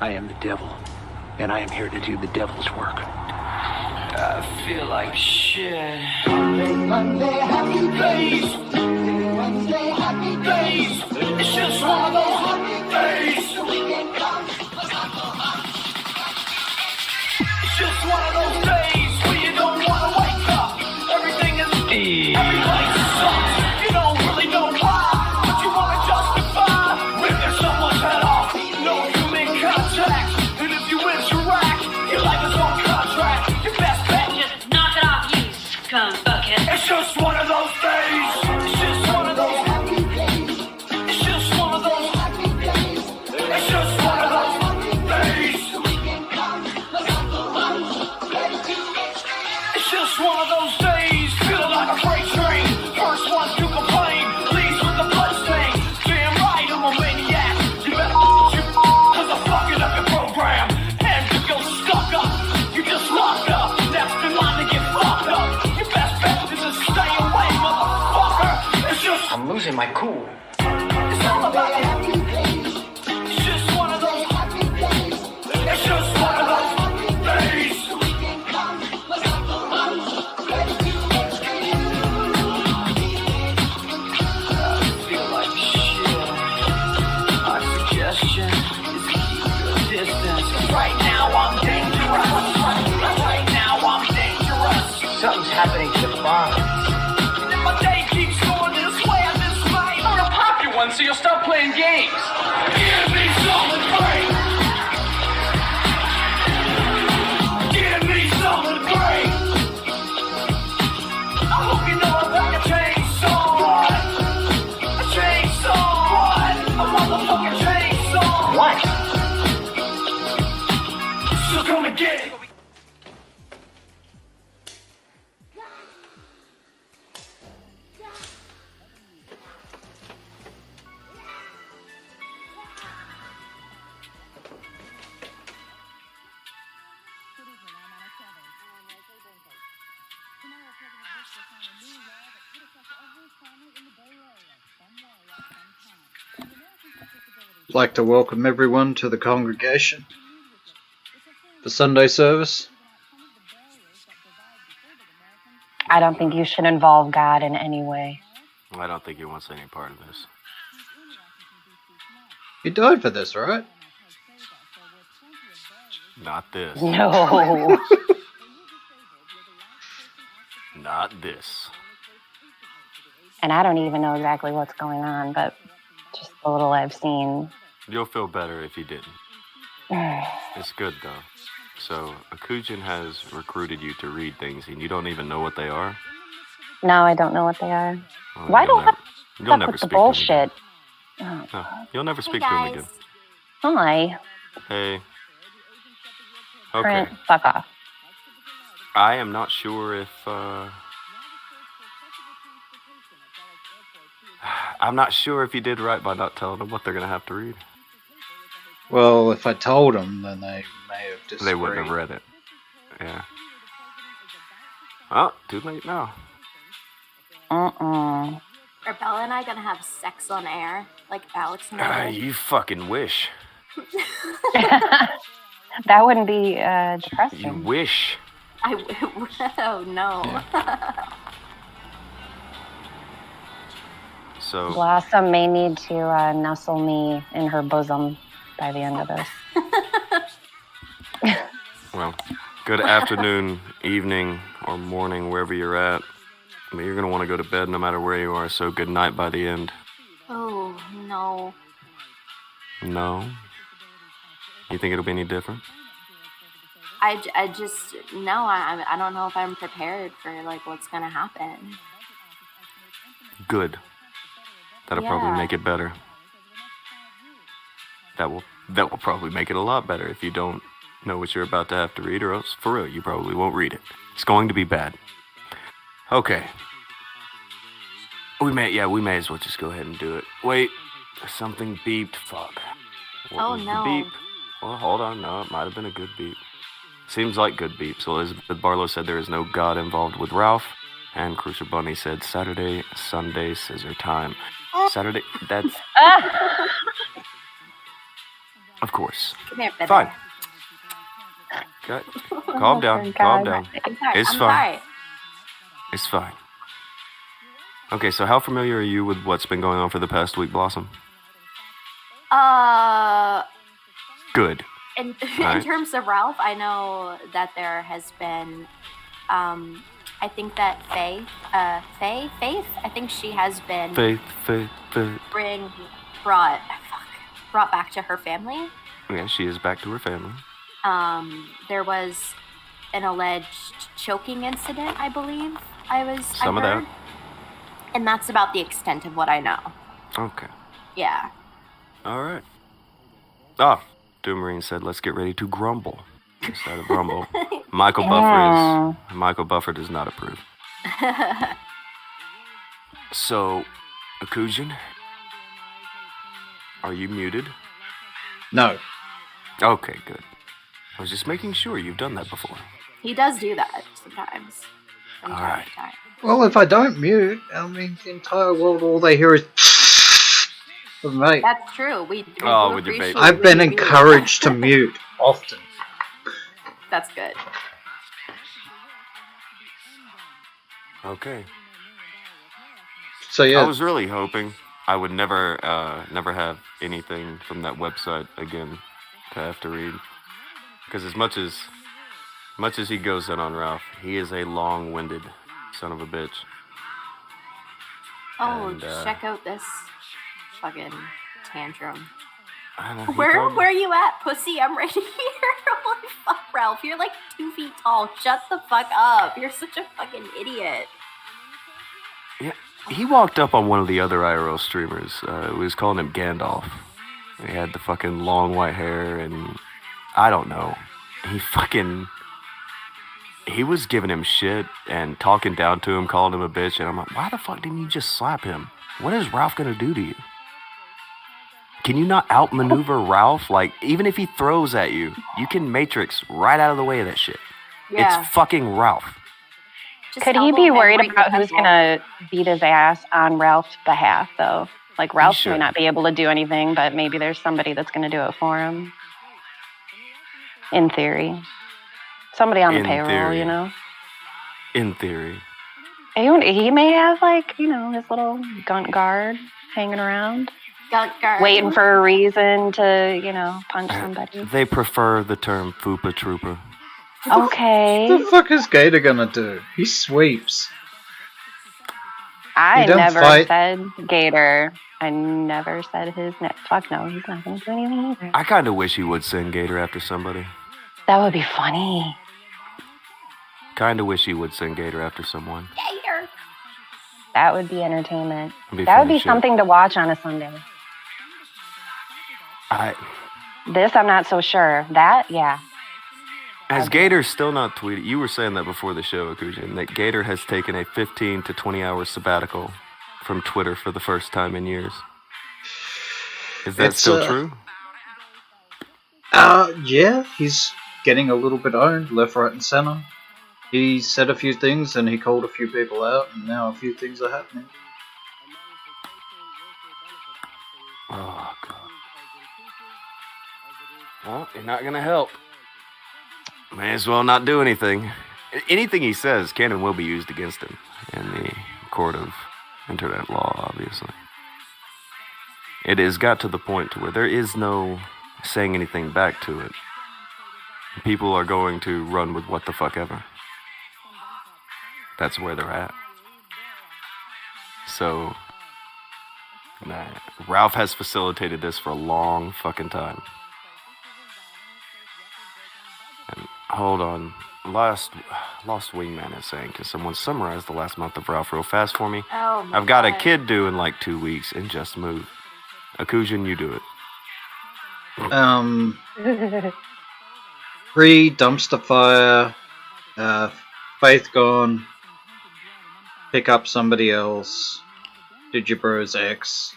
I am the devil, and I am here to do the devil's work. I feel like shit. Monday, happy days. Wednesday, happy days. It's just one of those happy days. The weekend comes. It's just one of those days where you don't want to wake up. Everything is everybody sucks. You don't really know why, but you want to justify ripping someone's head off. No human contact, and if you interact, your life is on contract. Your best bet, Just knock it off, you scum bucket. it's just one of those days. It's just one of those. Happy days. It's just one of those. Happy days. It's just one of those days. The weekend comes. Look out the runs. Ready to escape. It's just one of those days, feeling like a freight train. First one to complain, leaves with the blood stain. Damn right, I'm a maniac. You better you, cause I'm fucking up your program. And if you're stuck up, you just locked up. Next in line to get fucked up. Your best bet is to stay away, motherfucker. It's just, I'm losing my cool. it's all about you. Happy days. It's just one of those, Happy days. it's just one of those days. The weekend comes. Look out the runs. Ready to escape. I feel like shit. My suggestion is keep your distance. Right now I'm dangerous. Right now I'm dangerous. Something's happening to the farm. If my day keeps going this way, I just might. I'm gonna pop you one so you'll stop playing games. Give me something great. Give me something great. I hope you know I'm like a chainsaw. A chainsaw. A motherfucking chainsaw. What? So come and get it. I'd like to welcome everyone to the congregation for Sunday service. I don't think you should involve God in any way. I don't think he wants any part of this. You died for this, right? Not this. No. Not this. And I don't even know exactly what's going on, but just the little I've seen. You'll feel better if you didn't. It's good, though. So, Akujin has recruited you to read things, and you don't even know what they are? No, I don't know what they are. Well, Why you'll don't I never- you'll stuck never with the speak to him bullshit? again. No, you'll never speak to Hey, him guys. again. Hi. Hey. Okay. Brent, fuck off. I am not sure if, I'm not sure if you did right by not telling them what they're going to have to read. Well, if I told them, then they may have disagreed. They wouldn't have read it. Yeah. Oh, too late now. Are Bella and I gonna have sex on air, like Alex and I did? You fucking wish. That wouldn't be You depressing. wish. Oh no. So, Blossom may need to nestle me in her bosom by the end of this. well, good afternoon, evening, or morning, wherever you're at. I mean, you're going to want to go to bed no matter where you are, so good night by the end. Oh no. No? You think it'll be any different? I just no. I don't know if I'm prepared for like what's gonna happen. Good. That'll probably Yeah. make it better. That will probably make it a lot better if you don't know what you're about to have to read, or else, for real, you probably won't read it. It's going to be bad. Okay. We may as well just go ahead and do it. Wait, something beeped. Fuck. What Oh, was no. the beep? Well, hold on. No, it might have been a good beep. Seems like good beep. So Elizabeth Barlow said there is no God involved with Ralph. And Cruiser Bunny said Saturday, Sunday, scissor time. Saturday, that's... Of course. Come here, baby. Fine. Okay. Calm down. Calm down. I'm sorry. It's I'm fine. sorry. It's fine. Okay, so how familiar are you with what's been going on for the past week, Blossom? Good. In Right. terms of Ralph, I know that there has been, I think that Faith, I think she has been Faith. brought back to her family. Yeah, she is back to her family. There was an alleged choking incident, I believe. Some of that. And that's about the extent of what I know. Okay. Yeah. All right. Ah, Doomarine said, "Let's get ready to grumble instead of rumble." Michael Buffer does not approve. So, Akujin, are you muted? No. Okay, good. I was just making sure you've done that before. He does do that sometimes. From time Alright. to time. Well, if I don't mute, I mean, the entire world, all they hear is mate. That's true. We do with your appreciate baby. I've been when you encouraged to mute often. That's good. Okay. So yeah, I was really hoping I would never have anything from that website again to have to read. Because as much as he goes in on Ralph, he is a long-winded son of a bitch. Oh, And, check out this fucking tantrum. I know, he Where told me- are you at, pussy? I'm right here. Holy fuck, Ralph. You're like 2 feet tall. Shut the fuck up. You're such a fucking idiot. Yeah, he walked up on one of the other IRL streamers. We was calling him Gandalf. He had the fucking long white hair, and I don't know. He was giving him shit and talking down to him, calling him a bitch, and I'm like, why the fuck didn't you just slap him? What is Ralph gonna do to you? Can you not outmaneuver Ralph? Like, even if he throws at you, you can Matrix right out of the way of that shit. Yeah. It's fucking Ralph. Just Could he elbow be him worried right in about the who's temple. gonna beat his ass on Ralph's behalf, though? Like Ralph should. may not be able to do anything, but maybe there's somebody that's gonna do it for him. In theory, somebody on the In payroll, theory. you know. In theory. He may have like his little gunt guard hanging around, Gunt guard. waiting for a reason to punch somebody. They prefer the term Foopa Trooper. Okay. what the fuck is Gator gonna do? He sweeps. I You don't never fight. said Gator. I never said his name. Fuck no, he's not gonna do anything either. I kind of wish he would send Gator after somebody. That would be funny. Kind of wish he would send Gator after someone. Gator. That would be entertainment. It'd be That would funny be shit. something to watch on a Sunday. This, I'm not so sure. That, yeah. Has Gator still not tweeted? You were saying that before the show, Akujin, that Gator has taken a 15 to 20 hour sabbatical from Twitter for the first time in years. Is that It's, still true? Yeah, he's getting a little bit owned, left, right, and center. He said a few things and he called a few people out, and now a few things are happening. Oh, God. Well, you're not going to help. May as well not do anything. Anything he says can and will be used against him in the court of internet law, obviously. It has got to the point to where there is no saying anything back to it. People are going to run with what the fuck ever. That's where they're at. So, Ralph has facilitated this for a long fucking time. And hold on. Lost Wingman is saying, can someone summarize the last month of Ralph real fast for me? Oh my I've got a God. kid due in like 2 weeks and just moved. Akujin, you do it. Dumpster fire, Faith gone, pick up somebody else, Digibro's ex,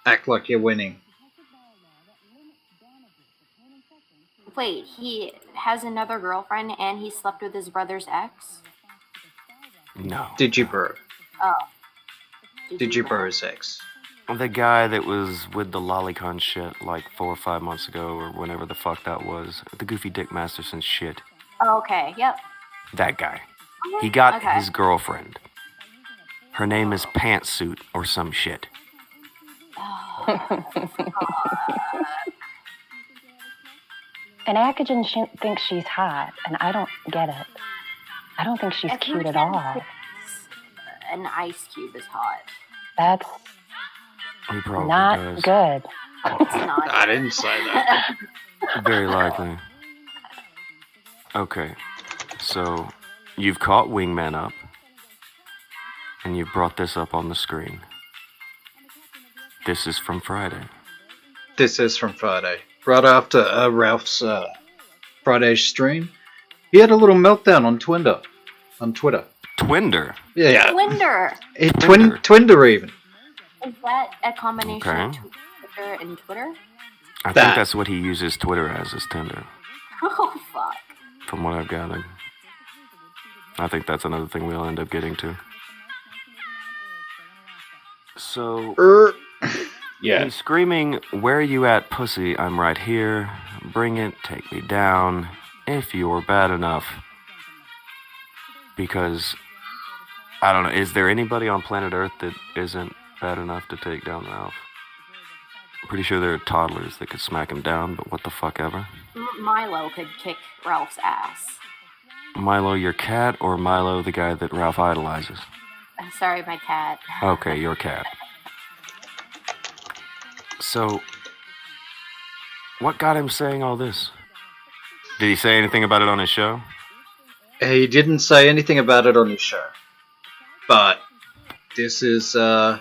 act like you're winning. Wait, he has another girlfriend and he slept with his brother's ex? No. Digibro. Oh. Digibro's ex. The guy that was with the lolicon shit like 4 or 5 months ago or whenever the fuck that was. The Goofy Dick Masterson shit. Okay, yep. That guy. He got Okay. his girlfriend. Her name is Pantsuit or some shit. And Akujin thinks she's hot, and I don't get it. I don't think she's cute at all. An ice cube is hot. That's He probably not does. good. It's not. I didn't say that. Very likely. Okay, so you've caught Wingman up, and you've brought this up on the screen. This is from Friday. This is from Friday. Right after Ralph's Friday stream, he had a little meltdown on Twinder. Twinder. Yeah. Twinder. Twinder even. Is that a combination of Okay. Twitter and Twitter? I That. think that's what he uses Twitter as, is Tinder, Oh, fuck. from what I've gathered. I think that's another thing we'll end up getting to. So, Yeah. he's screaming, "Where you at, pussy? I'm right here. Bring it, take me down, if you're bad enough." Because, I don't know, is there anybody on planet Earth that isn't bad enough to take down Ralph? I'm pretty sure there are toddlers that could smack him down, but what the fuck ever. Milo could kick Ralph's ass. Milo, your cat, or Milo, the guy that Ralph idolizes? Sorry, my cat. Okay, your cat. So, what got him saying all this? Did he say anything about it on his show? He didn't say anything about it on his show. But this is a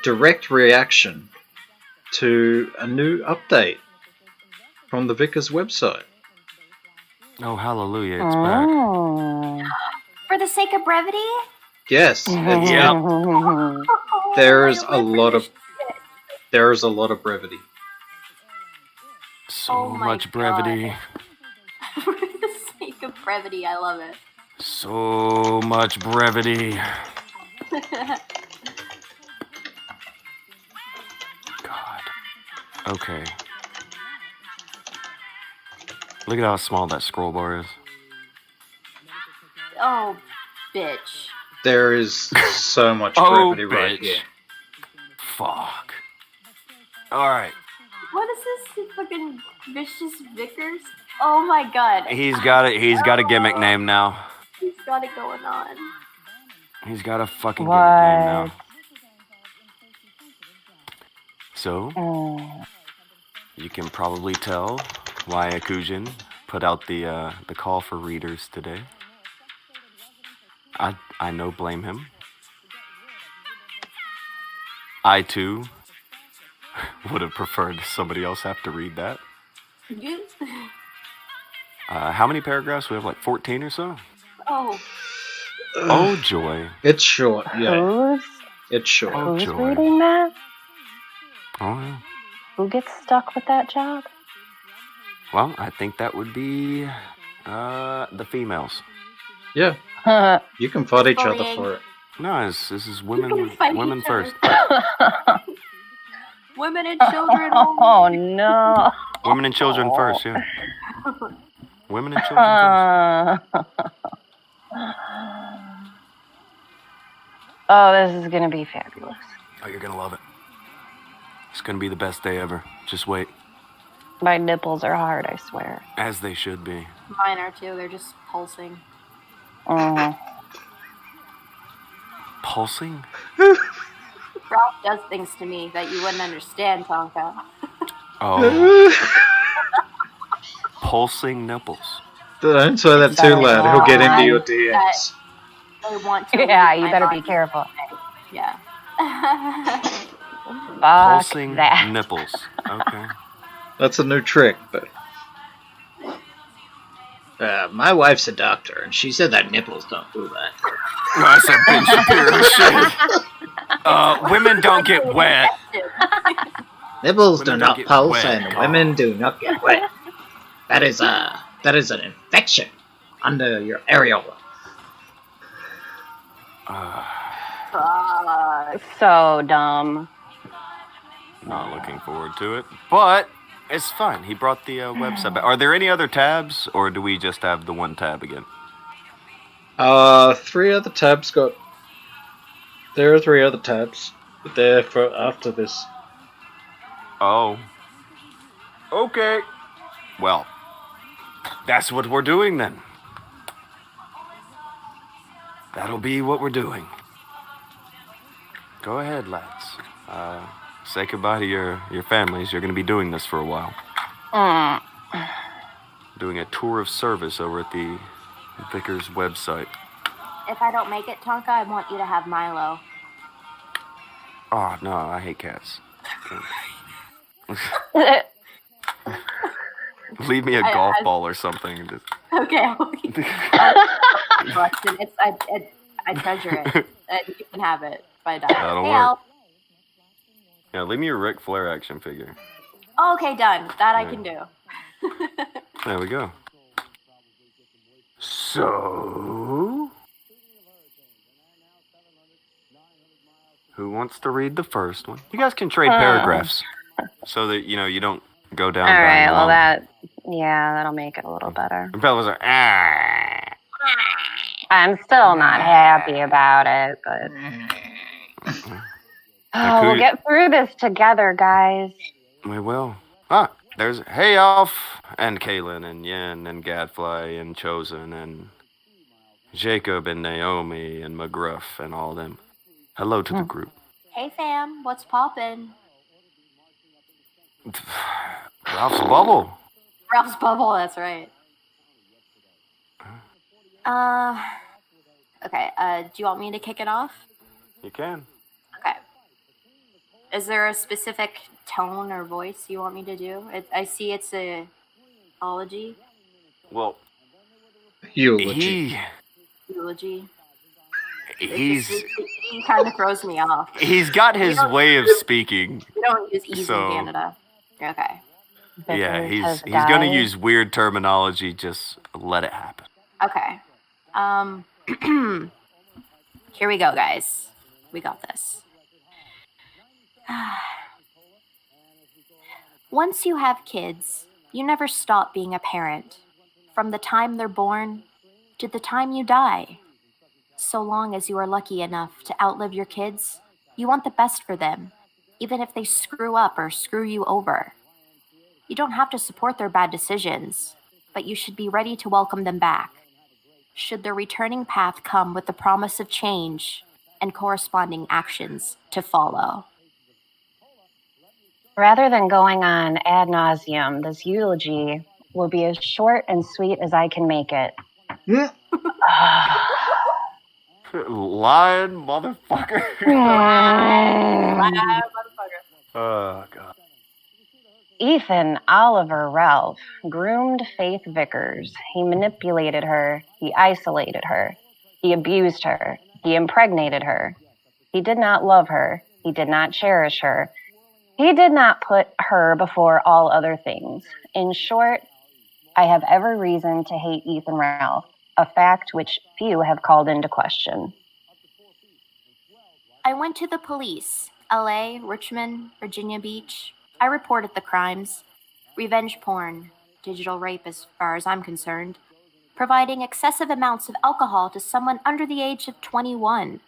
direct reaction to a new update from the Vickers website. Oh, hallelujah, it's back. Oh. For the sake of brevity? Yes. There's a lot of brevity. So Oh my much brevity. For the sake of brevity, I love it. So much brevity. God. Okay. Look at how small that scroll bar is. Oh, bitch. There is so much Oh, brevity right bitch. here. Fuck. Alright. What is this fucking vicious Vickers? Oh my god. He's got a gimmick name now. He's got it going on. He's got a fucking gimmick name now. What? So, Mm. you can probably tell why Akujin put out the call for readers today. I no blame him. I too would have preferred somebody else have to read that. How many paragraphs? We have like 14 or so. Oh, Oh joy. It's short, yeah. Who's, It's short. Oh, who's joy. reading that? Oh yeah. Who gets stuck with that job? Well, I think that would be the females. Yeah. You can fight each other Bullying. for it. No, this is can women fight women each other. first. women and children. Oh no. Women and children first, yeah. Women and children first. Oh, this is gonna be fabulous. Oh, you're gonna love it. It's gonna be the best day ever. Just wait. My nipples are hard, I swear. As they should be. Mine are too. They're just pulsing. Mm. Pulsing? Ralph does things to me that you wouldn't understand, Tonka. Oh. Pulsing nipples. Don't say that too loud. He'll get into your DMs. They want to. Yeah, leave you my better body. be careful. Yeah. Fuck Pulsing that. nipples. Okay. That's a new trick, but... my wife's a doctor, and she said that nipples don't do that. That's a Ben Shapiro shit. Women don't get wet. Nipples Women do don't not get pulse, wet, and God. women do not get wet. That is an infection under your areola. Fuck. So dumb. Not looking forward to it, but it's fine. He brought the website back. Are there any other tabs, or do we just have the one tab again? 3 other tabs got. There are 3 other tabs there for after this. Oh. Okay. Well, that's what we're doing then. That'll be what we're doing. Go ahead, lads. Say goodbye to your families. You're going to be doing this for a while. Doing a tour of service over at the Vickers website. If I don't make it, Tonka, I want you to have Milo. Oh, no, I hate cats. Leave me a golf ball or something. And just... Okay. Collection. I treasure it. You can have it if I die. That'll Hey, work. Al. Yeah, leave me your Ric Flair action figure. Oh, okay, done. That I can do. There we go. So... who wants to read the first one? You guys can trade paragraphs so that, you don't go down. All right, well, that'll make it a little better. And fellas are, I'm still not happy about it, but... we'll get through this together, guys. We will. There's Hey Elf, and Kaylin, and Yen, and Gadfly, and Chosen, and Jacob, and Naomi, and McGruff, and all them. Hello to the group. Hey, fam. What's poppin'? Ralph's Bubble. Ralph's Bubble, that's right. Okay, do you want me to kick it off? You can. Okay. Is there a specific tone or voice you want me to do? I see it's a ology. Well, Eulogy. Eulogy. He kind of throws me off. He's got his way of speaking. We don't use ease So- in Canada. Okay. Yeah, Business he's has gonna died. use weird terminology. Just let it happen. Okay. Here we go, guys. We got this. Once you have kids, you never stop being a parent. From the time they're born to the time you die. So long as you are lucky enough to outlive your kids, you want the best for them, even if they screw up or screw you over. You don't have to support their bad decisions, but you should be ready to welcome them back. Should their returning path come with the promise of change and corresponding actions to follow. Rather than going on ad nauseum, this eulogy will be as short and sweet as I can make it. Lying motherfucker. Oh god. Ethan Oliver Ralph groomed Faith Vickers. He manipulated her. He isolated her. He abused her. He impregnated her. He did not love her. He did not cherish her. He did not put her before all other things. In short, I have every reason to hate Ethan Ralph, a fact which few have called into question. I went to the police, LA, Richmond, Virginia Beach. I reported the crimes. Revenge porn, digital rape as far as I'm concerned. Providing excessive amounts of alcohol to someone under the age of 21.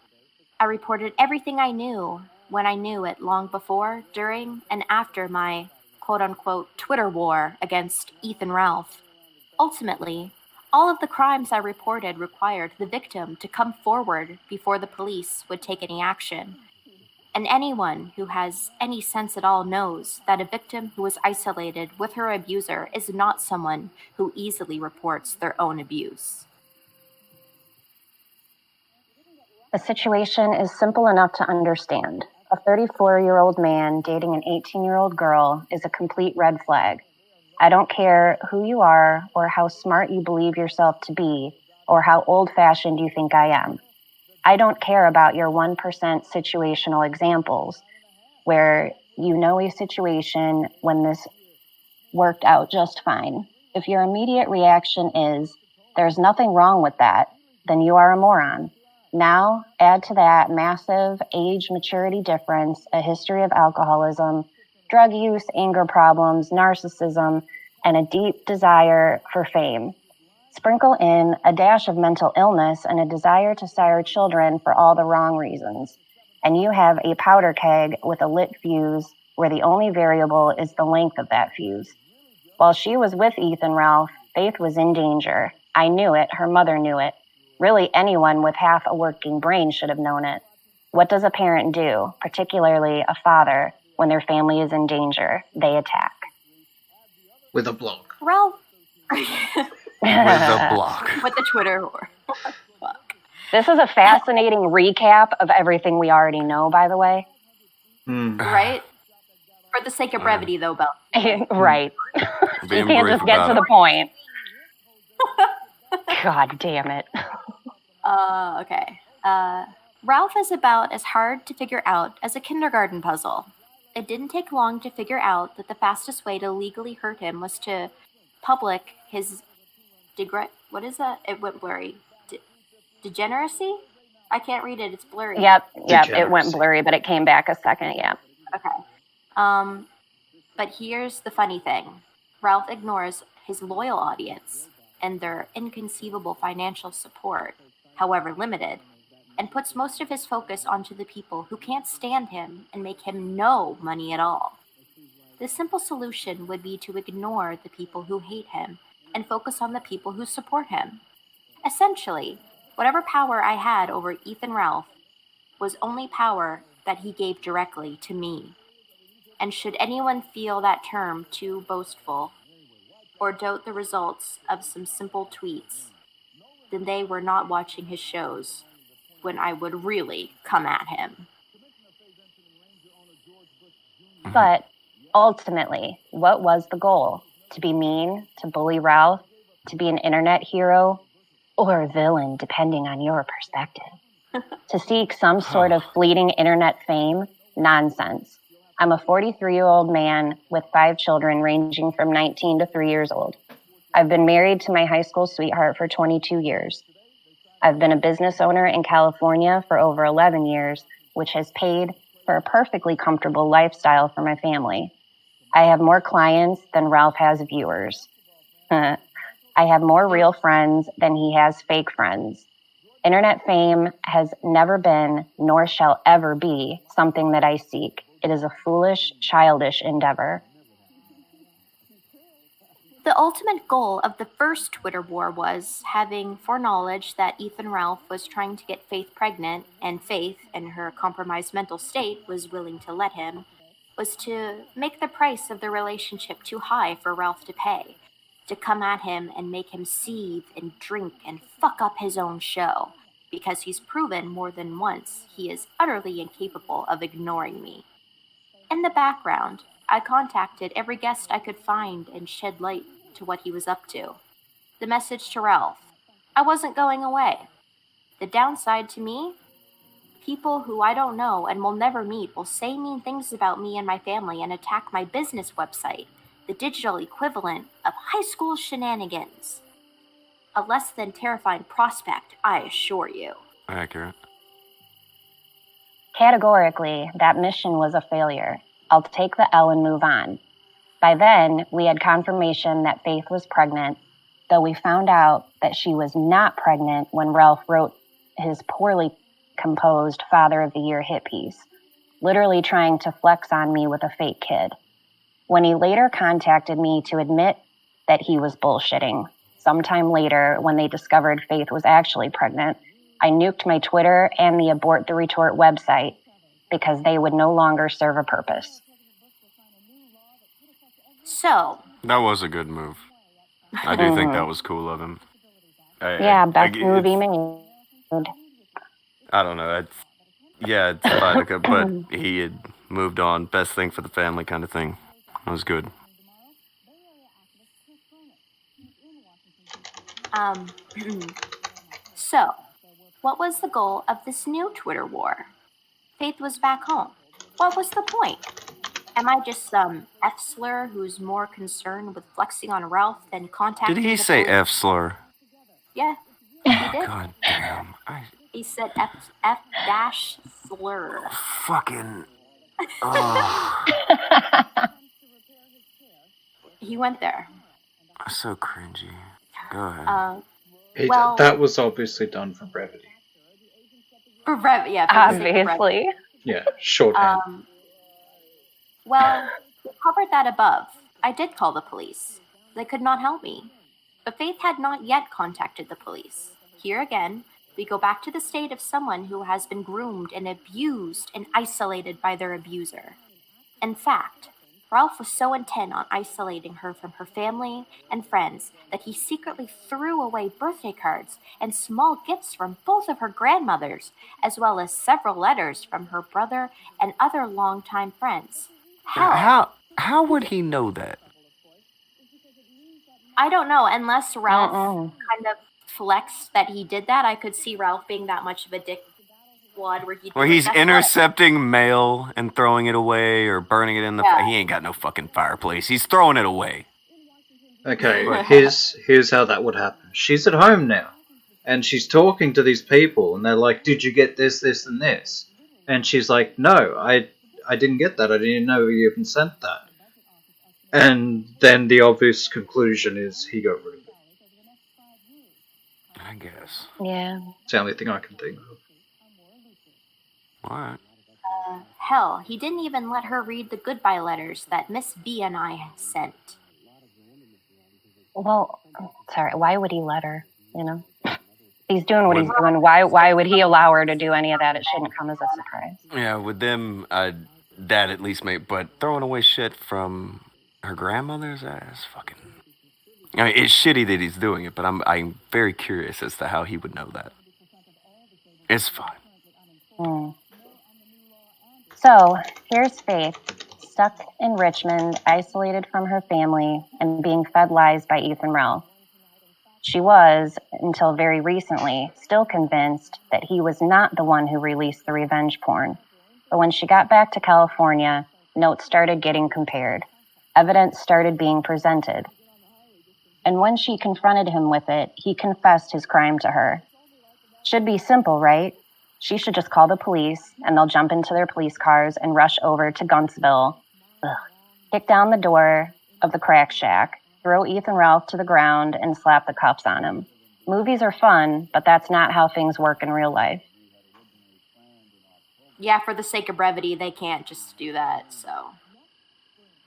I reported everything I knew when I knew it long before, during, and after my quote-unquote Twitter war against Ethan Ralph. Ultimately, all of the crimes I reported required the victim to come forward before the police would take any action. And anyone who has any sense at all knows that a victim who is isolated with her abuser is not someone who easily reports their own abuse. The situation is simple enough to understand. A 34-year-old man dating an 18-year-old girl is a complete red flag. I don't care who you are or how smart you believe yourself to be or how old-fashioned you think I am. I don't care about your 1% situational examples where you know a situation when this worked out just fine. If your immediate reaction is, there's nothing wrong with that, then you are a moron. Now, add to that massive age maturity difference, a history of alcoholism, drug use, anger problems, narcissism, and a deep desire for fame. Sprinkle in a dash of mental illness and a desire to sire children for all the wrong reasons. And you have a powder keg with a lit fuse where the only variable is the length of that fuse. While she was with Ethan Ralph, Faith was in danger. I knew it. Her mother knew it. Really, anyone with half a working brain should have known it. What does a parent do, particularly a father, when their family is in danger? They attack. With a block. Ralph. With a block. With the Twitter war. Fuck. This is a fascinating recap of everything we already know, by the way. Right? For the sake of brevity, though, Belle. Right. You Being can't brief just get about to it. the point. God damn it. Okay. Ralph is about as hard to figure out as a kindergarten puzzle. It didn't take long to figure out that the fastest way to legally hurt him was to public his what is that? It went blurry. Degeneracy? I can't read it. It's blurry. Yep. It went Degeneracy. blurry, but it came back a second. Yeah. Okay. But here's the funny thing. Ralph ignores his loyal audience and their inconceivable financial support, however limited, and puts most of his focus onto the people who can't stand him and make him no money at all. The simple solution would be to ignore the people who hate him and focus on the people who support him. Essentially, whatever power I had over Ethan Ralph was only power that he gave directly to me. And should anyone feel that term too boastful or doubt the results of some simple tweets, then they were not watching his shows when I would really come at him. But ultimately, what was the goal? To be mean, to bully Ralph, to be an internet hero, or a villain, depending on your perspective. To seek some sort of fleeting internet fame? Nonsense. I'm a 43-year-old man with 5 children ranging from 19 to 3 years old. I've been married to my high school sweetheart for 22 years. I've been a business owner in California for over 11 years, which has paid for a perfectly comfortable lifestyle for my family. I have more clients than Ralph has viewers. I have more real friends than he has fake friends. Internet fame has never been, nor shall ever be, something that I seek. It is a foolish, childish endeavor. The ultimate goal of the first Twitter war was, having foreknowledge that Ethan Ralph was trying to get Faith pregnant, and Faith, in her compromised mental state, was willing to let him, was to make the price of the relationship too high for Ralph to pay, to come at him and make him seethe and drink and fuck up his own show, because he's proven more than once he is utterly incapable of ignoring me. In the background, I contacted every guest I could find and shed light to what he was up to. The message to Ralph: I wasn't going away. The downside to me? People who I don't know and will never meet will say mean things about me and my family and attack my business website, the digital equivalent of high school shenanigans. A less than terrifying prospect, I assure you. Accurate. Categorically, that mission was a failure. I'll take the L and move on. By then, we had confirmation that Faith was pregnant, though we found out that she was not pregnant when Ralph wrote his poorly composed Father of the Year hit piece, literally trying to flex on me with a fake kid. When he later contacted me to admit that he was bullshitting, sometime later, when they discovered Faith was actually pregnant, I nuked my Twitter and the Abort the Retort website because they would no longer serve a purpose. So, That was a good move. I do think that was cool of him. Best movie made. I don't know. It's fine, but he had moved on. Best thing for the family kind of thing. That was good. So, what was the goal of this new Twitter war? Faith was back home. What was the point? Am I just some F-slur who's more concerned with flexing on Ralph than contacting Did he the say police? F-slur? Yeah, he did. God damn. He said F dash slur. Fucking. Oh, He went there. so cringy. Go ahead. Well- that was obviously done for brevity. For the sake of brevity. Obviously. Yeah, shorthand. Well, we covered that above. I did call the police. They could not help me. But Faith had not yet contacted the police. Here again, we go back to the state of someone who has been groomed and abused and isolated by their abuser. In fact, Ralph was so intent on isolating her from her family and friends that he secretly threw away birthday cards and small gifts from both of her grandmothers, as well as several letters from her brother and other longtime friends. Hell, How would he know that? I don't know, unless Ralph Uh-uh. kind of flexed that he did that. I could see Ralph being that much of a dick wad Where he's intercepting mail and throwing it away or burning it in the... He ain't got no fucking fireplace. He's throwing it away. Okay, here's how that would happen. She's at home now, and she's talking to these people, and they're like, "Did you get this, this, and this?" And she's like, "No, I didn't get that. I didn't know you even sent that." And then the obvious conclusion is he got rid of it. I guess. Yeah. It's the only thing I can think of. Alright. Hell, he didn't even let her read the goodbye letters that Miss B and I sent. Well, sorry, why would he let her, you know? He's doing what he's doing. Why would he allow her to do any of that? It shouldn't come as a surprise. Yeah, with them, that at least made... But throwing away shit from her grandmother's ass, fucking... I mean, it's shitty that he's doing it, but I'm very curious as to how he would know that. It's fine. Hmm. So, here's Faith, stuck in Richmond, isolated from her family, and being fed lies by Ethan Ralph. She was, until very recently, still convinced that he was not the one who released the revenge porn. But when she got back to California, notes started getting compared. Evidence started being presented. And when she confronted him with it, he confessed his crime to her. Should be simple, right? She should just call the police, and they'll jump into their police cars and rush over to Guntsville, kick down the door of the crack shack, throw Ethan Ralph to the ground, and slap the cuffs on him. Movies are fun, but that's not how things work in real life. Yeah, for the sake of brevity, they can't just do that, so...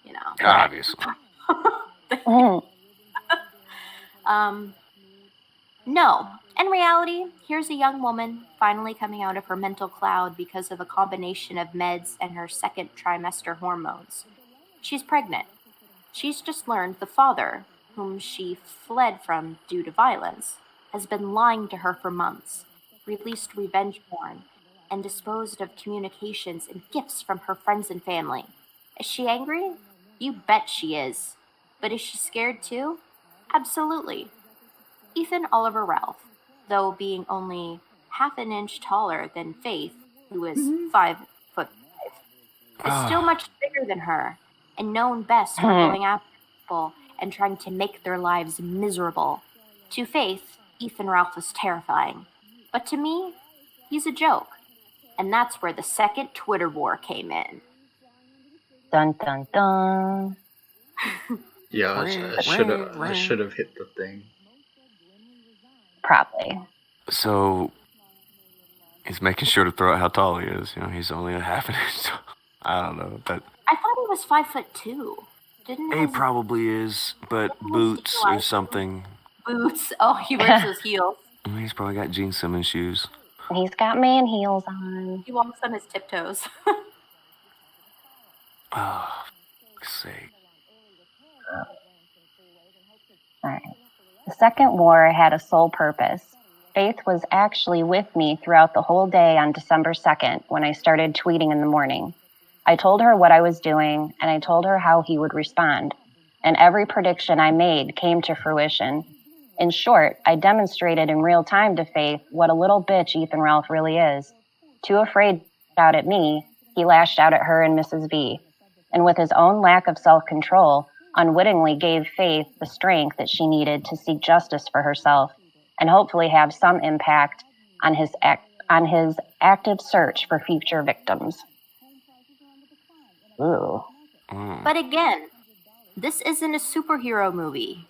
You know. Obviously. No. In reality, here's a young woman finally coming out of her mental cloud because of a combination of meds and her second trimester hormones. She's pregnant. She's just learned the father, whom she fled from due to violence, has been lying to her for months, released revenge porn, and disposed of communications and gifts from her friends and family. Is she angry? You bet she is. But is she scared too? Absolutely. Ethan Oliver Ralph, though being only half an inch taller than Faith, who is 5'5", is still much bigger than her, and known best for going after people and trying to make their lives miserable. To Faith, Ethan Ralph was terrifying. But to me, he's a joke. And that's where the second Twitter war came in. Dun, dun, dun. Yeah, I should have hit the thing. Probably. So, he's making sure to throw out how tall he is. You know, he's only a half an inch tall. I don't know. But I thought he was 5'2". Didn't he probably is, but boots or something. Boots. Oh, he wears those heels. He's probably got Gene Simmons shoes. He's got man heels on. He walks on his tiptoes. Oh, fuck's sake. All right. The second war had a sole purpose. Faith was actually with me throughout the whole day on December 2nd when I started tweeting in the morning. I told her what I was doing, and I told her how he would respond. And every prediction I made came to fruition. In short, I demonstrated in real time to Faith what a little bitch Ethan Ralph really is. Too afraid to shout at me, he lashed out at her and Mrs. V. And with his own lack of self-control, unwittingly gave Faith the strength that she needed to seek justice for herself and hopefully have some impact on his on his active search for future victims. Ooh. But again, this isn't a superhero movie.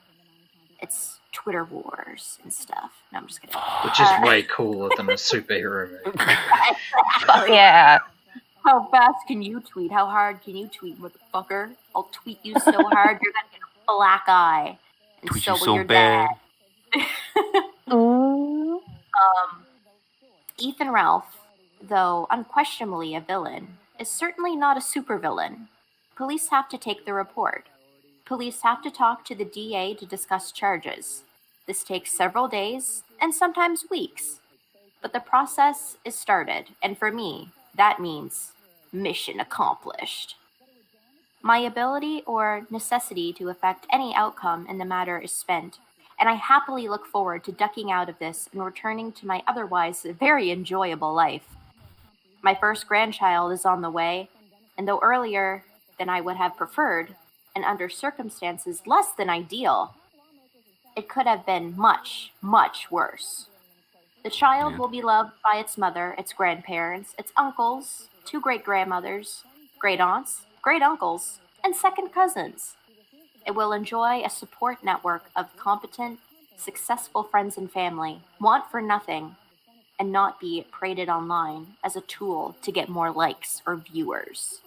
It's Twitter wars and stuff. No, I'm just kidding. Which is way cooler than a superhero movie. Yeah. How fast can you tweet? How hard can you tweet, motherfucker? I'll tweet you so hard you're gonna get a black eye. And Tweet so you will so your bad. dad. Ooh. Ethan Ralph, though unquestionably a villain, is certainly not a supervillain. Police have to take the report. Police have to talk to the DA to discuss charges. This takes several days and sometimes weeks. But the process is started, and for me, that means mission accomplished. My ability or necessity to affect any outcome in the matter is spent, and I happily look forward to ducking out of this and returning to my otherwise very enjoyable life. My first grandchild is on the way, and though earlier than I would have preferred, and under circumstances less than ideal, it could have been much, much worse. The child will be loved by its mother, its grandparents, its uncles, 2 great-grandmothers, great-aunts, great-uncles, and second cousins. It will enjoy a support network of competent, successful friends and family, want for nothing, and not be paraded online as a tool to get more likes or viewers.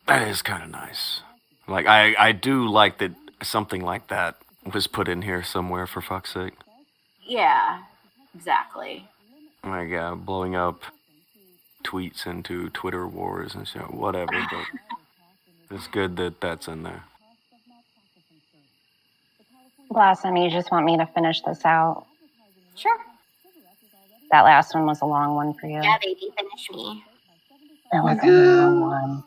That is kind of nice. Like, I do like that something like that was put in here somewhere, for fuck's sake. Yeah, exactly. Like, blowing up tweets into Twitter wars and shit, whatever, but it's good that that's in there. Blossom, you just want me to finish this out? Sure. That last one was a long one for you. Yeah, baby, finish me. That was a long one.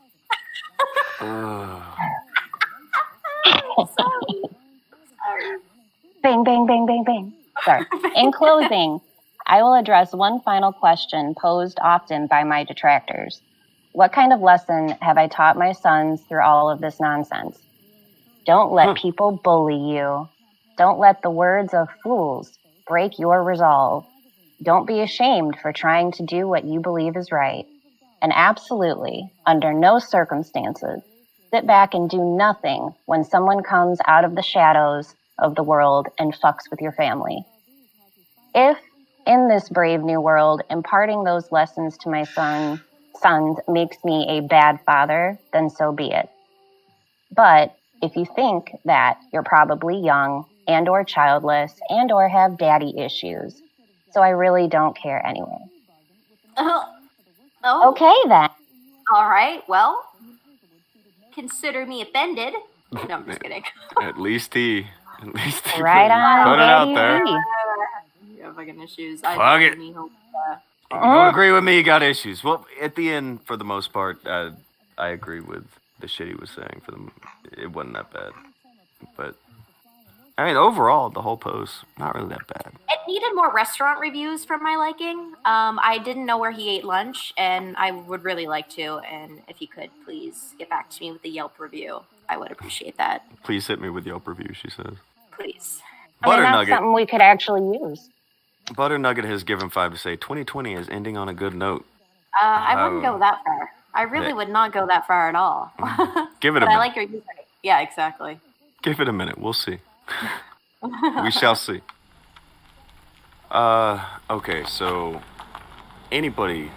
Sorry. Bang, bang, bang, bang, bang. Sorry. In closing, I will address one final question posed often by my detractors. What kind of lesson have I taught my sons through all of this nonsense? Don't let people bully you. Don't let the words of fools break your resolve. Don't be ashamed for trying to do what you believe is right. And absolutely, under no circumstances, sit back and do nothing when someone comes out of the shadows of the world and fucks with your family. If, in this brave new world, imparting those lessons to my sons makes me a bad father, then so be it. But if you think that you're probably young and or childless and or have daddy issues, so I really don't care anyway. Oh, Okay then. all right. Well, consider me offended. No, I'm just kidding. At least he Right on, put it out Daddy there. V. You have fucking issues. Fuck it. Me hope, If you don't agree with me, you got issues. Well, at the end, for the most part, I agree with the shit he was saying. For them, it wasn't that bad. But I mean, overall, the whole post not really that bad. It needed more restaurant reviews for my liking. I didn't know where he ate lunch, and I would really like to. And if you could, please get back to me with a Yelp review. I would appreciate that. Please hit me with Yelp reviews, she says. Please. I mean, Butter that's Nugget. something we could actually use. Butter Nugget has given 5 to say 2020 is ending on a good note. I wouldn't go that far. I really Yeah. would not go that far at all. Give it a But I minute. like your username. Yeah, exactly. Give it a minute. We'll see. We shall see. Okay, so anybody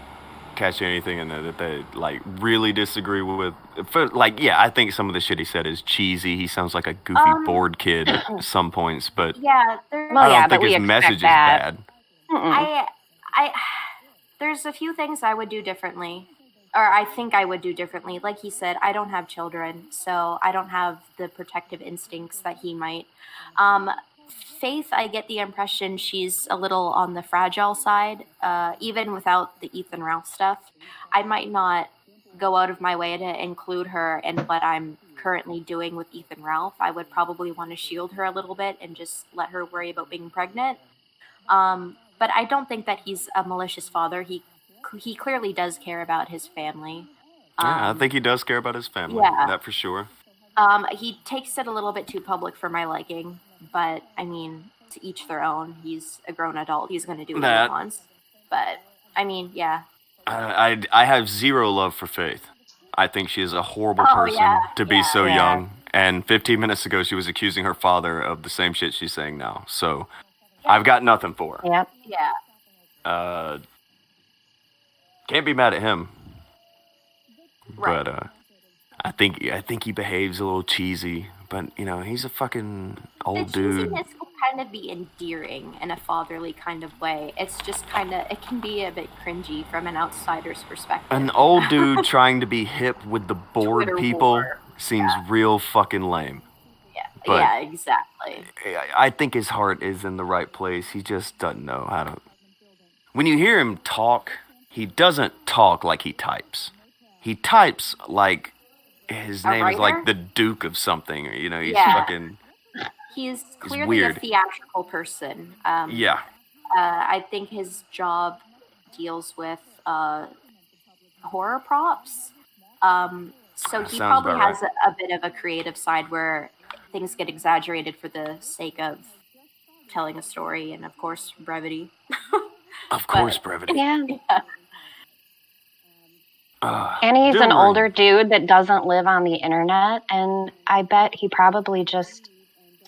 catch anything in there that they like really disagree with? Like, yeah, I think some of the shit he said is cheesy. He sounds like a goofy bored kid at some points, but Yeah, Well, I yeah, don't but think we his expect message that. is bad. Mm-mm. There's a few things I would do differently, or I think I would do differently. Like he said, I don't have children, so I don't have the protective instincts that he might. Faith, I get the impression she's a little on the fragile side, even without the Ethan Ralph stuff. I might not go out of my way to include her in what I'm currently doing with Ethan Ralph. I would probably want to shield her a little bit and just let her worry about being pregnant. But I don't think that he's a malicious father. He clearly does care about his family. Yeah, I think he does care about his family. yeah. That for sure. He takes it a little bit too public for my liking, but I mean, to each their own. He's a grown adult. He's going to do what he wants. But I mean, yeah. I have zero love for Faith. I think she is a horrible Oh, person yeah, to be yeah. so Yeah. young. And 15 minutes ago, she was accusing her father of the same shit she's saying now. So I've got nothing for her. Yep. Yeah. Can't be mad at him. Right. But I think he behaves a little cheesy. But you know, he's a fucking old The dude. cheesiness can kind of be endearing in a fatherly kind of way. It's just it can be a bit cringy from an outsider's perspective. An old dude trying to be hip with the bored Twitter people war. seems real fucking lame. but- Yeah, exactly. I think his heart is in the right place. He just doesn't know how to. When you hear him talk, he doesn't talk like he types. He types like his A name is like writer? the Duke of something. You know, he's Yeah. fucking. He's clearly a weird. theatrical person. Yeah. I think his job deals with horror props. So he Sounds probably about has a bit of a creative side where things get exaggerated for the sake of telling a story and, of course, brevity. Of course, brevity. Yeah. Uh, And he's an Doomery. older dude that doesn't live on the internet. And I bet he probably just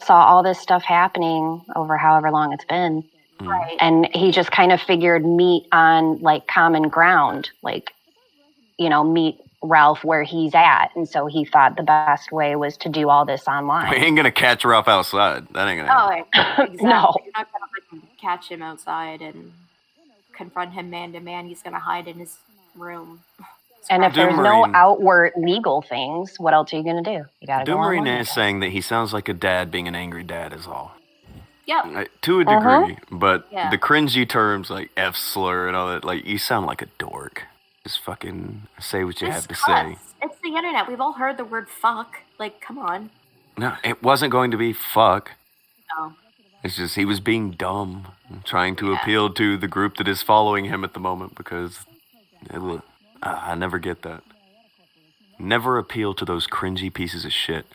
saw all this stuff happening over however long it's been. Right. And he just kind of figured meet on like common ground, like, you know, meet Ralph where he's at. And so he thought the best way was to do all this We online. ain't gonna catch her up outside. That ain't gonna happen. Oh, exactly. No. You're not going to catch him outside and confront him man to man. He's going to hide in his room. And if there's no Doomerine. outward legal things, what else are you going to do? You got to go Doomerine online. is saying that he sounds like a dad being an angry dad is all. Yep. To a degree, but Yeah. the cringy terms like F slur and all that, like, you sound like a dork. Just fucking say what you have to say. cuss. It's the internet. We've all heard the word fuck. Like, come on. No, it wasn't going to be fuck. No. It's just he was being dumb and trying to appeal to the group that is following him at the moment because I never get that. Never appeal to those cringy pieces of shit.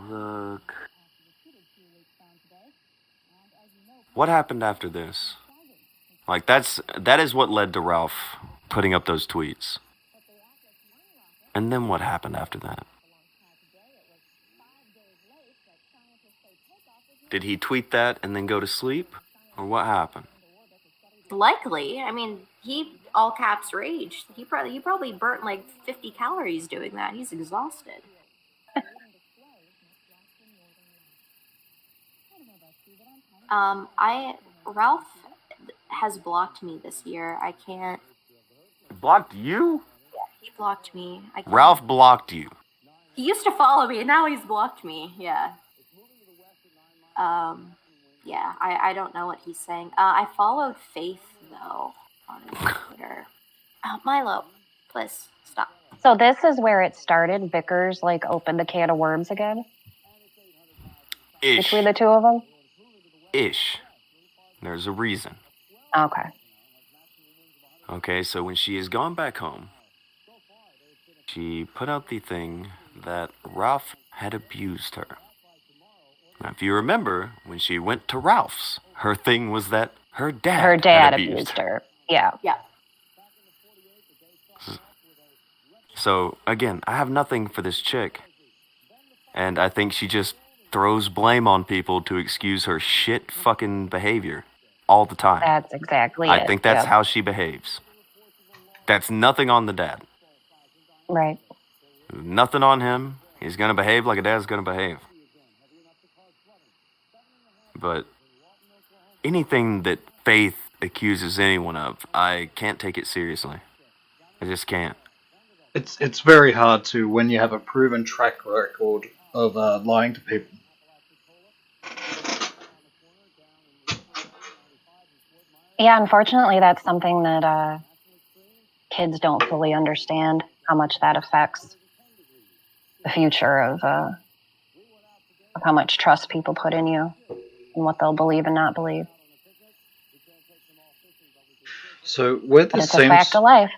Look. What happened after this? Like that is what led to Ralph putting up those tweets. And then what happened after that? Did he tweet that and then go to sleep? Or what happened? Likely. I mean, he all caps raged. He probably burnt like 50 calories doing that. He's exhausted. Ralph has blocked me this year. I can't. Blocked you? He blocked me. I can't. Ralph blocked you. He used to follow me, and now he's blocked me. Yeah. Yeah. I don't know what he's saying. I followed Faith though on his Twitter. Milo, please stop. So this is where it started. Vickers like opened the can of worms again Ish. between the two of them. Ish. There's a reason. Okay. Okay, so when she has gone back home, she put out the thing that Ralph had abused her. Now, if you remember, when she went to Ralph's, her thing was that her dad Her dad had abused her. Yeah. Yeah. So, again, I have nothing for this chick. And I think she just throws blame on people to excuse her shit fucking behavior all the time. That's exactly it. I think that's Yep. how she behaves. That's nothing on the dad. Right. Nothing on him. He's gonna behave like a dad's gonna behave. But anything that Faith accuses anyone of, I can't take it seriously. I just can't. It's very hard to when you have a proven track record of lying to people. Yeah, unfortunately, that's something that kids don't fully understand how much that affects the future of how much trust people put in you and what they'll believe and not believe. So where But this it's a fact of life.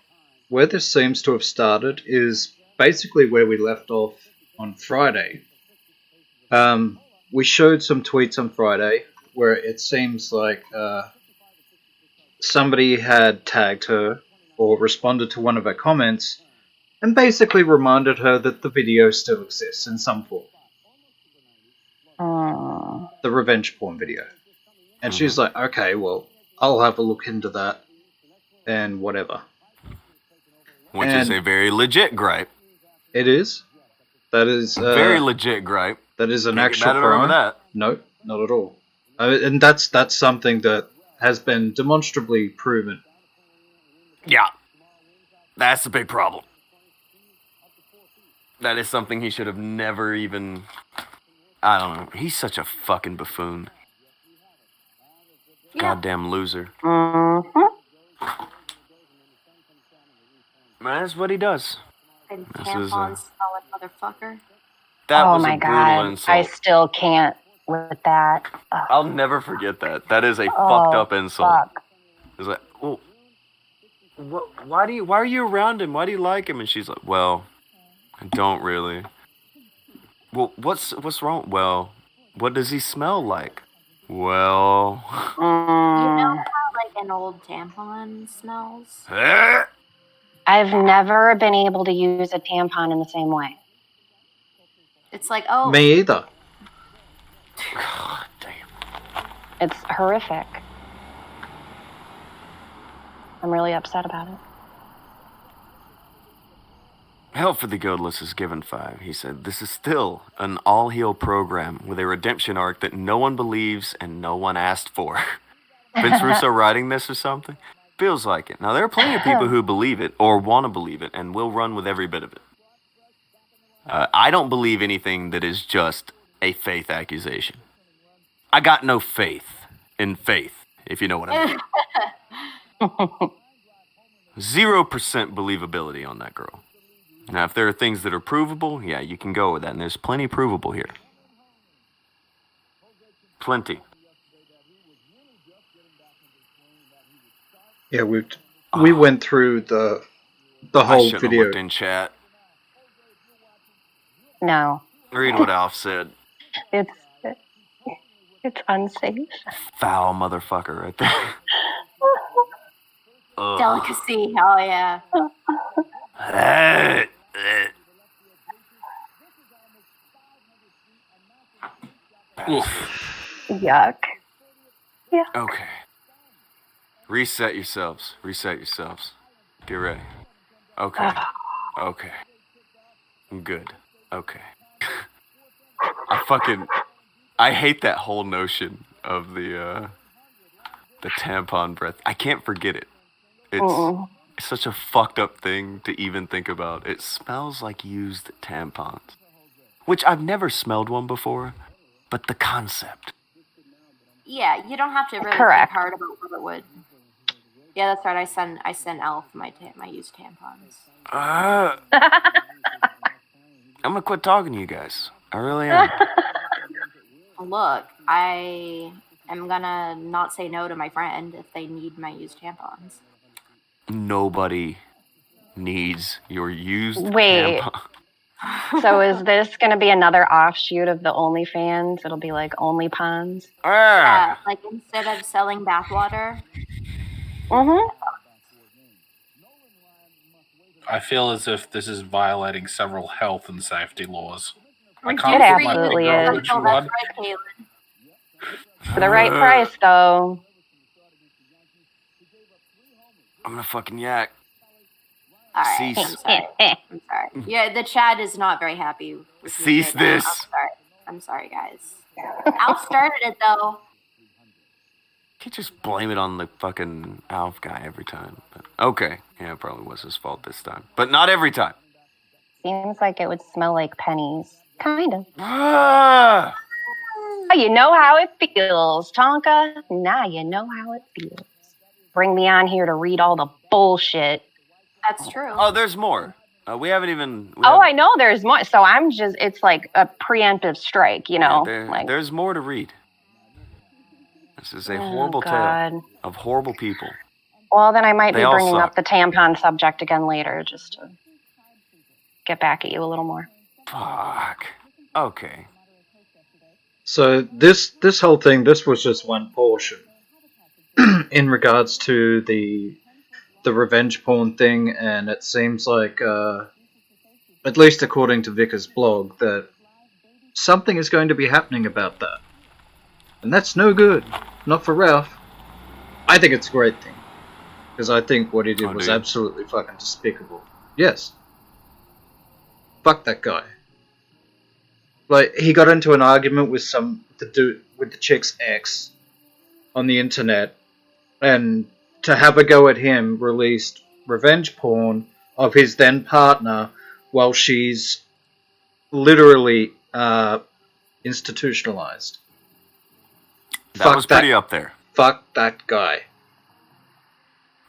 where this seems to have started is basically where we left off on Friday. We showed some tweets on Friday where it seems like somebody had tagged her or responded to one of her comments and basically reminded her that the video still exists in some form. The revenge porn video. And she's like, okay, well, I'll have a look into that and whatever. Which is a very legit gripe. It is. That is Very legit gripe. That is an Can't actual get mad at her over crime. that. No, not at all. And that's something that has been demonstrably proven. Yeah. That's the big problem. That is something he should have never even... I don't know. He's such a fucking buffoon. Yeah. Goddamn loser. Mm-hmm. That's what he does. And This tampons is, smell like motherfucker. That Oh was my a brutal god, insult. I still can't with that. Ugh. I'll never forget that. That is a fucked up insult. Fuck. It's like, well, why are you around him? Why do you like him? And she's like, well, I don't really. Well, what's wrong? Well, what does he smell like? Well, You know how like an old tampon smells? I've never been able to use a tampon in the same way. It's like, oh, Me either. God damn. It's horrific. I'm really upset about it. Help for the Godless is given 5. He said, this is still an all-heal program with a redemption arc that no one believes and no one asked for. Vince Russo writing this or something? Feels like it. Now, there are plenty of people who believe it or want to believe it and will run with every bit of it. I don't believe anything that is just a faith accusation. I got no faith in faith, if you know what I mean. 0% believability on that girl. Now, if there are things that are provable, yeah, you can go with that. And there's plenty provable here. Plenty. Yeah, we went through the I whole shouldn't have video. looked in chat. No, Read what Alf said. it's unsafe. Foul motherfucker right there. Ugh. delicacy. Oh yeah. Yuck. Yeah. Okay. Reset yourselves. Reset yourselves. Get ready. Okay. Okay. Good. Okay. I hate that whole notion of the tampon breath. I can't forget it. It's such a fucked up thing to even think about. It smells like used tampons. Which I've never smelled one before, but the concept. Yeah, you don't have to really Correct. think hard about what it would. Yeah, that's right. I send Elf my used tampons. I'm gonna quit talking to you guys. I really am. Look, I am gonna not say no to my friend if they need my used tampons. Nobody needs your used Wait. tampon. So is this going to be another offshoot of the OnlyFans? It'll be like OnlyPons? Yeah, like instead of selling bathwater. Mm-hmm. I feel as if this is violating several health and safety laws. I It can't put my absolutely finger on is. which Oh, that's one. right, Caitlin. For the right price, though. I'm gonna fucking yak. All right, Cease. I'm sorry. I'm sorry. Yeah, the chat is not very happy with me Cease right now. this. I'm sorry, guys. Al started it though. Can't just blame it on the fucking Alf guy every time. But okay, yeah, it probably was his fault this time, but not every time. Seems like it would smell like pennies. Kind of. Ah! Oh, you know how it feels, Tonka. Now you know how it feels. Bring me on here to read all the bullshit. That's true. Oh, there's more. We haven't even. I know there's more. So I'm just, it's like a preemptive strike, you know? like, there's more to read. This is a horrible God. tale of horrible people. Well, then I might They be all bringing suck. up the tampon subject again later just to get back at you a little more. Fuck. Okay. So this whole thing, this was just one portion in regards to the revenge porn thing, and it seems like, at least according to Vickers' blog, that something is going to be happening about that, and that's no good, not for Ralph. I think it's a great thing, because I think what he did was absolutely fucking despicable. Yes, fuck that guy. Like, he got into an argument with the chick's ex on the internet, and to have a go at him, released revenge porn of his then partner while she's literally institutionalized. That was pretty up there. Fuck that guy.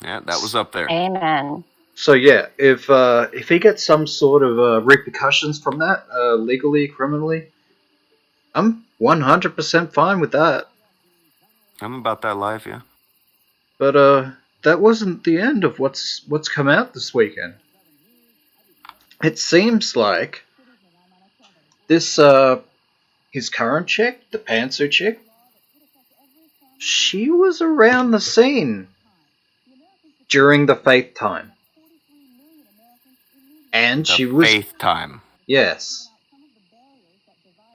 Yeah, that was up there. Amen. So yeah, if he gets some sort of repercussions from that, legally, criminally, I'm 100% fine with that. I'm about that life, yeah. But that wasn't the end of what's come out this weekend. It seems like this his current chick, the pantsuit chick, she was around the scene during the Faith time. And she was Faith time. Yes.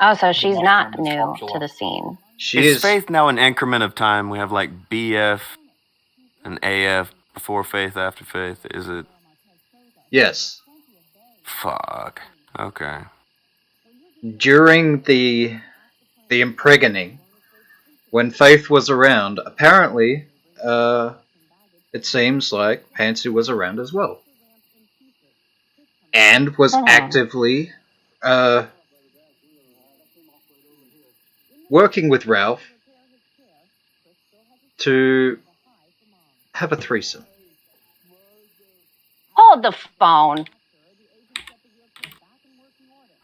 Oh, so she's not new to the scene. Is Faith now an increment of time? We have like BF and AF before Faith, after Faith. Is it? Yes. Fuck. Okay. During the impregnating, when Faith was around, apparently, it seems like Pantsu was around as well. And was actively working with Ralph to have a threesome. Hold the phone.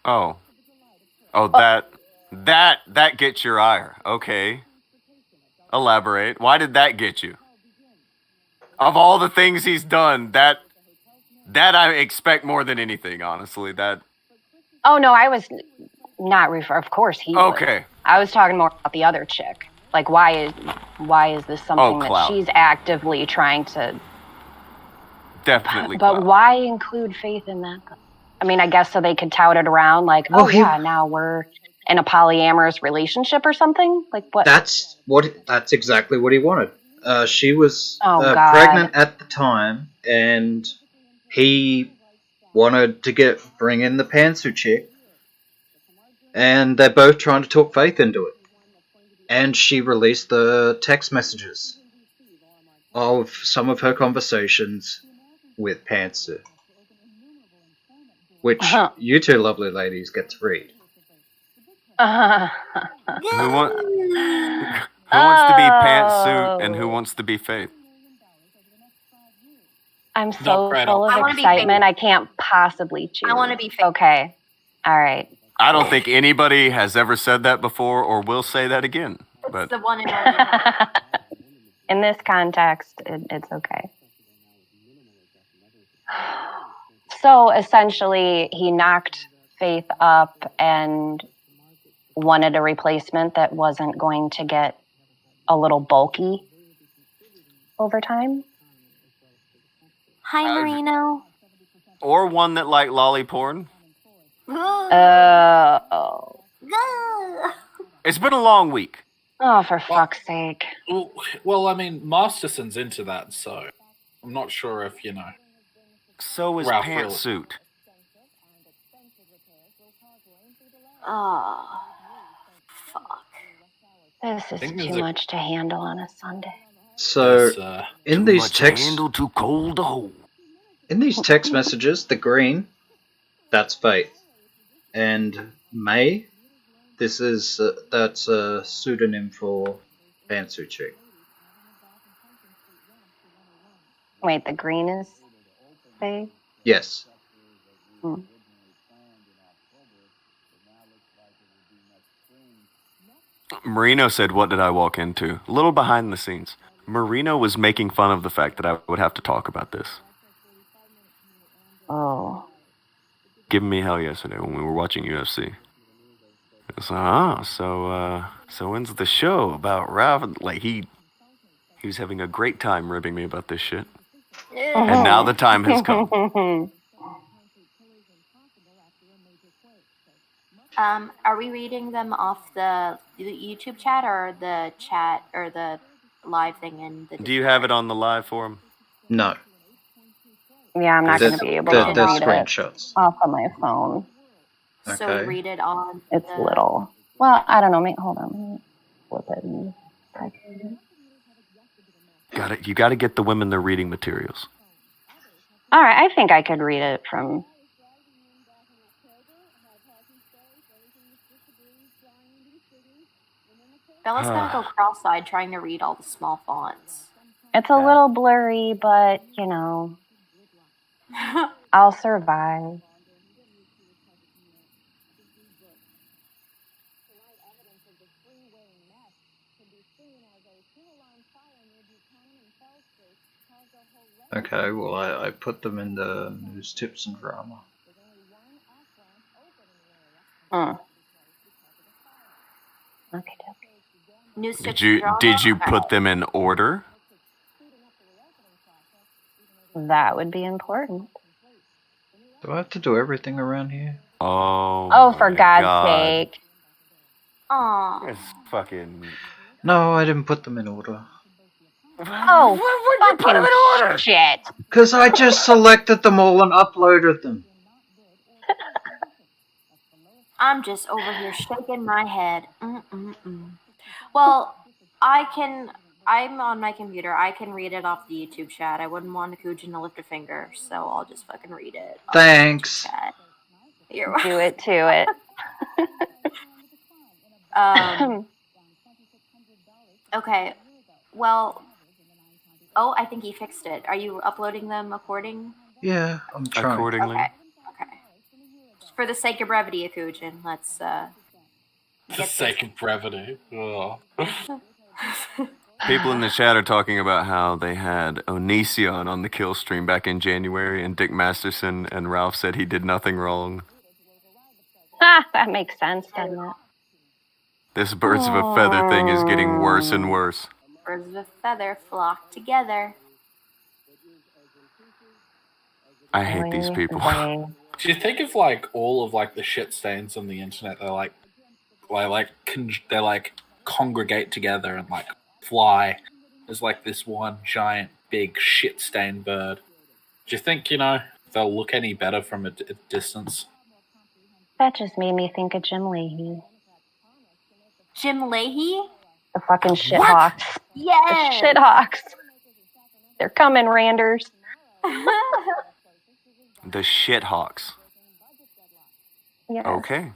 Oh, that gets your ire. Okay. Elaborate. Why did that get you? Of all the things he's done, that I expect more than anything, honestly. That. Oh no, I was not of course he would. Okay. I was talking more about the other chick. Like, why is this something that she's actively trying to? Definitely. But why include Faith in that? I mean, I guess so they could tout it around, like, now we're in a polyamorous relationship or something. Like what? That's exactly what he wanted. She was pregnant at the time, and he wanted to bring in the pantsuit chick, and they're both trying to talk Faith into it. And she released the text messages of some of her conversations with Pantsuit, which you two lovely ladies get to read. Who wants to be Pantsuit and who wants to be Faith? I'm so full of excitement. I can't possibly choose. I want to be Faith. Okay. All right. I don't think anybody has ever said that before or will say that again. But the one and only. In this context, it's okay. So essentially, he knocked Faith up and wanted a replacement that wasn't going to get a little bulky over time. Hi, Marino. Or one that liked lolly porn. It's been a long week. Oh, for fuck's sake. Well, I mean, Masterson's into that, so I'm not sure if, So is Ralph Pantsuit. Oh, fuck. This is too much to handle on a Sunday. So, in these text... handle, too cold to hold. In these text messages, the green, that's Faith. And May, that's a pseudonym for Pantsuit chick. Wait, the green is Faith? Yes. Marino said, "What did I walk into?" A little behind the scenes. Marino was making fun of the fact that I would have to talk about this. Oh. Giving me hell yesterday when we were watching UFC. So when's the show about Ralph? Like he was having a great time ribbing me about this shit. And now the time has come. Are we reading them off the YouTube chat or the chat or the live thing in the? Do you have it on the live forum? No. Yeah, I'm not going to be able to read screenshots. it off of my phone. So we read it on. It's little. Well, I don't know. Hold on. Flip it and type it. You got to get the women their reading materials. All right, I think I could read it from. Bella's gonna go cross-eyed trying to read all the small fonts. It's a little blurry, but you know, I'll survive. Okay, well, I put them in the news, tips, and drama. Okay. News tips Did you put them in order? That would be important. Do I have to do everything around here? Oh, for God's sake. Aw. It's fucking... No, I didn't put them in order. Oh, why would you put them in order? Shit. Because I just selected them all and uploaded them. I'm just over here shaking my head. Well, I'm on my computer. I can read it off the YouTube chat. I wouldn't want Akujin to lift a finger, so I'll just fucking read it. Thanks. You're welcome. Do it to it. Okay. Well, I think he fixed it. Are you uploading them according? Yeah, I'm trying. Accordingly. Okay. For the sake of brevity, Akujin, let's For the sake of brevity. Oh. People in the chat are talking about how they had Onision on the kill stream back in January, and Dick Masterson and Ralph said he did nothing wrong. That makes sense, doesn't it? This birds of a feather thing is getting worse and worse. Birds of a feather flock together. I hate these people. Do you think of like all of like the shit stains on the internet? They like congregate together and like fly as like this one giant big shit stained bird. Do you think they'll look any better from a distance? That just made me think of Jim Leahy. Jim Leahy? The fucking shithawks. Yes. The shithawks. They're coming, Randers. The shithawks. Yes. Okay.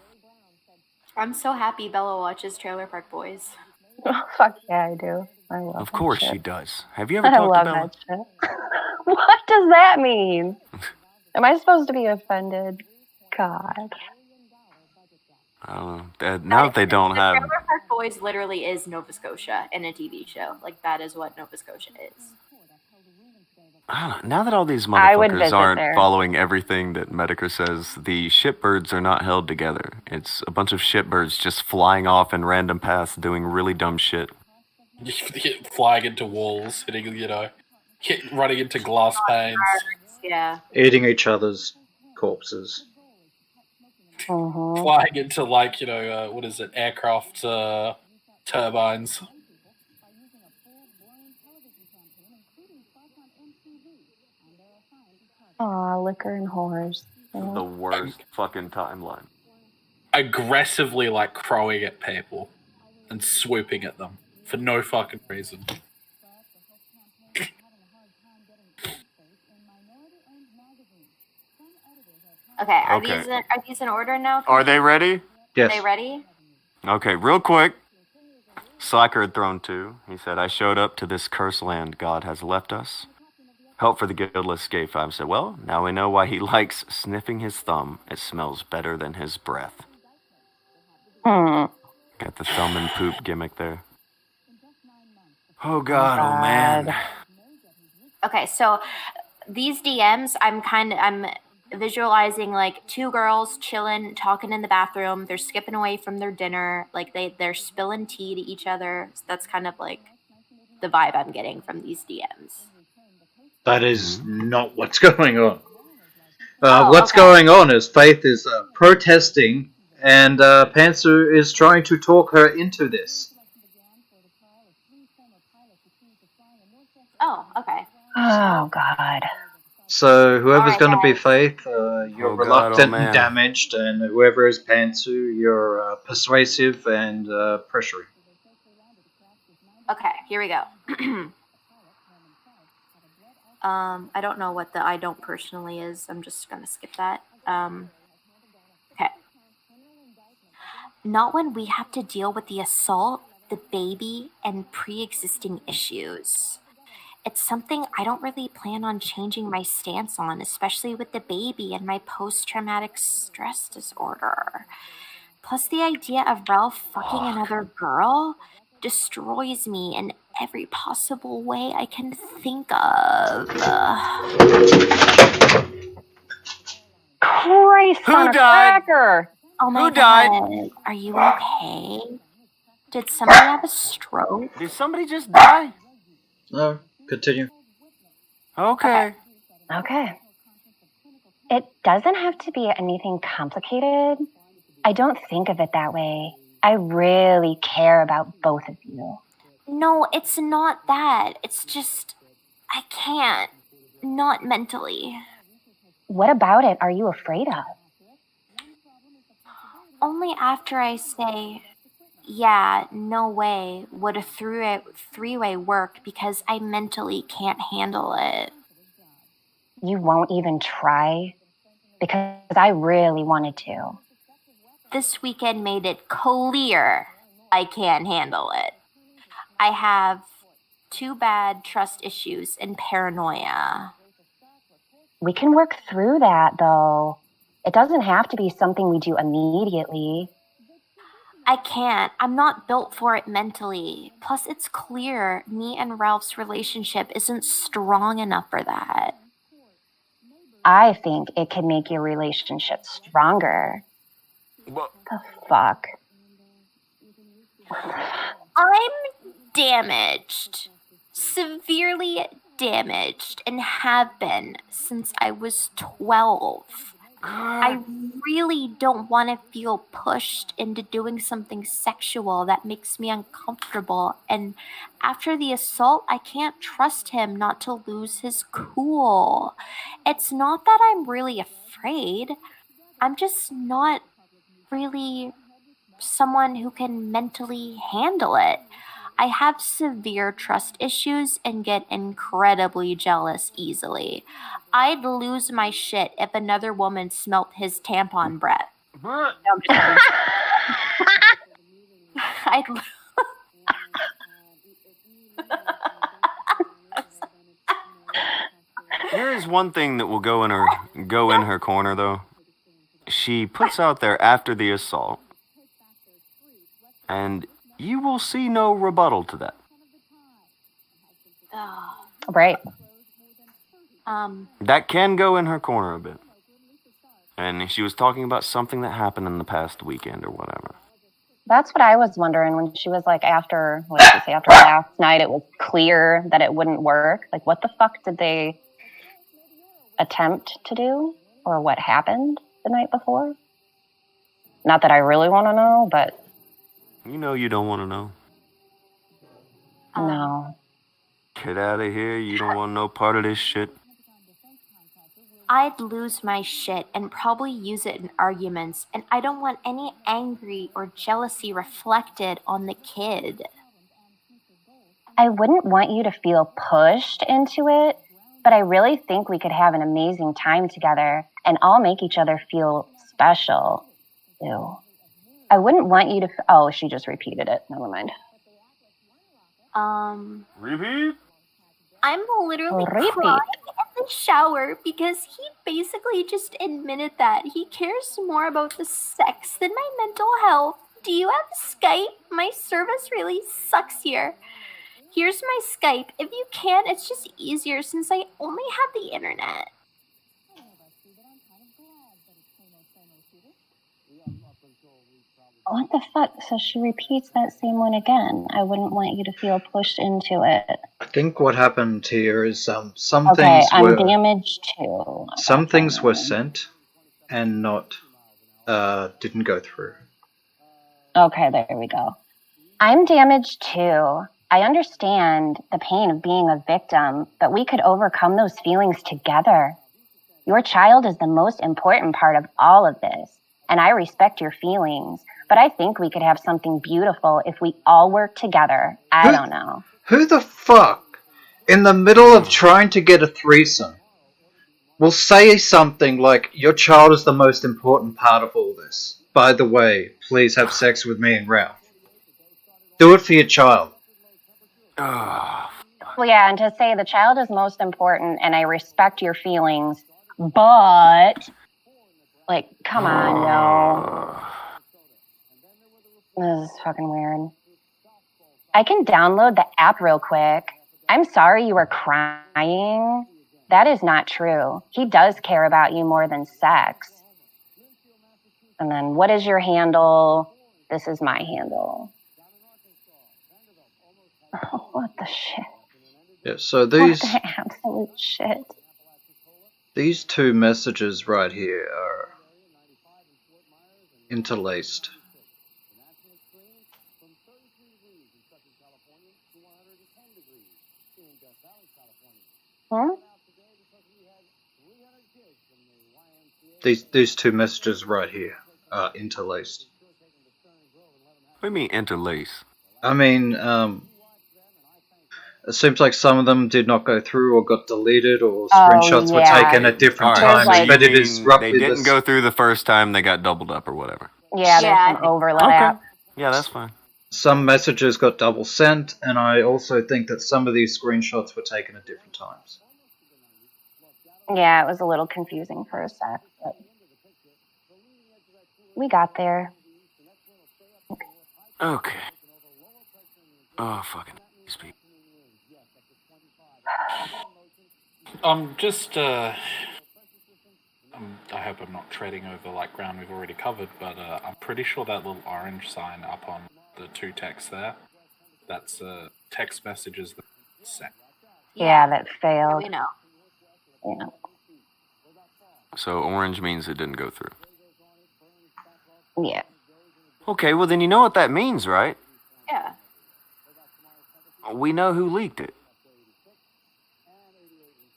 I'm so happy Bella watches Trailer Park Boys. Oh, fuck yeah, I do. I love Of course that she shit. does. Have you ever I talked love to Bella? that shit. What does that mean? Am I supposed to be offended? God. I don't know. Now that they don't have... Trailer Park Boys literally is Nova Scotia in a TV show. Like, that is what Nova Scotia is. I don't know. Now that all these I would motherfuckers visit aren't there. following everything that Medicare says, the shitbirds are not held together. It's a bunch of shitbirds just flying off in random paths doing really dumb shit. Flying into walls, hitting, running into glass panes. Yeah. Eating each other's corpses. Flying into like, what is it, aircraft turbines. Aw, liquor and whores. The worst fucking timeline. Aggressively like crowing at people and swooping at them for no fucking reason. Okay, are these in order now? Are they ready? Yes. Are they ready? Okay, real quick. Slacker had thrown 2. He said, I showed up to this cursed land God has left us. Help for the guiltless escape. 5 said, well, now we know why he likes sniffing his thumb. It smells better than his breath. Got the thumb and poop gimmick there. Oh God, oh man. Okay, so these DMs, I'm visualizing like two girls chilling, talking in the bathroom. They're skipping away from their dinner. Like they're spilling tea to each other. So that's kind of like the vibe I'm getting from these DMs. That is not what's going on. Oh, What's okay. going on is Faith is protesting, and Pantsu is trying to talk her into this. Oh, okay. Oh, God. So whoever's Alright, going to be guys. Faith, you're Oh, God, reluctant oh, and man. damaged, and whoever is Pantsu, you're persuasive and pressuring. Okay, here we go. I don't know what the I don't personally is. I'm just gonna skip that. Okay. Not when we have to deal with the assault, the baby, and pre-existing issues. It's something I don't really plan on changing my stance on, especially with the baby and my post-traumatic stress disorder. Plus, the idea of Ralph fucking another girl destroys me in every possible way I can think of. Christ Who on a died? cracker! Oh my Who died? God. Are you okay? Did somebody have a stroke? Did somebody just die? No, continue. Okay. Okay. It doesn't have to be anything complicated. I don't think of it that way. I really care about both of you. No, it's not that. It's just, I can't. Not mentally. What about it are you afraid of? Only after I say, yeah, no way would a three-way work because I mentally can't handle it. You won't even try? Because I really wanted to. This weekend made it clear I can't handle it. I have too bad trust issues and paranoia. We can work through that, though. It doesn't have to be something we do immediately. I can't. I'm not built for it mentally. Plus, it's clear me and Ralph's relationship isn't strong enough for that. I think it can make your relationship stronger. Well, The fuck? I'm damaged. Severely damaged and have been since I was 12. I really don't want to feel pushed into doing something sexual that makes me uncomfortable. And after the assault, I can't trust him not to lose his cool. It's not that I'm really afraid. I'm just not really someone who can mentally handle it. I have severe trust issues and get incredibly jealous easily. I'd lose my shit if another woman smelt his tampon breath. No, I'm just kidding. I'd there is one thing that will go in her corner though. She puts out there after the assault, and you will see no rebuttal to that. Right. That can go in her corner a bit. And she was talking about something that happened in the past weekend or whatever. That's what I was wondering when she was like, after last night, it was clear that it wouldn't work. Like, what the fuck did they attempt to do? Or what happened the night before? Not that I really want to know, but You know you don't want to know. no. Get out of here. You don't want no part of this shit. I'd lose my shit and probably use it in arguments, and I don't want any angry or jealousy reflected on the kid. I wouldn't want you to feel pushed into it, but I really think we could have an amazing time together and all make each other feel special. Ew. I wouldn't want you to... Oh, she just repeated it. Never mind. Repeat? I'm literally Repeat. crying in the shower because he basically just admitted that he cares more about the sex than my mental health. Do you have Skype? My service really sucks here. Here's my Skype. If you can, it's just easier since I only have the internet. What the fuck? So she repeats that same one again. I wouldn't want you to feel pushed into it. I think what happened here is some Okay, things I'm were damaged too. some things were sent and not didn't go through. Okay, there we go. I'm damaged too. I understand the pain of being a victim, but we could overcome those feelings together. Your child is the most important part of all of this, and I respect your feelings, but I think we could have something beautiful if we all work together. I don't know. Who the fuck, in the middle of trying to get a threesome, will say something like, your child is the most important part of all this? By the way, please have sex with me and Ralph. Do it for your child. Oh, Well, yeah, and to say the child is most important and I respect your feelings, but, like, come on, no. This is fucking weird. I can download the app real quick. I'm sorry you were crying. That is not true. He does care about you more than sex. And then, what is your handle? This is my handle. Oh, what the shit? Yeah, so these What the absolute shit? these two messages right here are interlaced. Hmm? These two messages right here are interlaced. what do you mean interlace? I mean, it seems like some of them did not go through or got deleted or screenshots were yeah. taken at different Alright, times, There's, so but you it is mean roughly they didn't this. go through the first time, they got doubled up or whatever. Yeah, Yeah, there's I some think- overlap. Yeah, that's fine. Some messages got double sent, and I also think that some of these screenshots were taken at different times. Yeah, it was a little confusing for a sec, but we got there. Okay. Oh, fucking these people. I hope I'm not treading over like ground we've already covered, but I'm pretty sure that little orange sign up on the two texts there, that's text messages that sent. Yeah, that failed. We know. Yeah. So orange means it didn't go through. Yeah. Okay, well then you know what that means, right? Yeah. We know who leaked it.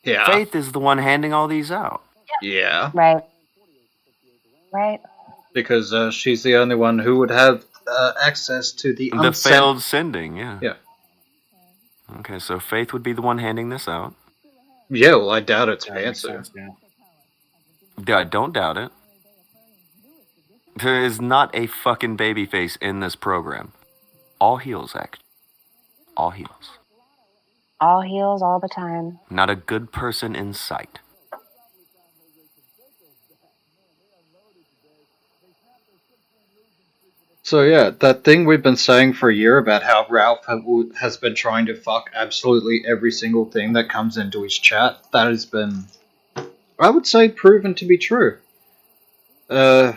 Yeah. Faith is the one handing all these out. Yeah. Right. Right. Because she's the only one who would have access to the The unsent. failed sending, yeah. Yeah. Okay, so Faith would be the one handing this out. Yeah, well, I doubt it's That makes fancy. sense, yeah. Yeah, don't doubt it. There is not a fucking babyface in this program. All heels, act. All heels. All heels all the time. Not a good person in sight. So yeah, that thing we've been saying for a year about how Ralph has been trying to fuck absolutely every single thing that comes into his chat, that has been, I would say, proven to be true. Oh,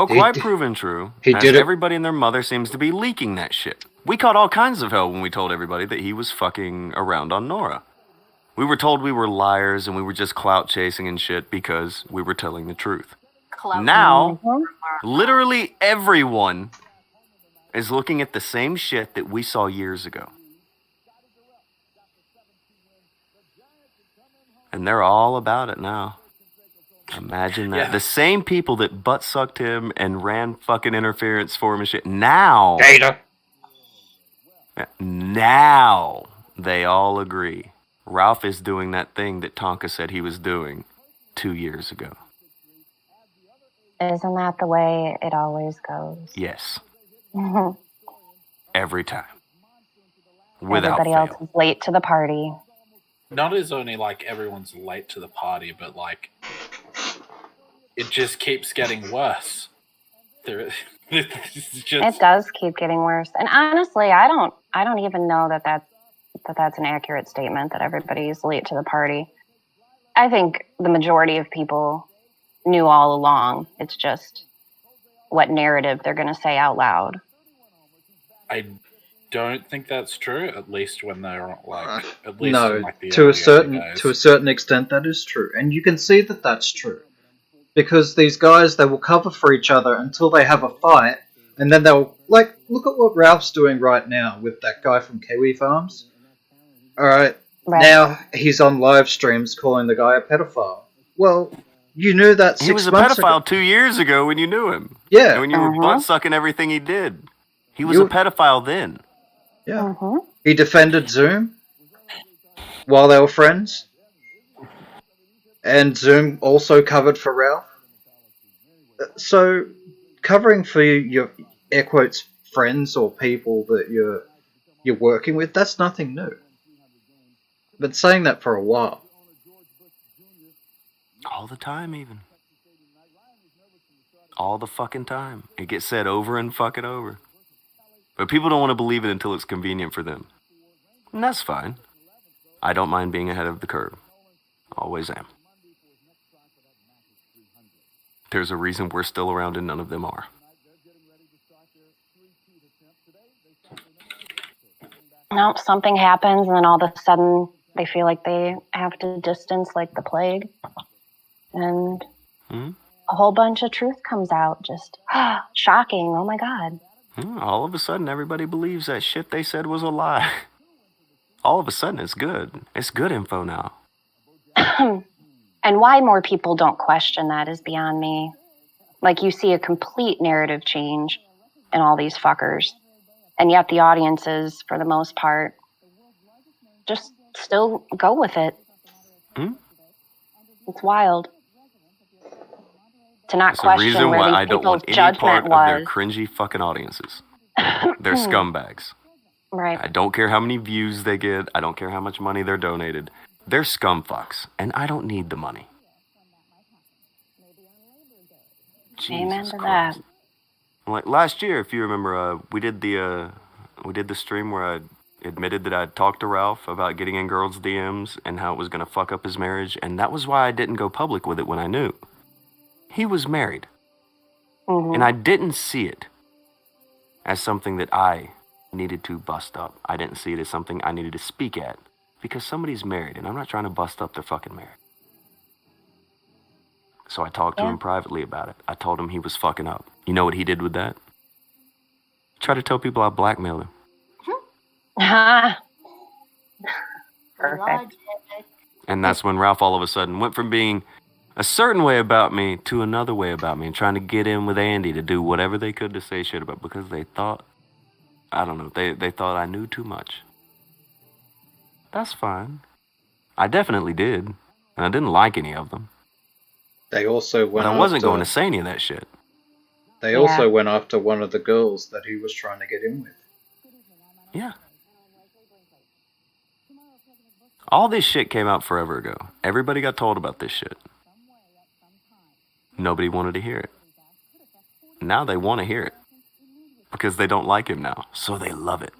He quite did- proven true. he as did it- everybody and their mother seems to be leaking that shit. We caught all kinds of hell when we told everybody that he was fucking around on Nora. We were told we were liars and we were just clout chasing and shit because we were telling the truth. Now, literally everyone is looking at the same shit that we saw years ago. And they're all about it now. Imagine that. Yeah. The same people that butt sucked him and ran fucking interference for him and shit. Now, Data. now they all agree. Ralph is doing that thing that Tonka said he was doing 2 years ago. Isn't that the way it always goes? Yes. Every time. Without Everybody fail. else is late to the party. Not as only like everyone's late to the party, but like it just keeps getting worse. It's It just does keep getting worse. And honestly, I don't even know that's an accurate statement that everybody's late to the party. I think the majority of people knew all along. It's just what narrative they're going to say out loud. I don't think that's true. At least when they're like, at least No, in like the to a early certain days. extent, that is true, and you can see that that's true because these guys, they will cover for each other until they have a fight, and then they'll like look at what Ralph's doing right now with that guy from Kiwi Farms. All right, Right. now he's on live streams calling the guy a pedophile. Well, you knew that 6 He was a months pedophile ago. 2 years ago when you knew him. Yeah. And when you were butt sucking everything he did. He was a pedophile then. Yeah. He defended Zoom while they were friends. And Zoom also covered for Ralph. So, covering for your, air quotes, friends or people that you're working with, that's nothing new. Been saying that for a while. All the time, even. All the fucking time. It gets said over and fucking over. But people don't want to believe it until it's convenient for them. And that's fine. I don't mind being ahead of the curve. Always am. There's a reason we're still around and none of them are. No, something happens, and then all of a sudden they feel like they have to distance like the plague. And a whole bunch of truth comes out. Just shocking. Oh my God. All of a sudden, everybody believes that shit they said was a lie. All of a sudden, it's good. It's good info now. And why more people don't question that is beyond me. Like, you see a complete narrative change in all these fuckers. And yet the audiences, for the most part, just still go with it. It's wild. To not That's the question reason where why these I don't people's want any judgment part of their was. cringy fucking audiences. They're scumbags. Right. I don't care how many views they get. I don't care how much money they're donated. They're scumfucks, and I don't need the money. Amen Jesus to Christ. that. Like last year, if you remember, we did the stream where I admitted that I'd talked to Ralph about getting in girls' DMs and how it was gonna fuck up his marriage, and that was why I didn't go public with it when I knew. He was married. And I didn't see it as something that I needed to bust up. I didn't see it as something I needed to speak at. Because somebody's married, and I'm not trying to bust up their fucking marriage. So I talked to him privately about it. I told him he was fucking up. You know what he did with that? Try to tell people I blackmailed him. Perfect. And that's when Ralph all of a sudden went from being a certain way about me to another way about me and trying to get in with Andy to do whatever they could to say shit about because they thought, I don't know, they thought I knew too much. That's fine. I definitely did. And I didn't like any of them. They also went But I wasn't after, going to say any of that shit. They also went after one of the girls that he was trying to get in with. Yeah. All this shit came out forever ago. Everybody got told about this shit. Nobody wanted to hear it. Now they want to hear it. Because they don't like him now. So they love it.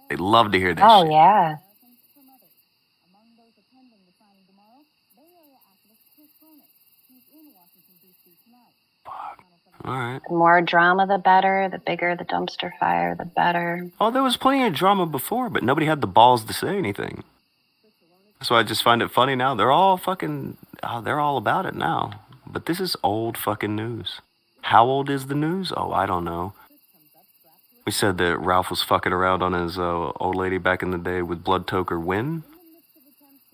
They love to hear that shit. Oh, yeah. Alright. The more drama, the better. The bigger the dumpster fire, the better. Oh, there was plenty of drama before, but nobody had the balls to say anything. So I just find it funny now. They're all fucking, they're all about it now. But this is old fucking news. How old is the news? Oh, I don't know. We said that Ralph was fucking around on his old lady back in the day with Blood Toker when?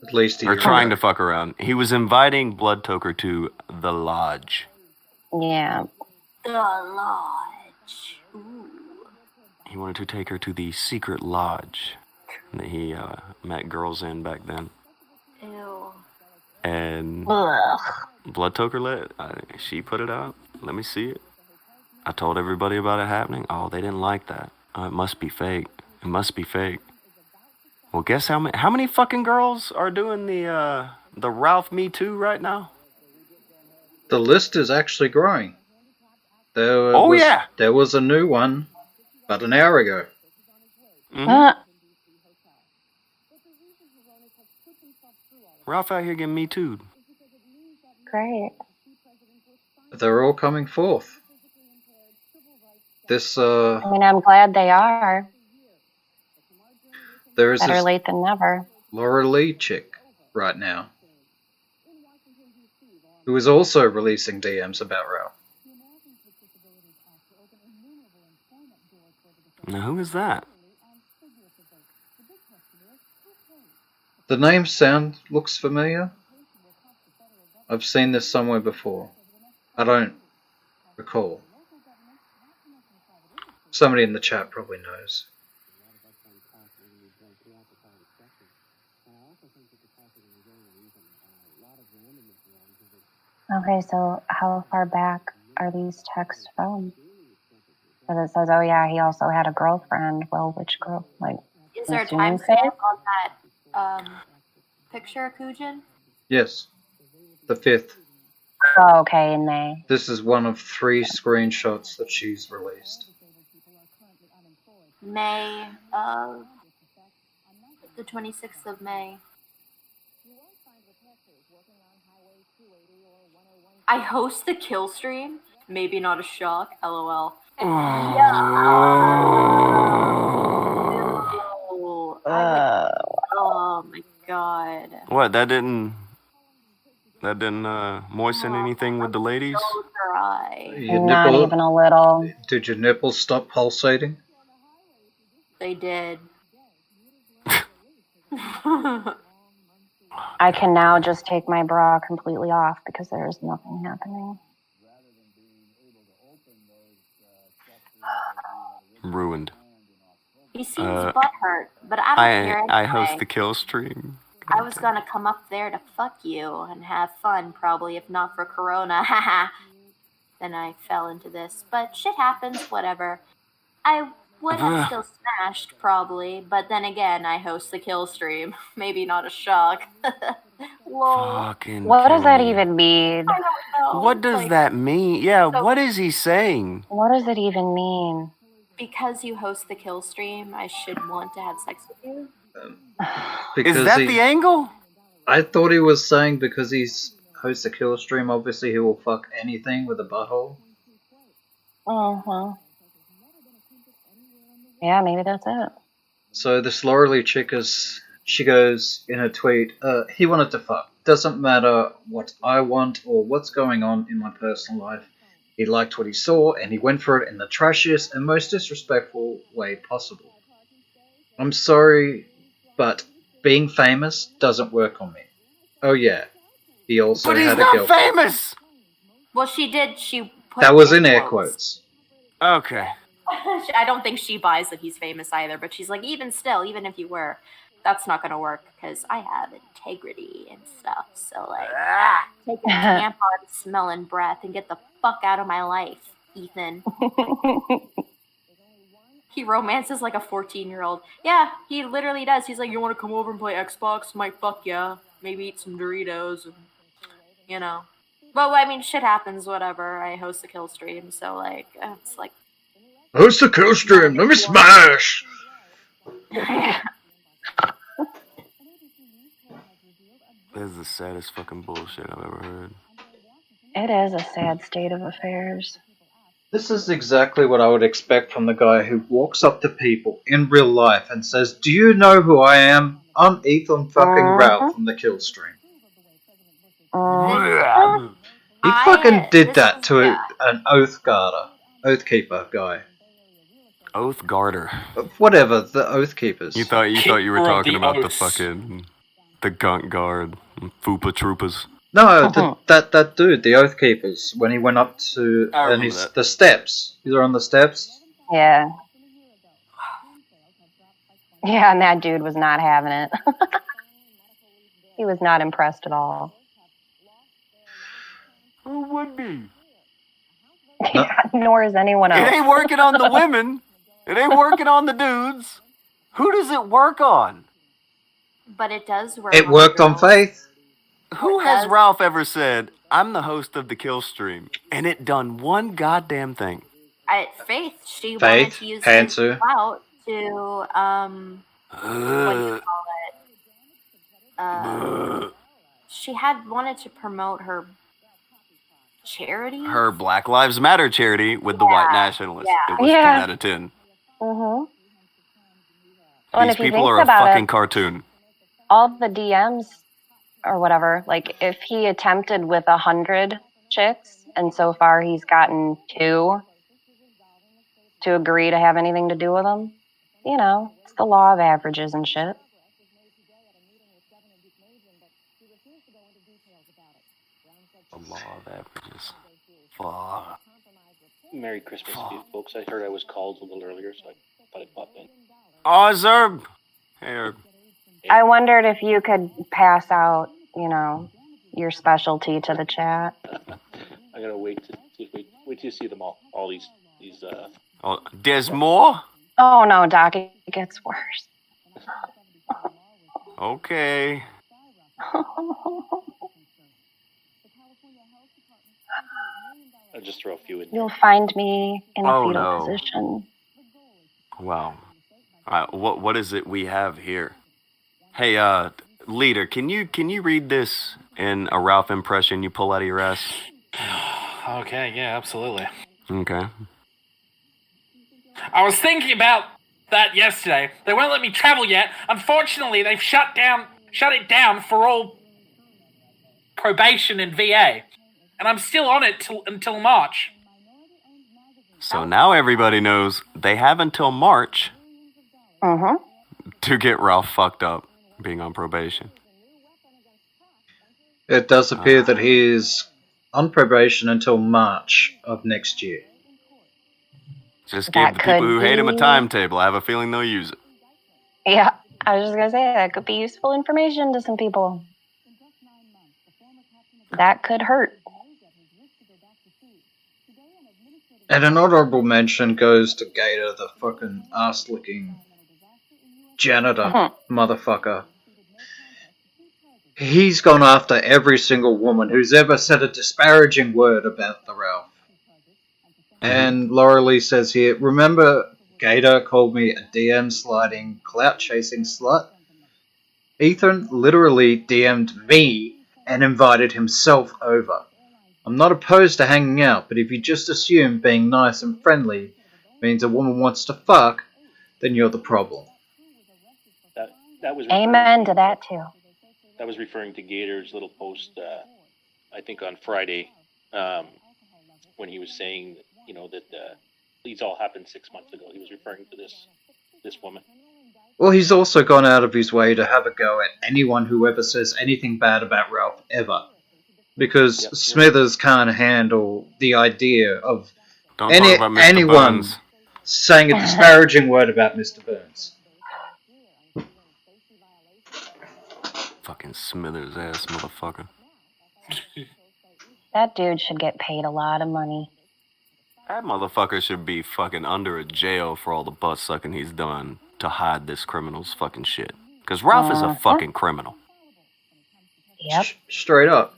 At least he Or trying to fuck around. He was inviting Blood Toker to the lodge. Yeah. The lodge. Ooh. He wanted to take her to the secret lodge that he met girls in back then. Ew. And Ugh. Blood Toker she put it out. Let me see it. I told everybody about it happening. Oh, they didn't like that. Oh, it must be fake. It must be fake. Well, guess how many fucking girls are doing the Ralph Me Too right now? The list is actually growing. There was a new one about an hour ago. Ralph out here getting Me Too'd. Great. They're all coming forth. This I mean, I'm glad they are. there is Better this late than never. Laura Lee chick right now who is also releasing DMs about Ralph. Now, who is that? The name looks familiar. I've seen this somewhere before. I don't recall. Somebody in the chat probably knows. Okay, so how far back are these texts from? Because it says, oh yeah, he also had a girlfriend. Well, which girl? Like, Is there a assuming timestamp Faith? on that picture, Akujin? Yes, the 5th. Oh, okay, in May. This is one of 3 screenshots that she's released. May of the 26th of May. I host the kill stream. Maybe not a shock. LOL. Oh my god. What? That didn't moisten anything with the ladies? So dry. Your Not nipple, even a little. did your nipples stop pulsating? They did. I can now just take my bra completely off because there is nothing happening. Ruined. He seems butthurt, but I don't care. I host anyway. the kill stream. I was gonna come up there to fuck you and have fun, probably, if not for Corona. Haha. Then I fell into this. But shit happens, whatever. I would have still smashed, probably, but then again, I host the kill stream. Maybe not a shock. Lol. Fucking What does that kill me. even mean? I don't know. What does Like, that mean? Yeah, so- what is he saying? What does it even mean? Because you host the kill stream, I should want to have sex with you? Because Is that the angle? I thought he was saying because he's hosts a kill stream, obviously he will fuck anything with a butthole. Uh-huh. Yeah, maybe that's it. So this Laura Lee chick she goes in her tweet, he wanted to fuck. Doesn't matter what I want or what's going on in my personal life. He liked what he saw and he went for it in the trashiest and most disrespectful way possible. I'm sorry, but being famous doesn't work on me. Oh yeah, he also But he's had a not girlfriend. famous! Well, she did. She put That was in air quotes. Okay. I don't think she buys that he's famous either, but she's like, even still, even if you were, that's not gonna work because I have integrity and stuff. So like, take a tampon smelling breath and get the fuck out of my life, Ethan. He romances like a 14-year-old. Yeah, he literally does. He's like, you want to come over and play Xbox? Might fuck ya. Maybe eat some Doritos. And, you know. Well, I mean, shit happens, whatever. I host a kill stream, so like, it's like... Host the kill stream, let me smash! This is the saddest fucking bullshit I've ever heard. It is a sad state of affairs. This is exactly what I would expect from the guy who walks up to people in real life and says, do you know who I am? I'm Ethan fucking Ralph from the kill stream. He fucking did that to an Oathkeeper guy. Oathguarder. Whatever, the Oathkeepers. You thought you were Keeper of talking the about the oaths. fucking the Gunk Guard, Fupa Troopers. No, that dude, the Oathkeepers, when he went up to I remember that. the steps. They're on the steps. Yeah. Yeah, and that dude was not having it. He was not impressed at all. Who would be? Nor is anyone else. It ain't working on the women. It ain't working on the dudes. Who does it work on? But it does work. It worked on Faith. Who has Ralph ever said, I'm the host of the kill stream, and it done one goddamn thing? Faith, she wanted to use his Panther. clout to, what do you call it? She had wanted to promote her Charities? Her Black Lives Matter charity with the white nationalists. yeah. It was 10 out of 10. Mm-hmm. Well, and These if you people think are a about fucking it, cartoon. all the DMs or whatever, like if he attempted with 100 chicks and so far he's gotten 2 to agree to have anything to do with him, you know, it's the law of averages and shit. The law of averages. Fuck. Merry Christmas to you folks. I heard I was called a little earlier, so I thought I'd pop in. Oh, it's Herb. Hey, Herb. I wondered if you could pass out, you know, your specialty to the chat. I gotta wait till you see them all. All these. Oh, there's more? Oh no, Doc, it gets worse. Okay. I'll just throw a few in. You'll find me in a fetal no. position. Wow. What is it we have here? Hey, leader, can you read this in a Ralph impression you pull out of your ass? Okay, yeah, absolutely. Okay. I was thinking about that yesterday. They won't let me travel yet. Unfortunately, they've shut it down for all probation in VA. And I'm still on it until March. So now everybody knows they have until March to get Ralph fucked up being on probation. It does appear that he is on probation until March of next year. Just give the people who hate him a timetable. I have a feeling they'll use it. Yeah, I was just going to say that could be useful information to some people. That could hurt. And an honorable mention goes to Gator, the fucking ass-licking janitor motherfucker. He's gone after every single woman who's ever said a disparaging word about the Ralph. And Laura Lee says here, remember Gator called me a DM sliding, clout chasing slut? Ethan literally DM'd me and invited himself over. I'm not opposed to hanging out, but if you just assume being nice and friendly means a woman wants to fuck, then you're the problem. That was amen to that too. That was referring to Gator's little post, I think on Friday, when he was saying, you know, that these all happened 6 months ago. He was referring to this woman. Well, he's also gone out of his way to have a go at anyone who ever says anything bad about Ralph ever. Because Smithers can't handle the idea of anyone Burns saying a disparaging word about Mr. Burns. Fucking Smithers ass motherfucker. That dude should get paid a lot of money. That motherfucker should be fucking under a jail for all the butt sucking he's done to hide this criminal's fucking shit. Because Ralph is a fucking criminal. Yep. Straight up.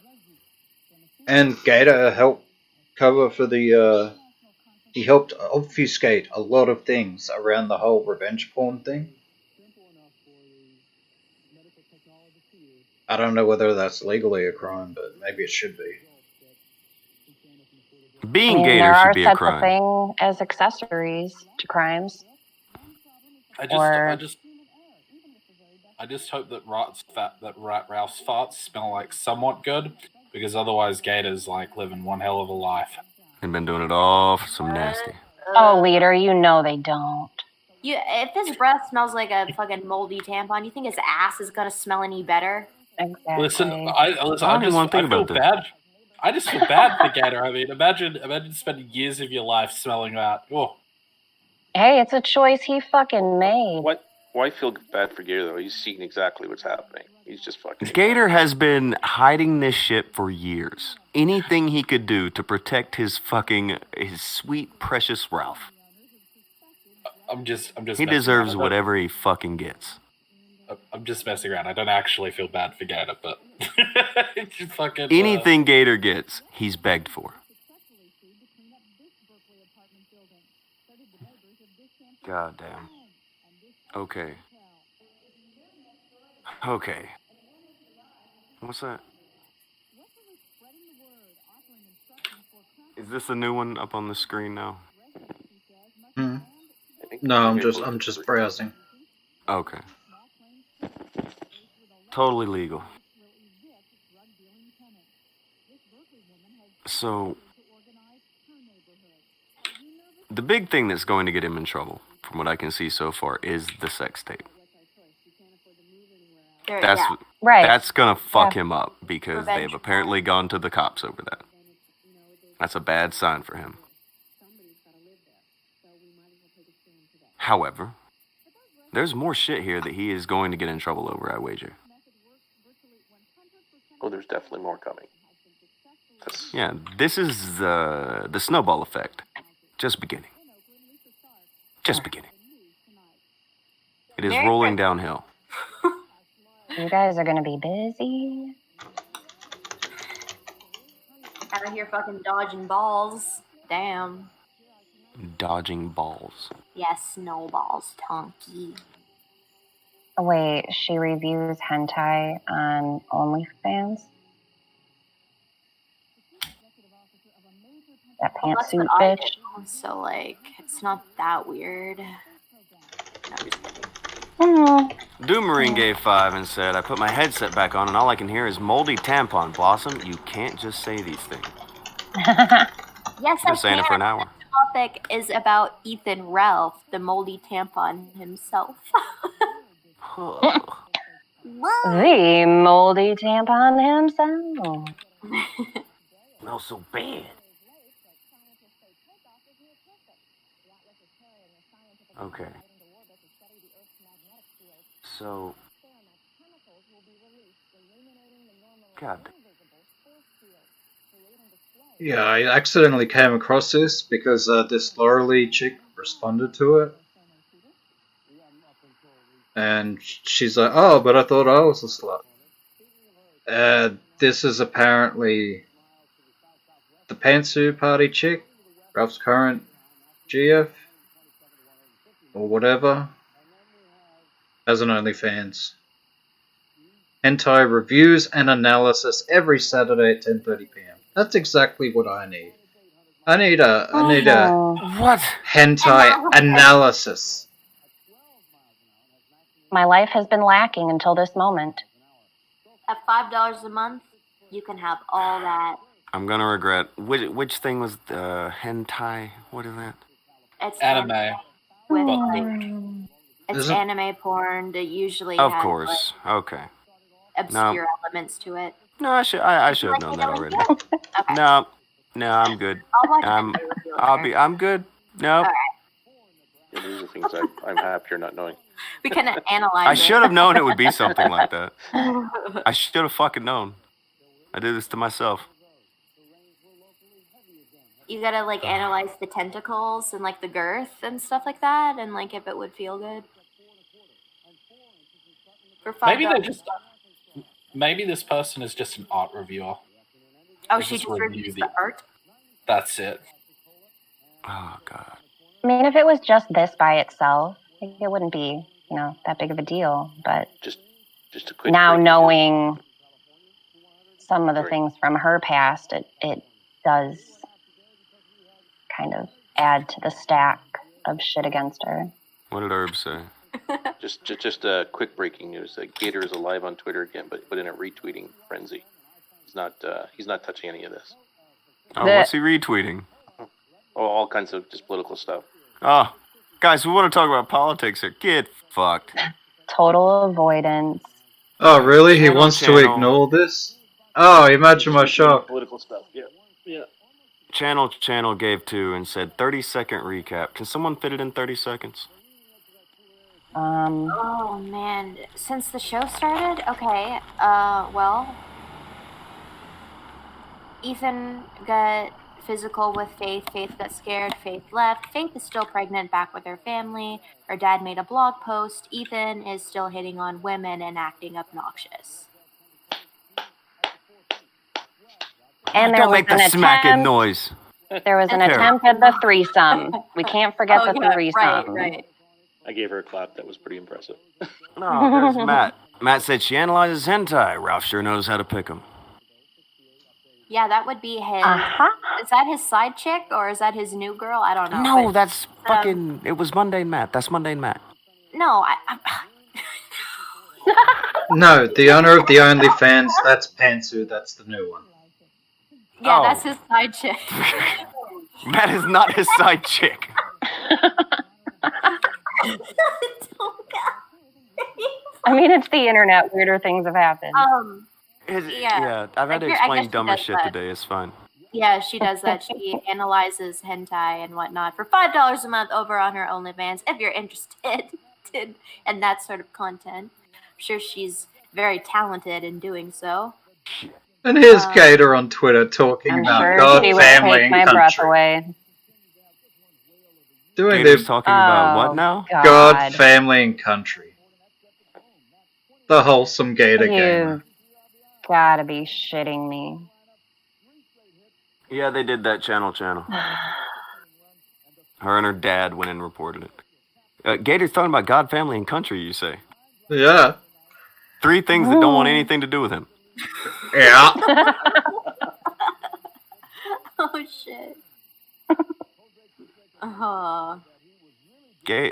And Gator helped cover for the, he helped obfuscate a lot of things around the whole revenge porn thing. I don't know whether that's legally a crime, but maybe it should be. Being there Gator are should be a such crime. thing as accessories to crimes. I just hope that Ralph's farts smell like somewhat good, because otherwise Gator's like living one hell of a life. And been doing it all for some nasty. Oh, leader, you know they don't. If his breath smells like a fucking moldy tampon, you think his ass is gonna smell any better? Exactly. Listen, I feel bad. I just feel bad for Gator. I mean, imagine spending years of your life smelling that. Oh. Hey, it's a choice he fucking made. Why feel bad for Gator, though? He's seeing exactly what's happening. He's just fucking... Gator has been hiding this shit for years. Anything he could do to protect his sweet, precious Ralph. I'm just. He deserves whatever he fucking gets. I'm just messing around. I don't actually feel bad for Gator, but it's just fucking... Anything Gator gets, he's begged for. God damn. Okay. What's that? Is this a new one up on the screen now? Hmm. I think No, I'm maybe just browsing. Okay. Totally legal. So, the big thing that's going to get him in trouble, from what I can see so far, is the sex tape. That's Yeah. Right. that's gonna fuck Yeah. him up because Revenge they've apparently gone to the cops over that. That's a bad sign for him. However, there's more shit here that he is going to get in trouble over, I wager. Oh, there's definitely more coming. That's, Yeah, this is the snowball effect. Just beginning. Just beginning. It is Merry rolling Christmas. downhill. You guys are gonna be busy. Out here fucking dodging balls. Damn. Dodging balls. Yes, snowballs, Tonky. Wait, she reviews hentai on OnlyFans? That Well, that's pantsuit what I bitch. do, so like, it's not that weird. No, I'm just kidding. Doomarine gave 5 and said, I put my headset back on and all I can hear is moldy tampon. Blossom, you can't just say these things. Yes, Been I saying it for an can. hour. The topic is about Ethan Ralph, the moldy tampon himself. Whoa. The moldy tampon himself. Smells so bad. Okay. So, God. Yeah, I accidentally came across this because this Lauralee chick responded to it. And she's like, oh, but I thought I was a slut. This is apparently the Pantsuit Party chick, Ralph's current GF, or whatever, has an OnlyFans. Hentai reviews and analysis every Saturday at 10:30 p.m. That's exactly what I need. I need a What? hentai analysis. My life has been lacking until this moment. At $5 a month, you can have all that. I'm gonna regret. Which thing was the hentai? What is that? It's Anime. with But like, it's Isn't- anime porn that usually Of has course. Okay. like, obscure elements to it. No, I should have known that already. Okay. No, I'm good. I'll watch I'm it with you later. I'm good. Nope. yeah, these are things I'm happy you're not knowing. We can analyze I it. should have known it would be something like that. I should have fucking known. I did this to myself. You gotta like analyze the tentacles and like the girth and stuff like that, and like if it would feel good. For $5. Maybe this person is just an art reviewer. Oh, They she just just review reviews the- the art. That's it. Oh god. I mean, if it was just this by itself, it wouldn't be, that big of a deal. But Just a quick now break. knowing some of the Sorry. things from her past, it does kind of add to the stack of shit against her. What did Herb say? Just a quick breaking news. Gator is alive on Twitter again, but in a retweeting frenzy. He's not touching any of this. Oh, what's he retweeting? Oh, all kinds of just political stuff. Oh, guys, we want to talk about politics here. Get fucked. Total avoidance. Oh, really? He Channel, wants to channel. ignore this? Oh, imagine my shock. Political stuff. Yeah. Channel gave 2 and said 30-second recap. Can someone fit it in 30 seconds? Oh man, since the show started, okay. Well, Ethan got physical with Faith. Faith got scared. Faith left. Faith is still pregnant, back with her family. Her dad made a blog post. Ethan is still hitting on women and acting obnoxious. And there Don't was make an the smacking attempt. noise. There was an Terrible. attempt at the threesome. We can't forget Oh, the yeah, threesome. right. I gave her a clap. That was pretty impressive. No, there's Matt. Matt said she analyzes hentai. Ralph sure knows how to pick them. Yeah, that would be his. Uh-huh. Is that his side chick or is that his new girl? I don't know. No, but, that's fucking. It was Mundane Matt. That's Mundane Matt. No, No, the owner of the OnlyFans, that's Pantsu, that's the new one. yeah, Oh. that's his side chick. Matt is not his side chick. I mean, it's the internet. Weirder things have happened. Yeah. I've had to I explain guess she dumber does shit that. today. It's fine. Yeah, she does that. She analyzes hentai and whatnot for $5 a month over on her OnlyFans. If you're interested in that sort of content, I'm sure she's very talented in doing so. And here's Gator on Twitter talking I'm about sure God, she would family, take and my country. breath away. Doing Gator's the talking about what now? God, family, and country. The wholesome Gator gamer. You've gotta be shitting me. Yeah, they did that channel. Her and her dad went and reported it. Gator's talking about God, family, and country, you say? Yeah. 3 things that don't want anything to do with him. Yeah. Oh shit.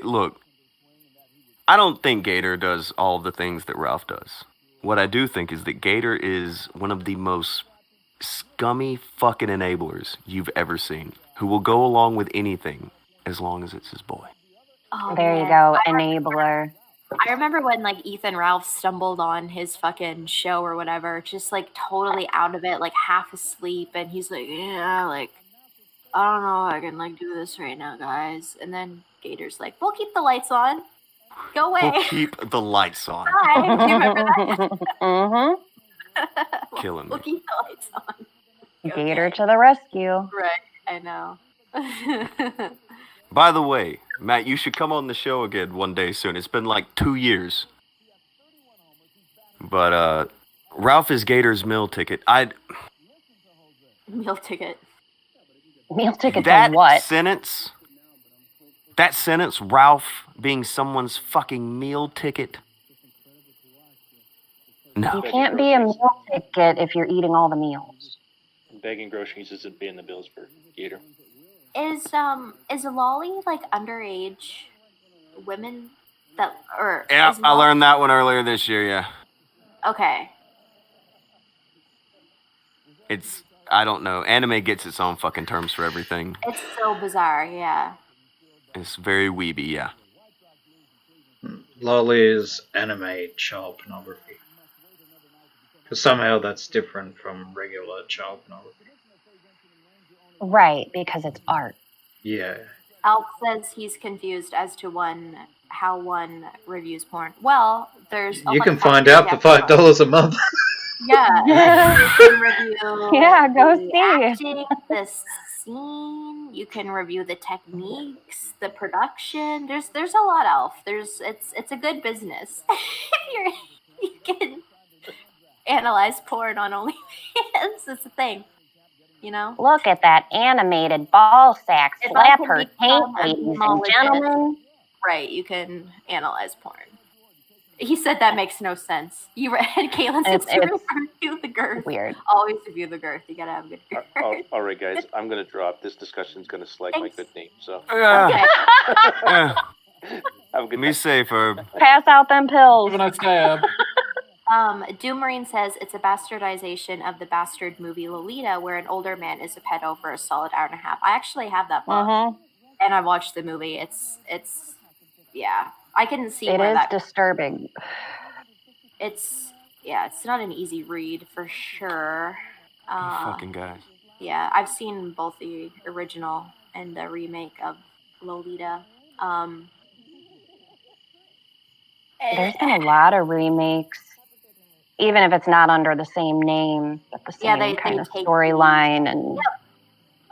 Look, I don't think Gator does all the things that Ralph does. What I do think is that Gator is one of the most scummy fucking enablers you've ever seen, who will go along with anything as long as it's his boy. Oh, There you man. go, enabler. I remember when like Ethan Ralph stumbled on his fucking show or whatever, just like totally out of it, like half asleep, and he's like, yeah, like I don't know, I can like do this right now, guys. And then Gator's like, we'll keep the lights on. Go away. We'll keep the lights on. Hi. Do you remember that? Mm-hmm. Killing me. We'll keep the lights on. Gator to the rescue. Right, I know. By the way, Matt, you should come on the show again one day soon. It's been like 2 years. But Ralph is Gator's meal ticket. Meal ticket. Meal ticket That to what? sentence, Ralph being someone's fucking meal ticket. No. You can't be a meal ticket if you're eating all the meals. Begging groceries isn't paying the bills for Gator. Is Lolly like underage women that or Yeah, is I Lolly- learned that one earlier this year, yeah. Okay. I don't know. Anime gets its own fucking terms for everything. It's so bizarre, yeah. It's very weeby, yeah. Lolly is anime child pornography. Because somehow that's different from regular child pornography. Right, because it's art. Yeah. Alp says he's confused as to how one reviews porn. Well, there's You can find out for $5 a month. Yeah. You can review Yeah, go the see. acting, the scene. You can review the techniques, the production. There's a lot, Alf. It's a good business. You can analyze porn on OnlyFans. It's a thing. You know? Look at that animated ball sack. If I Slap can her become taint, a ladies and homologist, gentlemen. Right, you can analyze porn. He said that makes no sense. You read Caitlin says to review the girth. Weird. Always review the girth. You gotta have good girth. All right, guys, I'm gonna drop. This discussion's gonna slag my good name. So Okay. have a good Be night. safe, Herb. Pass out them pills. Have a nice day, Doom Marine says it's a bastardization of the bastard movie Lolita, where an older man is a pedo for a solid hour and a half. I actually have that book, and I watched the movie. It's yeah. I can see It where is that disturbing. it's not an easy read for sure. Fucking guys. Yeah, I've seen both the original and the remake of Lolita. There's been a lot of remakes, even if it's not under the same name, but the Yeah, same they kind of take- storyline. And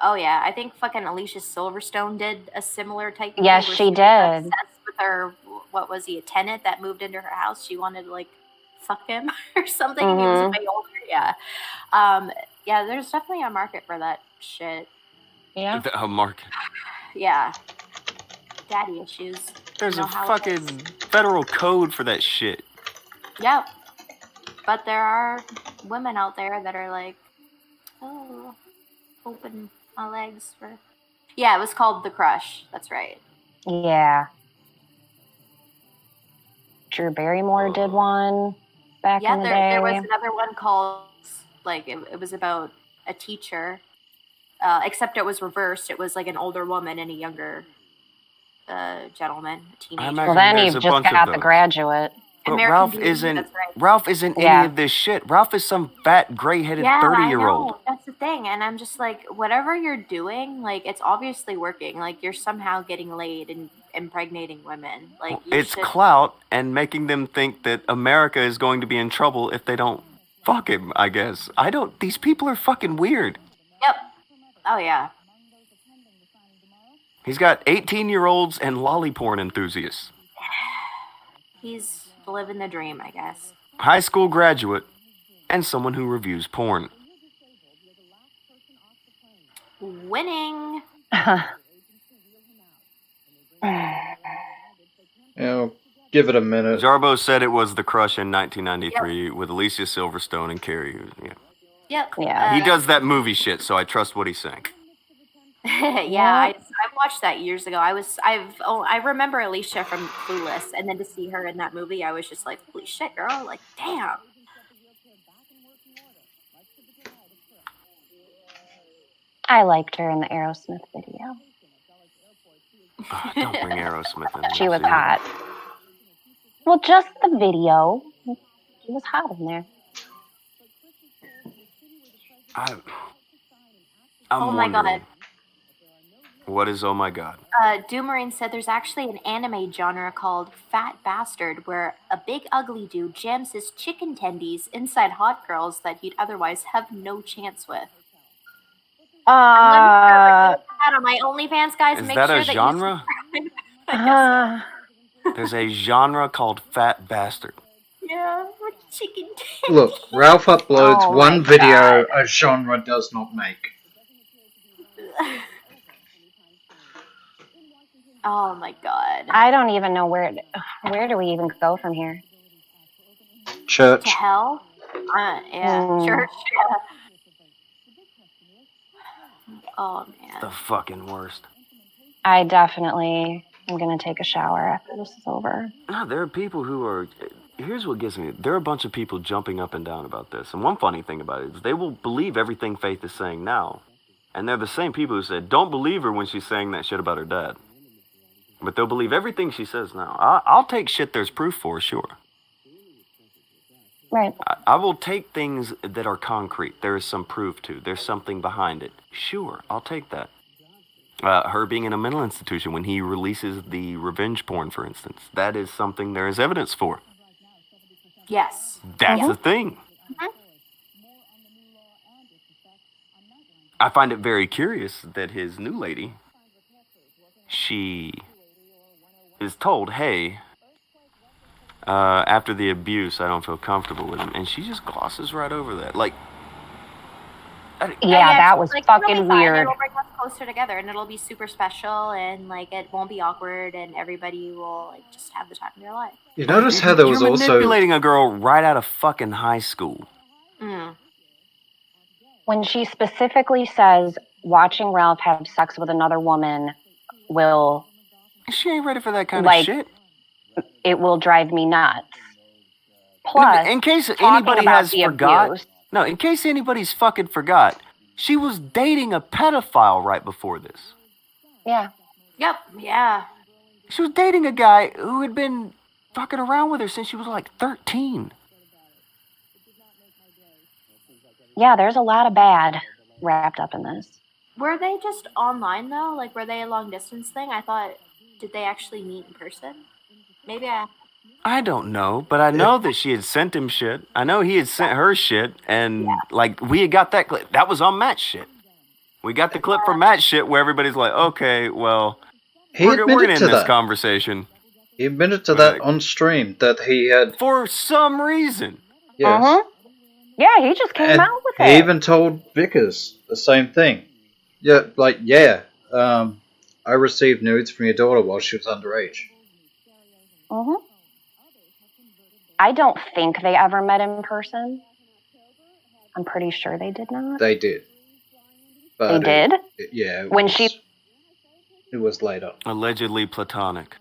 Oh yeah, I think fucking Alicia Silverstone did a similar type. Yes, thing she where was did. obsessed with her. What was he? A tenant that moved into her house. She wanted to like fuck him or something. He was way older. Yeah, yeah. There's definitely a market for that shit. yeah, A mark. Yeah, daddy issues. There's You a know how it fucking is. federal code for that shit. Yep. But there are women out there that are like, Oh, open my legs for. Yeah, it was called The Crush. That's right. Yeah. Drew Barrymore did one back in the day. There was another one called like it was about a teacher, except it was reversed. It was like an older woman and a younger gentleman, a teenager. Well, then you've just got The Graduate. But American Ralph Beauty, isn't. that's right. Ralph isn't any of this shit. Ralph is some fat, gray-headed Yeah, 30-year-old. I know. That's the thing, and I'm just like, whatever you're doing, like it's obviously working. Like you're somehow getting laid and impregnating women. Like you It's should... clout and making them think that America is going to be in trouble if they don't fuck him. I guess I don't. These people are fucking weird. Yep. Oh yeah. He's got 18-year-olds and lolly porn enthusiasts. He's living the dream, I guess. High school graduate and someone who reviews porn. Winning. Give it a minute. Jarbo said it was The Crush in 1993 with Alicia Silverstone and Carrie. Yeah. Yep. Yeah. He does that movie shit, so I trust what he's saying. I watched that years ago. I remember Alicia from Clueless, and then to see her in that movie, I was just like, holy shit, girl! Like, damn. I liked her in the Aerosmith video. Don't bring Aerosmith in. She was hot. Well, just the video. She was hot in there. I'm Oh my wondering, god. what is oh my god? Doomarine said there's actually an anime genre called Fat Bastard where a big ugly dude jams his chicken tendies inside hot girls that he'd otherwise have no chance with. I'm that on my OnlyFans, guys. Is Make that sure a that genre? You I guess There's a genre called Fat Bastard. so. Yeah, with chicken tendies. Look, Ralph uploads Oh one my video a genre does not make. Oh my god. I don't even know where do we even go from here? Church. To hell? Yeah, Mm. church. Yeah. Oh man. The fucking worst. I definitely am gonna take a shower after this is over. No, there are people who are. Here's what gets me. There are a bunch of people jumping up and down about this. And one funny thing about it is they will believe everything Faith is saying now. And they're the same people who said, don't believe her when she's saying that shit about her dad. But they'll believe everything she says now. I'll take shit there's proof for, sure. Right. I will take things that are concrete. There is some proof to. There's something behind it. Sure, I'll take that. Her being in a mental institution when he releases the revenge porn, for instance. That is something there is evidence for. Yes. That's the thing. I find it very curious that his new lady, she is told, hey, after the abuse, I don't feel comfortable with him. And she just glosses right over that. Like, Yeah, that was like, fucking it'll be fine. weird. It'll bring us closer together, and it'll be super special, and like it won't be awkward, and everybody will like just have the time of their life. You notice how there was you're also manipulating a girl right out of fucking high school. Mm. When she specifically says watching Ralph have sex with another woman will She ain't ready for that kind Like, of shit. it will drive me nuts. Plus, in case talking anybody about has the forgot, abuse. no, in case anybody's fucking forgot, she was dating a pedophile right before this. Yeah. Yep. Yeah. She was dating a guy who had been fucking around with her since she was like 13. Yeah, there's a lot of bad wrapped up in this. Were they just online though? Like, were they a long distance thing? I thought, did they actually meet in person? Maybe I don't know, but I know that she had sent him shit. I know he had sent her shit, and like we had got that clip. That was on Matt's shit. We got the clip from Matt's shit where everybody's like, okay, well, he we're admitted gonna end to this that. conversation. He admitted to that on stream that he had. For some reason. Yes. Yeah, he just came And out with he it. even told Vickers the same thing. Yeah, like, I received nudes from your daughter while she was underage. I don't think they ever met in person. I'm pretty sure they did not. They did. They did? Yeah. When she... It was later. Allegedly platonic.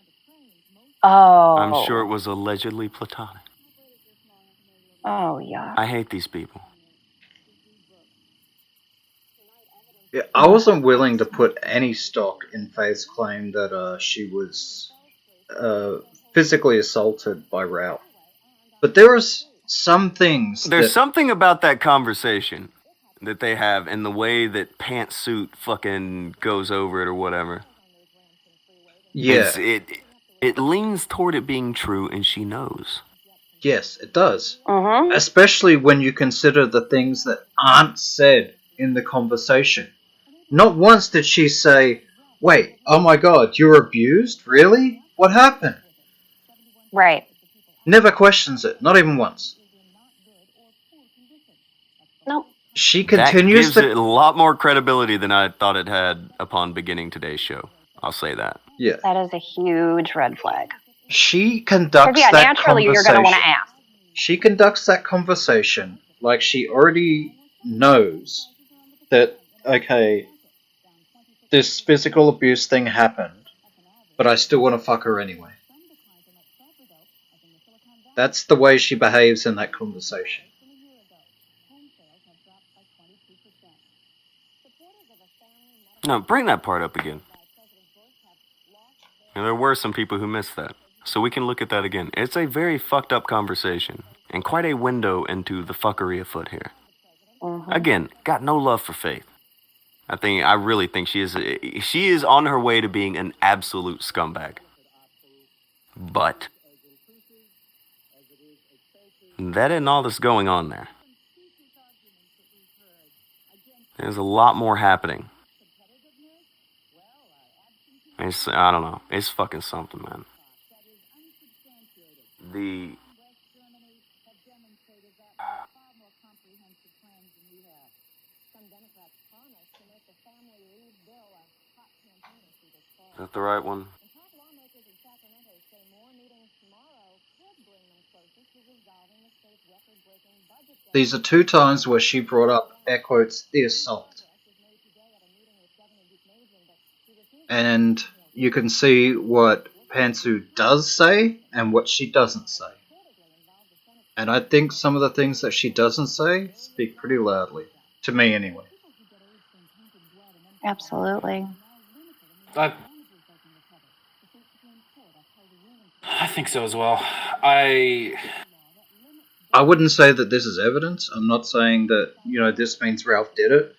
Oh. I'm sure it was allegedly platonic. Oh, yeah. I hate these people. Yeah, I wasn't willing to put any stock in Faith's claim that she was physically assaulted by Ralph. But there are some things There's something about that conversation that they have and the way that Pantsuit fucking goes over it or whatever. Yeah. It leans toward it being true, and she knows. Yes, it does. Mm-hmm. Especially when you consider the things that aren't said in the conversation. Not once did she say, "Wait, oh my god, you're abused? Really? What happened?" Right. Never questions it, not even once. Nope. She continues that gives it a lot more credibility than I thought it had upon beginning today's show. I'll say that. Yeah. That is a huge red flag. She conducts yeah, that naturally conversation. you're going to want to ask. She conducts that conversation like she already knows that, okay, this physical abuse thing happened, but I still want to fuck her anyway. That's the way she behaves in that conversation. No, bring that part up again. And there were some people who missed that. So we can look at that again. It's a very fucked up conversation. And quite a window into the fuckery afoot here. Mm-hmm. Again, got no love for Faith. I really think she is on her way to being an absolute scumbag. But that isn't all that's going on there. There's a lot more happening. I don't know. It's fucking something, man. Is that the right one? These are 2 times where she brought up, air quotes, the assault. And you can see what Pantsu does say and what she doesn't say. And I think some of the things that she doesn't say speak pretty loudly. To me, anyway. Absolutely. I think so as well. I wouldn't say that this is evidence. I'm not saying that, this means Ralph did it.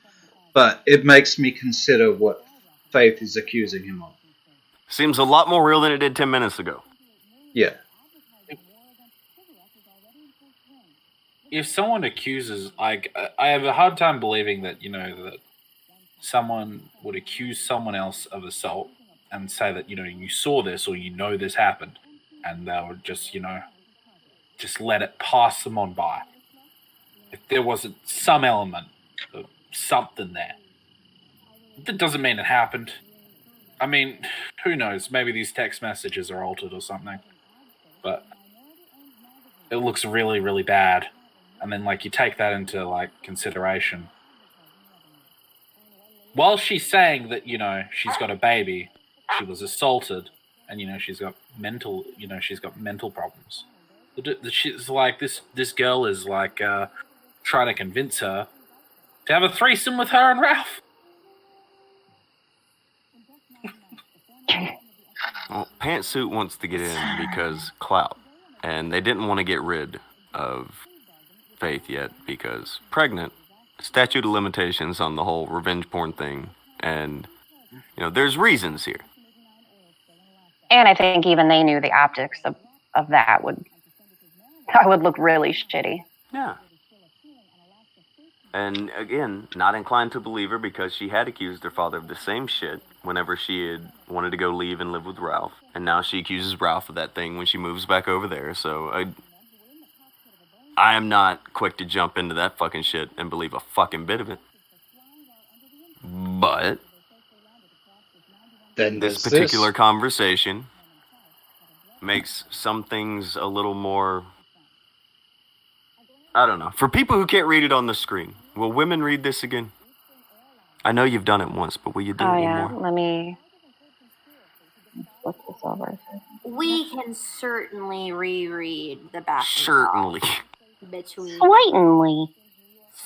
But it makes me consider what Faith is accusing him of. Seems a lot more real than it did 10 minutes ago. Yeah. If someone accuses, I have a hard time believing that, that someone would accuse someone else of assault and say that, you saw this or this happened, and they would just, just let it pass them on by. If there wasn't some element of something there, that doesn't mean it happened. I mean, who knows? Maybe these text messages are altered or something. But it looks really, really bad. And then, you take that into, consideration. While she's saying that, she's got a baby, she was assaulted, and, she's got mental problems. She's this girl is, trying to convince her to have a threesome with her and Ralph. Well, Pantsuit wants to get in because clout. And they didn't want to get rid of Faith yet because pregnant, statute of limitations on the whole revenge porn thing. And, there's reasons here. And I think even they knew the optics of that would look really shitty. Yeah. And again, not inclined to believe her because she had accused her father of the same shit whenever she had wanted to go leave and live with Ralph. And now she accuses Ralph of that thing when she moves back over there. So I am not quick to jump into that fucking shit and believe a fucking bit of it. But then this particular conversation makes some things a little more, I don't know. For people who can't read it on the screen, will women read this again? I know you've done it once, but will you do Oh it yeah, anymore? let me flip this over. We can certainly reread the back and Certainly. forth between. Slightly.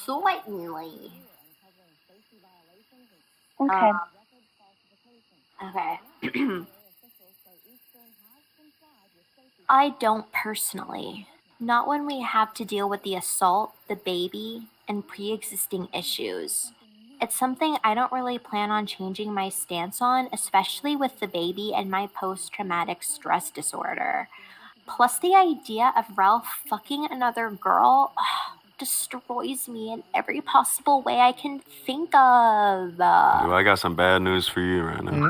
Certainly. Okay. Okay. I don't personally. Not when we have to deal with the assault, the baby, and pre-existing issues. It's something I don't really plan on changing my stance on, especially with the baby and my post-traumatic stress disorder. Plus, the idea of Ralph fucking another girl destroys me in every possible way I can think of. Well, I got some bad news for you right now.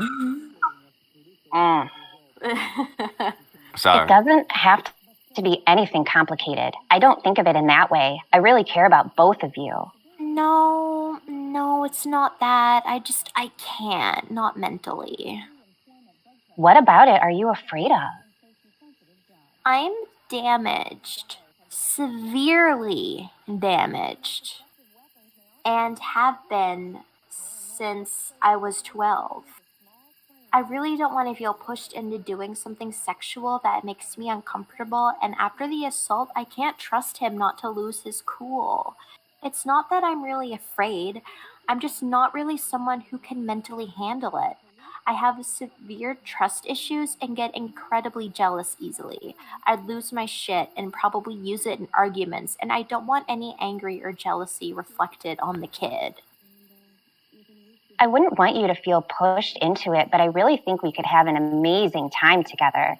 Sorry. It doesn't have to be anything complicated. I don't think of it in that way. I really care about both of you. No, it's not that. I can't. Not mentally. What about it are you afraid of? I'm damaged. Severely damaged. And have been since I was 12. I really don't want to feel pushed into doing something sexual that makes me uncomfortable, and after the assault, I can't trust him not to lose his cool. It's not that I'm really afraid, I'm just not really someone who can mentally handle it. I have severe trust issues and get incredibly jealous easily. I'd lose my shit and probably use it in arguments, and I don't want any anger or jealousy reflected on the kid. I wouldn't want you to feel pushed into it, but I really think we could have an amazing time together.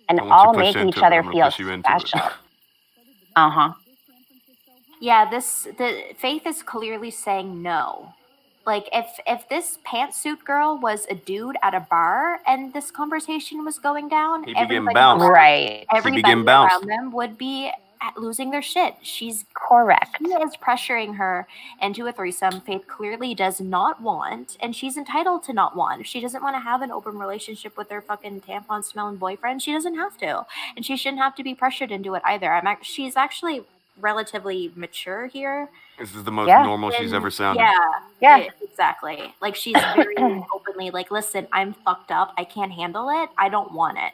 And I want you all pushed make into each it, other I'm gonna feel push you into it. special. Uh-huh. Yeah, the Faith is clearly saying no. Like, if this pantsuit girl was a dude at a bar and this conversation was going down, He'd be getting everybody bounced. Right. everybody getting bounced. around them would be losing their shit. She's Correct. He is pressuring her into a threesome Faith clearly does not want, and she's entitled to not want. If she doesn't want to have an open relationship with her fucking tampon smelling boyfriend, she doesn't have to, and she shouldn't have to be pressured into it either. She's actually relatively mature here. This is the most Yeah. normal she's ever sounded. Yeah, exactly. Like, she's very openly like, listen, I'm fucked up. I can't handle it. I don't want it.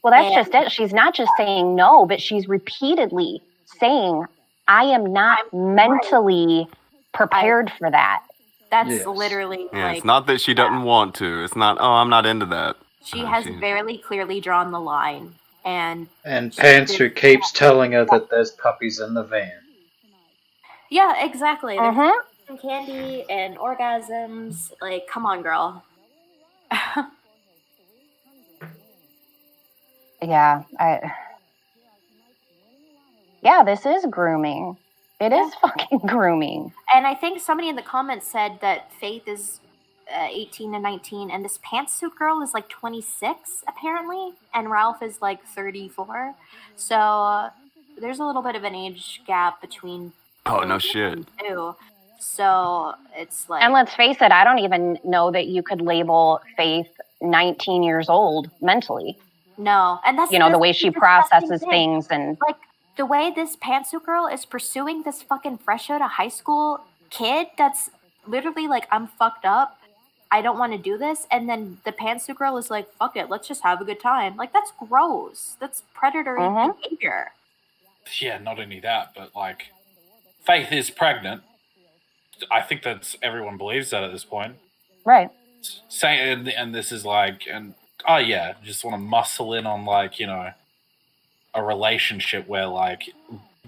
Well, that's just it. She's not just saying no, but she's repeatedly saying, I am not mentally prepared for that. That's Yes. literally Yeah, like, it's not that she doesn't want to. It's not, oh, I'm not into that. she has she's- very clearly drawn the line. And Pantsuit keeps telling her that there's puppies in the van. yeah, exactly. There's Uh-huh. some candy and orgasms. Like, come on, girl. Yeah, yeah, this is grooming. It is fucking grooming. And I think somebody in the comments said that Faith is 18 and 19, and this pantsuit girl is like 26, apparently, and Ralph is like 34. So there's a little bit of an age gap between Oh, no them shit. too. So it's like, And let's face it, I don't even know that you could label Faith 19 years old mentally. no, and that's You know, the that's way she disgusting processes thing. things and Like, the way this pantsuit girl is pursuing this fucking fresh out of high school kid that's literally like, I'm fucked up, I don't want to do this, and then the pantsuit girl is like, fuck it, let's just have a good time. Like, that's gross. That's predatory behavior. Yeah, not only that, but like, Faith is pregnant. I think that's everyone believes that at this point. right. Saying, and this is like, and oh yeah, just want to muscle in on, like, you know, a relationship where, like,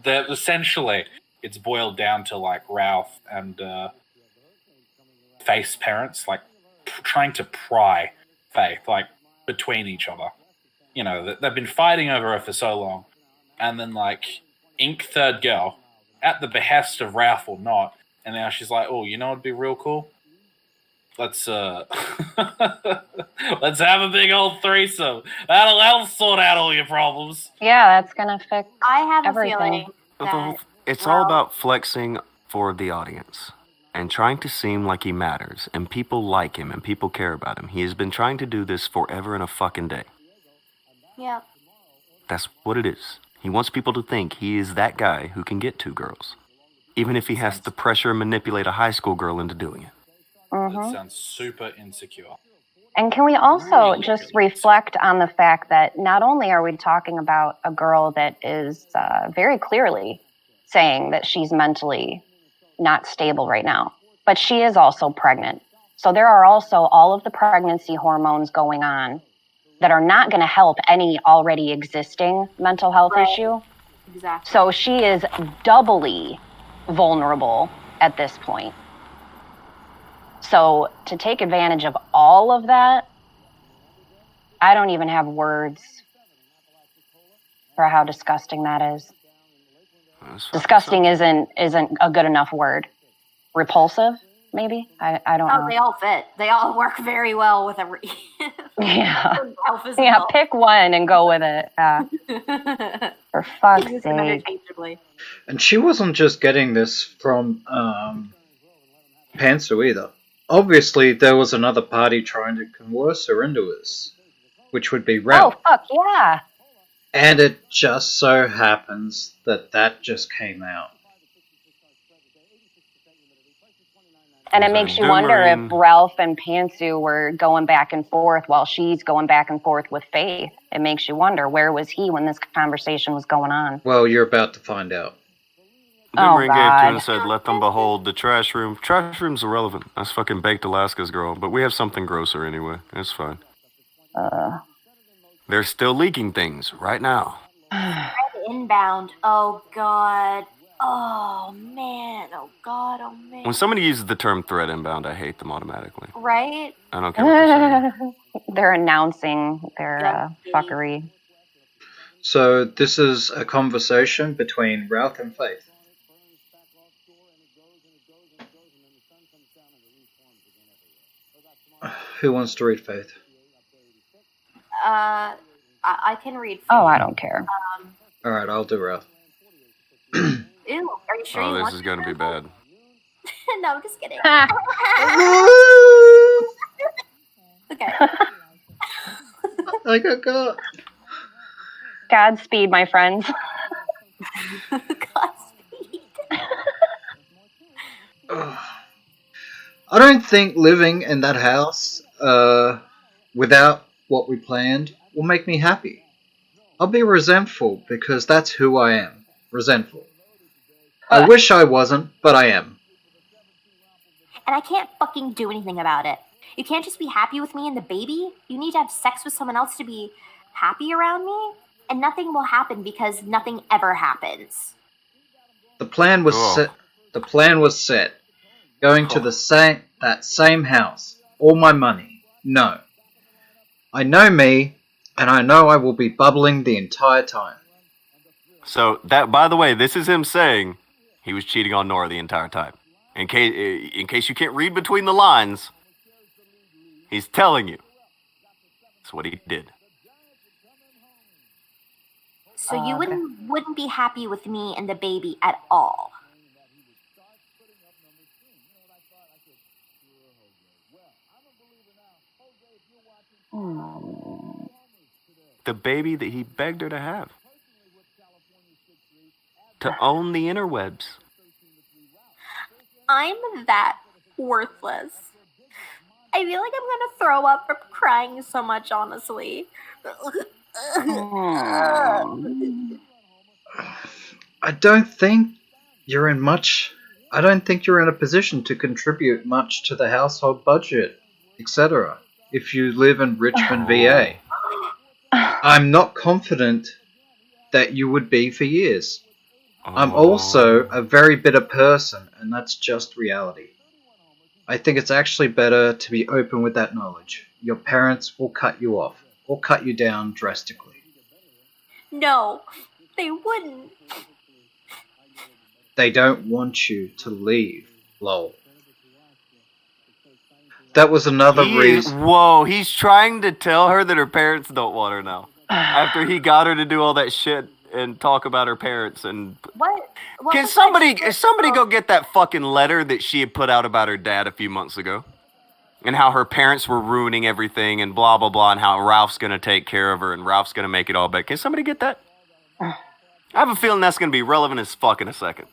that essentially it's boiled down to like Ralph and Faith's parents, like, trying to pry Faith, like, between each other. You know, they've been fighting over her for so long, and then, like, ink third girl at the behest of Ralph or not, and now she's like, oh, you know what'd be real cool? Let's let's have a big old threesome. That'll sort out all your problems. Yeah, that's gonna fix I have everything. a feeling that It's all Ralph- about flexing for the audience and trying to seem like he matters and people like him and people care about him. He has been trying to do this forever and a fucking day. Yeah. That's what it is. He wants people to think he is that guy who can get two girls. even if he has to pressure and manipulate a high school girl into doing it. That sounds super insecure. And can we also Really, just really reflect on the fact that not only are we talking about a girl that is very clearly saying that she's mentally not stable right now, but she is also pregnant. So there are also all of the pregnancy hormones going on that are not going to help any already existing mental health issue. Exactly. So she is doubly vulnerable at this point. So to take advantage of all of that, I don't even have words for how disgusting that is. Disgusting isn't a good enough word. Repulsive, maybe? I don't know. They all fit. They all work very well with every. Yeah. Alphas Yeah, and pick one and go with it. For fuck's Use them sake. interchangeably. And she wasn't just getting this from Pantsu either. Obviously, there was another party trying to coerce her into this, which would be Ralph. Oh, fuck, yeah. And it just so happens that just came out. And it makes you wonder if Ralph and Pantsu were going back and forth while she's going back and forth with Faith. It makes you wonder, where was he when this conversation was going on? Well, you're about to find out. Boomerang gave to God. and said, let them behold the trash room. Trash room's irrelevant. That's fucking Baked Alaska's girl. But we have something grosser anyway. It's fine. They're still leaking things right now. Inbound. Oh, God. Oh, man. Oh, God. Oh, man. When somebody uses the term threat inbound, I hate them automatically. Right? I don't care what they're saying. They're announcing their fuckery. So this is a conversation between Ralph and Faith. Who wants to read Faith? I can read. Oh, I don't care. Alright, I'll do Ralph. Ew, are you sure you Oh, want this is going to be bad. No, I'm just kidding. Okay. I got. Godspeed, my friends. Godspeed. I don't think living in that house without what we planned will make me happy. I'll be resentful because that's who I am. Resentful. I wish I wasn't, but I am. And I can't fucking do anything about it. You can't just be happy with me and the baby. You need to have sex with someone else to be happy around me. And nothing will happen because nothing ever happens. The plan was set. The plan was set. Going to that same house. All my money. No. I know me, and I know I will be bubbling the entire time. So, that, by the way, this is him saying he was cheating on Nora the entire time. In case you can't read between the lines, he's telling you. That's what he did. So you wouldn't be happy with me and the baby at all. The baby that he begged her to have. To own the interwebs. I'm that worthless. I feel like I'm gonna throw up from crying so much, honestly. I don't think you're in a position to contribute much to the household budget, etc. if you live in Richmond, VA. I'm not confident that you would be for years. I'm also a very bitter person, and that's just reality. I think it's actually better to be open with that knowledge. Your parents will cut you off, or cut you down drastically. No, they wouldn't. They don't want you to leave, lol. That was another reason. Whoa, he's trying to tell her that her parents don't want her now. After he got her to do all that shit and talk about her parents and... What Can somebody go get that fucking letter that she had put out about her dad a few months ago? And how her parents were ruining everything and blah, blah, blah, and how Ralph's going to take care of her and Ralph's going to make it all better. Can somebody get that? I have a feeling that's going to be relevant as fuck in a second.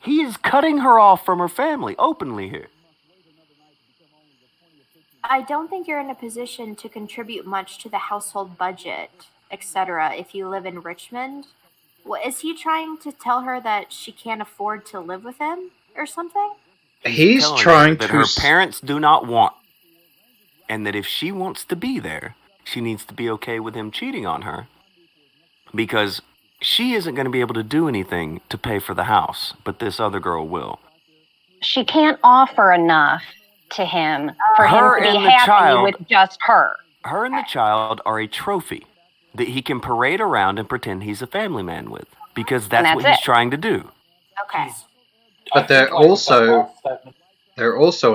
He is cutting her off from her family openly here. I don't think you're in a position to contribute much to the household budget, etc. if you live in Richmond. What, is he trying to tell her that she can't afford to live with him or something? He's telling her trying that to her parents do not want, and that if she wants to be there, she needs to be okay with him cheating on her, because she isn't going to be able to do anything to pay for the house, but this other girl will. She can't offer enough to him for Her him to be and the happy child- with just her. Her and the child are a trophy that he can parade around and pretend he's a family man with, because that's what he's trying to do. Okay. But they're also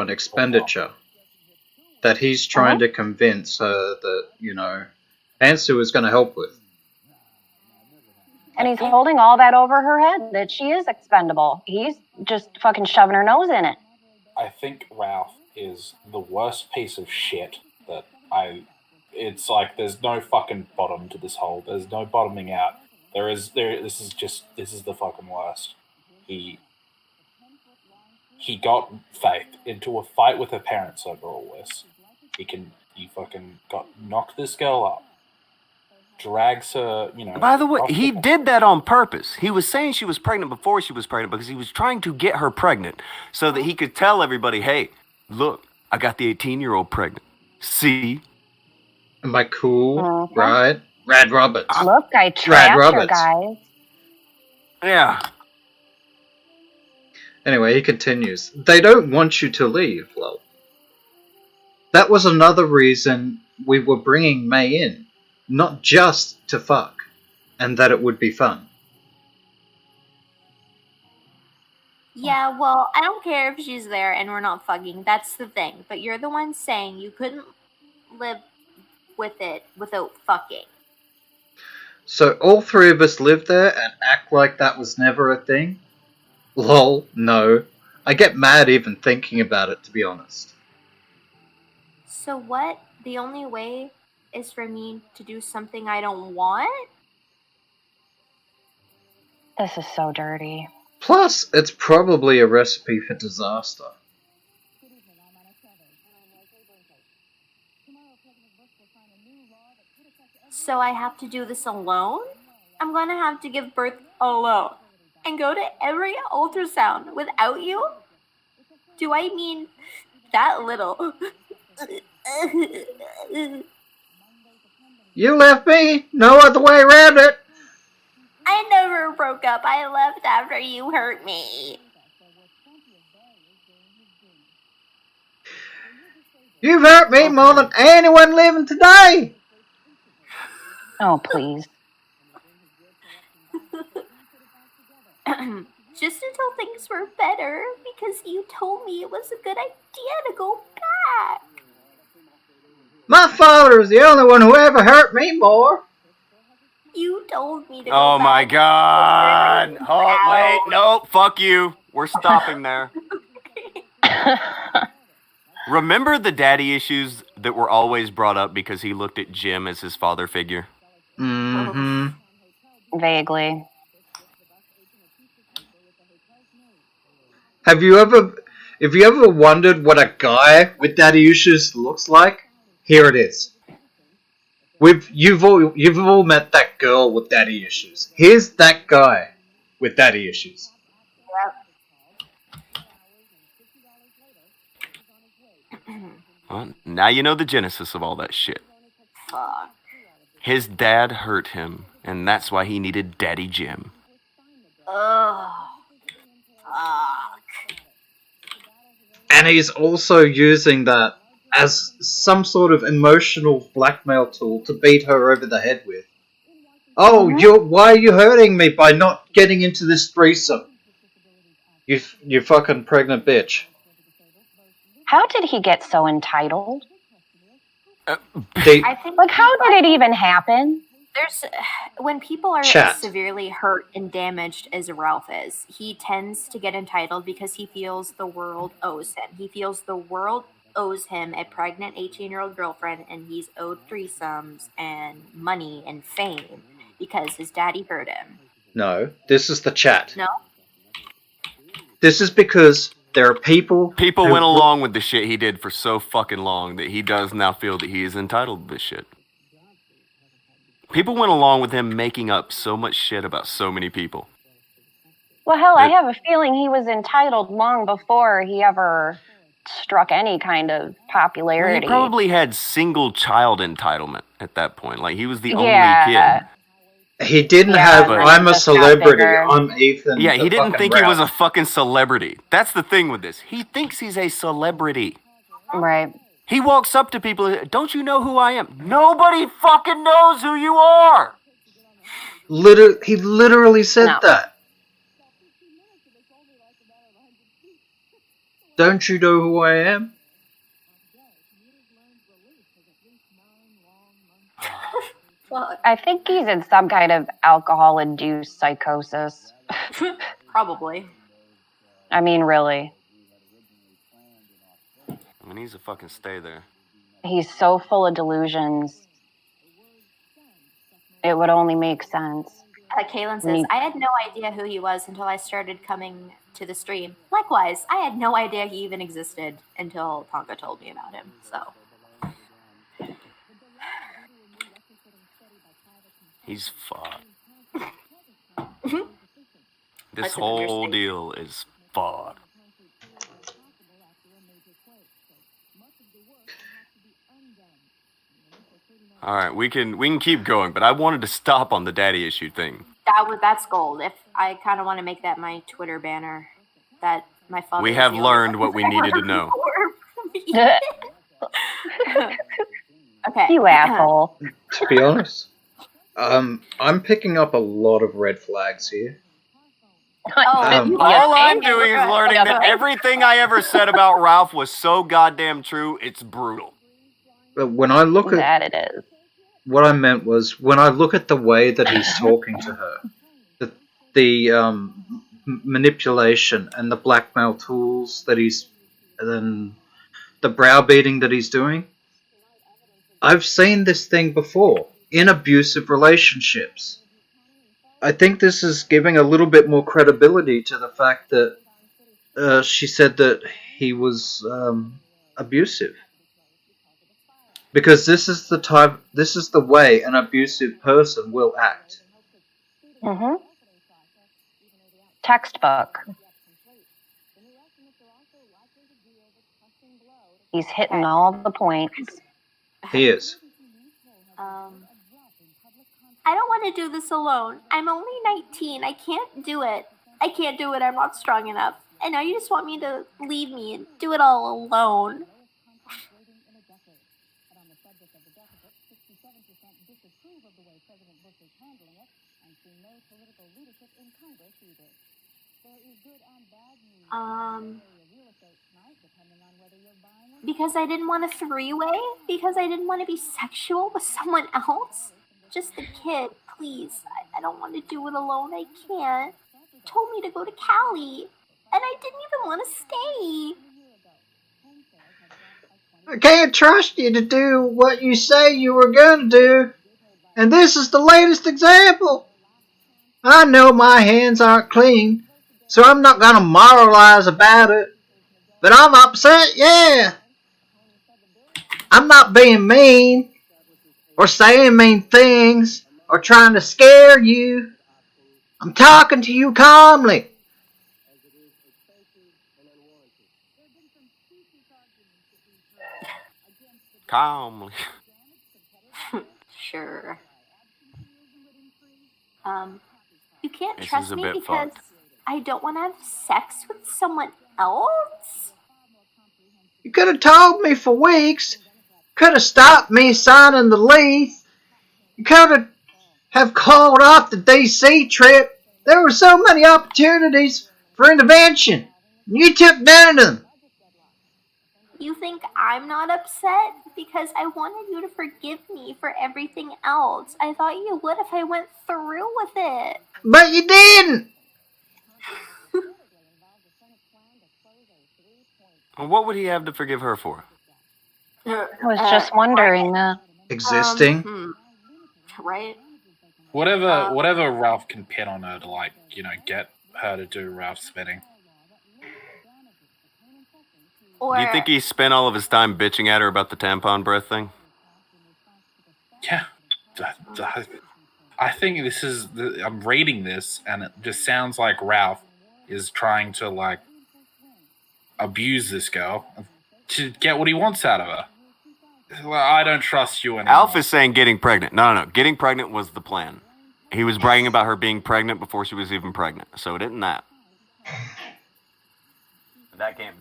an expenditure that he's trying to convince her that, you know, Ansu is going to help with. And he's holding all that over her head, that she is expendable. He's just fucking shoving her nose in it. I think Ralph is the worst piece of shit that it's like there's no fucking bottom to this hole. There's no bottoming out. This is the fucking worst. He got Faith into a fight with her parents over all this. He fucking knocked this girl up. Drags her, you know. By the way, he did that on purpose. He was saying she was pregnant before she was pregnant because he was trying to get her pregnant so that he could tell everybody, hey, look, I got the 18-year-old pregnant. See? Am I cool? Right? Rad Roberts. Look, I trapped her, guys. Yeah. Anyway, he continues. They don't want you to leave, lol. That was another reason we were bringing May in. Not just to fuck. And that it would be fun. Yeah, well, I don't care if she's there and we're not fucking. That's the thing. But you're the one saying you couldn't live with it without fucking. So all three of us live there and act like that was never a thing? Lol, no. I get mad even thinking about it, to be honest. So what? The only way is for me to do something I don't want? This is so dirty. Plus, it's probably a recipe for disaster. So I have to do this alone? I'm gonna have to give birth alone. And go to every ultrasound without you? Do I mean that little? You left me, no other way around it. I never broke up. I left after you hurt me. You've hurt me more than anyone living today. Oh, please. Just until things were better, because you told me it was a good idea to go back. My father is the only one who ever hurt me more. You told me to go Oh back. my god! Oh, wait, no, fuck you. We're stopping there. Remember the daddy issues that were always brought up because he looked at Jim as his father figure? Mm-hmm. Vaguely. Have you ever wondered what a guy with daddy issues looks like? Here it is. You've all met that girl with daddy issues. Here's that guy with daddy issues. Well, now you know the genesis of all that shit. Fuck. His dad hurt him, and that's why he needed Daddy Jim. Ugh. Fuck. And he's also using that as some sort of emotional blackmail tool to beat her over the head with. Oh, why are you hurting me by not getting into this threesome? You fucking pregnant bitch. How did he get so entitled? I think Like, how did it even happen? there's when people are Chat. as severely hurt and damaged as Ralph is, he tends to get entitled because he feels the world owes him. He feels the world owes him a pregnant 18-year-old girlfriend, and he's owed threesomes and money and fame because his daddy hurt him. No, this is the chat. No? This is because there are people. People who- went along with the shit he did for so fucking long that he does now feel that he is entitled to this shit. People went along with him making up so much shit about so many people. Well, hell, I have a feeling he was entitled long before he ever struck any kind of Well, popularity. he probably had single child entitlement at that point. Like, he was the only kid. He didn't Yeah, have, but- I'm a just got celebrity, bigger. I'm Ethan. Yeah, the he didn't fucking think he was a Ralph. fucking celebrity. That's the thing with this. He thinks he's a celebrity. Right. He walks up to people, don't you know who I am? Nobody fucking knows who you are! He literally said No. that. Don't you know who I am? Well, I think he's in some kind of alcohol-induced psychosis. Probably. I mean, really. I mean, he's a fucking stay there. He's so full of delusions. It would only make sense. Kaylin says, I had no idea who he was until I started coming to the stream. Likewise, I had no idea he even existed until Tonka told me about him. So He's fucked. That's This an whole understatement. deal is fucked. All right, we can keep going, but I wanted to stop on the daddy issue thing. that's gold. If I kind of want to make that my Twitter banner, that my father. We is have the only learned one what we who's needed ever to know. for me. Okay. You asshole. To be honest, I'm picking up a lot of red flags here. Oh, All I'm doing is learning that everything I ever said about Ralph was so goddamn true, it's brutal. But when I look at That it is. what I meant was when I look at the way that he's talking to her, the manipulation and the blackmail tools that and then the browbeating that he's doing. I've seen this thing before in abusive relationships. I think this is giving a little bit more credibility to the fact that she said that he was abusive. Because this is the way an abusive person will act. Mm-hmm. Textbook. He's hitting all the points. He is. I don't want to do this alone. I'm only 19. I can't do it. I'm not strong enough. And now you just want me to leave me and do it all alone. Because I didn't want a three-way? Because I didn't want to be sexual with someone else? Just a kid, please. I don't want to do it alone. I can't. You told me to go to Cali, and I didn't even want to stay. I can't trust you to do what you say you were going to do. And this is the latest example. I know my hands aren't clean, so I'm not going to moralize about it. But I'm upset, yeah. I'm not being mean, or saying mean things, or trying to scare you. I'm talking to you calmly. Calmly. Sure. You can't This trust is a me bit because fucked. I don't want to have sex with someone else? You could have told me for weeks. Could have stopped me signing the lease. You could have called off the DC trip. There were so many opportunities for intervention. You took none of them. You think I'm not upset? Because I wanted you to forgive me for everything else. I thought you would if I went through with it. But you didn't. Well, what would he have to forgive her for? I was just wondering that. Existing. Right? Whatever Ralph can pin on her to, like, get her to do Ralph's bidding. Or Do you think he spent all of his time bitching at her about the tampon breath thing? Yeah. I think this is... I'm reading this, and it just sounds like Ralph is trying to, like, abuse this girl to get what he wants out of her. Well, I don't trust you anymore. Alf is saying getting pregnant. No. Getting pregnant was the plan. He was bragging about her being pregnant before she was even pregnant. So it isn't that. That can't.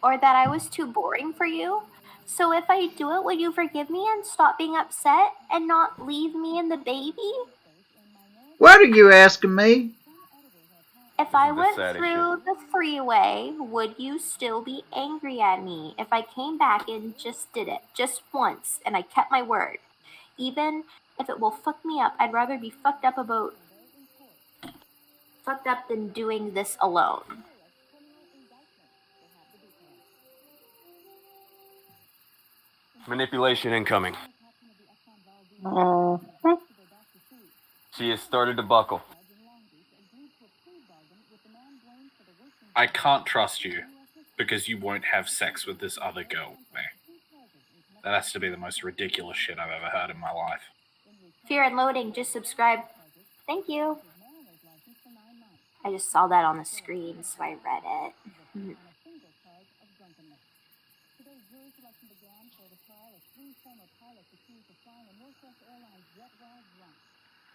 Or that I was too boring for you. So if I do it, will you forgive me and stop being upset and not leave me and the baby? What are you asking me? If I went sad through the freeway, would you still be angry at me if I came back and just did it, just once, and I kept my word? Even if it will fuck me up, I'd rather be fucked up than doing this alone. Manipulation incoming. Mhm. She has started to buckle. I can't trust you because you won't have sex with this other girl with me. That has to be the most ridiculous shit I've ever heard in my life. Fear and loading, just subscribe. Thank you. I just saw that on the screen, so I read it.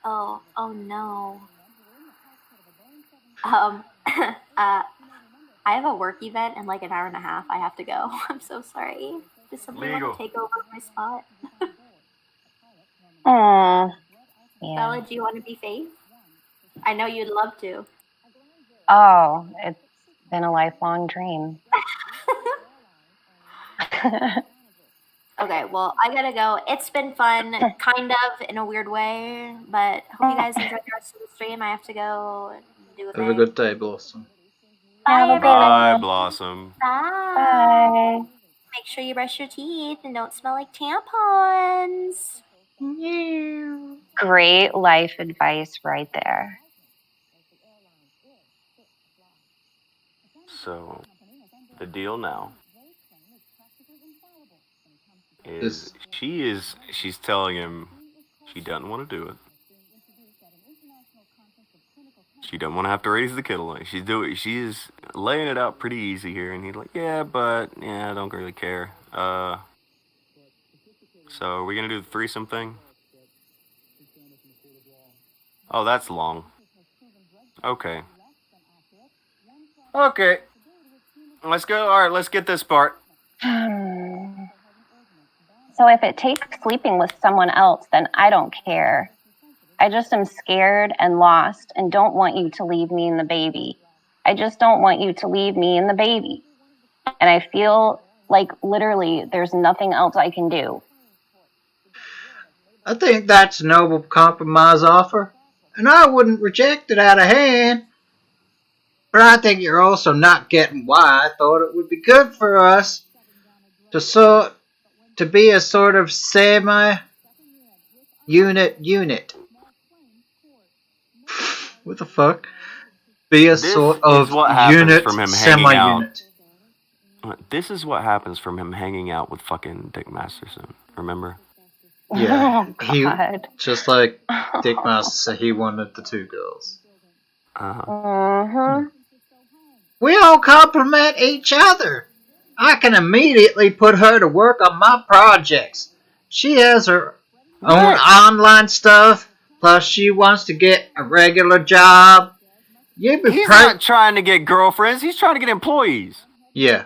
Oh no. I have a work event in like an hour and a half. I have to go. I'm so sorry. Does somebody want to take over my spot? Yeah. Bella, do you want to be Faith? I know you'd love to. Oh, it's been a lifelong dream. Okay, well, I gotta go. It's been fun, kind of, in a weird way, but hope you guys enjoyed the rest of the stream. I have to go and do a thing. Have a good day, Blossom. Have a good Bye, one. Blossom. Bye. Bye. Make sure you brush your teeth and don't smell like tampons. Great life advice right there. So, the deal now is she's telling him she doesn't want to do it. She doesn't want to have to raise the kid alone. She's laying it out pretty easy here, and he's like, I don't really care. So are we gonna do the threesome thing? Oh, that's long. Okay. Let's go. All right, let's get this part. So if it takes sleeping with someone else, then I don't care. I just am scared and lost and don't want you to leave me and the baby. I just don't want you to leave me and the baby. And I feel like literally there's nothing else I can do. I think that's a noble compromise offer, and I wouldn't reject it out of hand. But I think you're also not getting why I thought it would be good for us to be a sort of semi-unit. What the fuck? Be a This sort is of what happens unit, from him hanging semi-unit. This is what happens from him hanging out with fucking Dick Masterson. Remember? Yeah, Oh, God. just like Dick Master said, he wanted the two girls. Mm-hmm. We all complement each other. I can immediately put her to work on my projects. She has her own online stuff, plus she wants to get a regular job. He's not trying to get girlfriends. He's trying to get employees. Yeah.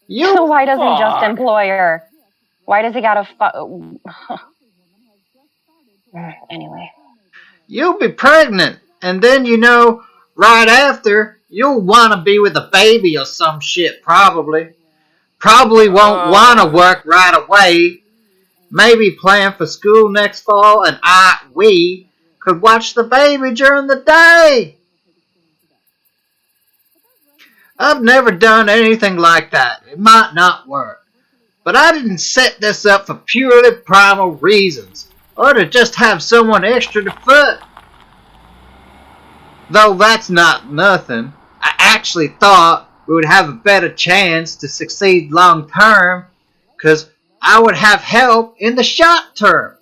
So why doesn't he just employ her? Why does he gotta Anyway. You'll be pregnant, and then right after, you'll want to be with a baby or some shit, probably. Probably won't want to work right away. Maybe plan for school next fall, and we could watch the baby during the day. I've never done anything like that. It might not work. But I didn't set this up for purely primal reasons, or to just have someone extra to foot. Though that's not nothing. I actually thought we would have a better chance to succeed long term, because I would have help in the short term.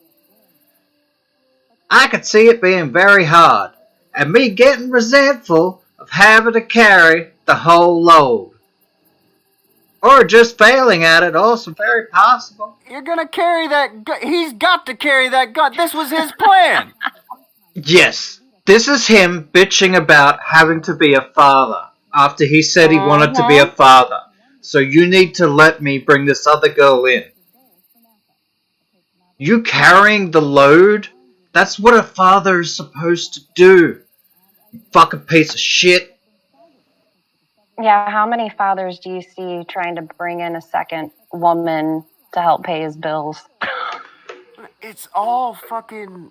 I could see it being very hard, and me getting resentful of having to carry the whole load. Or just failing at it, also very possible. You're gonna carry that gun. He's got to carry that gun. This was his plan. Yes, this is him bitching about having to be a father after he said he wanted to be a father. So you need to let me bring this other girl in. You carrying the load? That's what a father is supposed to do. You fucking piece of shit. Yeah, how many fathers do you see trying to bring in a second woman to help pay his bills? It's all fucking...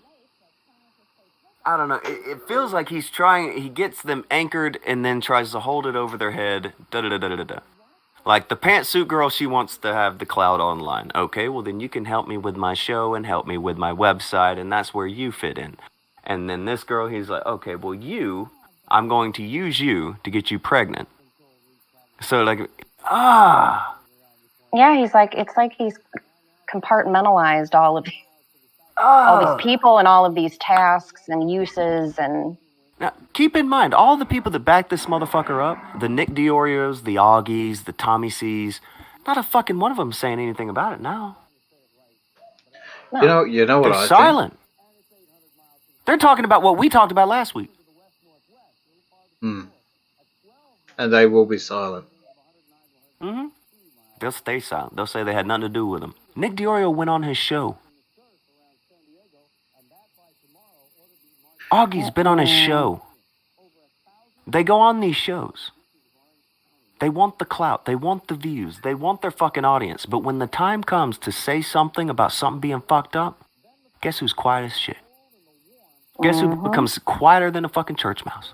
I don't know. It feels like he's trying... He gets them anchored and then tries to hold it over their head. Da-da-da-da-da-da. Like the pantsuit girl, she wants to have the cloud online. Okay, well then you can help me with my show and help me with my website, and that's where you fit in. And then this girl, he's like, okay, well I'm going to use you to get you pregnant. So like, Yeah, it's like he's compartmentalized all of all these people and all of these tasks and uses and... Now, keep in mind, all the people that back this motherfucker up, the Nick Diorios, the Augies, the Tommy C's, not a fucking one of them saying anything about it now. No. You know what They're silent. They're talking about what we talked about last week. And they will be silent. Mm-hmm. They'll stay silent. They'll say they had nothing to do with him. Nick Diorio went on his show. Augie's been on his show. They go on these shows. They want the clout. They want the views. They want their fucking audience. But when the time comes to say something about something being fucked up, guess who's quiet as shit? Guess who becomes quieter than a fucking church mouse?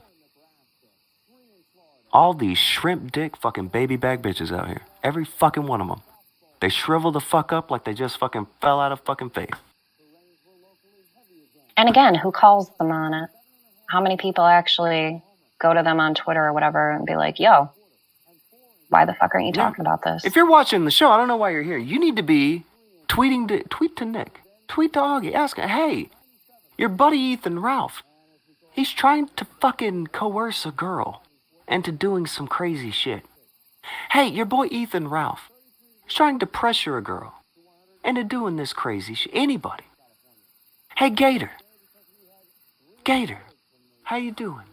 All these shrimp dick fucking baby bag bitches out here. Every fucking one of them. They shrivel the fuck up like they just fucking fell out of fucking faith. And again, who calls them on it? How many people actually go to them on Twitter or whatever and be like, yo, why the fuck aren't you talking about this? If you're watching the show, I don't know why you're here. You need to be tweet to Nick. Tweet to Augie. Ask him, hey, your buddy Ethan Ralph, he's trying to fucking coerce a girl into doing some crazy shit. Hey, your boy Ethan Ralph, he's trying to pressure a girl into doing this crazy shit. Anybody. Hey, Gator, how you doing?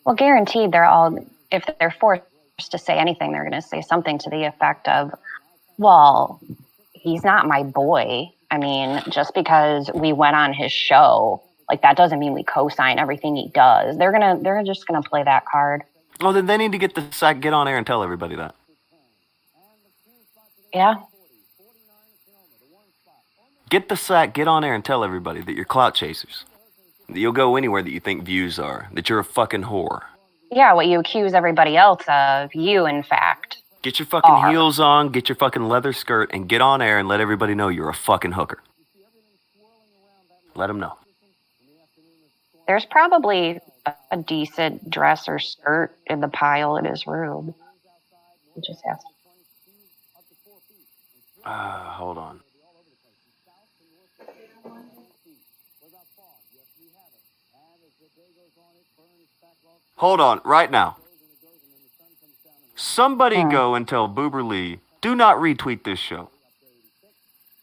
Well, guaranteed they're all, if they're forced to say anything, they're going to say something to the effect of, well, he's not my boy. I mean, just because we went on his show, like that doesn't mean we co-sign everything he does. They're just gonna play that card. Well, then they need to get on air and tell everybody that. Yeah. Get on air and tell everybody that you're clout chasers. That you'll go anywhere that you think views are. That you're a fucking whore. Yeah, what you accuse everybody else of, you in fact. Get your fucking heels on, get your fucking leather skirt, and get on air and let everybody know you're a fucking hooker. Let them know. There's probably a decent dress or skirt in the pile in his room. He just has to. Hold on. Hold on, right now. Somebody go and tell Boober Lee, do not retweet this show.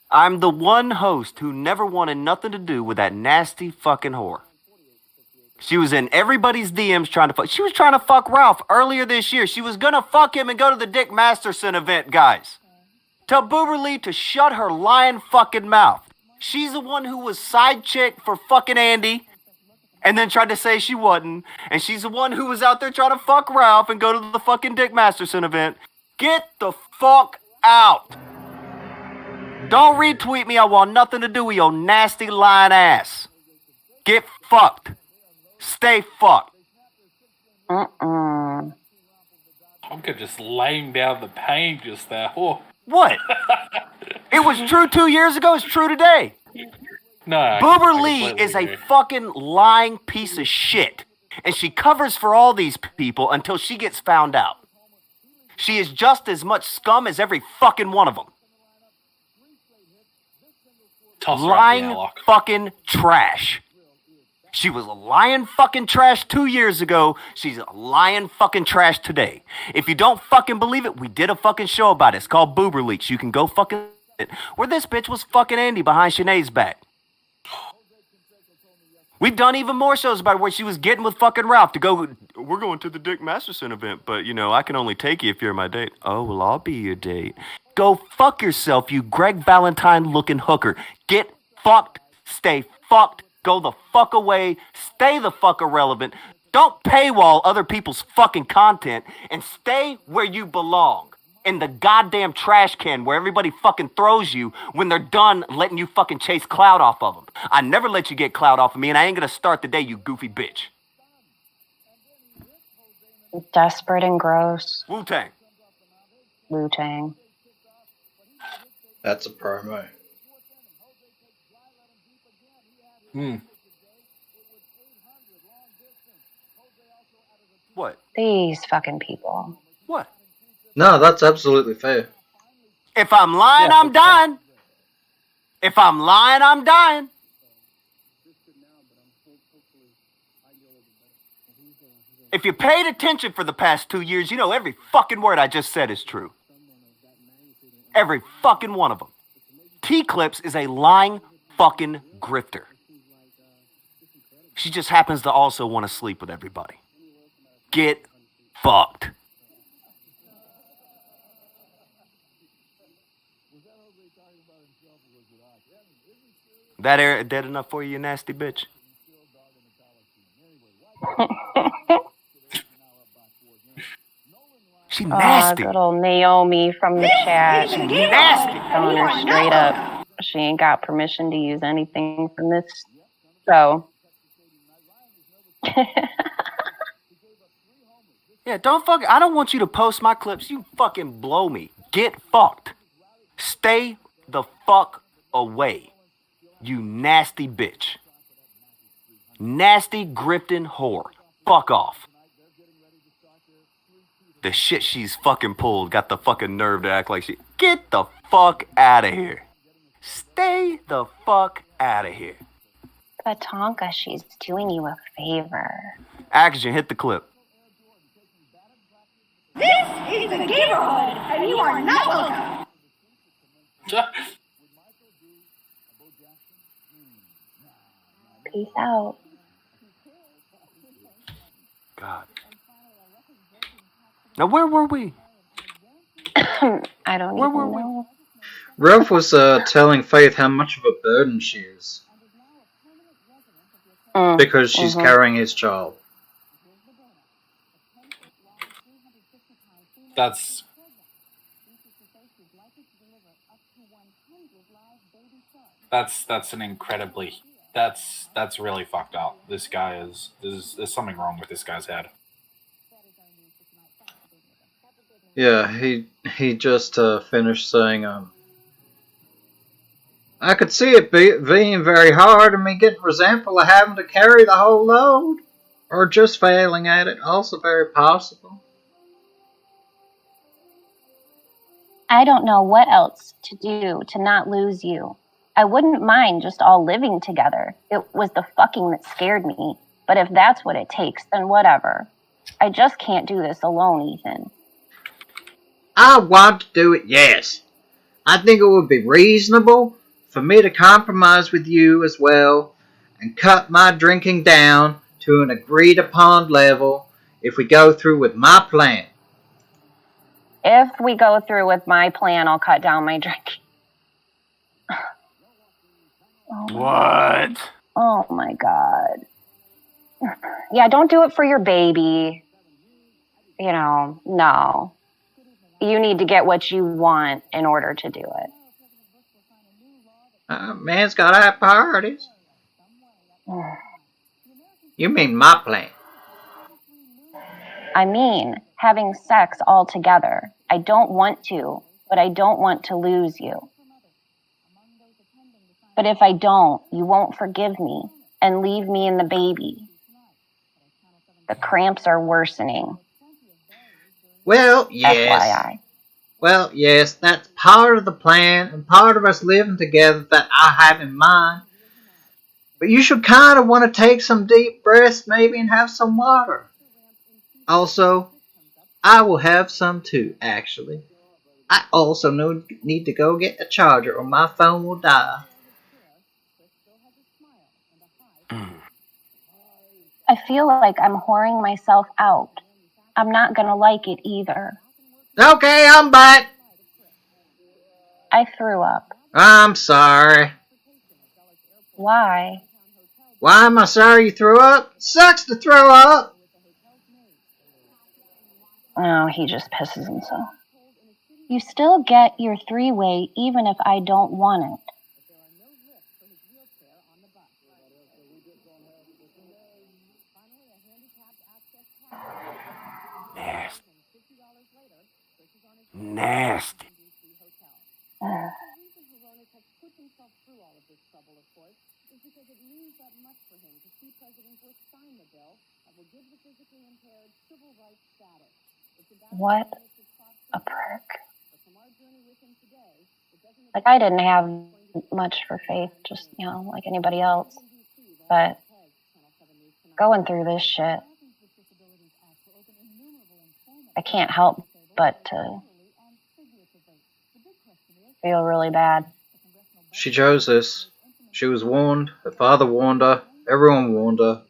I'm the one host who never wanted nothing to do with that nasty fucking whore. She was in everybody's DMs trying to fuck. She was trying to fuck Ralph earlier this year. She was gonna fuck him and go to the Dick Masterson event, guys. Tell Boober Lee to shut her lying fucking mouth. She's the one who was side chick for fucking Andy and then tried to say she wasn't. And she's the one who was out there trying to fuck Ralph and go to the fucking Dick Masterson event. Get the fuck out. Don't retweet me. I want nothing to do with your nasty lying ass. Get fucked. Stay fucked. I'm just laying down the pain just there. Oh. What? It was true 2 years ago. It's true today. No. Boober Lee is a fucking lying piece of shit. And she covers for all these people until she gets found out. She is just as much scum as every fucking one of them. Toss her out the Lying airlock. fucking trash. She was a lying fucking trash 2 years ago. She's a lying fucking trash today. If you don't fucking believe it, we did a fucking show about it. It's called Boober Leaks. You can go fucking it. Where this bitch was fucking Andy behind Shanae's back. We've done even more shows about where she was getting with fucking Ralph to go, we're going to the Dick Masterson event, but, you know, I can only take you if you're my date. Oh, well, I'll be your date. Go fuck yourself, you Greg Valentine-looking hooker. Get fucked. Stay fucked. Go the fuck away. Stay the fuck irrelevant. Don't paywall other people's fucking content and stay where you belong. In the goddamn trash can where everybody fucking throws you when they're done letting you fucking chase clout off of them. I never let you get clout off of me, and I ain't gonna start the day, you goofy bitch. Desperate and gross. Wu-Tang. Wu-Tang. That's a promo. What? These fucking people. What? No, that's absolutely fair. If I'm lying, I'm dying. If I'm lying, I'm dying. If you paid attention for the past 2 years, you know every fucking word I just said is true. Every fucking one of them. T-Clips is a lying fucking grifter. She just happens to also want to sleep with everybody. Get fucked. That air dead enough for you, you nasty bitch? She nasty. Good old Naomi from the chat. Nasty. Telling her straight up she ain't got permission to use anything from this show. Yeah, I don't want you to post my clips. You fucking blow me. Get fucked. Stay the fuck away. You nasty bitch. Nasty grifting whore. Fuck off. The shit she's fucking pulled got the fucking nerve to act like she... Get the fuck out of here. Stay the fuck out of here. But Tonka, she's doing you a favor. Akujin, hit the clip. This is the neighborhood, and you are not welcome. Peace out. God. Now, where were we? I don't Where even were we? know. Ralph was telling Faith how much of a burden she is. Because she's carrying his child. That's an incredibly that's really fucked up. This guy there's something wrong with this guy's head. Yeah, he just finished saying, I could see it being very hard and me getting resentful of having to carry the whole load. Or just failing at it, also very possible. I don't know what else to do to not lose you. I wouldn't mind just all living together. It was the fucking that scared me. But if that's what it takes, then whatever. I just can't do this alone, Ethan. I want to do it, yes. I think it would be reasonable for me to compromise with you as well and cut my drinking down to an agreed upon level if we go through with my plan. If we go through with my plan, I'll cut down my drinking. What? Oh my god. Yeah, don't do it for your baby. You know, no. You need to get what you want in order to do it. Man's gotta have priorities. You mean my plan? I mean, having sex all together. I don't want to, but I don't want to lose you. But if I don't, you won't forgive me and leave me and the baby. The cramps are worsening. Well, yes. FYI. Well, yes, that's part of the plan and part of us living together that I have in mind. But you should kind of want to take some deep breaths maybe and have some water. Also, I will have some too, actually. I also need to go get the charger or my phone will die. I feel like I'm whoring myself out. I'm not gonna like it either. Okay, I'm back. I threw up. I'm sorry. Why? Why am I sorry you threw up? Sucks to throw up. Oh, he just pisses himself. You still get your three-way even if I don't want it. Nasty. What a prick. Like, I didn't have much for Faith, just, like anybody else. But going through this shit, I can't help but to feel really bad. She chose this. She was warned. Her father warned her. Everyone warned her.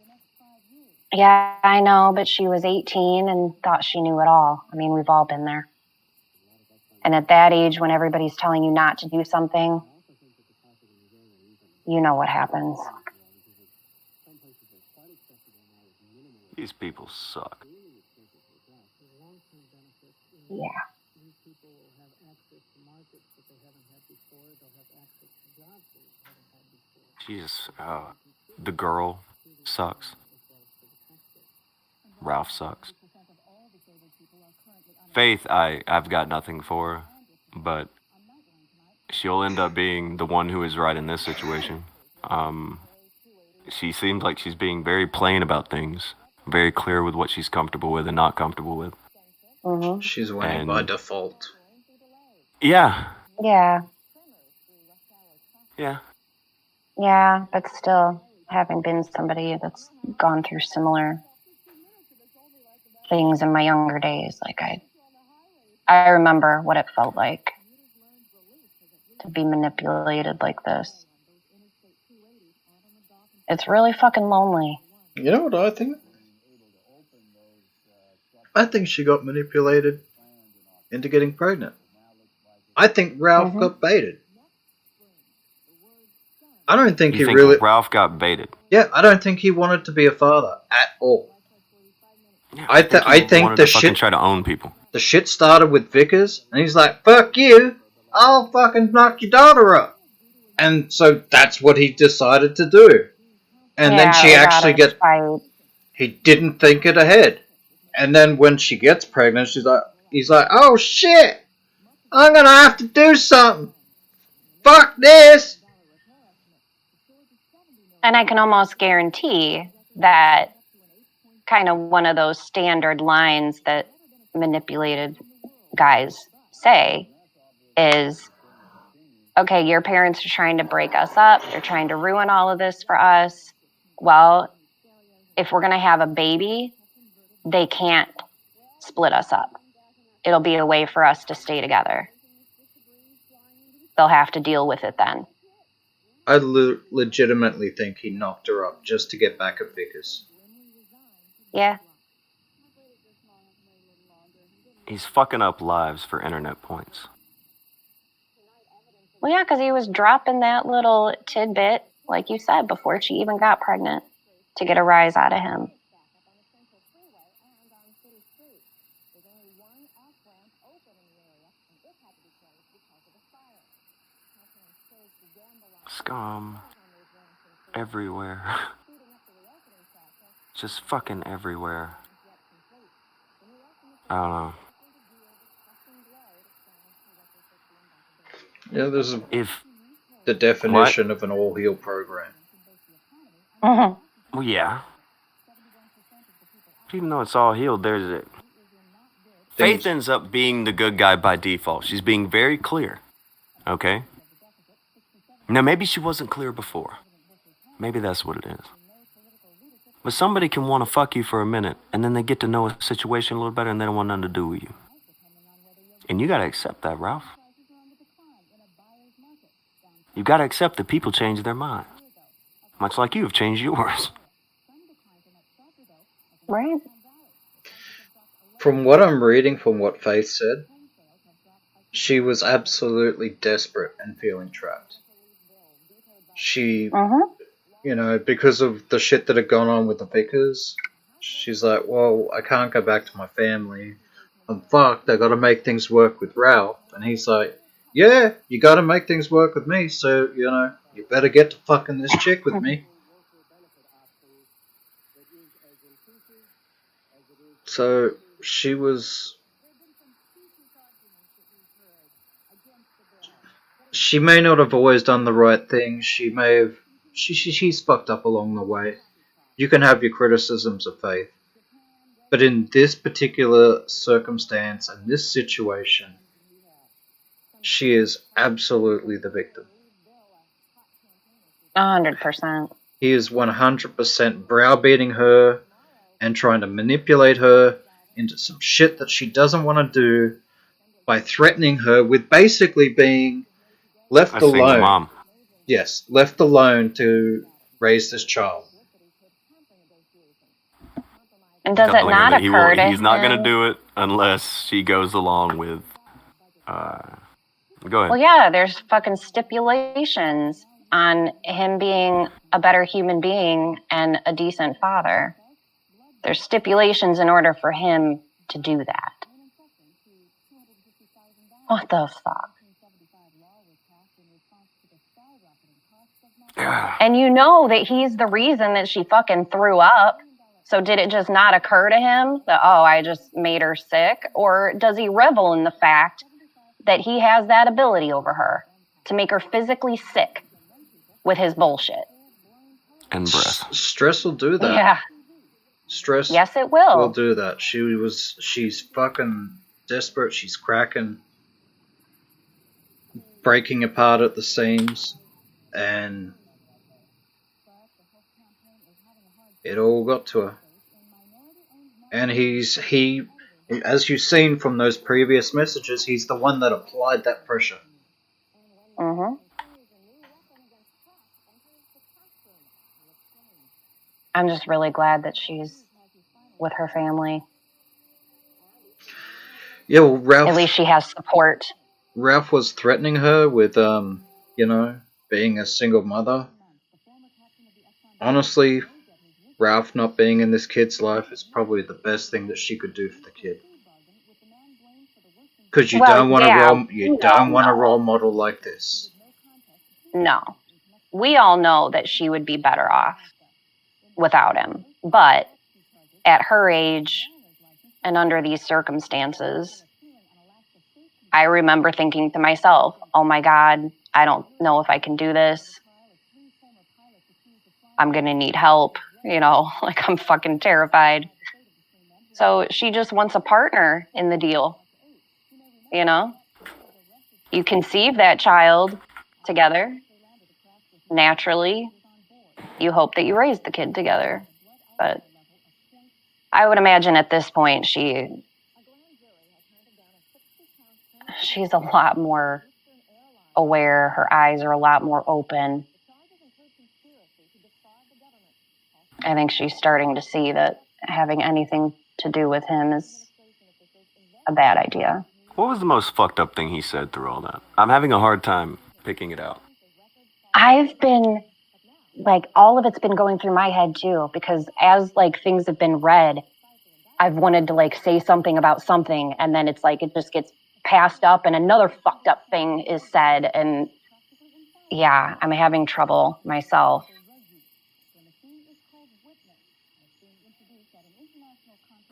Yeah, I know, but she was 18 and thought she knew it all. I mean, we've all been there. And at that age, when everybody's telling you not to do something, you know what happens. These people suck. Yeah. Jesus, the girl sucks. Ralph sucks. Faith, I've got nothing for her, but she'll end up being the one who is right in this situation. She seems like she's being very plain about things, very clear with what she's comfortable with and not comfortable with. Mm-hmm. She's winning by default. Yeah. Yeah. Yeah. Yeah, but still, having been somebody that's gone through similar things in my younger days, like I remember what it felt like to be manipulated like this. It's really fucking lonely. You know what I think? I think she got manipulated into getting pregnant. I think Ralph got baited. I don't think You he think really... Ralph got baited? Yeah, I don't think he wanted to be a father at all. Yeah, I think wanted the to fucking shit... try to own people. The shit started with Vickers, and he's like, fuck you, I'll fucking knock your daughter up. And so that's what he decided to do. And then she actually gets... He didn't think it ahead. And then when she gets pregnant, he's like, oh shit, I'm gonna have to do something. Fuck this. And I can almost guarantee that kind of one of those standard lines that manipulated guys say is, okay, your parents are trying to break us up. They're trying to ruin all of this for us. Well, if we're going to have a baby, they can't split us up. It'll be a way for us to stay together. They'll have to deal with it then. I legitimately think he knocked her up just to get back at Vickers. Yeah. He's fucking up lives for internet points. Well, yeah, because he was dropping that little tidbit, like you said, before she even got pregnant, to get a rise out of him. Scum. Everywhere. Just fucking everywhere. I don't know. Yeah, this is If the definition of an all-heal program. Mm-hmm. Well, yeah. Even though it's all healed, there's it. Faith ends up being the good guy by default. She's being very clear. Okay? Now, maybe she wasn't clear before. Maybe that's what it is. But somebody can want to fuck you for a minute, and then they get to know a situation a little better, and they don't want nothing to do with you. And you gotta accept that, Ralph. You gotta accept that people change their minds. Much like you've changed yours. Right. From what I'm reading, from what Faith said, she was absolutely desperate and feeling trapped. She, you know, because of the shit that had gone on with the Vickers, she's like, well, I can't go back to my family. I'm fucked, I gotta make things work with Ralph. And he's like, yeah, you gotta make things work with me, so, you know, you better get to fucking this chick with me. So, she was... She may not have always done the right thing. She may have... She's fucked up along the way. You can have your criticisms of Faith. But in this particular circumstance and this situation, she is absolutely the victim. 100%. He is 100% browbeating her and trying to manipulate her into some shit that she doesn't want to do by threatening her with basically being left A single alone. mom. Yes, left alone to raise this child. And does it Telling her not that occur to he's not him? gonna do it unless she goes along with... Go ahead. Well, yeah, there's fucking stipulations on him being a better human being and a decent father. There's stipulations in order for him to do that. What the fuck? And you know that he's the reason that she fucking threw up. So did it just not occur to him that, oh, I just made her sick? Or does he revel in the fact that he has that ability over her to make her physically sick with his bullshit? And breath. Stress will do that. Yeah. Stress Yes, it will. will do that. She's fucking desperate. She's cracking, breaking apart at the seams, and it all got to her. And he, as you've seen from those previous messages, he's the one that applied that pressure. Mm-hmm. I'm just really glad that she's with her family. Yeah, well, Ralph... At least she has support. Ralph was threatening her with, you know, being a single mother. Honestly, Ralph not being in this kid's life is probably the best thing that she could do for the kid. Because you don't want a role model like this. No. We all know that she would be better off without him. But at her age and under these circumstances, I remember thinking to myself, oh my God, I don't know if I can do this. I'm going to need help. You know, like I'm fucking terrified. So she just wants a partner in the deal. You know? You conceive that child together. Naturally, you hope that you raise the kid together. But I would imagine at this point she's a lot more aware. Her eyes are a lot more open. I think she's starting to see that having anything to do with him is a bad idea. What was the most fucked up thing he said through all that? I'm having a hard time picking it out. I've been, like, all of it's been going through my head, too, because as, like, things have been read, I've wanted to, like, say something about something, and then it's like it just gets passed up, and another fucked up thing is said, and, yeah, I'm having trouble myself.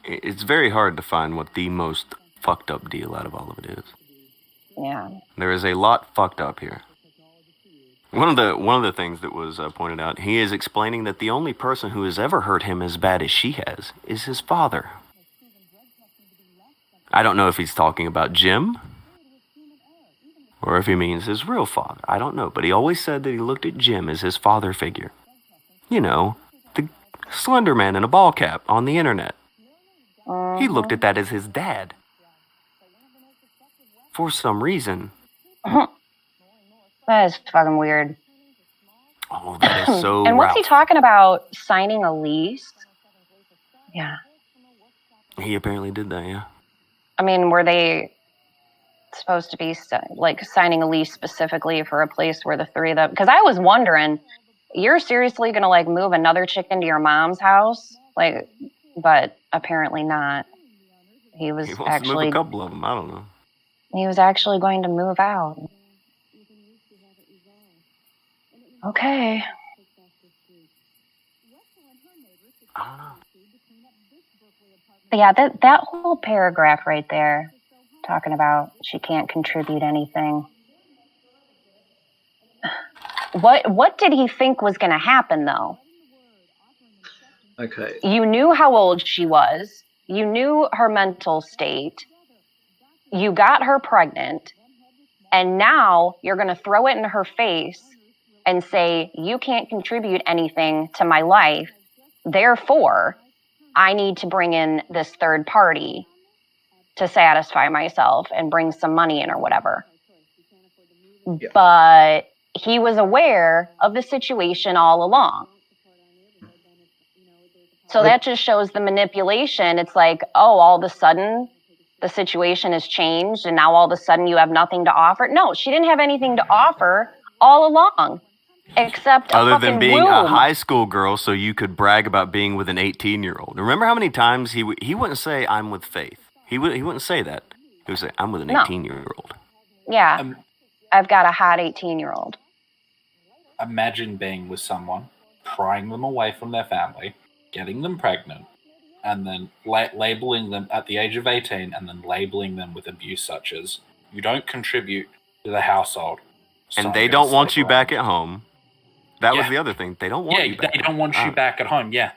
It's very hard to find what the most fucked up deal out of all of it is. Yeah. There is a lot fucked up here. One of the things that was pointed out, he is explaining that the only person who has ever hurt him as bad as she has is his father. I don't know if he's talking about Jim or if he means his real father. I don't know, but he always said that he looked at Jim as his father figure. You know, the slender man in a ball cap on the internet. He looked at that as his dad. For some reason. That is fucking weird. Oh, that is so And what's he Ralph. talking about? Signing a lease? Yeah. He apparently did that, yeah. I mean, were they supposed to be like signing a lease specifically for a place where the three of them? Because I was wondering, you're seriously gonna like move another chick into your mom's house? Like, but apparently not. He was He wants to actually move a couple of them, I don't know. he was actually going to move out. Okay. I don't know. But yeah, that whole paragraph right there, talking about she can't contribute anything. What did he think was going to happen, though? Okay. You knew how old she was. You knew her mental state. You got her pregnant. And now you're going to throw it in her face and say, you can't contribute anything to my life. Therefore, I need to bring in this third party to satisfy myself and bring some money in or whatever. Yeah. But he was aware of the situation all along. So that just shows the manipulation. It's like, oh, all of a sudden the situation has changed and now all of a sudden you have nothing to offer. No, she didn't have anything to offer all along. Except a Other fucking than being womb. a high school girl, so you could brag about being with an 18-year-old. Remember how many times he wouldn't say, I'm with Faith. He wouldn't say that. He would say, I'm with an No. 18-year-old. Yeah, I've got a hot 18-year-old. Imagine being with someone, prying them away from their family, getting them pregnant, and then labeling them at the age of 18, and then labeling them with abuse such as, you don't contribute to the household. So And I'm they gonna don't want sleep you back around. at home. That was Yeah. the other thing. They don't want you back. They don't want you back at home. Yeah,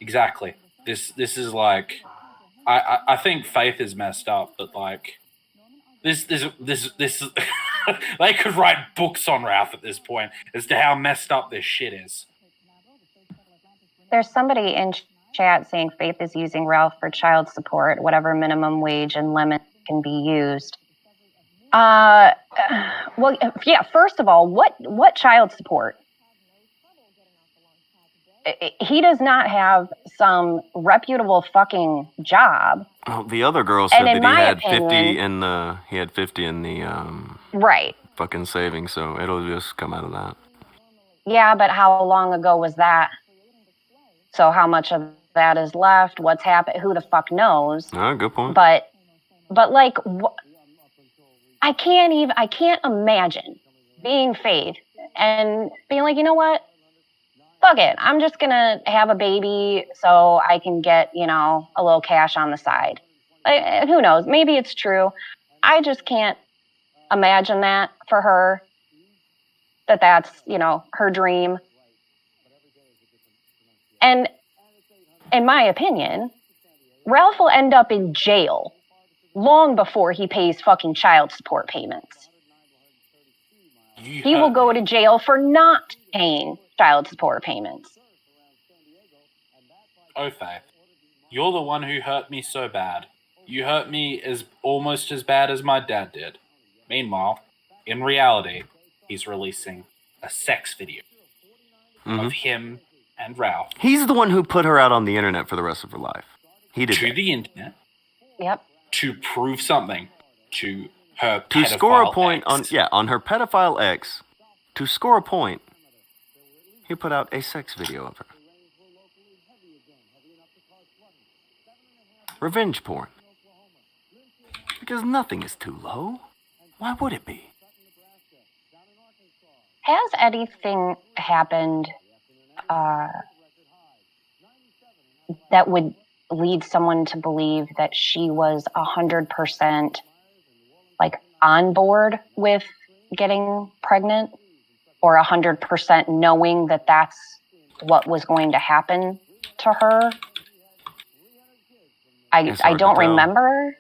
exactly. This is like, I think Faith is messed up, but like, this they could write books on Ralph at this point as to how messed up this shit is. There's somebody in chat saying Faith is using Ralph for child support, whatever minimum wage and limit can be used. Well, yeah, first of all, what child support? He does not have some reputable fucking job. Well, the other girl said And in that he my had opinion- 50 in the Right. fucking savings, so it'll just come out of that. Yeah, but how long ago was that? So how much of that is left? What's happened? Who the fuck knows? Good point. But like, I can't imagine being Faith and being like, you know what? Fuck it. I'm just going to have a baby so I can get, a little cash on the side. Like, who knows? Maybe it's true. I just can't imagine that for her, that's, her dream. And in my opinion, Ralph will end up in jail long before he pays fucking child support payments. He will go to jail for not paying child support payments. Oh, Faith, you're the one who hurt me so bad. You hurt me almost as bad as my dad did. Meanwhile, in reality, he's releasing a sex video of him and Ralph. He's the one who put her out on the internet for the rest of her life. He did to that. the internet. Yep. To prove something to her To score a point ex. on her pedophile ex. To score a point, he put out a sex video of her. Revenge porn. Because nothing is too low. Why would it be? Has anything happened that would lead someone to believe that she was 100% like on board with getting pregnant? or 100% knowing that that's what was going to happen to her. I don't remember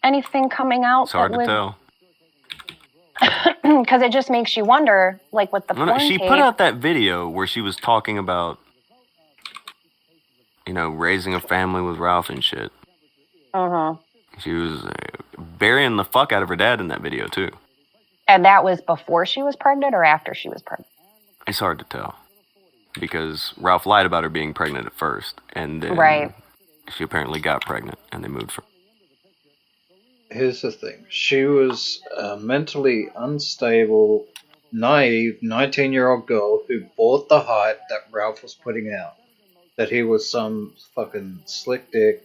anything coming out. It's hard to tell. Because it just makes you wonder, like with the porn She tape. put out that video where she was talking about, you know, raising a family with Ralph and shit. She was burying the fuck out of her dad in that video too. And that was before she was pregnant or after she was pregnant? It's hard to tell because Ralph lied about her being pregnant at first, and then she apparently got pregnant, and they moved her. Here's the thing. She was a mentally unstable, naive 19-year-old girl who bought the hype that Ralph was putting out. That he was some fucking slick dick.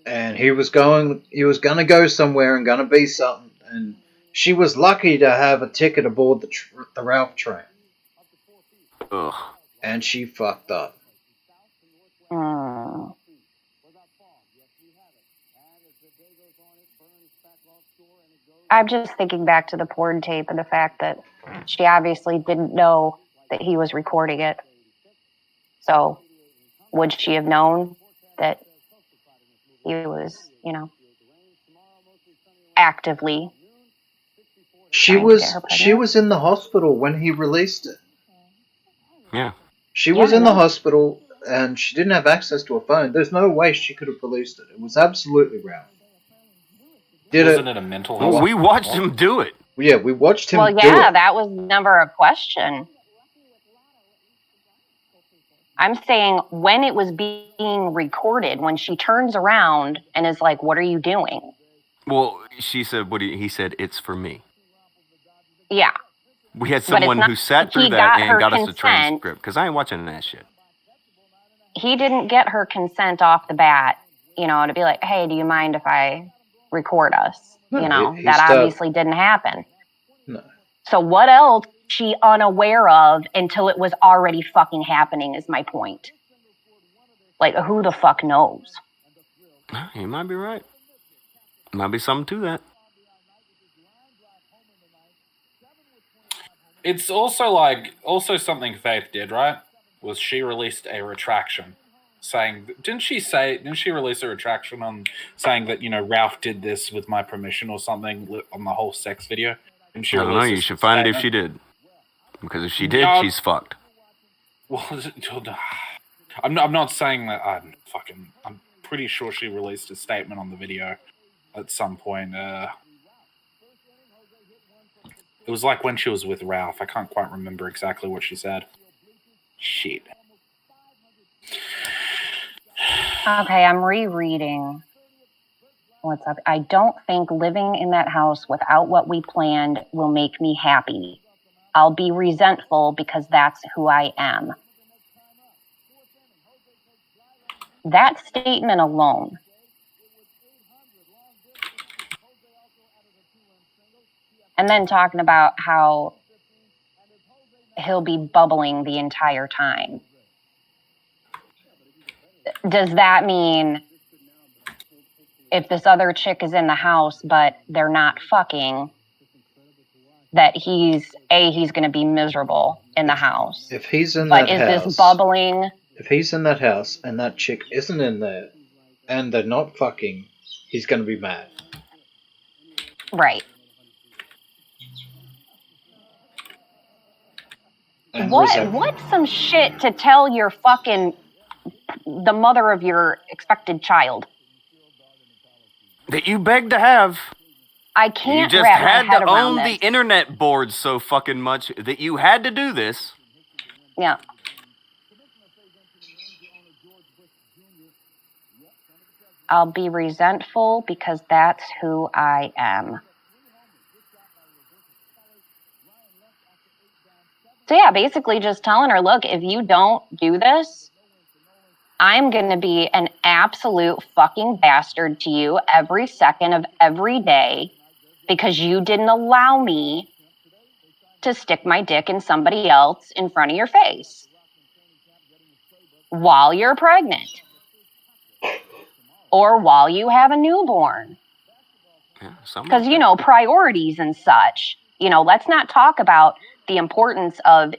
And he was gonna go somewhere and gonna be something. And she was lucky to have a ticket aboard the Ralph train. Ugh. And she fucked up. I'm just thinking back to the porn tape and the fact that she obviously didn't know that he was recording it. So, would she have known that he was, you know, actively? She was in the hospital when he released it. Yeah. She was in the hospital and she didn't have access to a phone. There's no way she could have released it. It was absolutely Ralph. Wasn't it a mental health? We watched him do it. Yeah, we watched him do it. Well, yeah, that was never a question. I'm saying when it was being recorded, when she turns around and is like, "What are you doing?" Well, she said, he said, "It's for me." Yeah. We had someone who sat through that and got us a transcript, because I ain't watching that shit. He didn't get her consent off the bat, you know, to be like, "Hey, do you mind if I record us?" No, you know, that obviously didn't happen. No. So what else she unaware of until it was already fucking happening is my point. Like, who the fuck knows? You might be right. Might be something to that. It's also something Faith did, right? Was she released a retraction saying, didn't she release a retraction on saying that, you know, Ralph did this with my permission or something on the whole sex video? I don't know, you should find it if she did. Because if she did, she's fucked. Well, I'm not saying that. I'm pretty sure she released a statement on the video at some point. It was like when she was with Ralph. I can't quite remember exactly what she said. Shit. Okay, I'm rereading what's up. I don't think living in that house without what we planned will make me happy. I'll be resentful because that's who I am. That statement alone. And then talking about how he'll be bubbling the entire time. Does that mean if this other chick is in the house but they're not fucking, that he's going to be miserable in the house? If he's in that house, is this bubbling? If he's in that house and that chick isn't in there and they're not fucking, he's going to be mad. Right. And what's some shit to tell your fucking the mother of your expected child that you begged to have? I can't. You just had to own the internet boards so fucking much that you had to do this. Yeah. I'll be resentful because that's who I am. So yeah, basically just telling her, look, if you don't do this, I'm going to be an absolute fucking bastard to you every second of every day because you didn't allow me to stick my dick in somebody else in front of your face while you're pregnant or while you have a newborn. Because, you know, priorities and such. You know, let's not talk about the importance of,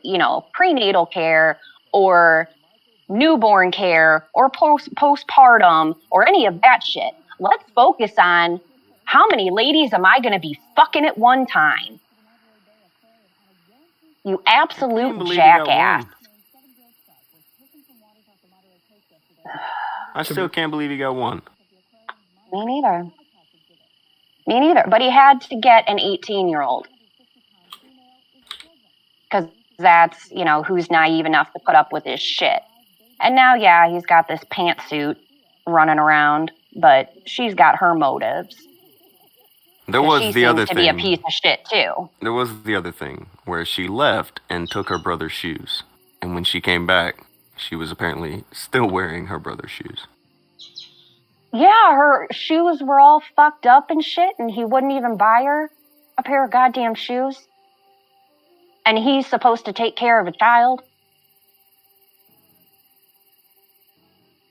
prenatal care or newborn care or postpartum or any of that shit. Let's focus on how many ladies am I going to be fucking at one time? You absolute jackass. I still can't believe he got one. Me neither. But he had to get an 18-year-old. Because that's, who's naive enough to put up with his shit. And now, yeah, he's got this pantsuit running around, but she's got her motives. There was the other thing. thing. To be a piece of shit, too. There was the other thing, where she left and took her brother's shoes. And when she came back, she was apparently still wearing her brother's shoes. Yeah, her shoes were all fucked up and shit, and he wouldn't even buy her a pair of goddamn shoes. And he's supposed to take care of a child.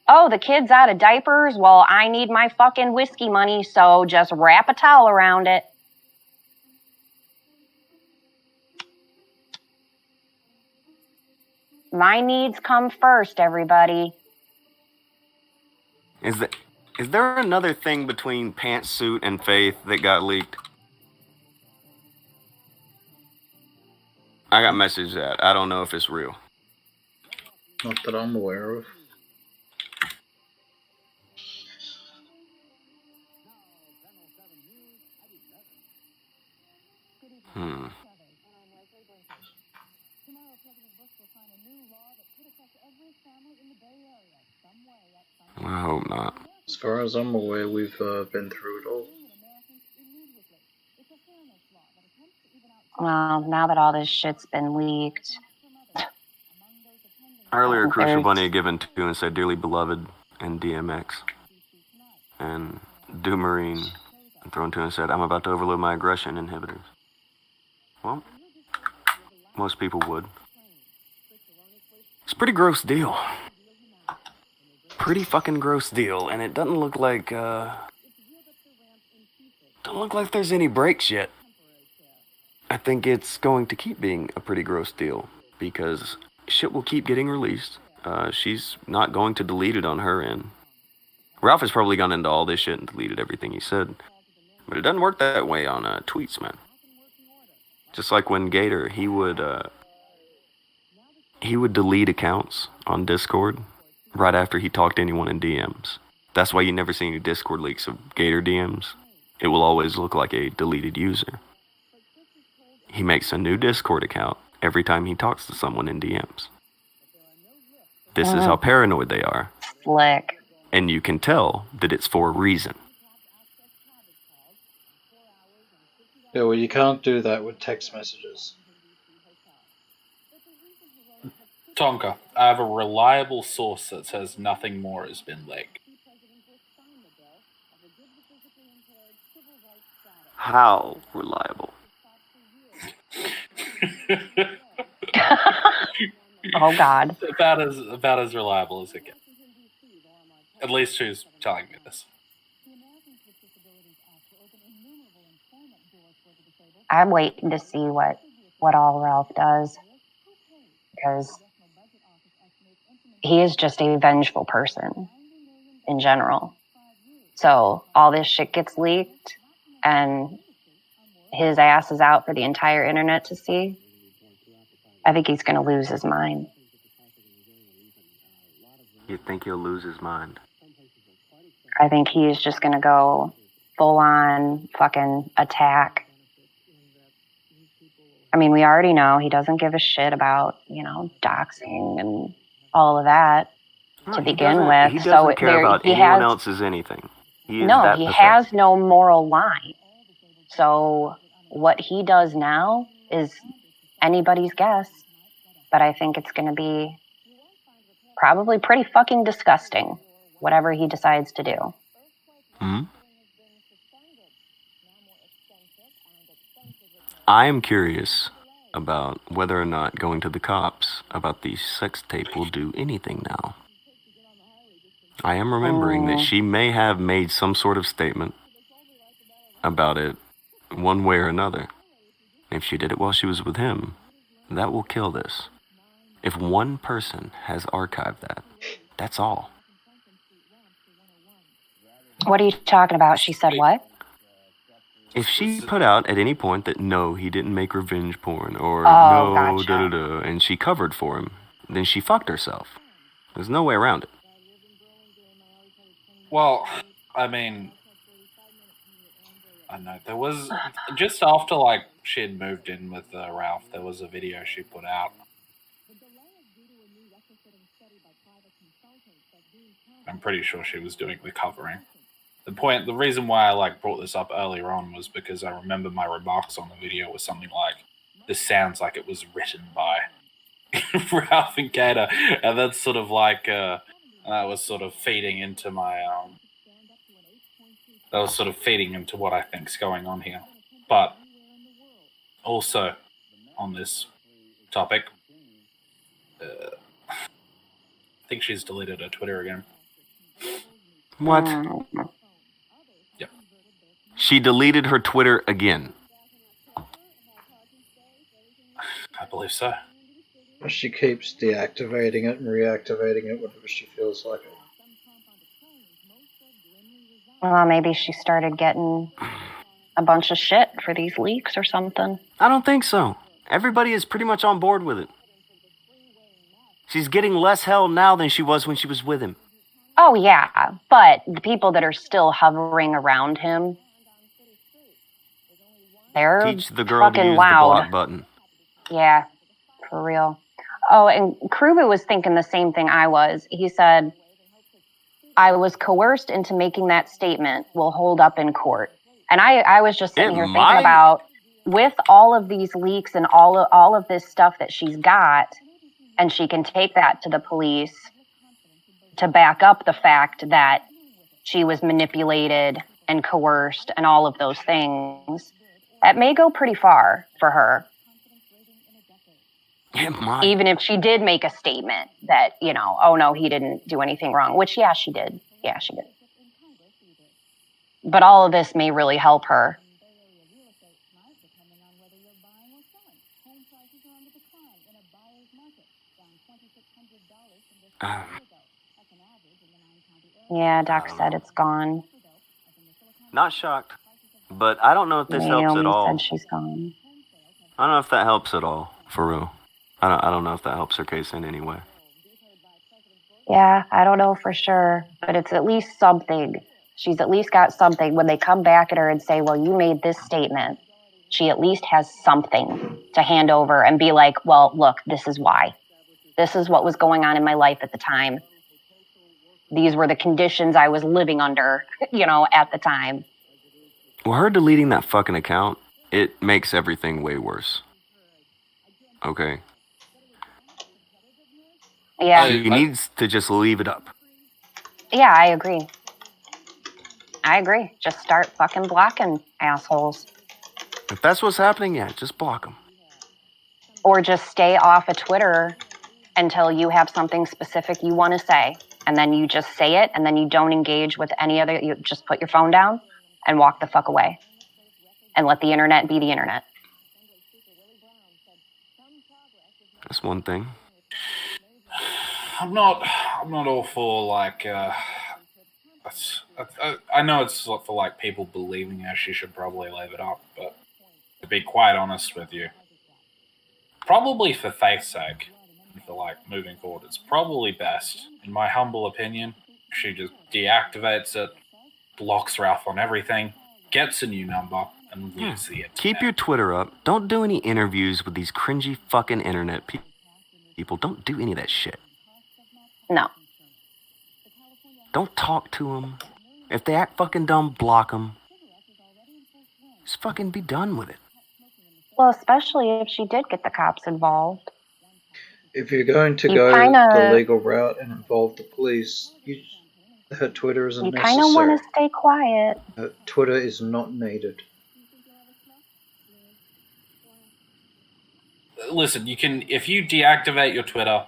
Oh, the kid's out of diapers? Well, I need my fucking whiskey money, so just wrap a towel around it. My needs come first, everybody. Is there another thing between Pantsuit and Faith that got leaked? I got messaged that. I don't know if it's real. Not that I'm aware of. I hope not. As far as I'm aware, we've been through it all. Well, now that all this shit's been leaked. Earlier, Crucial Bunny had given two and said, "Dearly beloved," and DMX. And Doomarine thrown two and said, "I'm about to overload my aggression inhibitors." Well, most people would. It's a pretty gross deal. Pretty fucking gross deal, and it doesn't look like there's any breaks yet. I think it's going to keep being a pretty gross deal because shit will keep getting released. She's not going to delete it on her end. Ralph has probably gone into all this shit and deleted everything he said, but it doesn't work that way on tweets, man. Just like when Gator, he would delete accounts on Discord right after he talked to anyone in DMs. That's why you never see any Discord leaks of Gator DMs. It will always look like a deleted user. He makes a new Discord account every time he talks to someone in DMs. This is how paranoid they are. Slick. And you can tell that it's for a reason. Yeah, well, you can't do that with text messages. Tonka, I have a reliable source that says nothing more has been leaked. How reliable? Oh, God. About as reliable as it gets. At least who's telling me this. I'm waiting to see what all Ralph does. Because he is just a vengeful person in general. So all this shit gets leaked and his ass is out for the entire internet to see. I think he's going to lose his mind. You think he'll lose his mind? I think he's just going to go full on fucking attack. I mean, we already know he doesn't give a shit about, doxing and all of that to begin with. He doesn't care about anyone else's anything. He has no moral line. So what he does now is anybody's guess. But I think it's going to be probably pretty fucking disgusting, whatever he decides to do. I am curious about whether or not going to the cops about the sex tape will do anything now. I am remembering that she may have made some sort of statement about it one way or another. If she did it while she was with him, that will kill this. If one person has archived that, that's all. What are you talking about? She said what? If she put out at any point that no, he didn't make revenge porn, or Oh, no, gotcha. da-da-da, and she covered for him, then she fucked herself. There's no way around it. Well, I mean, I know there was just after like she had moved in with Ralph, there was a video she put out. I'm pretty sure she was doing the covering. The reason why I like brought this up earlier on was because I remember my remarks on the video was something like, "This sounds like it was written by Ralph and Gator," and that's sort of like that was sort of feeding into my that was sort of feeding into what I think's going on here. But also on this topic, I think she's deleted her Twitter again. What? Yep. She deleted her Twitter again. I believe so. She keeps deactivating it and reactivating it whenever she feels like it. Well, maybe she started getting a bunch of shit for these leaks or something. I don't think so. Everybody is pretty much on board with it. She's getting less hell now than she was when she was with him. Oh, yeah, but the people that are still hovering around him, they're Teach the girl to fucking use loud. the block button. Yeah, for real. Oh, and Kruba was thinking the same thing I was. He said, I was coerced into making that statement will hold up in court. And I was just sitting here thinking about, with all of these leaks and all of this stuff that she's got, and she can take that to the police to back up the fact that she was manipulated and coerced and all of those things, that may go pretty far for her. It might. Even if she did make a statement that, you know, oh no, he didn't do anything wrong, which, yeah, she did. Yeah, she did. But all of this may really help her. Yeah, Doc said it's gone. Not shocked. But I don't know if this helps at Naomi all. said she's gone. I don't know if that helps at all, for real. I don't know if that helps her case in any way. Yeah, I don't know for sure, but it's at least something. She's at least got something. When they come back at her and say, well, you made this statement, she at least has something to hand over and be like, well, look, this is why. This is what was going on in my life at the time. These were the conditions I was living under, you know, at the time. Well, her deleting that fucking account, it makes everything way worse. Okay? Yeah. She needs to just leave it up. Yeah, I agree. Just start fucking blocking assholes. If that's what's happening, yeah, just block them. Or just stay off of Twitter until you have something specific you want to say. And then you just say it, and then you don't engage with any other, you just put your phone down and walk the fuck away. And let the internet be the internet. That's one thing. I'm not all for like. I know it's for like people believing her. She should probably leave it up, but to be quite honest with you, probably for faith's sake, and for like moving forward, it's probably best, in my humble opinion, she just deactivates it, blocks Ralph on everything, gets a new number, and leaves the internet. Keep your Twitter up. Don't do any interviews with these cringy fucking internet people. Don't do any of that shit. No. Don't talk to them. If they act fucking dumb, block them. Just fucking be done with it. Well, especially if she did get the cops involved. If you're going to You go kinda- the legal route and involve the police, her Twitter isn't You kind of necessary. want to stay quiet. Her Twitter is not needed. Listen, you can, if you deactivate your Twitter,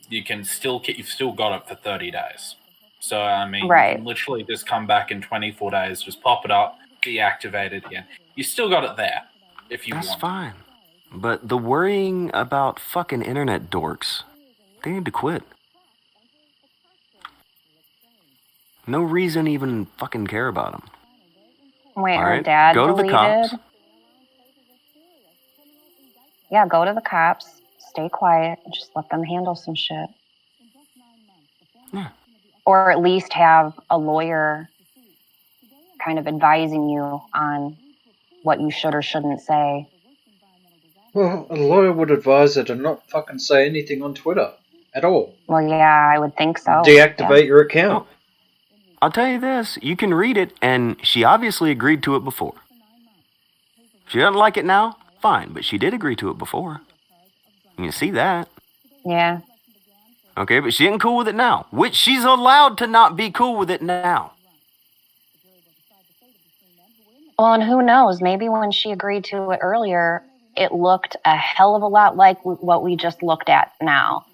you can still you've still got it for 30 days. So I mean, Right. you can literally just come back in 24 days, just pop it up, deactivate it again. You still got it there if you That's want. fine. But the worrying about fucking internet dorks, they need to quit. No reason even fucking care about them. Wait, All her right, dad go to the deleted? cops. Yeah, go to the cops. Stay quiet. And just let them handle some shit. Yeah. Or at least have a lawyer kind of advising you on what you should or shouldn't say. Well, a lawyer would advise her to not fucking say anything on Twitter at all. Well, yeah, I would think so. Deactivate Yeah. your account. Oh, I'll tell you this, you can read it, and she obviously agreed to it before. She doesn't like it now, fine, but she did agree to it before. You can see that. Yeah. Okay, but she isn't cool with it now, which she's allowed to not be cool with it now. Well, and who knows? Maybe when she agreed to it earlier, it looked a hell of a lot like what we just looked at now.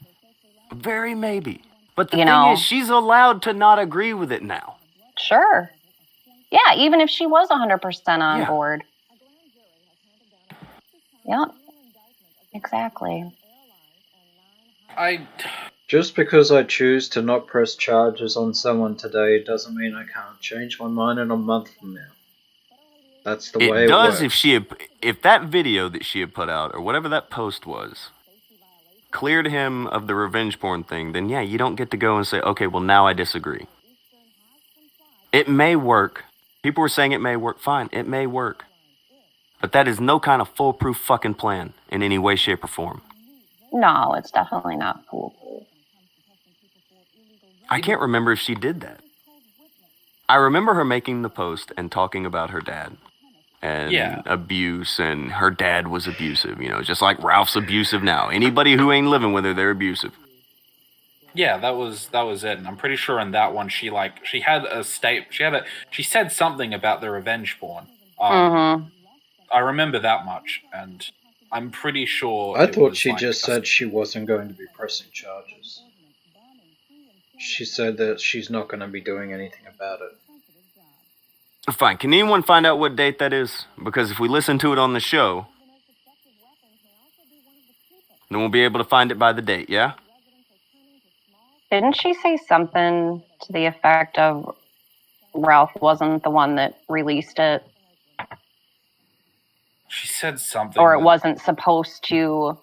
Very maybe. But the You thing know. is, she's allowed to not agree with it now. Sure. Yeah, even if she was 100% on Yeah. board. Yep. Exactly. Just because I choose to not press charges on someone today doesn't mean I can't change my mind in a month from now. That's the way It it does works. if that video that she had put out, or whatever that post was, cleared him of the revenge porn thing, then yeah, you don't get to go and say, okay, well now I disagree. It may work. People were saying it may work. Fine, it may work. But that is no kind of foolproof fucking plan in any way, shape, or form. No, it's definitely not foolproof. I can't remember if she did that. I remember her making the post and talking about her dad and abuse, and her dad was abusive, you know, just like Ralph's abusive now. Anybody who ain't living with her, they're abusive. Yeah, that was it, and I'm pretty sure in that one she said something about the revenge porn. I remember that much, and I'm pretty sure. I thought she just said she wasn't going to be pressing charges. She said that she's not going to be doing anything about it. Fine, can anyone find out what date that is? Because if we listen to it on the show, then we'll be able to find it by the date, yeah? Didn't she say something to the effect of Ralph wasn't the one that released it? She said something. Or it wasn't supposed to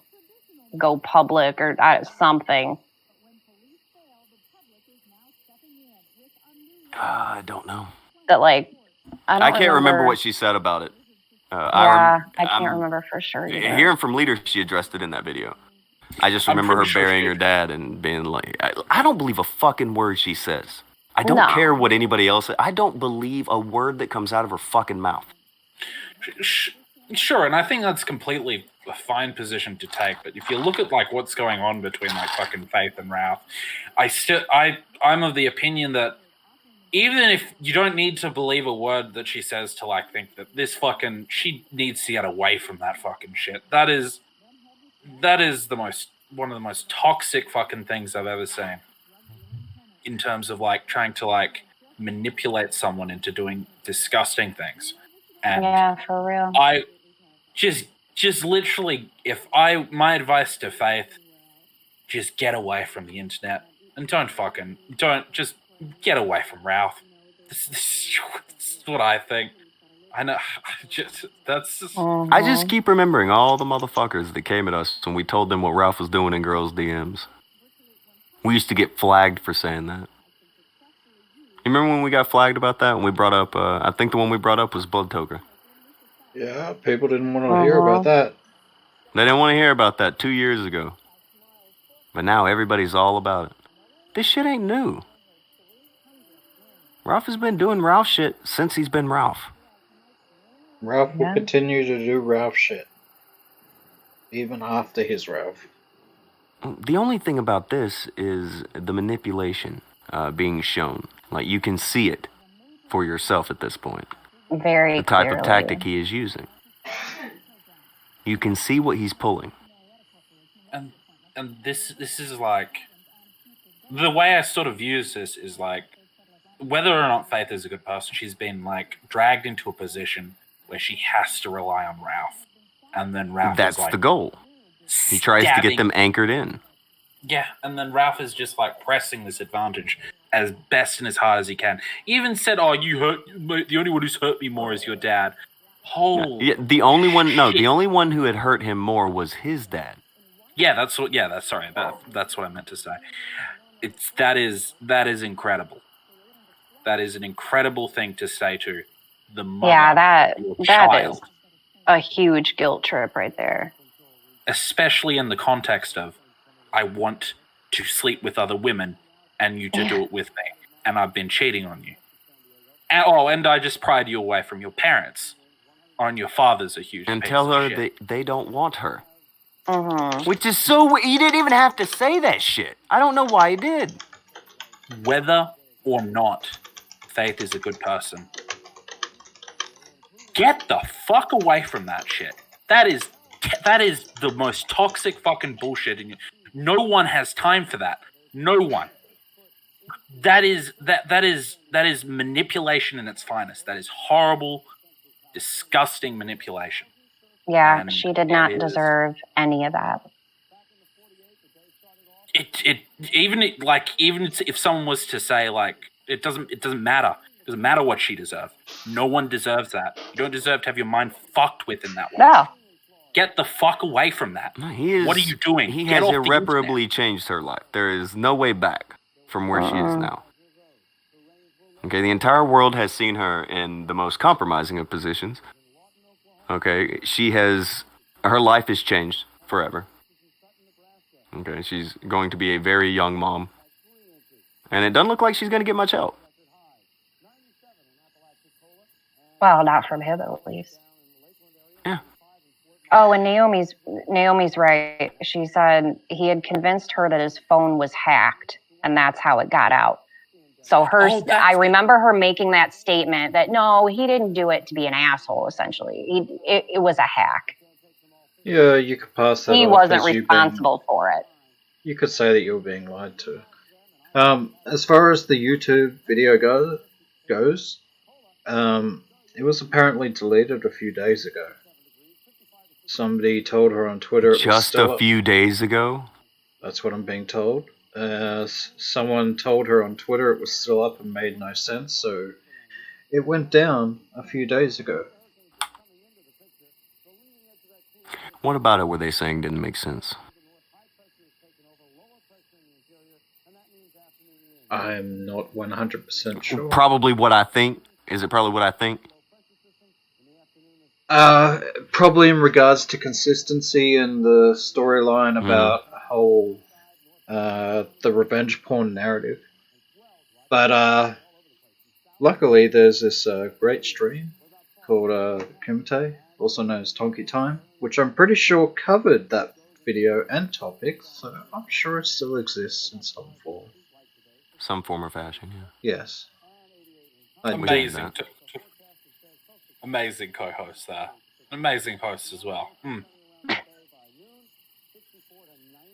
go public or something. I don't know. That, like, I can't remember what she said about it. I can't remember for sure either. Hearing from Leader, she addressed it in that video. I just remember her burying her dad and being like, I don't believe a fucking word she says. I don't care what anybody else says. I don't believe a word that comes out of her fucking mouth. Sure, and I think that's completely a fine position to take. But if you look at like what's going on between like fucking Faith and Ralph, I'm of the opinion that even if you don't need to believe a word that she says to like think that she needs to get away from that fucking shit. That is one of the most toxic fucking things I've ever seen. In terms of like trying to like manipulate someone into doing disgusting things. And yeah, for real. I just literally, my advice to Faith, just get away from the internet and don't just get away from Ralph. This is what I think. I know. I just keep remembering all the motherfuckers that came at us when we told them what Ralph was doing in girls' DMs. We used to get flagged for saying that. You remember when we got flagged about that? When we brought up, I think the one we brought up was Blood Toker. Yeah, people didn't want to hear about that. They didn't want to hear about that 2 years ago. But now everybody's all about it. This shit ain't new. Ralph has been doing Ralph shit since he's been Ralph. Ralph will continue to do Ralph shit. Even after his Ralph. The only thing about this is the manipulation being shown. Like, you can see it for yourself at this point. Very the type clearly. of tactic he is using. You can see what he's pulling. And this is like, the way I sort of use this is like, whether or not Faith is a good person, she's been like dragged into a position where she has to rely on Ralph. And then Ralph That's is like, the goal. He tries to get stabbing- them anchored in. Yeah, and then Ralph is just like pressing this advantage as best and as hard as he can. He even said, "Oh, you hurt. The only one who's hurt me more is your dad." Holy. Yeah, the only one. No, the only one who had hurt him more was his dad. Yeah, that's what. Yeah, that's sorry. That's what I meant to say. That is incredible. That is an incredible thing to say to the mother. Yeah, of your that child, is a huge guilt trip right there. especially in the context of, I want to sleep with other women, and you to do it with me, and I've been cheating on you. And I just pried you away from your parents. On your father's a huge And piece tell of her shit. they don't want her. Mm-hmm. Which is so... He didn't even have to say that shit. I don't know why he did. Whether or not Faith is a good person, get the fuck away from that shit. That is the most toxic fucking bullshit. No one has time for that. No one. That is manipulation in its finest. That is horrible, disgusting manipulation. Yeah, And she did not it is- deserve any of that. Even if someone was to say like it doesn't matter. It doesn't matter what she deserved. No one deserves that. You don't deserve to have your mind fucked with in that way. No. Get the fuck away from that. He is, What are you doing? He Get has off the irreparably changed her life. There is no way back from where she is now. Okay, the entire world has seen her in the most compromising of positions. Okay, her life has changed forever. Okay, she's going to be a very young mom. And it doesn't look like she's going to get much help. Well, not from him at least. Yeah. Oh, and Naomi's right. She said he had convinced her that his phone was hacked, and that's how it got out. So I remember her making that statement that no, he didn't do it to be an asshole. Essentially, it was a hack. Yeah, you could pass that. He off wasn't as you responsible for it. You could say that you were being lied to. As far as the YouTube video goes, it was apparently deleted a few days ago. Somebody told her on Twitter it was Just still a up. few days ago? That's what I'm being told. Someone told her on Twitter it was still up and made no sense, so it went down a few days ago. What about it were they saying didn't make sense? I'm not 100% sure. Probably what I think. Is it probably what I think? Probably in regards to consistency and the storyline about whole the revenge porn narrative. But luckily there's this great stream called Kumite, also known as Tonky Time, which I'm pretty sure covered that video and topic, so I'm sure it still exists in some form. Some form or fashion, yeah. Yes. Amazing. Amazing co-host there. Amazing host as well.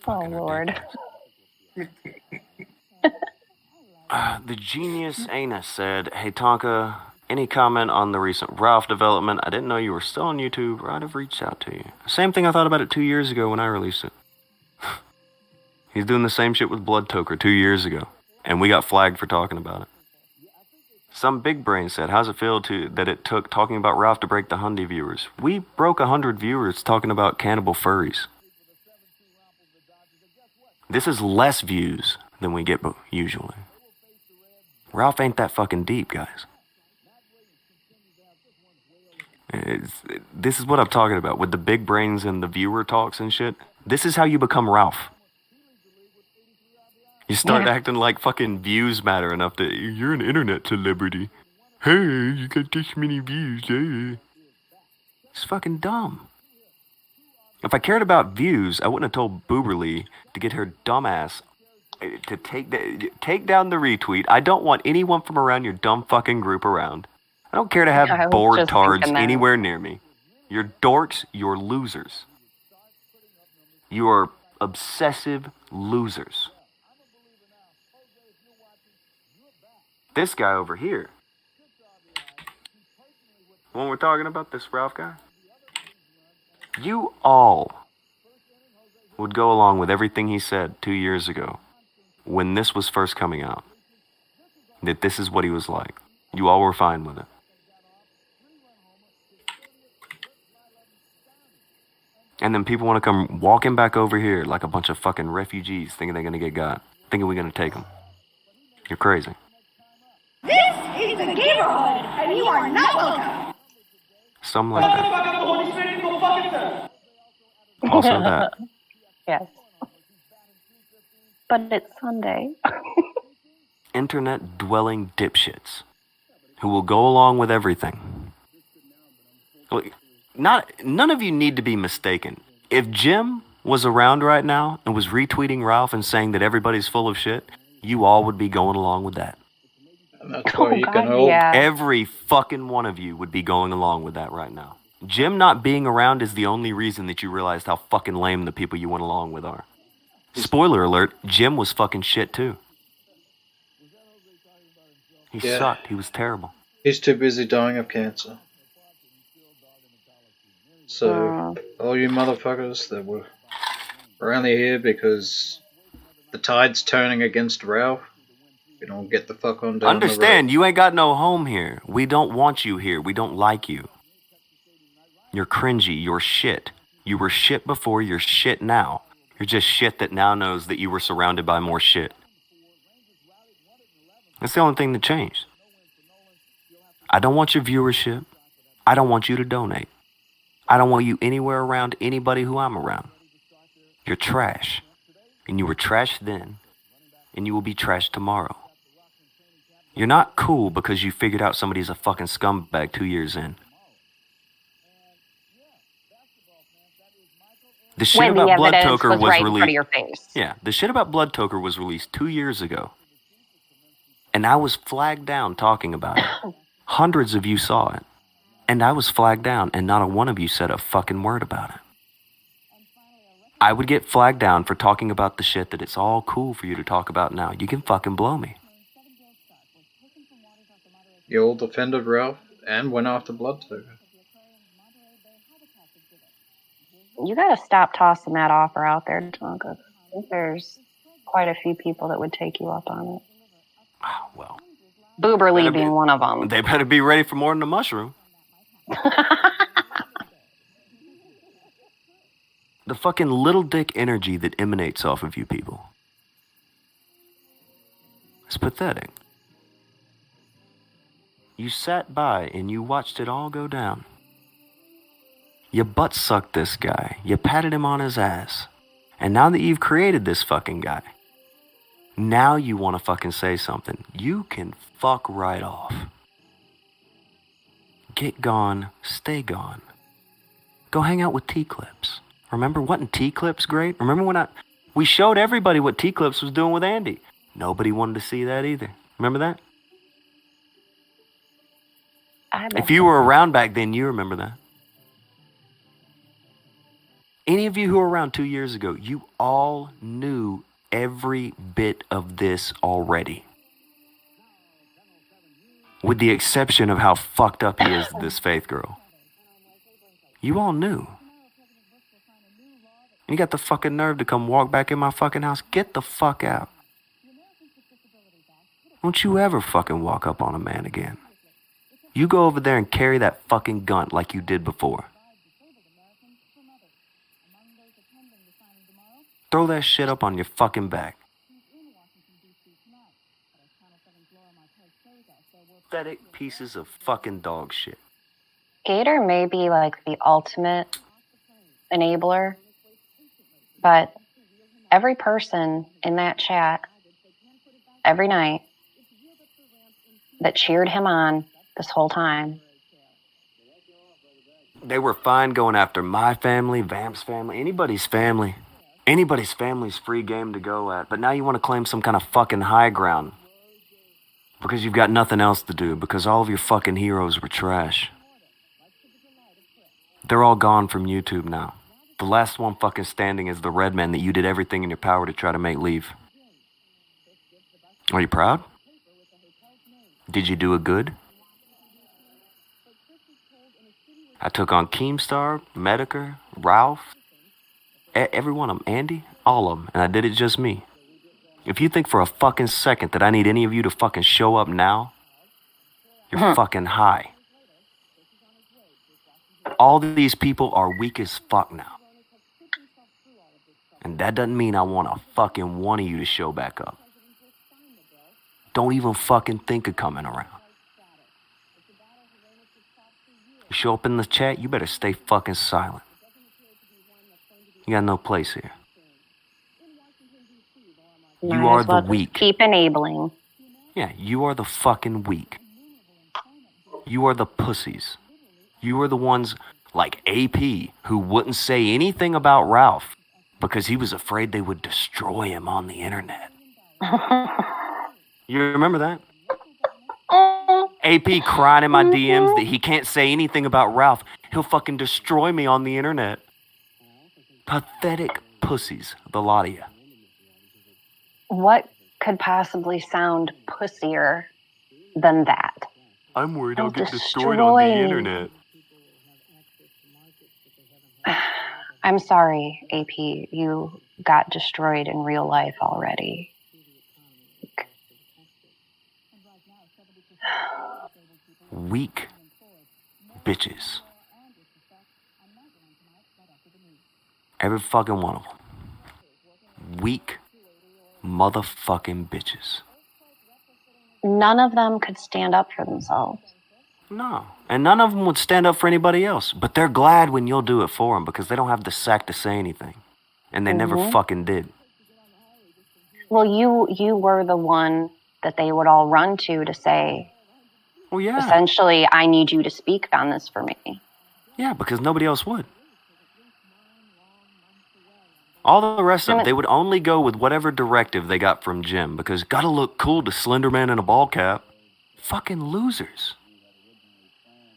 Oh, Lord. The Genius Anus said, "Hey Tonka, any comment on the recent Ralph development? I didn't know you were still on YouTube, or I'd have reached out to you. Same thing I thought about it 2 years ago when I released it." He's doing the same shit with Blood Toker 2 years ago, and we got flagged for talking about it. Some big brain said, "How's it feel that it took talking about Ralph to break the Hyundai viewers? We broke 100 viewers talking about cannibal furries. This is less views than we get usually. Ralph ain't that fucking deep, guys. This is what I'm talking about with the big brains and the viewer talks and shit. This is how you become Ralph. You start acting like fucking views matter enough that you're an internet celebrity. Hey, you got this many views. Hey. It's fucking dumb. If I cared about views, I wouldn't have told Booberly to get her dumbass to take down the retweet. I don't want anyone from around your dumb fucking group around. I don't care to have bored tards anywhere near me. You're dorks, you're losers. You are obsessive losers. This guy over here. When we're talking about this Ralph guy. You all would go along with everything he said 2 years ago when this was first coming out. That this is what he was like. You all were fine with it. And then people want to come walking back over here like a bunch of fucking refugees thinking they're going to get got. Thinking we're going to take them. You're crazy. This is a neighborhood, and you are not welcome. Something like that. Also that. Yes. But it's Sunday. Internet dwelling dipshits who will go along with everything. Look, none of you need to be mistaken. If Jim was around right now and was retweeting Ralph and saying that everybody's full of shit, you all would be going along with that. And that's why you can all... Every fucking one of you would be going along with that right now. Jim not being around is the only reason that you realized how fucking lame the people you went along with are. Spoiler alert, Jim was fucking shit too. He sucked. He was terrible. He's too busy dying of cancer. So, all you motherfuckers that were only here because the tide's turning against Ralph, you don't get the fuck on down Understand, you ain't got no home here. We don't want you here. We don't like you. You're cringy. You're shit. You were shit before. You're shit now. You're just shit that now knows that you were surrounded by more shit. That's the only thing that changed. I don't want your viewership. I don't want you to donate. I don't want you anywhere around anybody who I'm around. You're trash. And you were trash then. And you will be trash tomorrow. You're not cool because you figured out somebody's a fucking scumbag 2 years in. The shit about Blood Toker was right released. in front of your face. Yeah, the shit about Blood Toker was released 2 years ago. And I was flagged down talking about it. Hundreds of you saw it. And I was flagged down, and not a one of you said a fucking word about it. I would get flagged down for talking about the shit that it's all cool for you to talk about now. You can fucking blow me. You all defended Ralph and went after Blood Toker. You gotta stop tossing that offer out there, Tonka. I think there's quite a few people that would take you up on it. Oh, well. Booberly being one of them. They better be ready for more than a mushroom. The fucking little dick energy that emanates off of you people. It's pathetic. You sat by and you watched it all go down. You butt sucked this guy. You patted him on his ass. And now that you've created this fucking guy, now you want to fucking say something. You can fuck right off. Get gone, stay gone. Go hang out with T-Clips. Remember, wasn't T-Clips great? Remember when we showed everybody what T-Clips was doing with Andy. Nobody wanted to see that either. Remember that? If you were around back then, you remember that. Any of you who were around 2 years ago, you all knew every bit of this already. With the exception of how fucked up he is to this Faith girl. You all knew. And you got the fucking nerve to come walk back in my fucking house. Get the fuck out. Don't you ever fucking walk up on a man again. You go over there and carry that fucking gun like you did before. Throw that shit up on your fucking back. Pathetic pieces of fucking dog shit. Gator may be like the ultimate enabler, but every person in that chat, every night, that cheered him on this whole time. They were fine going after my family, Vamp's family, anybody's family. Anybody's family's free game to go at. But now you want to claim some kind of fucking high ground. Because you've got nothing else to do. Because all of your fucking heroes were trash. They're all gone from YouTube now. The last one fucking standing is the red man that you did everything in your power to try to make leave. Are you proud? Did you do it good? I took on Keemstar, Medicare, Ralph, every one of them, Andy, all of them, and I did it just me. If you think for a fucking second that I need any of you to fucking show up now, you're fucking high. All these people are weak as fuck now. And that doesn't mean I want a fucking one of you to show back up. Don't even fucking think of coming around. You show up in the chat, you better stay fucking silent. You got no place here. Might You are as well the just weak. keep enabling. Yeah, you are the fucking weak. You are the pussies. You are the ones like AP who wouldn't say anything about Ralph because he was afraid they would destroy him on the internet. You remember that? AP crying in my DMs that he can't say anything about Ralph. He'll fucking destroy me on the internet. Pathetic pussies, the lot of you. What could possibly sound pussier than that? I'm worried I'll get destroyed on the internet. I'm sorry, AP. You got destroyed in real life already. Weak bitches. Every fucking one of them. Weak motherfucking bitches. None of them could stand up for themselves. No. And none of them would stand up for anybody else. But they're glad when you'll do it for them because they don't have the sack to say anything. And they never fucking did. Well, you were the one that they would all run to say, well, yeah. Essentially, I need you to speak on this for me. Yeah, because nobody else would. All the rest of them, they would only go with whatever directive they got from Jim because gotta look cool to Slender Man in a ball cap. Fucking losers.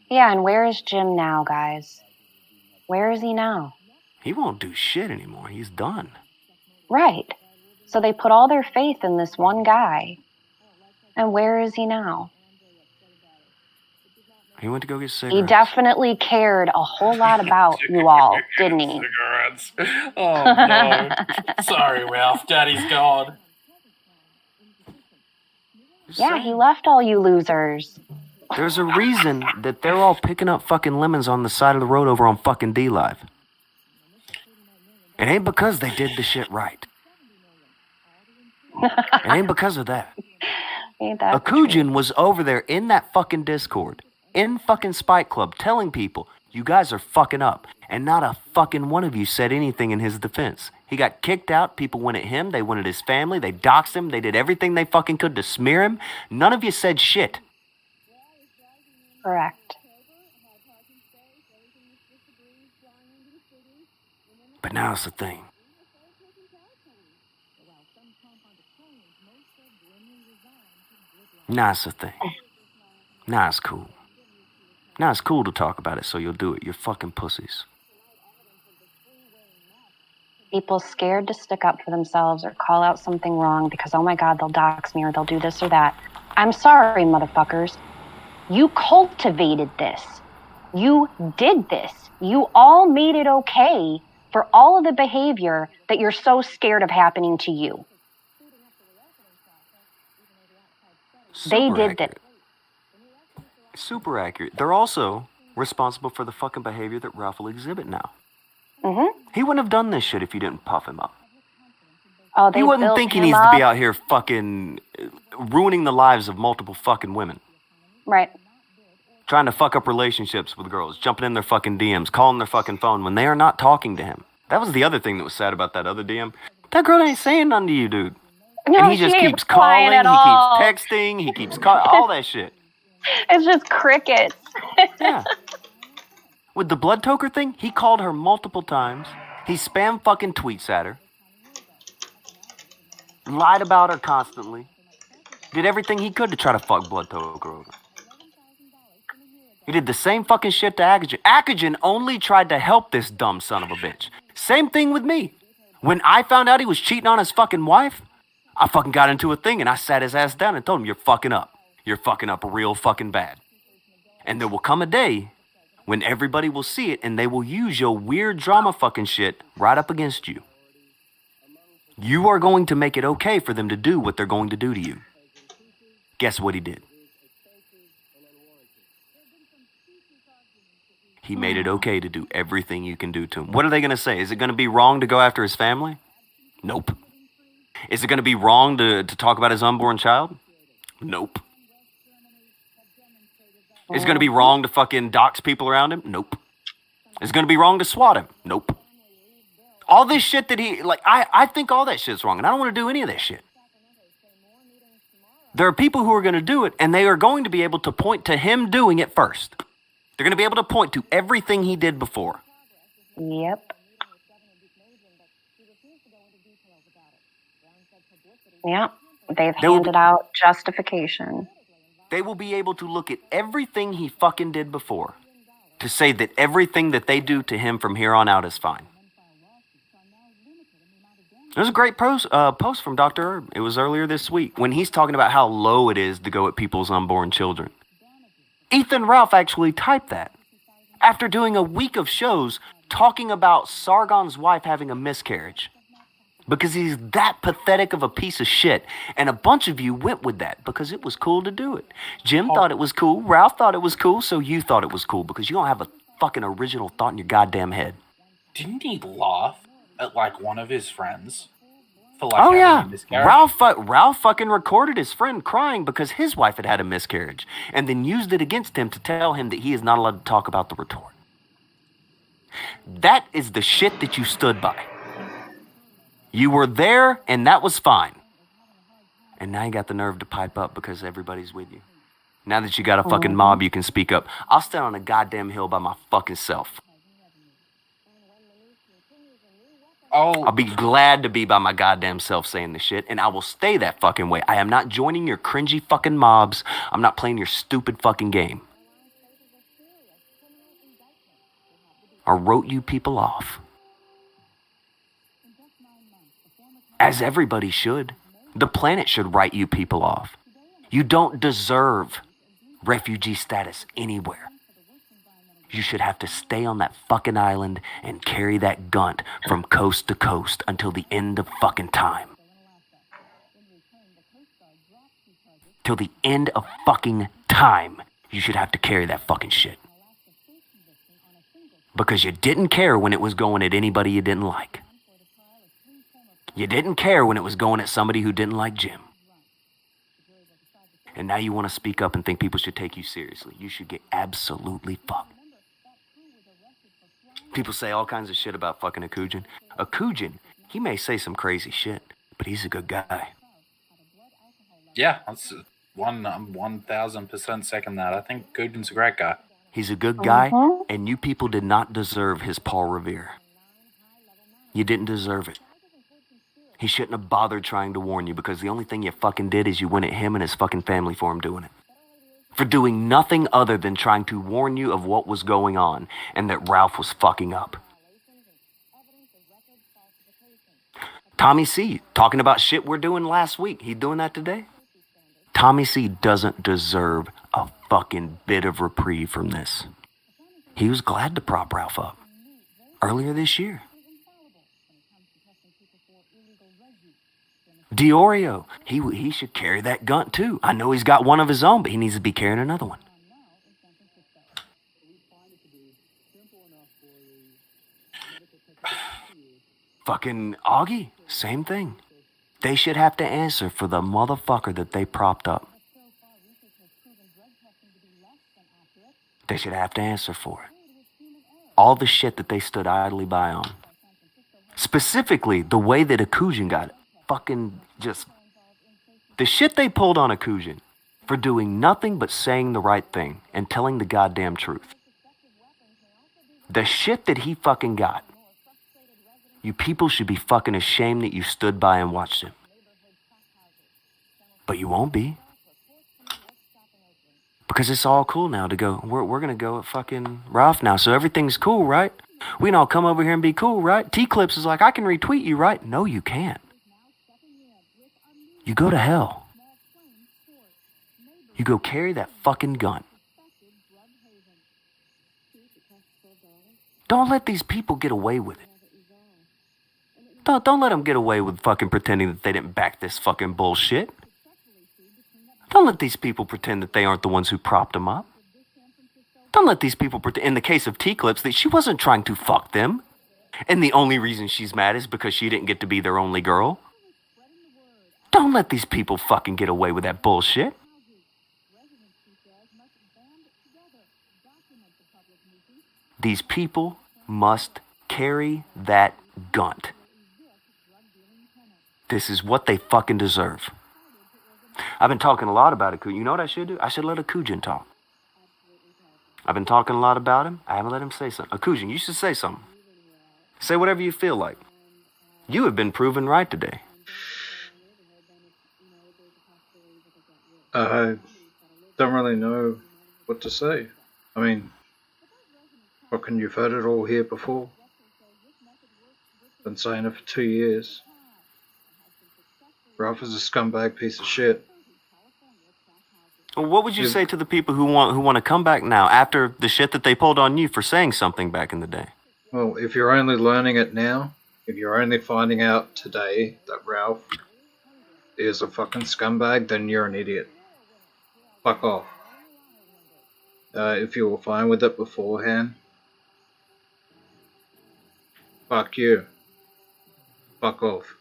Yeah, and where is Jim now, guys? Where is he now? He won't do shit anymore. He's done. Right. So they put all their faith in this one guy. And where is he now? He went to go get cigarettes. He definitely cared a whole lot about you all, didn't he? Cigarettes. Oh, no. Sorry, Ralph. Daddy's gone. Yeah, he left all you losers. There's a reason that they're all picking up fucking lemons on the side of the road over on fucking D-Live. It ain't because they did the shit right. It ain't because of that. Akujin was over there in that fucking Discord, in fucking Spike Club, telling people, you guys are fucking up. And not a fucking one of you said anything in his defense. He got kicked out. People went at him. They went at his family. They doxed him. They did everything they fucking could to smear him. None of you said shit. Correct. But now it's the thing. Now it's the thing. Now it's cool. Now it's cool to talk about it, so you'll do it. You're fucking pussies. People scared to stick up for themselves or call out something wrong because, oh my God, they'll dox me or they'll do this or that. I'm sorry, motherfuckers. You cultivated this. You did this. You all made it okay for all of the behavior that you're so scared of happening to you. They did that. Super accurate. They're also responsible for the fucking behavior that Ralph will exhibit now. He wouldn't have done this shit if you didn't puff him up. Oh, he wouldn't think he needs to be out here fucking ruining the lives of multiple fucking women. Right. Trying to fuck up relationships with girls, jumping in their fucking DMs, calling their fucking phone when they are not talking to him. That was the other thing that was sad about that other DM. That girl ain't saying nothing to you, dude. No, and he just keeps calling, he keeps texting, he keeps all that shit. It's just crickets. Yeah. With the blood toker thing, he called her multiple times. He spam fucking tweets at her. Lied about her constantly. Did everything he could to try to fuck blood toker over. He did the same fucking shit to Akujin. Akujin only tried to help this dumb son of a bitch. Same thing with me. When I found out he was cheating on his fucking wife, I fucking got into a thing and I sat his ass down and told him, you're fucking up. You're fucking up real fucking bad. And there will come a day when everybody will see it and they will use your weird drama fucking shit right up against you. You are going to make it okay for them to do what they're going to do to you. Guess what he did? He made it okay to do everything you can do to him. What are they going to say? Is it going to be wrong to go after his family? Nope. Is it going to be wrong to talk about his unborn child? Nope. Is it going to be wrong to fucking dox people around him? Nope. Is it going to be wrong to swat him? Nope. All this shit that he, like, I think all that shit's wrong, and I don't want to do any of that shit. There are people who are going to do it, and they are going to be able to point to him doing it first. They're going to be able to point to everything he did before. Yep. Yep. They've handed out justification. They will be able to look at everything he fucking did before to say that everything that they do to him from here on out is fine. There's a great post from Dr. Herb. It was earlier this week when he's talking about how low it is to go at people's unborn children. Ethan Ralph actually typed that after doing a week of shows talking about Sargon's wife having a miscarriage. Because he's that pathetic of a piece of shit. And a bunch of you went with that because it was cool to do it. Jim thought it was cool. Ralph thought it was cool. So you thought it was cool because you don't have a fucking original thought in your goddamn head. Didn't he laugh at like one of his friends for Oh having yeah, a miscarriage? Ralph fucking recorded his friend crying because his wife had a miscarriage, and then used it against him to tell him that he is not allowed to talk about the retort. That is the shit that you stood by. You were there, and that was fine. And now you got the nerve to pipe up because everybody's with you. Now that you got a fucking mob, you can speak up. I'll stand on a goddamn hill by my fucking self. I'll be glad to be by my goddamn self saying this shit, and I will stay that fucking way. I am not joining your cringy fucking mobs. I'm not playing your stupid fucking game. I wrote you people off. As everybody should. The planet should write you people off. You don't deserve refugee status anywhere. You should have to stay on that fucking island and carry that gunt from coast to coast until the end of fucking time. Till the end of fucking time, you should have to carry that fucking shit. Because you didn't care when it was going at anybody you didn't like. You didn't care when it was going at somebody who didn't like Jim. And now you want to speak up and think people should take you seriously. You should get absolutely fucked. People say all kinds of shit about fucking Akujin. Akujin, he may say some crazy shit, but he's a good guy. Yeah, that's 1,000% second that. I think Akujin's a great guy. He's a good guy, and you people did not deserve his Paul Revere. You didn't deserve it. He shouldn't have bothered trying to warn you because the only thing you fucking did is you went at him and his fucking family for him doing it. For doing nothing other than trying to warn you of what was going on and that Ralph was fucking up. Tommy C, talking about shit we're doing last week. He doing that today? Tommy C doesn't deserve a fucking bit of reprieve from this. He was glad to prop Ralph up earlier this year. Diorio, he should carry that gun too. I know he's got one of his own, but he needs to be carrying another one. Fucking Augie, same thing. They should have to answer for the motherfucker that they propped up. They should have to answer for it. All the shit that they stood idly by on. Specifically, the way that Akujin got it. Fucking just the shit they pulled on Akujin for doing nothing but saying the right thing and telling the goddamn truth. The shit that he fucking got. You people should be fucking ashamed that you stood by and watched him. But you won't be. Because it's all cool now to go. We're gonna go at fucking Ralph now, so everything's cool, right? We can all come over here and be cool, right? T-Clips is like, I can retweet you, right? No, you can't. You go to hell. You go carry that fucking gun. Don't let these people get away with it. Don't let them get away with fucking pretending that they didn't back this fucking bullshit. Don't let these people pretend that they aren't the ones who propped them up. Don't let these people pretend, in the case of T-Clips, that she wasn't trying to fuck them. And the only reason she's mad is because she didn't get to be their only girl. Don't let these people fucking get away with that bullshit. These people must carry that gunt. This is what they fucking deserve. I've been talking a lot about Akujin. You know what I should do? I should let Akujin talk. I've been talking a lot about him. I haven't let him say something. Akujin, you should say something. Say whatever you feel like. You have been proven right today. I don't really know what to say. I mean, fucking you've heard it all here before. Been saying it for 2 years. Ralph is a scumbag piece of shit. What would you say to the people who want to come back now after the shit that they pulled on you for saying something back in the day? Well, if you're only learning it now, if you're only finding out today that Ralph is a fucking scumbag, then you're an idiot. Fuck off. If you were fine with it beforehand, fuck you. Fuck off.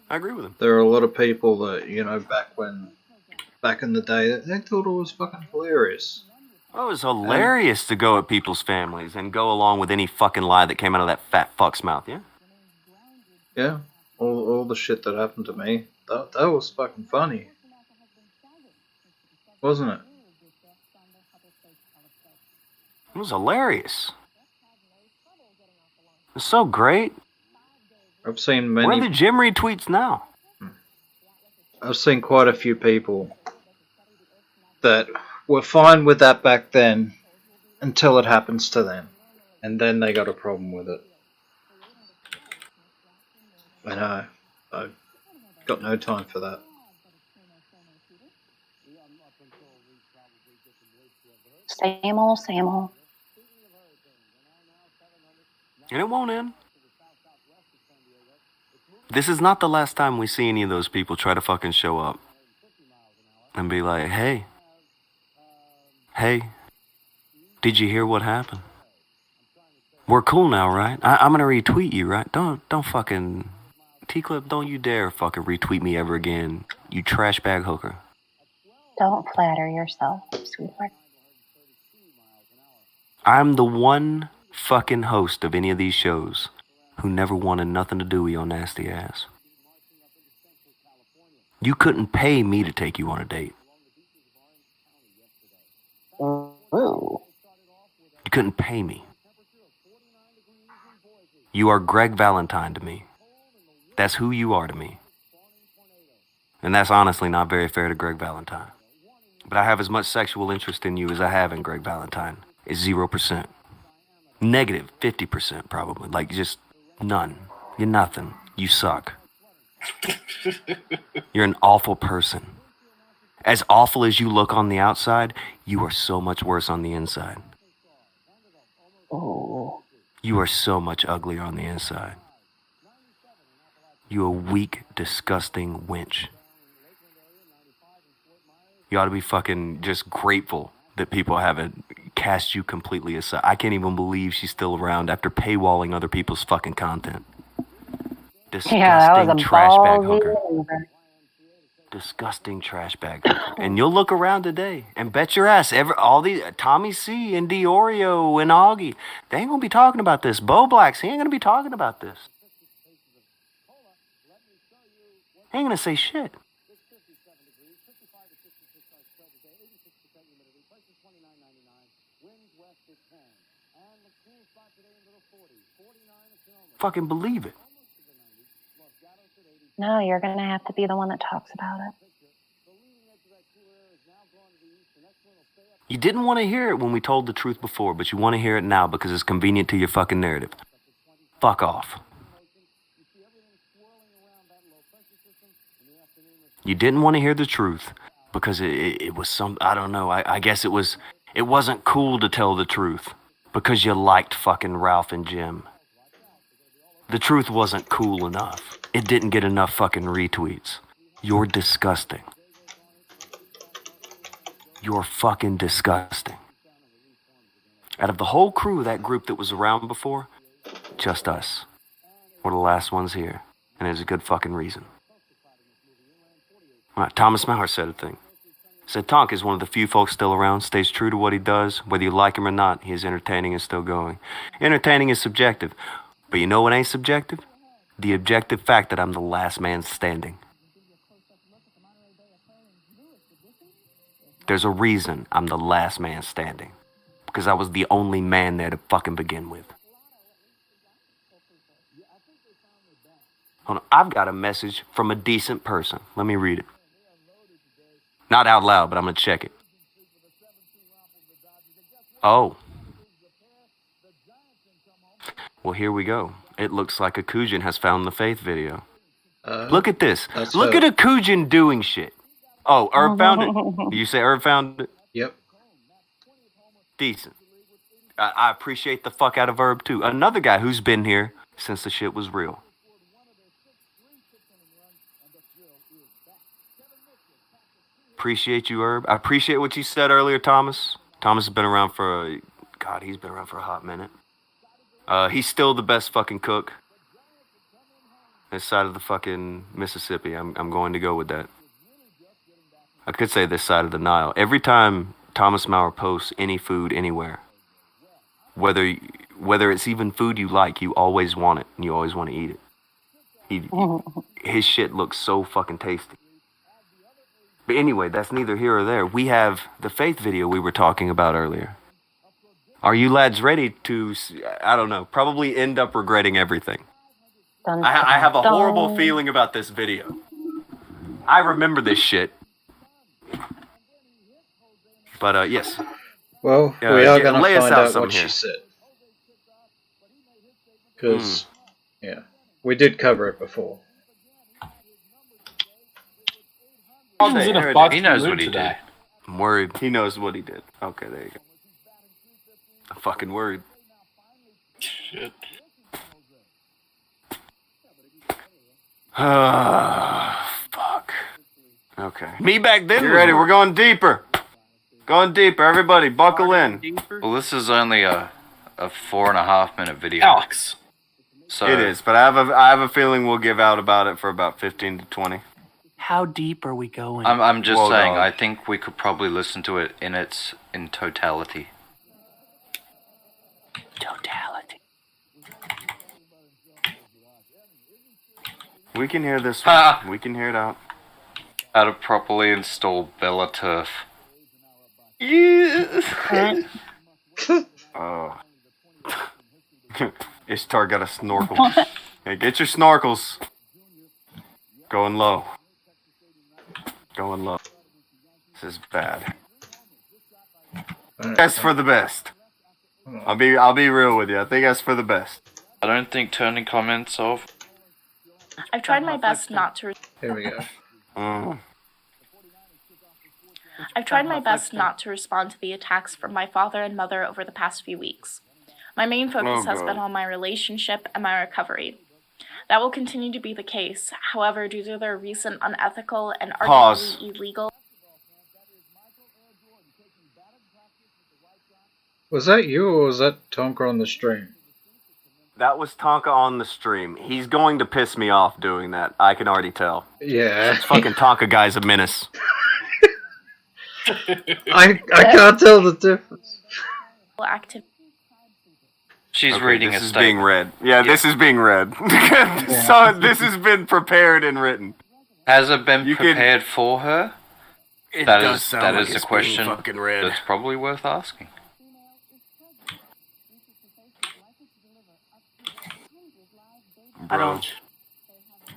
I agree with him. There are a lot of people that, you know, back in the day, they thought it was fucking hilarious. Oh, it was hilarious to go at people's families and go along with any fucking lie that came out of that fat fuck's mouth, yeah? Yeah, all the shit that happened to me, that was fucking funny. Wasn't it? It was hilarious. It was so great. I've seen many... Where are the Jim retweets now? I've seen quite a few people that were fine with that back then until it happens to them. And then they got a problem with it. I know. I've got no time for that. Same old, same old. And it won't end. This is not the last time we see any of those people try to fucking show up and be like, hey, did you hear what happened? We're cool now, right? I'm gonna retweet you, right? Don't fucking, T-Clip, don't you dare fucking retweet me ever again, you trash bag hooker. Don't flatter yourself, sweetheart. I'm the one fucking host of any of these shows who never wanted nothing to do with your nasty ass. You couldn't pay me to take you on a date. Ooh. You couldn't pay me. You are Greg Valentine to me. That's who you are to me. And that's honestly not very fair to Greg Valentine. But I have as much sexual interest in you as I have in Greg Valentine. It's 0%. Negative 50% probably. Like just none. You're nothing. You suck. You're an awful person. As awful as you look on the outside, you are so much worse on the inside. Ooh. You are so much uglier on the inside. You a weak, disgusting wench. You ought to be fucking just grateful that people haven't cast you completely aside. I can't even believe she's still around after paywalling other people's fucking content. Disgusting Yeah, that was a trash bag ballsy hooker. maneuver. Disgusting trash bag hooker. And you'll look around today and bet your ass all these Tommy C and Diorio and Augie, they ain't gonna be talking about this. Bo Blacks, he ain't gonna be talking about this. He ain't gonna say shit. Fucking believe it. No, you're going to have to be the one that talks about it. You didn't want to hear it when we told the truth before, but you want to hear it now because it's convenient to your fucking narrative. Fuck off. You didn't want to hear the truth, because it was some, I don't know, I guess it wasn't cool to tell the truth because you liked fucking Ralph and Jim. The truth wasn't cool enough. It didn't get enough fucking retweets. You're disgusting. You're fucking disgusting. Out of the whole crew of that group that was around before, just us. We're the last ones here. And there's a good fucking reason. All right, Thomas Maurer said a thing. Said Tonk is one of the few folks still around, stays true to what he does. Whether you like him or not, he is entertaining and still going. Entertaining is subjective. But you know what ain't subjective? The objective fact that I'm the last man standing. There's a reason I'm the last man standing. Because I was the only man there to fucking begin with. Hold on, I've got a message from a decent person. Let me read it. Not out loud, but I'm gonna check it. Oh. Well, here we go. It looks like Akujin has found the Faith video. Look at this. Look at Akujin doing shit. Oh, Herb found it. You say Herb found it? Yep. Decent. I appreciate the fuck out of Herb, too. Another guy who's been here since the shit was real. Appreciate you, Herb. I appreciate what you said earlier, Thomas. Thomas has been around for he's been around for a hot minute. He's still the best fucking cook. This side of the fucking Mississippi. I'm going to go with that. I could say this side of the Nile. Every time Thomas Maurer posts any food anywhere, whether it's even food you like, you always want it and you always want to eat it. His shit looks so fucking tasty. But anyway, that's neither here or there. We have the Faith video we were talking about earlier. Are you lads ready to, I don't know, probably end up regretting everything? I have a horrible feeling about this video. I remember this shit. But, yes. Well, we are going to lay us find out out some what here. she said. Because, yeah, we did cover it before. He knows what he did. I'm worried. He knows what he did. Okay, there you go. I'm fucking worried. Shit. Fuck. Okay. Me back then. You ready? We're going deeper. Going deeper. Everybody, buckle in. Well, this is only a 4.5 minute video. Alex. So It is, but I have a feeling we'll give out about it for about 15 to 20. How deep are we going? I'm just Well saying, done. I think we could probably listen to it in totality. Totality. We can hear this one. We can hear it out. How to properly install Bella Turf. Yeah. Oh. Ishtar got a snorkel. Hey, get your snorkels. Going low. Going low. This is bad. That's for the best. I'll be real with you. I think that's for the best. I don't think turning comments off. I've tried my best not to. Here we go. I've tried my best not to respond to the attacks from my father and mother over the past few weeks. My main focus has been on my relationship and my recovery. That will continue to be the case. However, due to their recent unethical and arguably illegal... Was that you or was that Tonka on the stream? That was Tonka on the stream. He's going to piss me off doing that. I can already tell. Yeah. This fucking Tonka guy's a menace. I can't tell the difference. She's reading a This is statement. being read. Yeah, this is being read. So this has been prepared and written. Has it been prepared for her? It That does is sound that like is a it's being question fucking read. that's probably worth asking. Bro.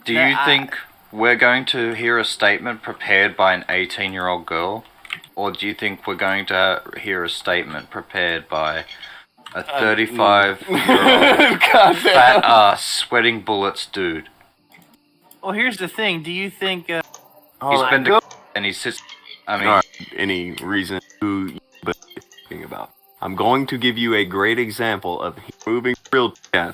Do you think we're going to hear a statement prepared by an 18-year-old girl? Or do you think we're going to hear a statement prepared by a 35-year-old fat ass sweating bullets dude? Well, here's the thing. Do you think... He's been to and he sits... I mean, any reason who you're talking about. I'm going to give you a great example of moving real. Yeah,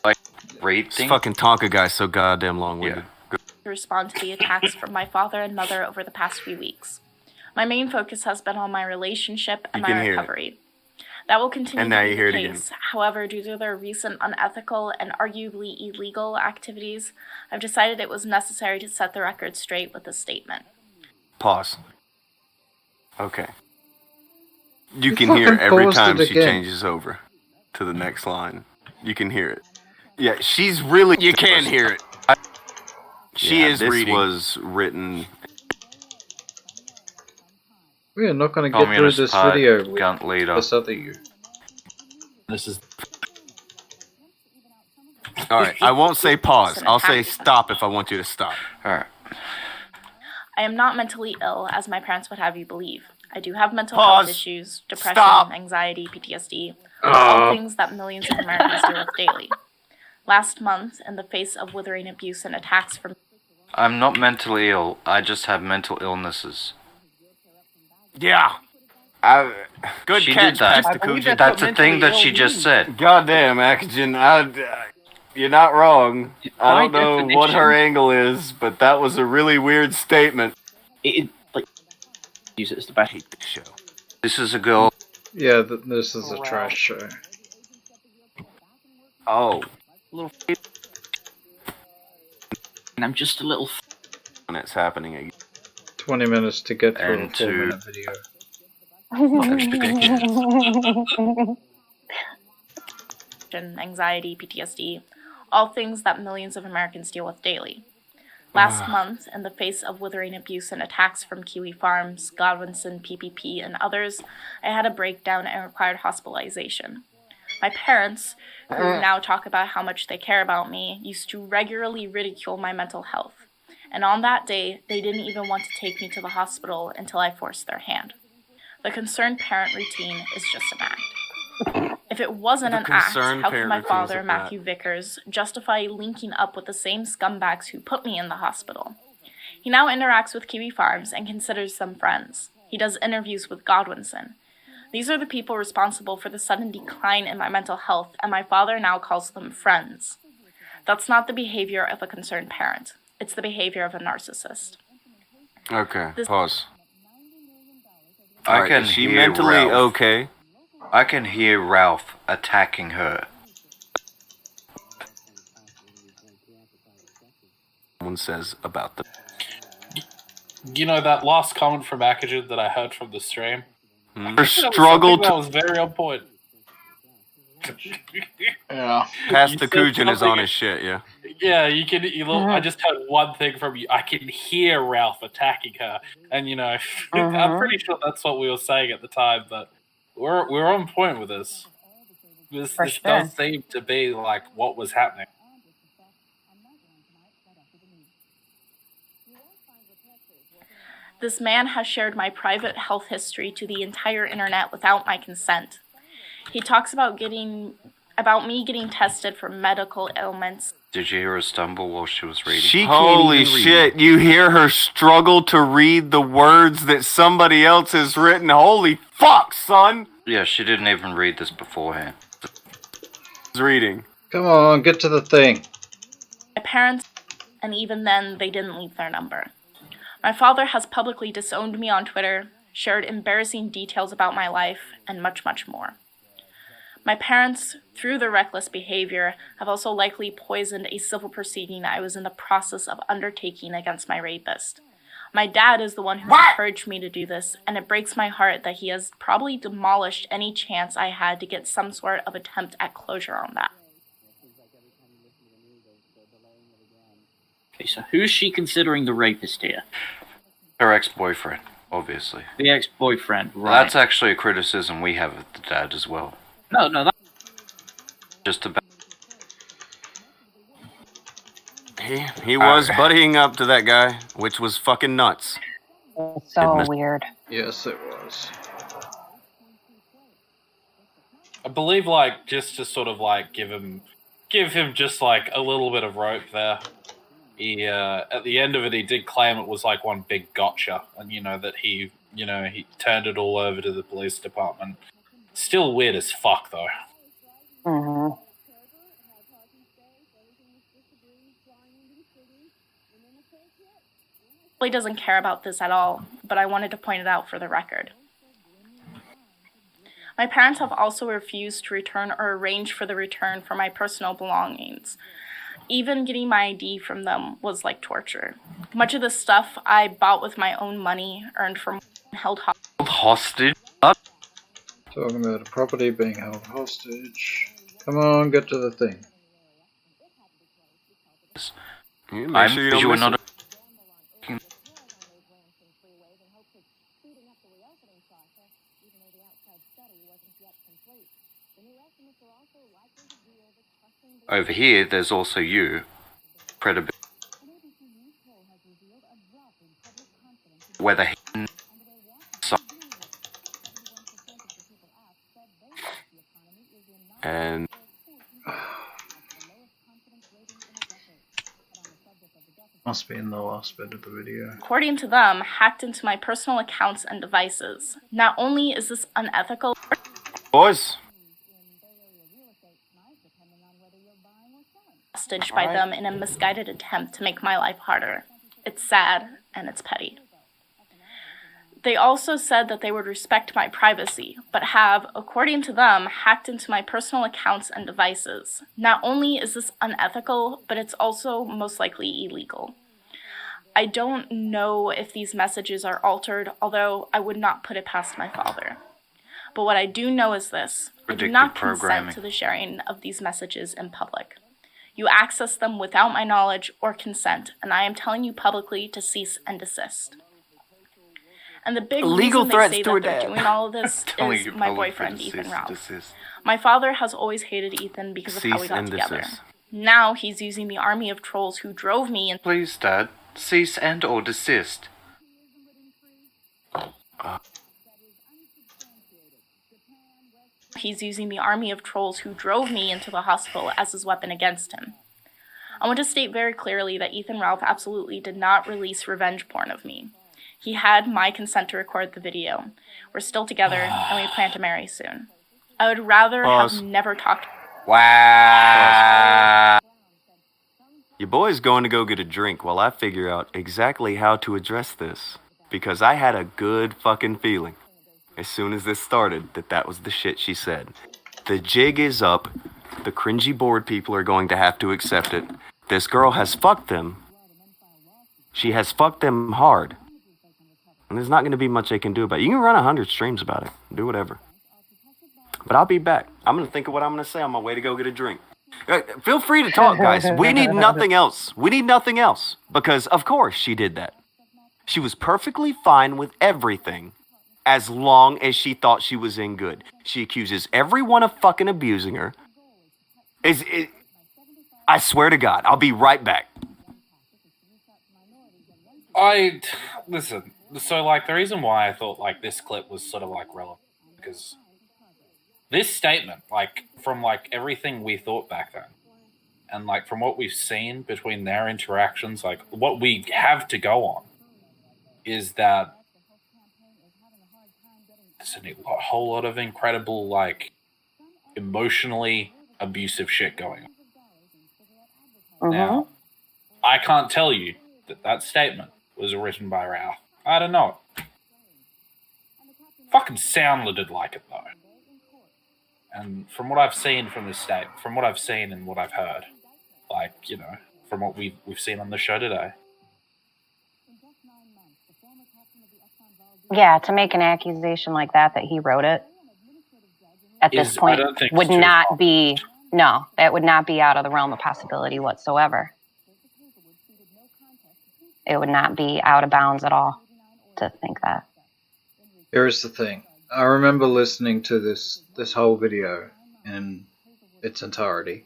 like this rating. fucking Tonka guy's so goddamn long-winded. Yeah. To respond to the attacks from my father and mother over the past few weeks. My main focus has been on my relationship and my recovery. That will continue to be the case. However, due to their recent unethical and arguably illegal activities, I've decided it was necessary to set the record straight with this statement. Pause. Okay. You can hear every time she changes over to the next line. You can hear it. Yeah, she's really... You can hear it. She is reading. This was written... We are not going to get through this video with this other you. This is... Alright, I won't say pause. I'll say stop if I want you to stop. Alright. I am not mentally ill, as my parents would have you believe. I do have mental health issues, depression, anxiety, PTSD, all things that millions of Americans deal with daily. Last month, in the face of withering abuse and attacks from... I'm not mentally ill. I just have mental illnesses. Yeah. Good she catch, did that. Akujin. That's a thing that she just said. Goddamn, Akujin. You're not wrong. I don't know what her angle is, but that was a really weird statement. Use it as the best. I hate this show. This is a girl. Yeah, this is a trash show. Oh. Little. And I'm just a little. When it's happening again. 20 minutes to get through a 4-minute video. Anxiety, PTSD, all things that millions of Americans deal with daily. Last month, in the face of withering abuse and attacks from Kiwi Farms, Godwinson, PPP, and others, I had a breakdown and required hospitalization. My parents, who now talk about how much they care about me, used to regularly ridicule my mental health. And on that day, they didn't even want to take me to the hospital until I forced their hand. The concerned parent routine is just an act. If it wasn't an act, how could my father, Matthew Vickers, justify linking up with the same scumbags who put me in the hospital? He now interacts with Kiwi Farms and considers them friends. He does interviews with Godwinson. These are the people responsible for the sudden decline in my mental health, and my father now calls them friends. That's not the behavior of a concerned parent. It's the behavior of a narcissist. Okay, pause. I can is she hear mentally Ralph. okay? I can hear Ralph attacking her. Someone says about the... You know that last comment from Akujin that I heard from the stream? Her struggle that was very on point. Yeah. Pastor Akujin is on his shit, yeah. Yeah, you can. I just heard one thing from you. I can hear Ralph attacking her, and you know, I'm pretty sure that's what we were saying at the time. But we're on point with this. This does seem to be like what was happening. This man has shared my private health history to the entire internet without my consent. He talks about me getting tested for medical ailments. Did you hear her stumble while she was reading? Holy shit, you hear her struggle to read the words that somebody else has written. Holy fuck, son! Yeah, she didn't even read this beforehand. Reading. Come on, get to the thing. My parents, and even then, they didn't leave their number. My father has publicly disowned me on Twitter, shared embarrassing details about my life, and much, much more. My parents, through their reckless behavior, have also likely poisoned a civil proceeding I was in the process of undertaking against my rapist. My dad is the one who encouraged me to do this, and it breaks my heart that he has probably demolished any chance I had to get some sort of attempt at closure on that. Okay, so who's she considering the rapist here? Her ex-boyfriend, obviously. The ex-boyfriend, right. That's actually a criticism we have of the dad as well. No, that... Just about... He was buddying up to that guy, which was fucking nuts. It's so weird. Yes, it was. I believe, like, just to sort of like give him just like a little bit of rope there. He at the end of it, he did claim it was like one big gotcha, and that he turned it all over to the police department. Still weird as fuck, though. Mm-hmm. He doesn't care about this at all, but I wanted to point it out for the record. My parents have also refused to return or arrange for the return for my personal belongings. Even getting my ID from them was like torture. Much of the stuff I bought with my own money, earned from held hostage. Talking about a property being held hostage. Come on, get to the thing. I'm sure you are not. Over here, there's also you. Credibility. Whether he... And... Must be in the last bit of the video. according to them, hacked into my personal accounts and devices. Not only is this unethical... Boys. ...hostage by them in a misguided attempt to make my life harder. It's sad, and it's petty. They also said that they would respect my privacy, but have, according to them, hacked into my personal accounts and devices. Not only is this unethical, but it's also most likely illegal. I don't know if these messages are altered, although I would not put it past my father. But what I do know is this: I do not consent to the sharing of these messages in public. You access them without my knowledge or consent, and I am telling you publicly to cease and desist. And the big reason they say that they're doing all of this is my boyfriend, Ethan Ralph. My father has always hated Ethan because of how we got together. Now he's using the army of trolls who drove me and... Please, Dad, cease and or desist. He's using the army of trolls who drove me into the hospital as his weapon against him. I want to state very clearly that Ethan Ralph absolutely did not release revenge porn of me. He had my consent to record the video. We're still together, and we plan to marry soon. I would rather have never talked... Wow. Your boy's going to go get a drink while I figure out exactly how to address this. Because I had a good fucking feeling, as soon as this started, that was the shit she said. The jig is up. The cringy bored people are going to have to accept it. This girl has fucked them. She has fucked them hard. And there's not going to be much they can do about it. You can run 100 streams about it. Do whatever. But I'll be back. I'm going to think of what I'm going to say on my way to go get a drink. Feel free to talk, guys. We need nothing else. We need nothing else. Because, of course, she did that. She was perfectly fine with everything as long as she thought she was in good. She accuses everyone of fucking abusing her. I swear to God, I'll be right back. Listen, so, like, the reason why I thought, like, this clip was sort of, like, relevant, because this statement, like, from, like, everything we thought back then, and, like, from what we've seen between their interactions, like, what we have to go on is that there's a whole lot of incredible, like, emotionally abusive shit going on. Now, I can't tell you that statement was written by Ralph. I don't know. Fucking sounded like it, though. And from what I've seen from this state, from what I've seen and what I've heard, like, you know, from what we've seen on the show today. Yeah, to make an accusation like that he wrote it at this point would not be, no, that would not be out of the realm of possibility whatsoever. It would not be out of bounds at all to think that. Here's the thing. I remember listening to this whole video in its entirety.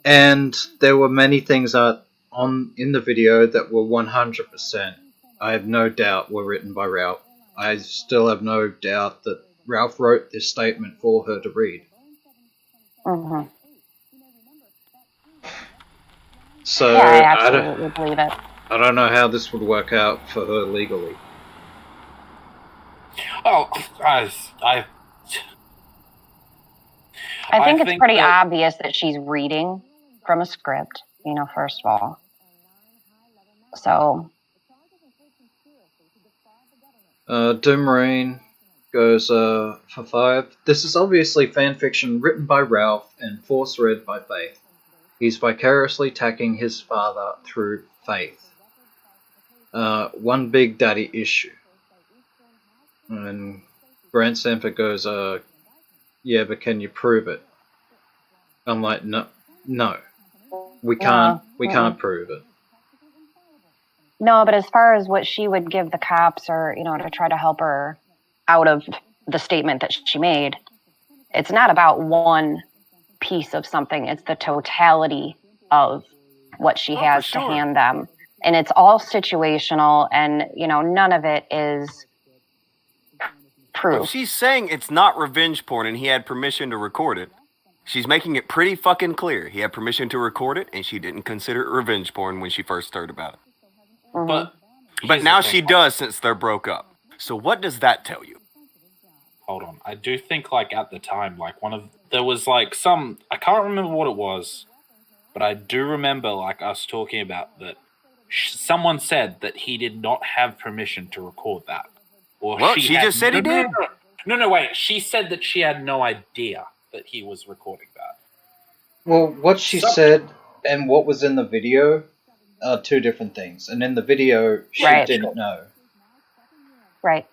And there were many things in the video that were 100%, I have no doubt, were written by Ralph. I still have no doubt that Ralph wrote this statement for her to read. So Yeah, I absolutely believe it. I don't know how this would work out for her legally. Oh, I think it's pretty that- obvious that she's reading from a script, first of all. So. Doomrain goes for 5. This is obviously fanfiction written by Ralph and force read by Faith. He's vicariously attacking his father through Faith. One big daddy issue. And Grant Sanford goes, yeah, but can you prove it? I'm like, no, we can't prove it. No, but as far as what she would give the cops or, to try to help her out of the statement that she made, it's not about one piece of something. It's the totality of what she has to hand them. And it's all situational and, none of it is proof. If she's saying it's not revenge porn and he had permission to record it, she's making it pretty fucking clear. He had permission to record it and she didn't consider it revenge porn when she first heard about it. Mm-hmm. But now she does since they're broke up. So what does that tell you? Hold on. I do think, at the time, there was, some... I can't remember what it was, but I do remember, us talking about that someone said that he did not have permission to record that. Or well, she just said he did. No, wait. She said that she had no idea that he was recording that. Well, what she said and what was in the video are two different things. And in the video, she didn't know. Right.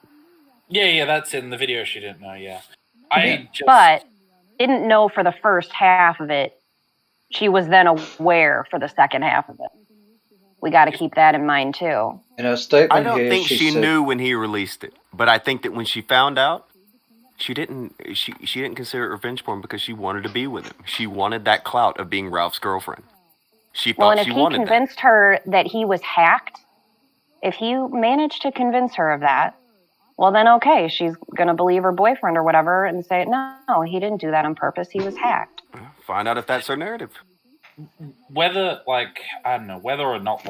Yeah, that's in the video. She didn't know, yeah. But didn't know for the first half of it. She was then aware for the second half of it. We got to keep that in mind, too. In her statement I don't here, think she said, knew when he released it. But I think that when she found out, she didn't consider it revenge porn because she wanted to be with him. She wanted that clout of being Ralph's girlfriend. She thought she wanted that. Well, and if he convinced her that he was hacked, if he managed to convince her of that, well, then okay, she's going to believe her boyfriend or whatever and say, no, he didn't do that on purpose. He was hacked. Find out if that's her narrative. Whether, I don't know, whether or not,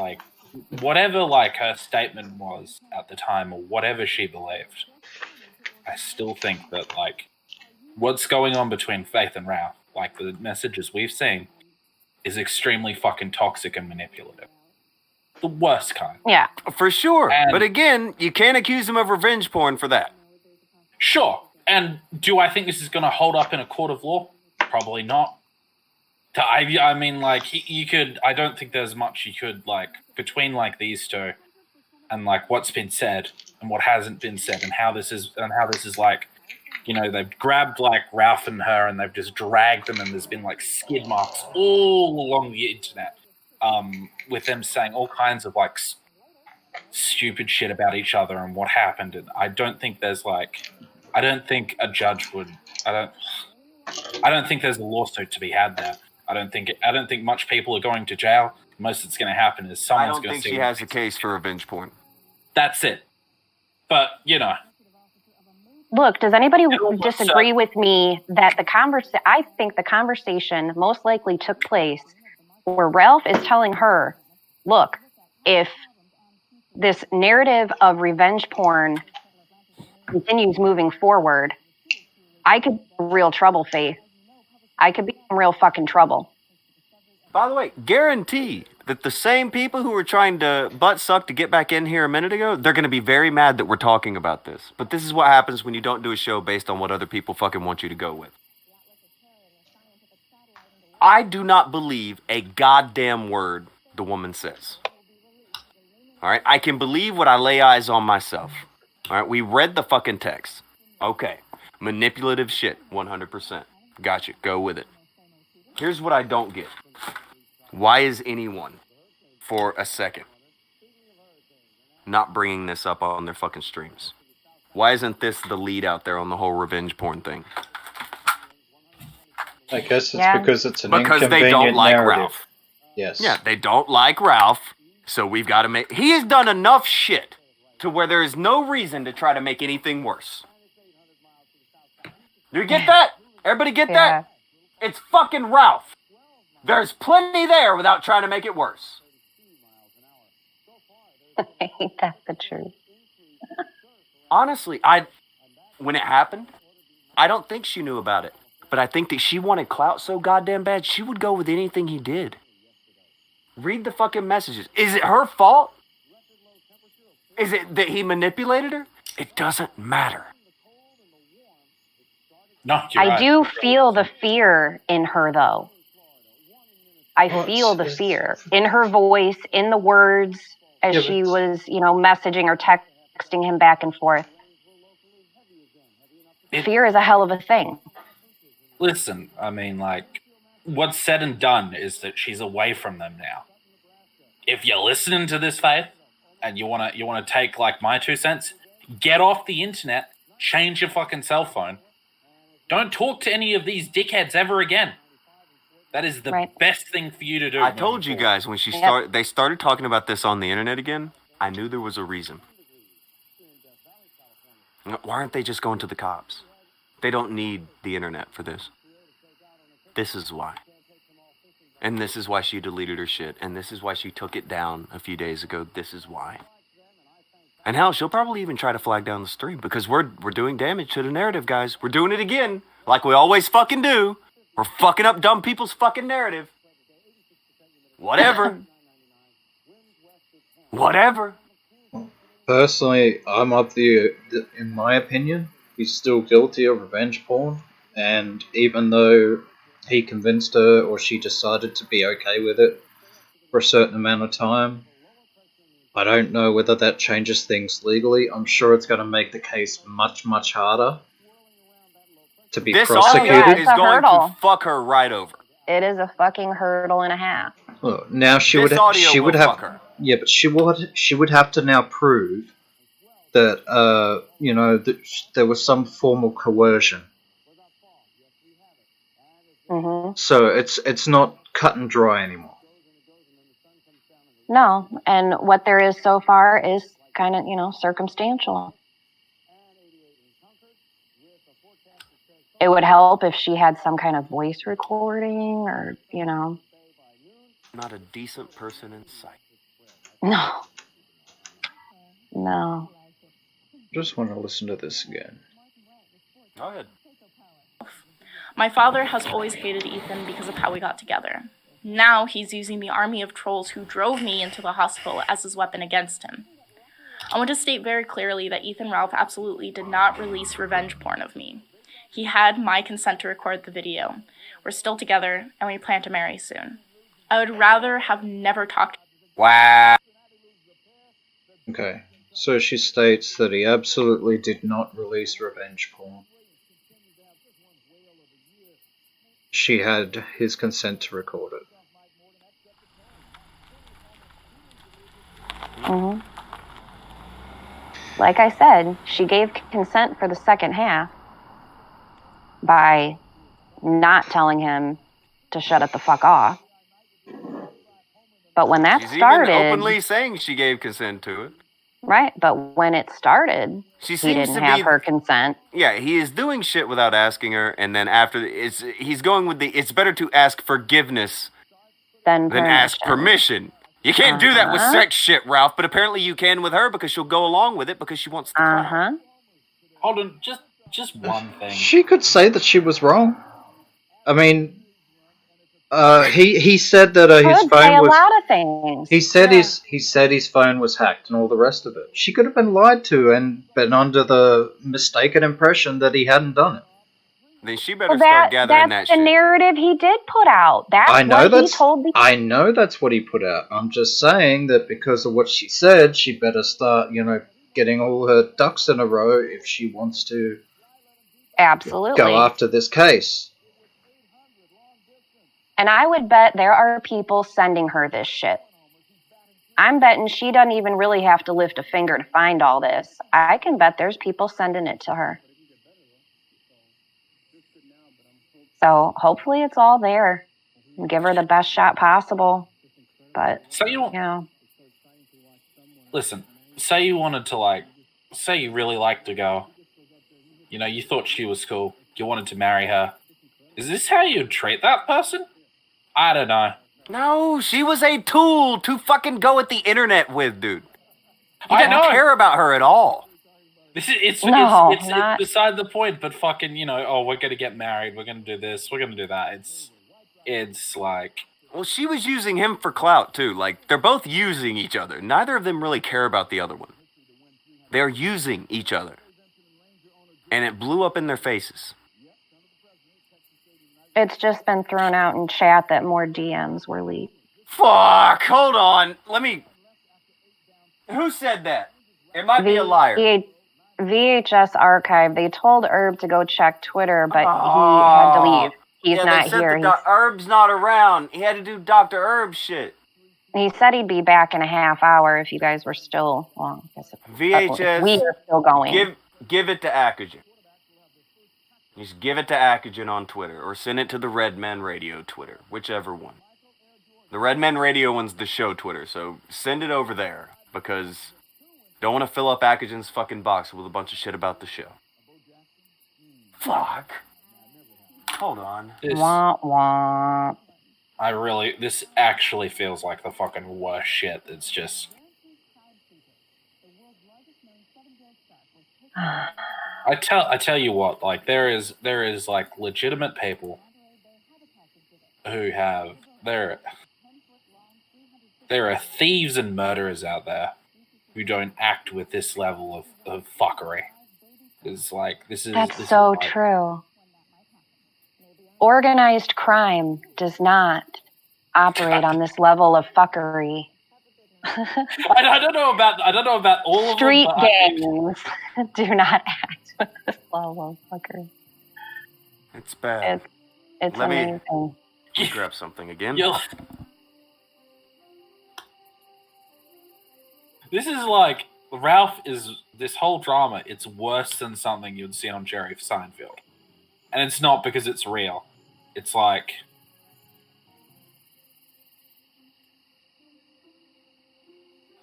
whatever, her statement was at the time or whatever she believed, I still think that, what's going on between Faith and Ralph, the messages we've seen, is extremely fucking toxic and manipulative. The worst kind. Yeah. For sure. But again, you can't accuse him of revenge porn for that. Sure. And do I think this is going to hold up in a court of law? Probably not. I mean, you could... I don't think there's much you could, between, these two and, what's been said and what hasn't been said and how this is, they've grabbed, Ralph and her and they've just dragged them and there's been, skid marks all along the internet. With them saying all kinds of stupid shit about each other and what happened, and I don't think there's I don't think a judge would. I don't think there's a lawsuit to be had there. I don't think much people are going to jail. Most that's going to happen is someone's going to. I don't think she has a case for revenge porn. That's it. But Look, does anybody disagree with me that I think the conversation most likely took place where Ralph is telling her, look, if this narrative of revenge porn continues moving forward, I could be in real trouble, Faith. I could be in real fucking trouble. By the way, guarantee that the same people who were trying to butt suck to get back in here a minute ago, they're going to be very mad that we're talking about this. But this is what happens when you don't do a show based on what other people fucking want you to go with. I do not believe a goddamn word the woman says. Alright, I can believe what I lay eyes on myself. Alright, we read the fucking text. Okay, manipulative shit, 100%. Gotcha, go with it. Here's what I don't get. Why is anyone, for a second, not bringing this up on their fucking streams? Why isn't this the lead out there on the whole revenge porn thing? I guess it's because it's an because they don't like narrative. Ralph. Yes. Yeah, they don't like Ralph, so we've got to make... He has done enough shit to where there is no reason to try to make anything worse. Do you get that? Everybody get that? It's fucking Ralph. There's plenty there without trying to make it worse. Ain't that the truth? Honestly, when it happened, I don't think she knew about it. But I think that she wanted clout so goddamn bad, she would go with anything he did. Read the fucking messages. Is it her fault? Is it that he manipulated her? It doesn't matter. No, I do feel the fear in her, though. I feel the fear in her voice, in the words, as she was, messaging or texting him back and forth. Fear is a hell of a thing. Listen, I mean, like, what's said and done is that she's away from them now. If you're listening to this, Faith, and you wanna take like my 2 cents, get off the internet, change your fucking cell phone. Don't talk to any of these dickheads ever again. That is the best thing for you to do. I told you guys when they started talking about this on the internet again, I knew there was a reason. Why aren't they just going to the cops? They don't need the internet for this. This is why. And this is why she deleted her shit. And this is why she took it down a few days ago. This is why. And hell, she'll probably even try to flag down the stream because we're doing damage to the narrative, guys. We're doing it again, like we always fucking do. We're fucking up dumb people's fucking narrative. Whatever. Whatever. Personally, I'm of in my opinion, he's still guilty of revenge porn, and even though he convinced her or she decided to be okay with it for a certain amount of time, I don't know whether that changes things legally. I'm sure it's going to make the case much, much harder to be prosecuted. This is going to fuck her right over. It is a fucking hurdle and a half. Well, now she would have, yeah, but she would have to now prove that that there was some form of coercion. Mm-hmm. So it's not cut and dry anymore. No, and what there is so far is kind of circumstantial. It would help if she had some kind of voice recording or Not a decent person in sight. No. Just want to listen to this again. Go ahead. My father has always hated Ethan because of how we got together. Now he's using the army of trolls who drove me into the hospital as his weapon against him. I want to state very clearly that Ethan Ralph absolutely did not release revenge porn of me. He had my consent to record the video. We're still together, and we plan to marry soon. I would rather have never talked. Wow. Okay, so she states that he absolutely did not release revenge porn. She had his consent to record it. Mm-hmm. Like I said, she gave consent for the second half by not telling him to shut it the fuck off. But when that started... Even openly saying she gave consent to it. Right, but when it started, he didn't have her consent. Yeah, he is doing shit without asking her, and then after, he's going with it's better to ask forgiveness than ask permission. You can't do that with sex shit, Ralph, but apparently you can with her because she'll go along with it because she wants the clout. Hold on, just one thing. She could say that she was wrong. I mean, he said that his phone was. A lot of things. He said his phone was hacked and all the rest of it. She could have been lied to and been under the mistaken impression that he hadn't done it. Then she better start gathering that that's shit. the narrative he did put out. I know that's what he put out. I'm just saying that because of what she said, she better start, getting all her ducks in a row if she wants to absolutely go after this case. And I would bet there are people sending her this shit. I'm betting she doesn't even really have to lift a finger to find all this. I can bet there's people sending it to her. So hopefully it's all there. And give her the best shot possible. But, Listen, say you wanted to, say you really liked the girl. You thought she was cool. You wanted to marry her. Is this how you'd treat that person? I don't know. No, she was a tool to fucking go at the internet with, dude. He I didn't know. care about her at all. It's not- beside the point, but fucking, oh, we're gonna get married, we're gonna do this, we're gonna do that. It's like, Well, she was using him for clout, too. Like, they're both using each other. Neither of them really care about the other one. They're using each other. And it blew up in their faces. It's just been thrown out in chat that more DMs were leaked. Fuck, hold on. Who said that? It might be a liar. VHS archive. They told Herb to go check Twitter, but he had to leave. He's not here. Herb's not around. He had to do Dr. Herb shit. He said he'd be back in a half hour if you guys were still. Well, I guess VHS. we are still going. Give it to Akujin. Just give it to Akujin on Twitter, or send it to the Red Men Radio Twitter, whichever one. The Red Men Radio one's the show Twitter, so send it over there, because don't want to fill up Akujin's fucking box with a bunch of shit about the show. Fuck. Hold on. Wah, wah. This actually feels like the fucking worst shit. It's just... I tell you what, like, there is like legitimate people who have... There are thieves and murderers out there who don't act with this level of fuckery. That's so true. Organized crime does not operate on this level of fuckery. I don't know about all of them. Street gangs do not act with this level of fuckery. It's bad. It's amazing. Let me grab something again. This is like, Ralph is, this whole drama, it's worse than something you'd see on Jerry Seinfeld. And it's not because it's real. It's like...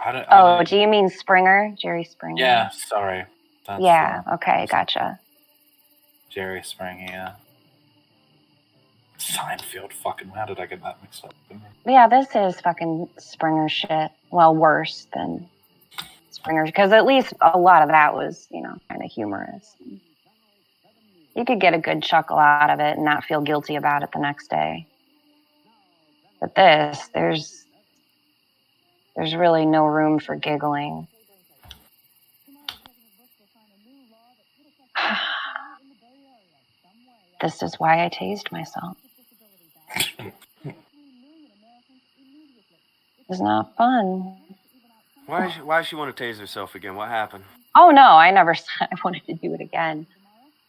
Do you mean Springer? Jerry Springer? Yeah, sorry. Okay, gotcha. Jerry Springer, yeah. Seinfeld, fucking, how did I get that mixed up? Yeah, this is fucking Springer shit. Well, worse than Springer, because at least a lot of that was, kind of humorous. You could get a good chuckle out of it and not feel guilty about it the next day. But this, there's really no room for giggling. This is why I tased myself. It's not fun. Why does she want to tase herself again? What happened? Oh no, I never said I wanted to do it again.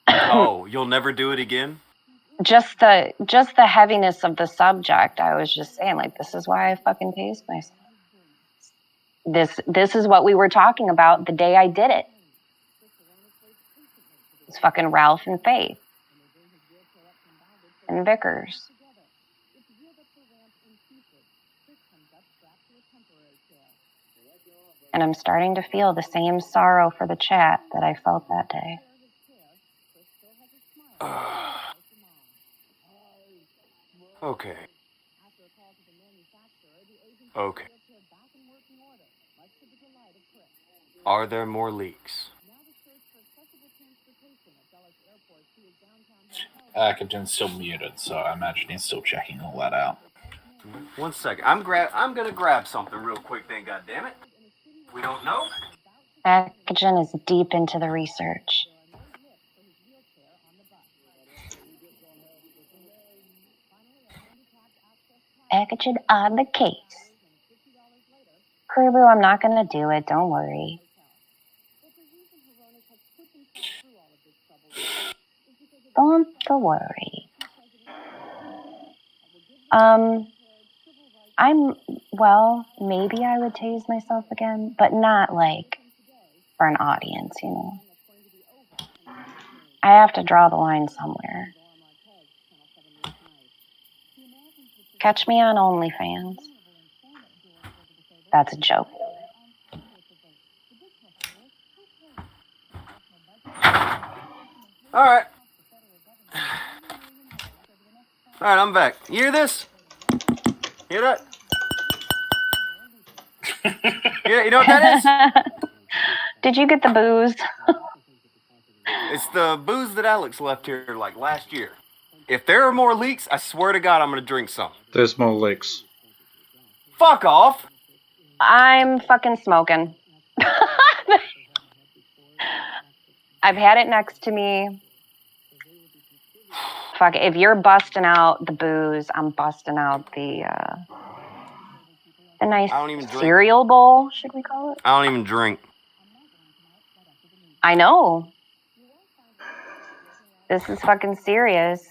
Oh, you'll never do it again? Just the heaviness of the subject. I was just saying, like, this is why I fucking tased myself. This is what we were talking about the day I did it. It's fucking Ralph and Faith. And Vickers. And I'm starting to feel the same sorrow for the chat that I felt that day. Okay. Are there more leaks? Akujin's still muted, so I imagine he's still checking all that out. 1 second. I'm gonna grab something real quick then, goddammit. We don't know. Akujin is deep into the research. Akujin on the case. Krubu, I'm not gonna do it, don't worry. Don't worry. Maybe I would tase myself again, but not like for an audience, I have to draw the line somewhere. Catch me on OnlyFans. That's a joke. Alright, I'm back. You hear this? Hear that? You know what that is? Did you get the booze? It's the booze that Alex left here like last year. If there are more leaks, I swear to God I'm gonna drink some. There's more leaks. Fuck off! I'm fucking smoking. I've had it next to me. Fuck, if you're busting out the booze, I'm busting out the nice I don't even drink. cereal bowl, should we call it? I don't even drink. I know. This is fucking serious.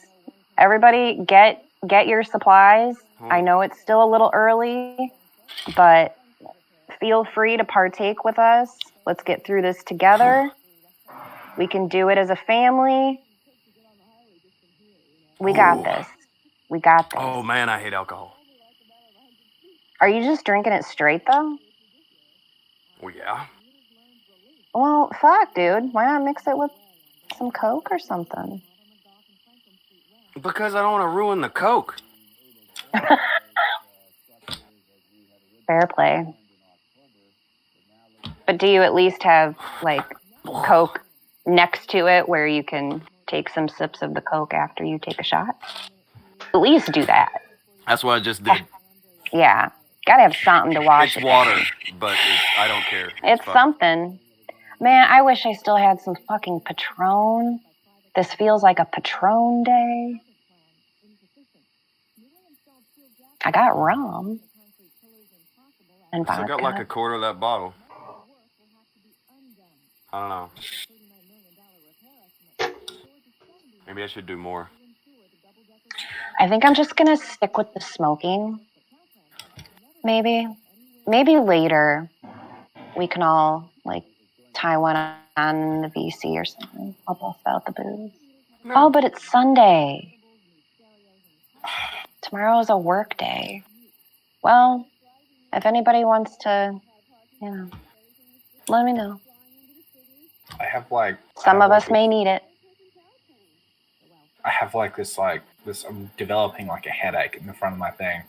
Everybody get your supplies. I know it's still a little early, but feel free to partake with us. Let's get through this together. We can do it as a family. We got this. We got this. Oh man, I hate alcohol. Are you just drinking it straight though? Well, yeah. Well, fuck, dude. Why not mix it with some Coke or something? Because I don't want to ruin the Coke. Fair play. But do you at least have, like, Coke next to it where you can take some sips of the Coke after you take a shot? At least do that. That's what I just did. Yeah. Gotta have something to wash It's it water, down. but I don't care. It's fine. something. Man, I wish I still had some fucking Patron. This feels like a Patron day. I got rum. And I vodka. got like a quarter of that bottle. I don't know. Maybe I should do more. I think I'm just gonna stick with the smoking. Maybe later we can all like tie one on the VC or something. I'll bust out the booze. No. Oh, but it's Sunday. Tomorrow is a work day. Well, if anybody wants to, let me know. I have like some of us may need it. I have this. I'm developing like a headache in the front of my thing,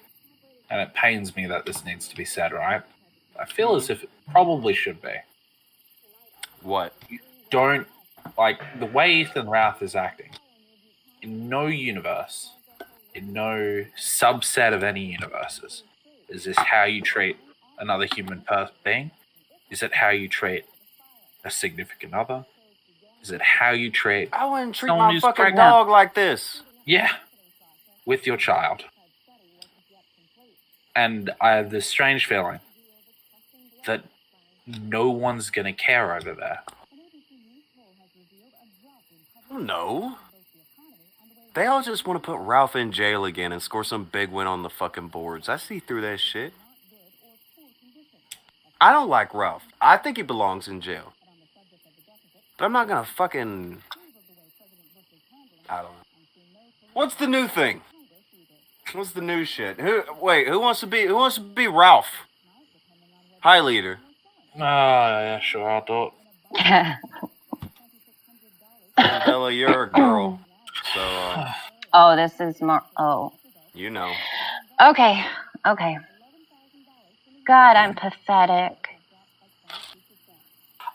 and it pains me that this needs to be said. Right? I feel as if it probably should be. What? You don't like the way Ethan Routh is acting. In no universe, in no subset of any universes, is this how you treat another human being? Is it how you treat a significant other? Is it how you treat? I wouldn't treat someone my who's fucking pregnant? dog like this. Yeah, with your child. And I have this strange feeling that no one's gonna care over there. No. They all just want to put Ralph in jail again and score some big win on the fucking boards. I see through that shit. I don't like Ralph. I think he belongs in jail. But I'm not gonna fucking... I don't know. What's the new thing? What's the new shit? Who wants to be Ralph? Hi, leader. Yeah, sure, I'll do it. Bella, you're a girl. So, oh, this is more... Oh. You know. Okay. God, I'm pathetic.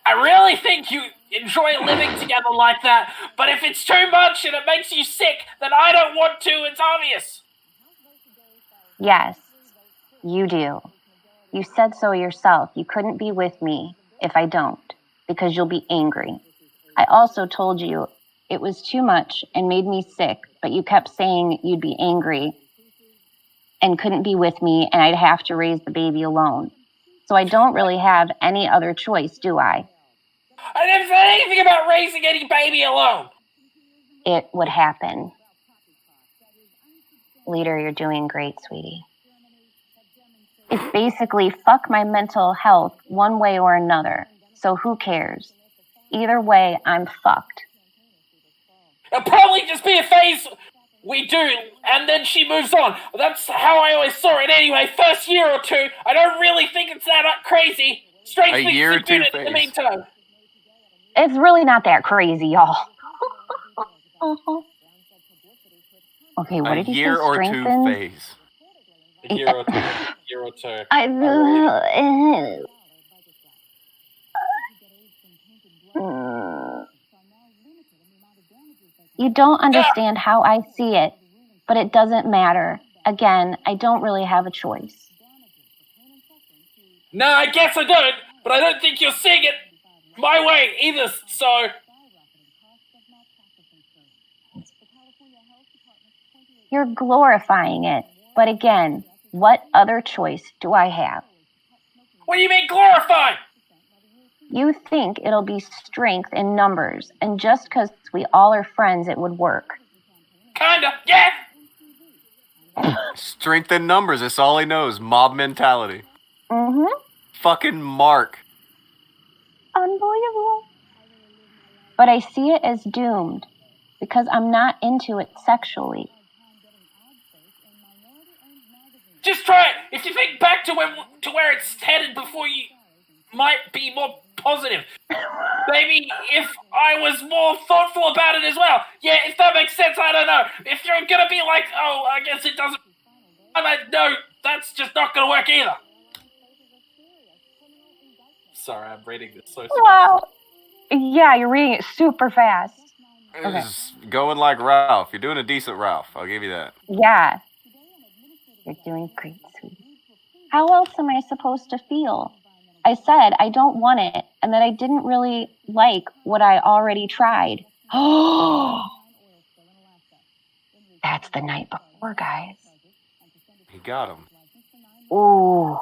I really think you enjoy living together like that, but if it's too much and it makes you sick, then I don't want to, it's obvious. Yes, you do. You said so yourself. You couldn't be with me if I don't, because you'll be angry. I also told you it was too much and made me sick, but you kept saying you'd be angry and couldn't be with me and I'd have to raise the baby alone. So I don't really have any other choice, do I? I never said anything about raising any baby alone. It would happen. Leader, you're doing great, sweetie. It's basically fuck my mental health one way or another. So who cares? Either way, I'm fucked. It'll probably just be a phase we do, and then she moves on. That's how I always saw it anyway. First year or two, I don't really think it's that crazy. Strange things to do in the meantime. It's really not that crazy, y'all. Okay, what did he say? A year or two phase. A year or two. You don't understand how I see it, but it doesn't matter. Again, I don't really have a choice. No, I guess I don't, but I don't think you're seeing it my way either, so... You're glorifying it, but again, what other choice do I have? What do you mean glorify? You think it'll be strength in numbers, and just because we all are friends, it would work. Kinda, yeah! Strength in numbers, that's all he knows. Mob mentality. Mm-hmm. Fucking Mark. Unbelievable. But I see it as doomed, because I'm not into it sexually. Just try it. If you think back to where it's headed before, you might be more positive. Maybe if I was more thoughtful about it as well. Yeah, if that makes sense, I don't know. If you're gonna be like, oh, I guess it doesn't... No, that's just not gonna work either. Sorry, I'm reading this so Wow. Yeah, you're reading it super fast. Okay. It's going like Ralph. You're doing a decent Ralph. I'll give you that. Yeah. You're doing great, sweetie. How else am I supposed to feel? I said I don't want it, and that I didn't really like what I already tried. Oh, that's the night before, guys. He got him. Ooh.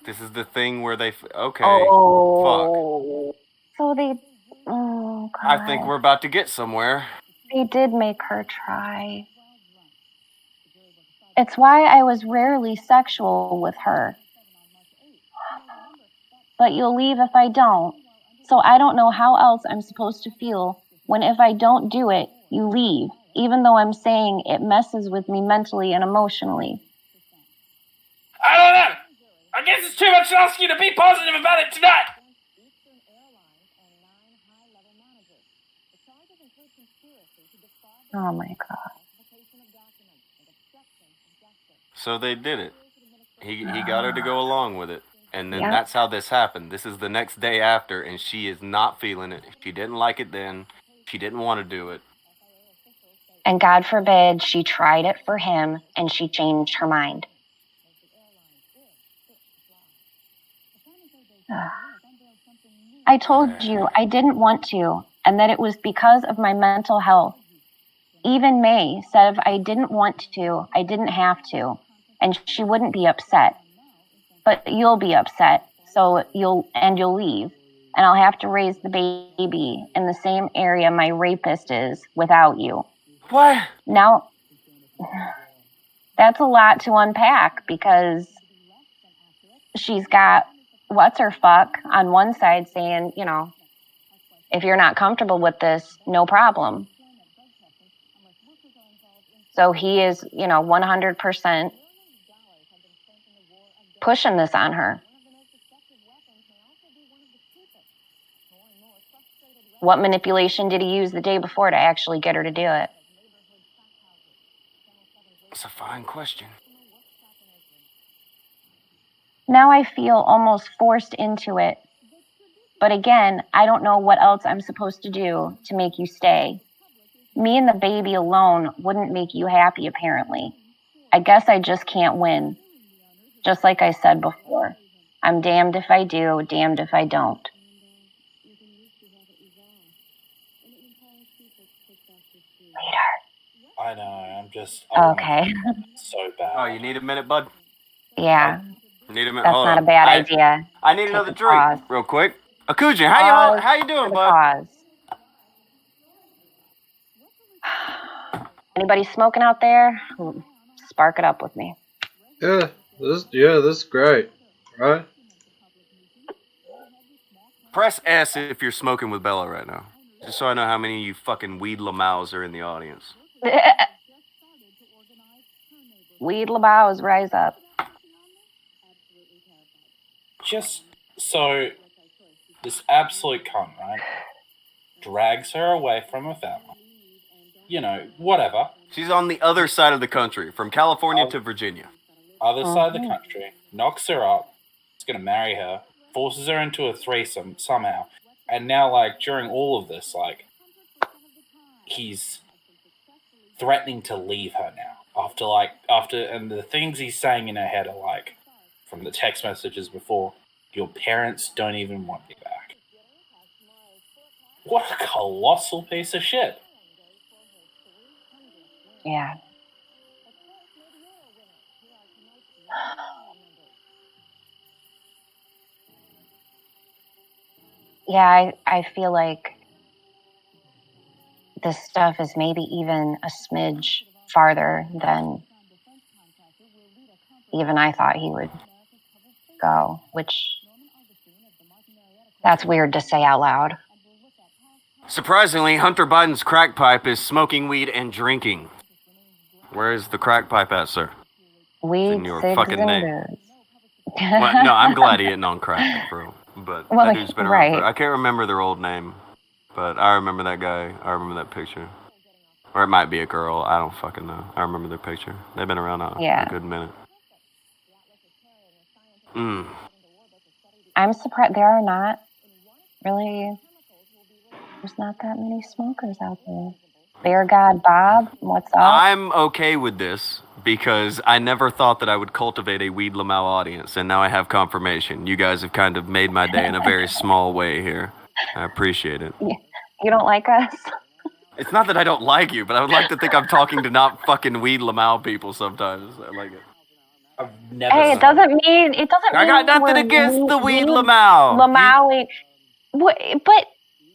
This is the thing where they... Okay. Oh. So they... Oh, God. I think we're about to get somewhere. They did make her try. It's why I was rarely sexual with her. But you'll leave if I don't. So I don't know how else I'm supposed to feel when if I don't do it, you leave, even though I'm saying it messes with me mentally and emotionally. I don't know. I guess it's too much to ask you to be positive about it tonight. Oh my God. So they did it. He got her to go along with it. And then Yep. that's how this happened. This is the next day after, and she is not feeling it. She didn't like it then. She didn't want to do it. And God forbid she tried it for him and she changed her mind. I told you I didn't want to, and that it was because of my mental health. Even May said if I didn't want to, I didn't have to, and she wouldn't be upset. But you'll be upset, so you'll leave, and I'll have to raise the baby in the same area my rapist is without you. What? Now, that's a lot to unpack because she's got what's-her-fuck on one side saying, you know, if you're not comfortable with this, no problem. So he is, 100% pushing this on her. What manipulation did he use the day before to actually get her to do it? It's a fine question. Now I feel almost forced into it. But again, I don't know what else I'm supposed to do to make you stay. Me and the baby alone wouldn't make you happy, apparently. I guess I just can't win. Just like I said before. I'm damned if I do, damned if I don't. I know, I'm just... Okay. So bad. Oh, you need a minute, bud? Yeah. Need a minute. That's Hold not on. a bad idea. I need Take another a drink, pause. real quick. Akujin, how you doing, bud? Pause. Anybody smoking out there? Spark it up with me. Yeah, this is great, right? Press S if you're smoking with Bella right now. Just so I know how many of you fucking weed lamaus are in the audience. Weed labows, rise up. Just so this absolute cunt, right, drags her away from her family. You know, whatever. She's on the other side of the country, from California to Virginia. other side of the country, knocks her up, is going to marry her, forces her into a threesome somehow, and now, like, during all of this, like, he's threatening to leave her now. And the things he's saying in her head are like, from the text messages before, your parents don't even want me back. What a colossal piece of shit. Yeah. Yeah, I feel like this stuff is maybe even a smidge farther than even I thought he would go, which that's weird to say out loud. Surprisingly, Hunter Biden's crack pipe is smoking weed and drinking. Where is the crack pipe at, sir? Weed, in your cigs, fucking and name. booze. Well, no, I'm glad he ain't on crack, bro. But Well, that dude's been around. right. I can't remember their old name, but I remember that guy. I remember that picture. Or it might be a girl. I don't fucking know. I remember their picture. They've been around a good minute. I'm surprised there are not really, there's not that many smokers out there. Bear God Bob, what's up? I'm okay with this because I never thought that I would cultivate a Weed Lamau audience, and now I have confirmation. You guys have kind of made my day in a very small way here. I appreciate it. You don't like us? It's not that I don't like you, but I would like to think I'm talking to not fucking Weed Lamau people sometimes. I like it. Hey, it doesn't mean I got nothing we're against the Weed Lamau. But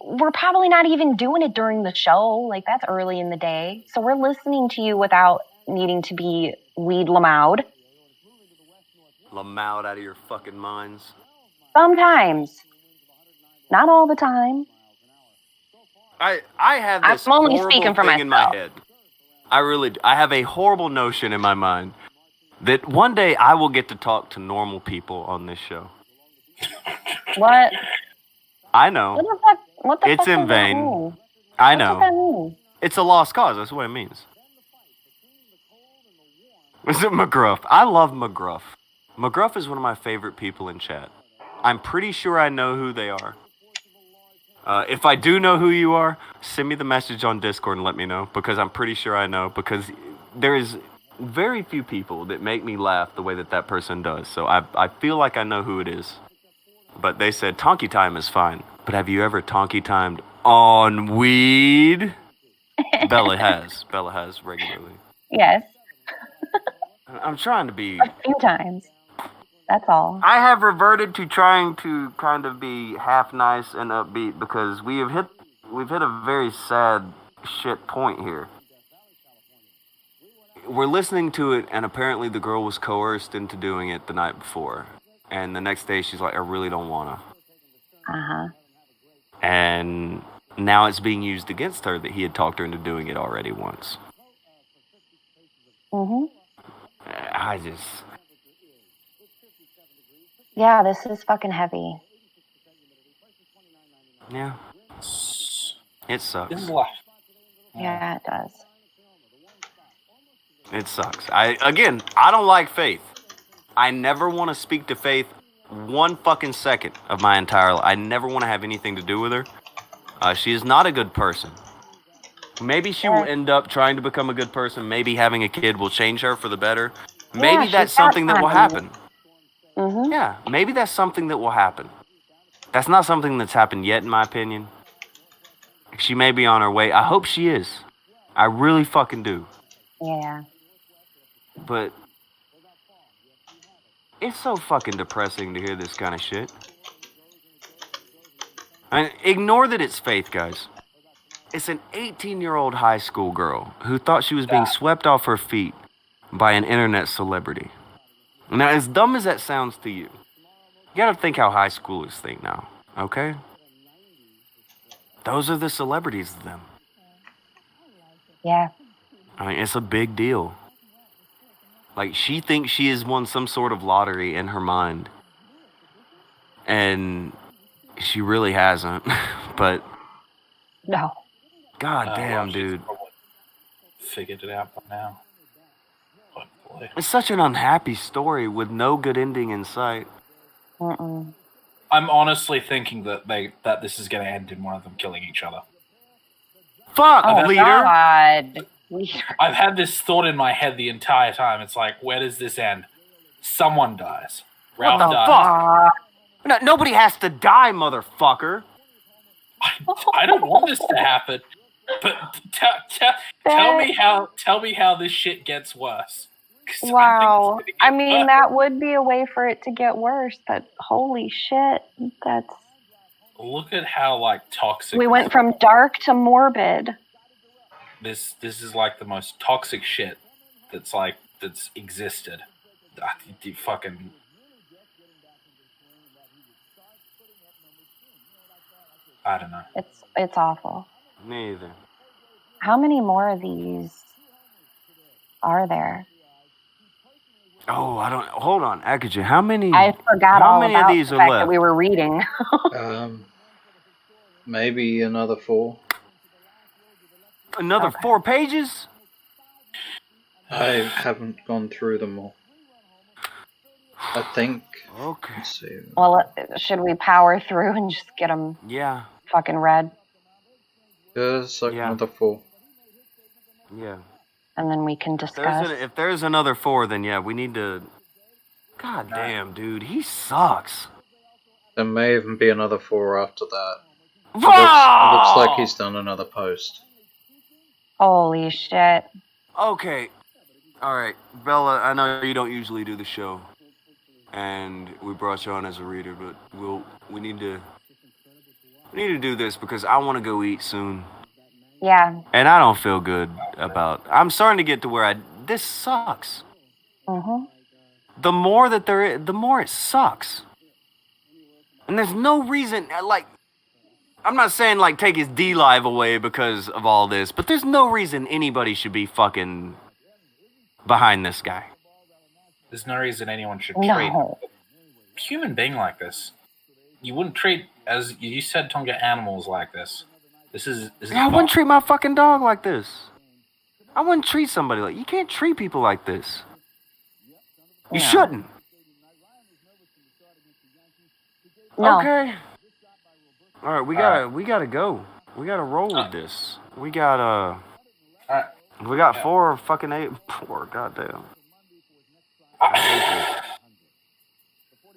we're probably not even doing it during the show. Like, that's early in the day. So we're listening to you without needing to be Weed Lamau'd. Lamau'd out of your fucking minds. Sometimes. Not all the time. I have this I'm only horrible speaking for thing in my myself. head. I really do. I have a horrible notion in my mind that one day I will get to talk to normal people on this show. What? I know. What the It's fuck in does that vain. mean? I What does know. that mean? It's a lost cause. That's what it means. Is it McGruff? I love McGruff. McGruff is one of my favorite people in chat. I'm pretty sure I know who they are. If I do know who you are, send me the message on Discord and let me know, because I'm pretty sure I know, because there is very few people that make me laugh the way that person does. So I feel like I know who it is. But they said Tonky Time is fine. But have you ever Tonky Timed on weed? Bella has. Bella has regularly. Yes. I'm trying to be... A few times. That's all. I have reverted to trying to kind of be half nice and upbeat because we've hit a very sad shit point here. We're listening to it, and apparently the girl was coerced into doing it the night before. And the next day she's like, I really don't wanna. Uh-huh. And now it's being used against her that he had talked her into doing it already once. Mm-hmm. I just... Yeah, this is fucking heavy. Yeah. It sucks. Yeah, it does. It sucks. I don't like Faith. I never want to speak to Faith one fucking second of my entire life. I never want to have anything to do with her. She is not a good person. Maybe she will end up trying to become a good person. Maybe having a kid will change her for the better. Maybe that's something that will happen. Mm-hmm. Yeah, maybe that's something that will happen. That's not something that's happened yet, in my opinion. She may be on her way. I hope she is. I really fucking do. Yeah. But it's so fucking depressing to hear this kind of shit. And ignore that it's Faith, guys. It's an 18-year-old high school girl who thought she was being swept off her feet by an internet celebrity. Now, as dumb as that sounds to you, you gotta think how high schoolers think now, okay? Those are the celebrities to them. Yeah. I mean, it's a big deal. Like, she thinks she has won some sort of lottery in her mind. And she really hasn't. But... No. God damn, dude. Figured it out by now. But Absolutely. It's such an unhappy story with no good ending in sight. Mm-mm. I'm honestly thinking that this is going to end in one of them killing each other. Fuck, Oh, leader. God. Leader. I've had this thought in my head the entire time. It's like, where does this end? Someone dies. What Ralph the dies. fuck? No, nobody has to die, motherfucker. I don't want this to happen. But tell me how this shit gets worse. 'Cause Wow. I get mean, worse. that would be a way for it to get worse, but holy shit. That's. Look at how toxic. We went from dark to morbid. This is like the most toxic shit that's existed. You fucking. I don't know. It's awful. Me either. How many more of these are there? Oh, I don't. Hold on, Akujin. How many? I forgot how all many about of these the are fact left? that we were reading. Maybe another 4. Another 4 pages? I haven't gone through them all. I think. Okay. Let's see. Well, should we power through and just get them Yeah. fucking read? There's another 4. Yeah. And then we can discuss. If there's another 4, then yeah, we need to. God damn, dude, he sucks. There may even be another 4 after that. It looks like he's done another post. Holy shit. Okay. Alright, Bella, I know you don't usually do the show. And we brought you on as a reader, but we need to do this because I want to go eat soon. Yeah. And I don't feel good about. I'm starting to get to where this sucks. Mm-hmm. The more that there is, the more it sucks. And there's no reason, I'm not saying take his D-Live away because of all this, but there's no reason anybody should be fucking behind this guy. There's no reason anyone should treat a human being like this. You wouldn't treat, as you said, Tonga, animals like this. This is I wouldn't treat my fucking dog like this. I wouldn't treat somebody like. You can't treat people like this. You shouldn't. No. Okay. All right, we gotta go. We gotta roll with this. We got we got 4 fucking 8. 4. Goddamn.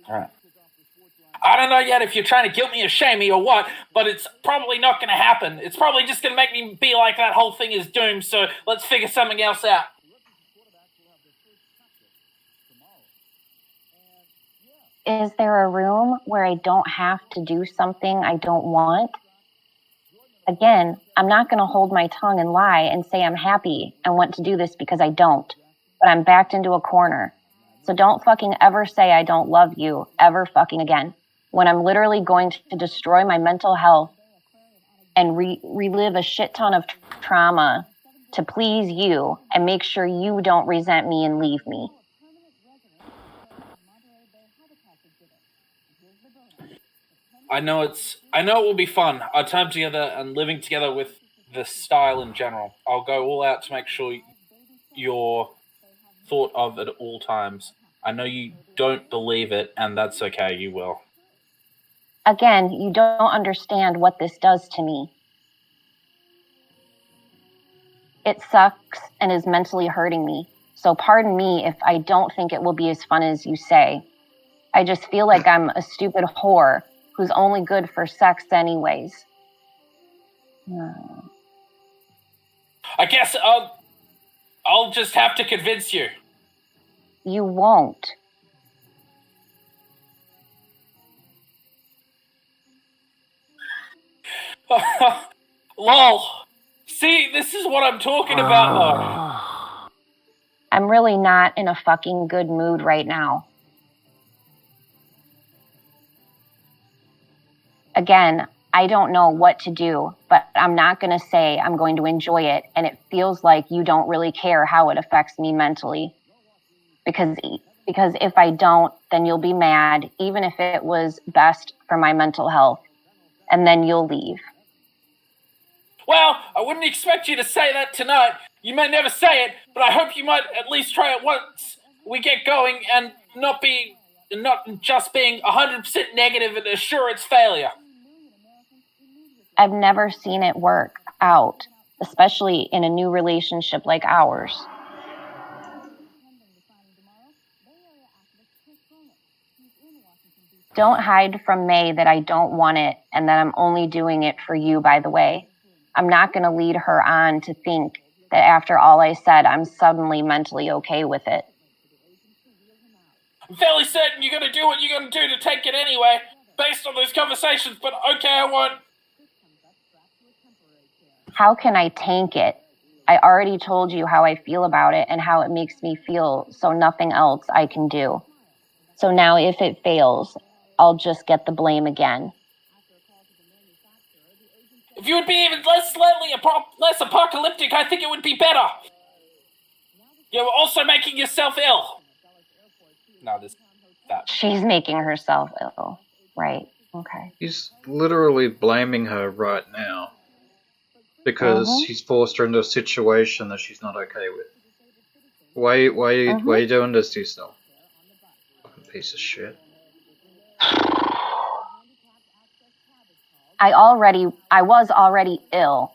Alright. I don't know yet if you're trying to guilt me or shame me or what, but it's probably not going to happen. It's probably just going to make me be like that whole thing is doomed, so let's figure something else out. Is there a room where I don't have to do something I don't want? Again, I'm not going to hold my tongue and lie and say I'm happy and want to do this because I don't, but I'm backed into a corner. So don't fucking ever say I don't love you ever fucking again when I'm literally going to destroy my mental health and relive a shit ton of trauma to please you and make sure you don't resent me and leave me. I know it will be fun. Our time together and living together with this style in general. I'll go all out to make sure you're thought of at all times. I know you don't believe it, and that's okay, you will. Again, you don't understand what this does to me. It sucks and is mentally hurting me. So pardon me if I don't think it will be as fun as you say. I just feel like I'm a stupid whore who's only good for sex anyways. I guess I'll just have to convince you. You won't. Lol. See, this is what I'm talking about, though. I'm really not in a fucking good mood right now. Again, I don't know what to do, but I'm not going to say I'm going to enjoy it, and it feels like you don't really care how it affects me mentally. Because if I don't, then you'll be mad, even if it was best for my mental health, and then you'll leave. Well, I wouldn't expect you to say that tonight. You may never say it, but I hope you might at least try it once. we get going and not just being 100% negative and assure it's failure. I've never seen it work out, especially in a new relationship like ours. Don't hide from May that I don't want it and that I'm only doing it for you, by the way. I'm not going to lead her on to think that after all I said, I'm suddenly mentally okay with it. I'm fairly certain you're going to do what you're going to do to take it anyway, based on those conversations, but okay, I won't. How can I tank it? I already told you how I feel about it and how it makes me feel, so nothing else I can do. So now if it fails, I'll just get the blame again. If you would be even less apocalyptic, I think it would be better. You're also making yourself ill. No, that. She's making herself ill. Right. Okay. He's literally blaming her right now. Because he's forced her into a situation that she's not okay with. Why are you doing this to yourself? Fucking piece of shit. I was already ill.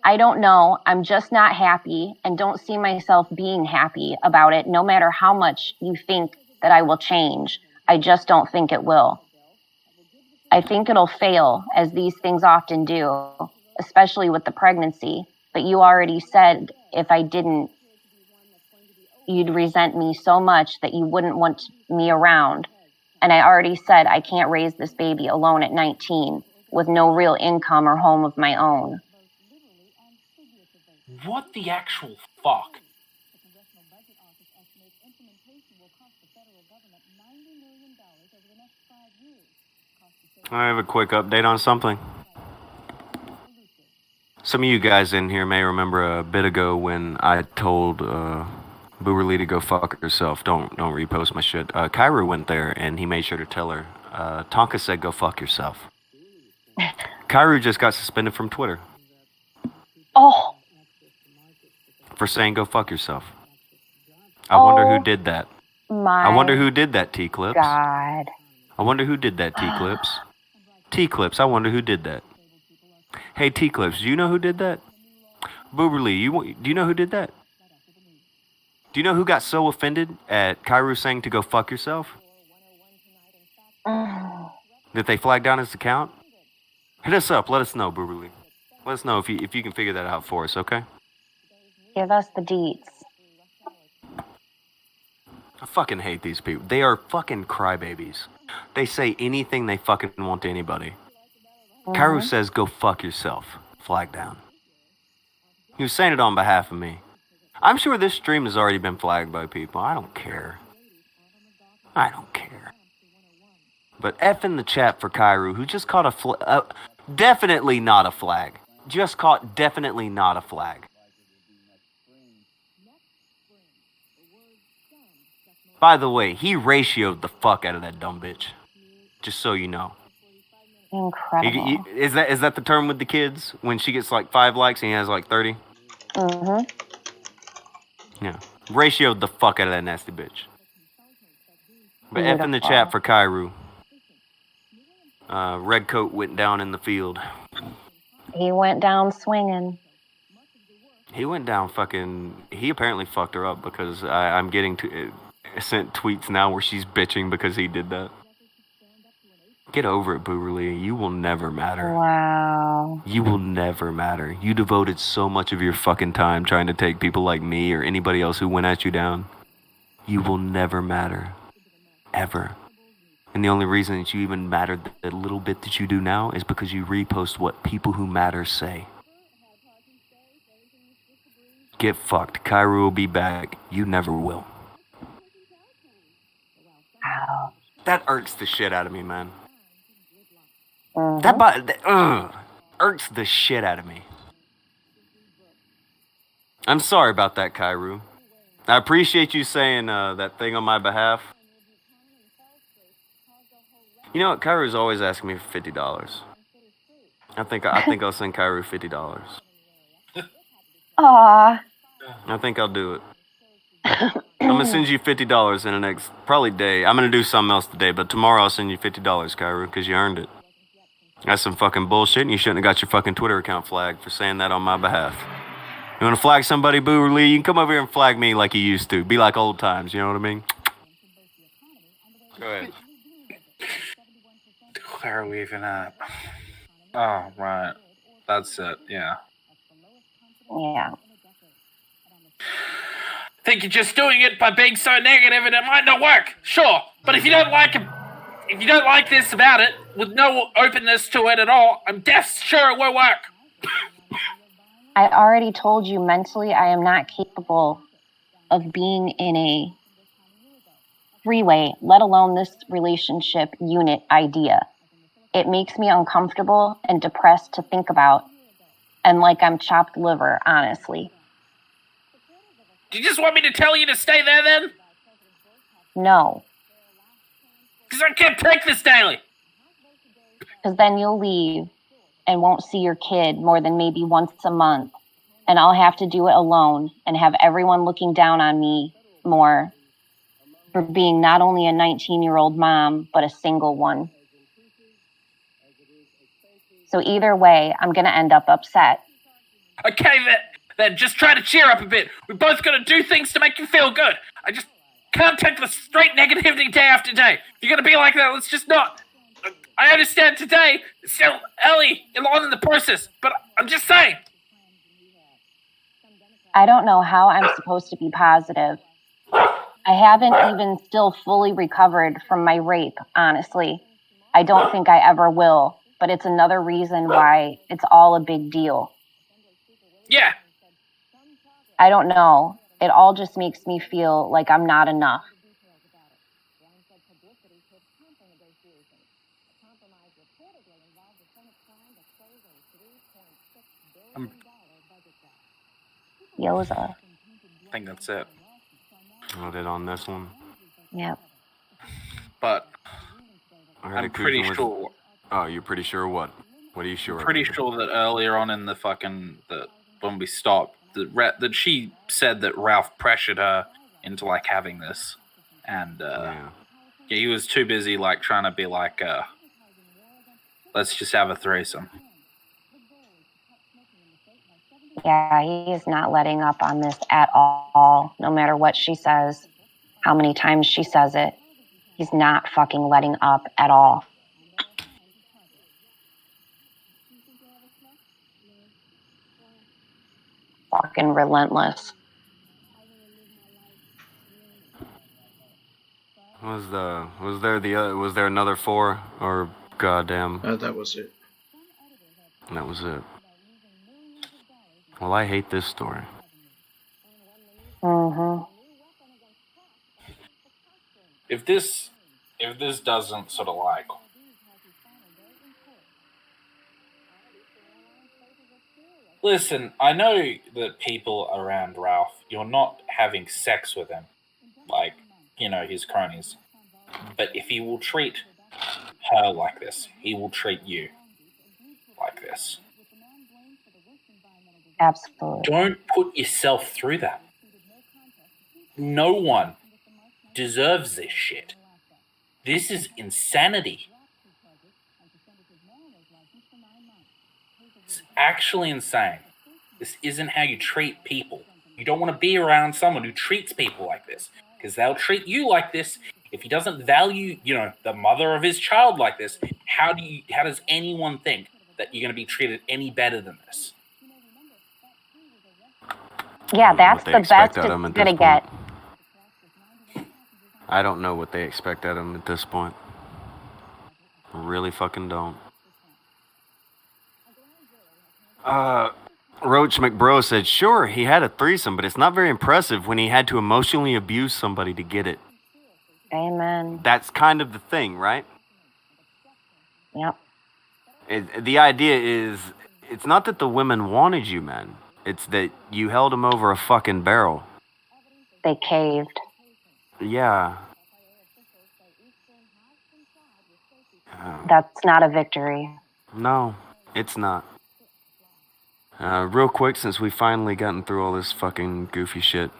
I don't know. I'm just not happy and don't see myself being happy about it, no matter how much you think that I will change. I just don't think it will. I think it'll fail, as these things often do, especially with the pregnancy. But you already said if I didn't, you'd resent me so much that you wouldn't want me around. And I already said I can't raise this baby alone at 19 with no real income or home of my own. What the actual fuck? I have a quick update on something. Some of you guys in here may remember a bit ago when I told Booberly to go fuck herself. Don't repost my shit. Kairu went there and he made sure to tell her. Tonka said go fuck yourself. Kairu just got suspended from Twitter. Oh. For saying go fuck yourself. I wonder who did that. I wonder who did that, T-Clips. God. I wonder who did that, T-Clips. T-Clips, I wonder who did that. Hey, T-Clips, do you know who did that? Booberly, do you know who did that? Do you know who got so offended at Kairu saying to go fuck yourself? That they flagged down his account? Hit us up, let us know, Booberly. Let us know if you can figure that out for us, okay? Give us the deets. I fucking hate these people. They are fucking crybabies. They say anything they fucking want to anybody. Kairu says, go fuck yourself. Flag down. He was saying it on behalf of me. I'm sure this stream has already been flagged by people. I don't care. I don't care. But F in the chat for Kairu, who just caught a definitely not a flag. Just caught definitely not a flag. By the way, he ratioed the fuck out of that dumb bitch. Just so you know. Incredible. Is that the term with the kids? When she gets like 5 likes and he has like 30? Yeah. Ratioed the fuck out of that nasty bitch. But F in the chat for Kairu. Red coat went down in the field. He went down swinging. He went down fucking... He apparently fucked her up because I'm getting sent tweets now where she's bitching because he did that. Get over it, Booberly. You will never matter. Wow. You will never matter. You devoted so much of your fucking time trying to take people like me or anybody else who went at you down. You will never matter. Ever. And the only reason that you even mattered the little bit that you do now is because you repost what people who matter say. Get fucked. Kairu will be back. You never will. Ow. That irks the shit out of me, man. That irks the shit out of me. I'm sorry about that, Kairu. I appreciate you saying that thing on my behalf. You know what? Kairu's always asking me for $50. I think I'll send Kairu $50. Aww. I think I'll do it. I'm gonna send you $50 in the next probably day. I'm gonna do something else today, but tomorrow I'll send you $50, Kyra, because you earned it. That's some fucking bullshit, and you shouldn't have got your fucking Twitter account flagged for saying that on my behalf. You wanna flag somebody, Boo Lee? You can come over here and flag me like you used to. Be like old times, you know what I mean? Go ahead. Where are we even at? Oh, right. That's it, yeah. Yeah. Think you're just doing it by being so negative and it might not work. Sure. But if you don't like this about it, with no openness to it at all, I'm dead sure it won't work. I already told you mentally I am not capable of being in a three-way, let alone this relationship unit idea. It makes me uncomfortable and depressed to think about, and like I'm chopped liver, honestly. Do you just want me to tell you to stay there then? No, Because I can't take this daily. because then you'll leave and won't see your kid more than maybe once a month, and I'll have to do it alone and have everyone looking down on me more for being not only a 19-year-old mom, but a single one. So either way, I'm going to end up upset. Okay, then just try to cheer up a bit. We're both going to do things to make you feel good. I just can't take the straight negativity day after day. If you're going to be like that, let's just not. I understand today, it's still early along in the process, but I'm just saying. I don't know how I'm supposed to be positive. I haven't even still fully recovered from my rape, honestly. I don't think I ever will, but it's another reason why it's all a big deal. Yeah. I don't know. It all just makes me feel like I'm not enough. Yoza. I think that's it. Got it on this one. Yep. But I heard I'm Akujin pretty was- sure. Oh, you're pretty sure what? What are you sure? Pretty sure that earlier on in the when we stopped, that she said that Ralph pressured her into like having this, and yeah, he was too busy like trying to be like, let's just have a threesome. Yeah, he is not letting up on this at all. No matter what she says, how many times she says it, he's not fucking letting up at all. Fucking relentless. Was there another 4 or goddamn? That was it. That was it. Well, I hate this story. Mm-hmm. If this doesn't sort of like listen, I know that people around Ralph, you're not having sex with him, like, his cronies. But if he will treat her like this, he will treat you like this. Absolutely. Don't put yourself through that. No one deserves this shit. This is insanity. It's actually insane. This isn't how you treat people. You don't want to be around someone who treats people like this, because they'll treat you like this. If he doesn't value, the mother of his child like this, how does anyone think that you're going to be treated any better than this? Yeah, that's the best it's going to get. I don't know what they expect at him at this point. I really fucking don't. Roach McBro said, sure, he had a threesome, but it's not very impressive when he had to emotionally abuse somebody to get it. Amen. That's kind of the thing, right? Yep. The idea is, it's not that the women wanted you, man. It's that you held them over a fucking barrel. They caved. Yeah. That's not a victory. No, it's not. Real quick, since we've finally gotten through all this fucking goofy shit,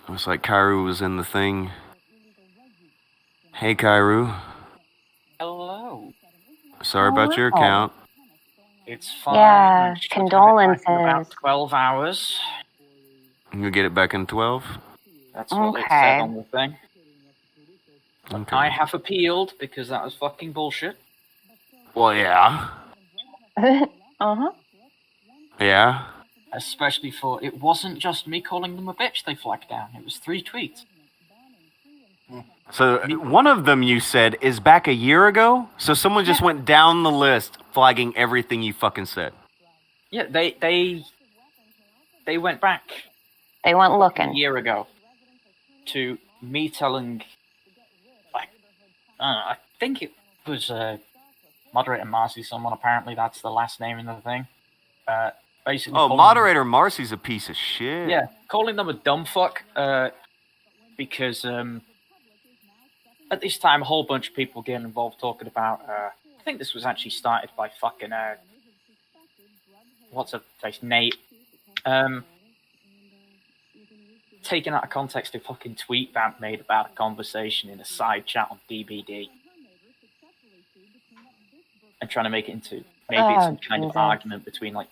Looks like Kairu was in the thing. Hey, Kairu. Hello. Sorry about your account. It's fine. Yeah, I should have it back in about condolences. 12 hours. You'll get it back in 12? That's what it Okay. said on the thing. Okay. I have appealed because that was fucking bullshit. Well, yeah. Uh-huh. Yeah. Especially for, it wasn't just me calling them a bitch they flagged down. It was 3 tweets. So one of them you said is back a year ago? So someone just went down the list flagging everything you fucking said. Yeah, they went back They went a looking. year ago to me telling, like, I think it was Moderator Marcy, someone, apparently that's the last name in the thing. Basically Oh, calling Moderator Marcy's a piece of shit. yeah, calling them a dumb fuck, because at this time a whole bunch of people getting involved talking about, I think this was actually started by fucking, what's her face, Nate, taken out of context a fucking tweet Vamp made about a conversation in a side chat on DBD. And trying to make it into, maybe it's some kind of argument between, like,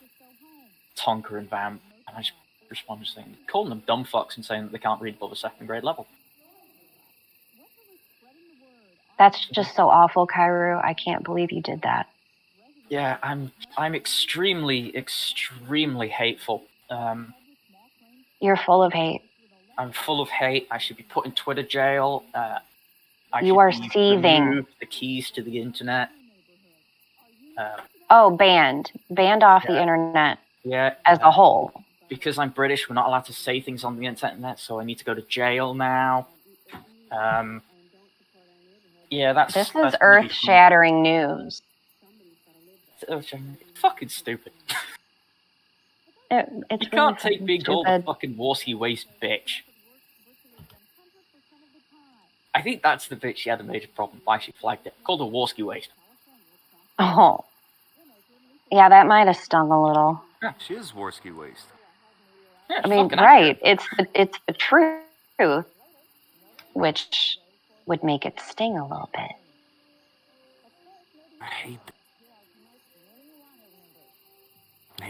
Tonka and Vamp. And I just responded saying, calling them dumb fucks and saying that they can't read above a 2nd grade level. That's just so awful, Kairu. I can't believe you did that. Yeah, I'm extremely, extremely hateful. You're full of hate. I'm full of hate. I should be put in Twitter jail. You are seething. Removed the keys to the internet. Banned off the internet. Yeah. As a whole. Because I'm British, we're not allowed to say things on the internet, so I need to go to jail now. Yeah, This is earth-shattering news. It's fucking stupid. It's You can't really take being called a stupid. fucking warsky waste bitch. I think that's the bit she had a major problem. Why she flagged it. Called a warsky waste. Oh. Yeah, that might have stung a little. Yeah, she is Warsky Waste. Yeah, I mean, fucking right. It's the truth, which would make it sting a little bit. I hate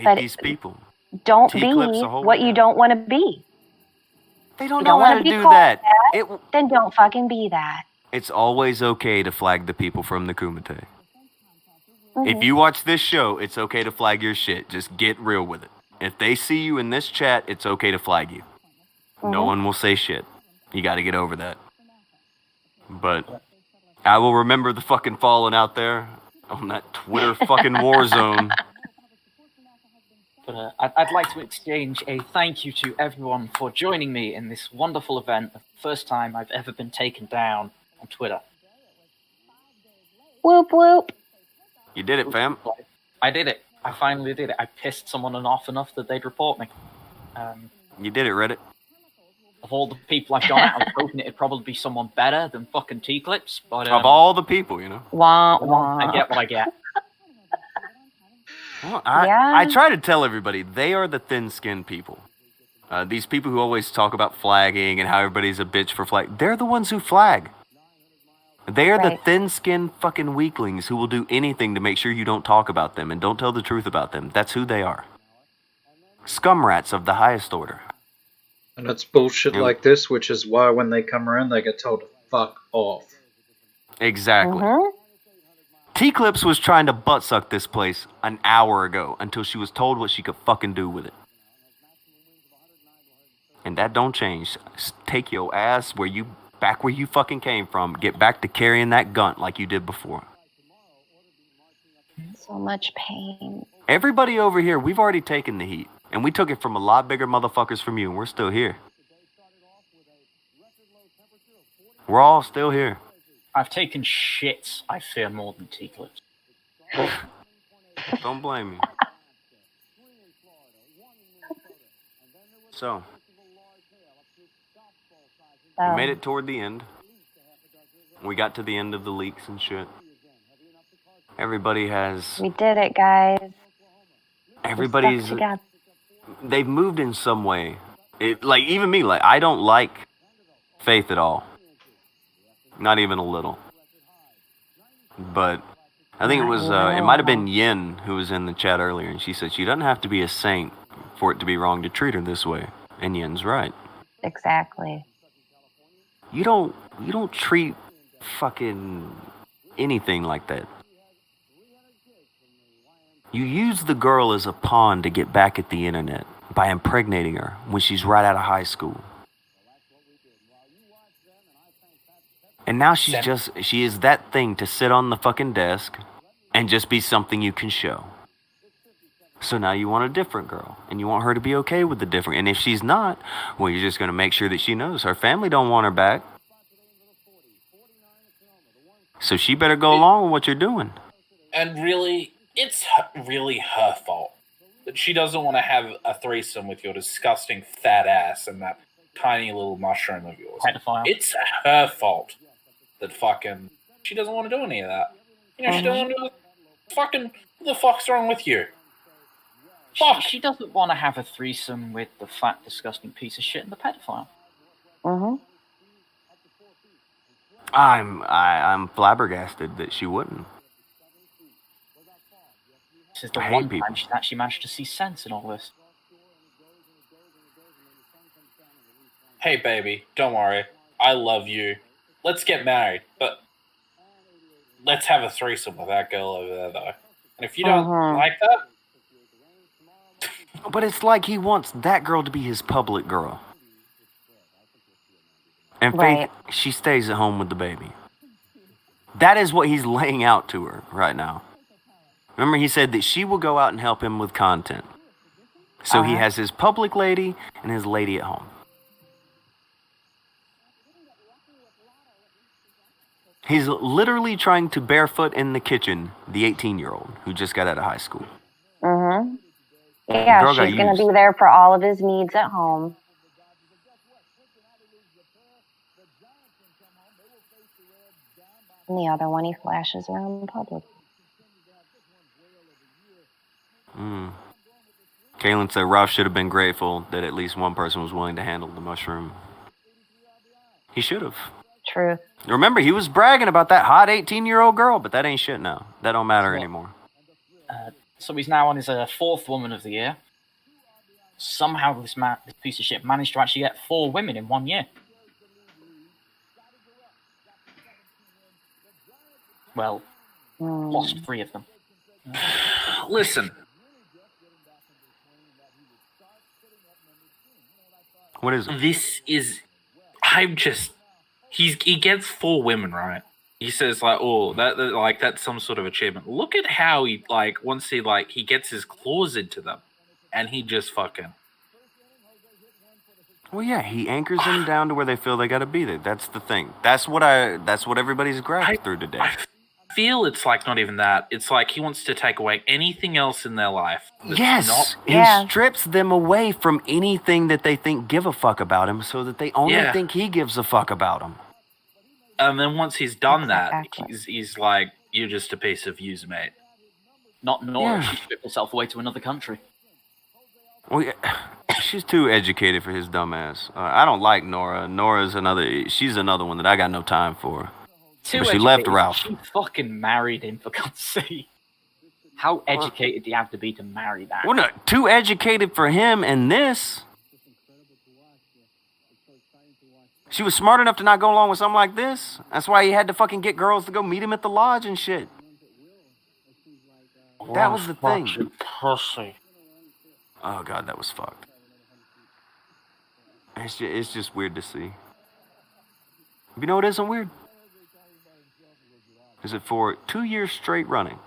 But these people. Don't be T-clips the whole what you don't want to be. They don't You know don't how want to to be do called that. Then don't fucking be that. It's always okay to flag the people from the Kumite. Mm-hmm. If you watch this show, it's okay to flag your shit. Just get real with it. If they see you in this chat, it's okay to flag you. No one will say shit. You gotta get over that. But I will remember the fucking falling out there on that Twitter fucking war zone. But I'd like to exchange a thank you to everyone for joining me in this wonderful event. The first time I've ever been taken down on Twitter. Whoop whoop. You did it, fam. I did it. I finally did it. I pissed someone off enough that they'd report me. You did it, Reddit. Of all the people I've gone at, I was hoping it'd probably be someone better than fucking T-Clips. But Of all the people, you know. Wah, wah. I get what I get. Well, I try to tell everybody, they are the thin-skinned people. These people who always talk about flagging and how everybody's a bitch for flag, they're the ones who flag. They are the thin-skinned fucking weaklings who will do anything to make sure you don't talk about them and don't tell the truth about them. That's who they are. Scum rats of the highest order. And it's bullshit like this, which is why when they come around, they get told to fuck off. Exactly. T-Clips was trying to butt-suck this place an hour ago until she was told what she could fucking do with it. And that don't change. Take your ass back where you fucking came from. Get back to carrying that gun like you did before. So much pain. Everybody over here, we've already taken the heat. And we took it from a lot bigger motherfuckers from you, and we're still here. We're all still here. I've taken shits I fear more than T-Clips. Don't blame me. So, we made it toward the end. We got to the end of the leaks and shit. Everybody has... We did it, guys. Everybody's... We stuck together. They've moved in some way Like, even me, like, I don't like Faith at all. Not even a little. But I think it was, it might have been Yin who was in the chat earlier, and she said she doesn't have to be a saint for it to be wrong to treat her this way. And Yin's right. Exactly. You don't treat fucking anything like that. You use the girl as a pawn to get back at the internet by impregnating her when she's right out of high school. And now she is that thing to sit on the fucking desk and just be something you can show. So now you want a different girl, and you want her to be okay with the different. And if she's not, well, you're just going to make sure that she knows her family don't want her back. So she better go along with what you're doing. And really, it's really her fault that she doesn't want to have a threesome with your disgusting fat ass and that tiny little mushroom of yours. Pedophile. It's her fault that fucking she doesn't want to do any of that. You know, she doesn't want to fucking. What the fuck's wrong with you? Fuck. She doesn't want to have a threesome with the fat, disgusting piece of shit and the pedophile. I'm flabbergasted that she wouldn't. This is the one time she's actually managed to see sense in all this. Hey, baby, don't worry. I love you. Let's get married, but let's have a threesome with that girl over there, though. And if you don't like that... But it's like he wants that girl to be his public girl. And Faith, she stays at home with the baby. That is what he's laying out to her right now. Remember, he said that she will go out and help him with content. So he has his public lady and his lady at home. He's literally trying to barefoot in the kitchen the 18-year-old who just got out of high school. Yeah, she's going to be there for all of his needs at home. And the other one he flashes around in public. Kaylin said Ralph should have been grateful that at least one person was willing to handle the mushroom. He should have. True. Remember, he was bragging about that hot 18-year-old girl, but that ain't shit now. That don't matter anymore. So he's now on his fourth woman of the year. Somehow this piece of shit managed to actually get 4 women in 1 year. Well, lost 3 of them. Listen. What is it? This is... He gets 4 women, right? He says, like, oh, that's some sort of achievement. Look at how he, like, once he gets his claws into them, and he just fucking... Well, yeah, he anchors them down to where they feel they gotta be there. That's the thing. That's what everybody's grasped through today. I feel it's, like, not even that. It's like he wants to take away anything else in their life. Yes! He strips them away from anything that they think give a fuck about him so that they only think he gives a fuck about them. And then once he's done that, he's like, you're just a piece of use, mate. Not Nora. She stripped herself away to another country. Well, yeah, she's too educated for his dumb ass. I don't like Nora. She's another one that I got no time for. But she left Ralph. She fucking married him, for God's sake. How educated do you have to be to marry that? Well, no, too educated for him and this. She was smart enough to not go along with something like this. That's why he had to fucking get girls to go meet him at the lodge and shit. That was the thing. Pussy. Oh god, that was fucked. It's just weird to see. You know what isn't weird? Is it for 2 years straight running?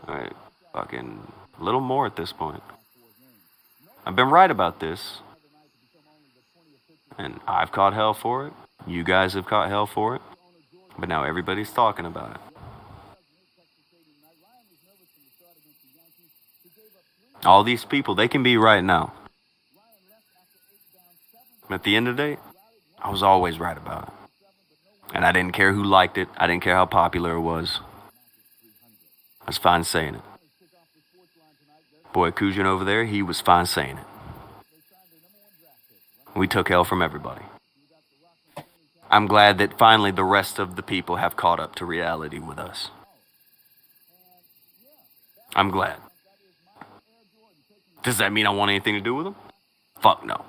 Alright, fucking a little more at this point. I've been right about this. And I've caught hell for it. You guys have caught hell for it. But now everybody's talking about it. All these people, they can be right now. At the end of the day, I was always right about it. And I didn't care who liked it. I didn't care how popular it was. I was fine saying it. Boy, Akujin over there, he was fine saying it. We took hell from everybody. I'm glad that finally the rest of the people have caught up to reality with us. I'm glad. Does that mean I want anything to do with them? Fuck no.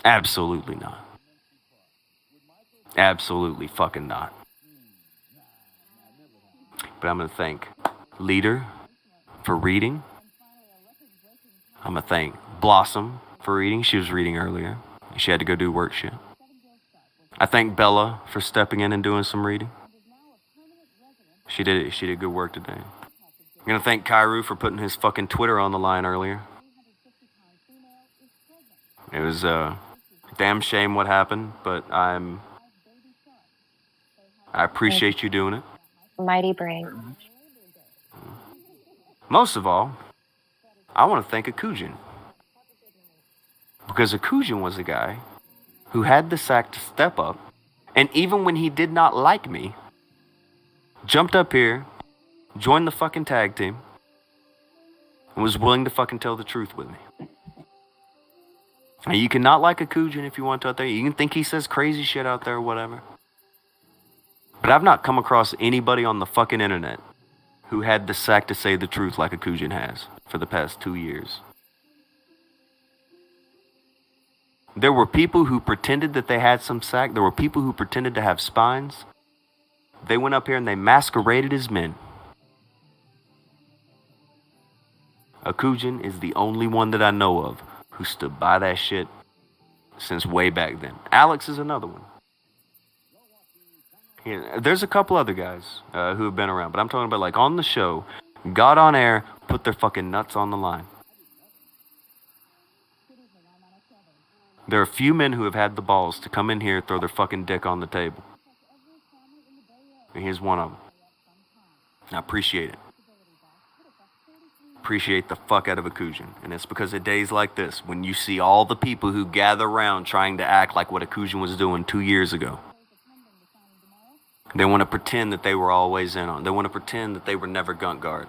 Absolutely not. Absolutely fucking not. But I'm gonna thank Leader for reading. I'm gonna thank Blossom for reading. She was reading earlier. She had to go do work shit. I thank Bella for stepping in and doing some reading. She did good work today. I'm gonna thank Kairu for putting his fucking Twitter on the line earlier. It was a damn shame what happened, but I appreciate you doing it. Mighty brave. Most of all, I want to thank Akujin. Because Akujin was a guy who had the sack to step up, and even when he did not like me, jumped up here, joined the fucking tag team, and was willing to fucking tell the truth with me. Now, you cannot like Akujin if you want to out there. You can think he says crazy shit out there or whatever. But I've not come across anybody on the fucking internet who had the sack to say the truth like Akujin has for the past 2 years. There were people who pretended that they had some sack. There were people who pretended to have spines. They went up here and they masqueraded as men. Akujin is the only one that I know of who stood by that shit since way back then. Alex is another one. Yeah, there's a couple other guys who have been around, but I'm talking about like on the show, got on air, put their fucking nuts on the line. There are a few men who have had the balls to come in here, throw their fucking dick on the table. And here's one of them. I appreciate it. Appreciate the fuck out of Akujin. And it's because of days like this, when you see all the people who gather around trying to act like what Akujin was doing 2 years ago. They want to pretend that they were always in on. They want to pretend that they were never Gunk Guard.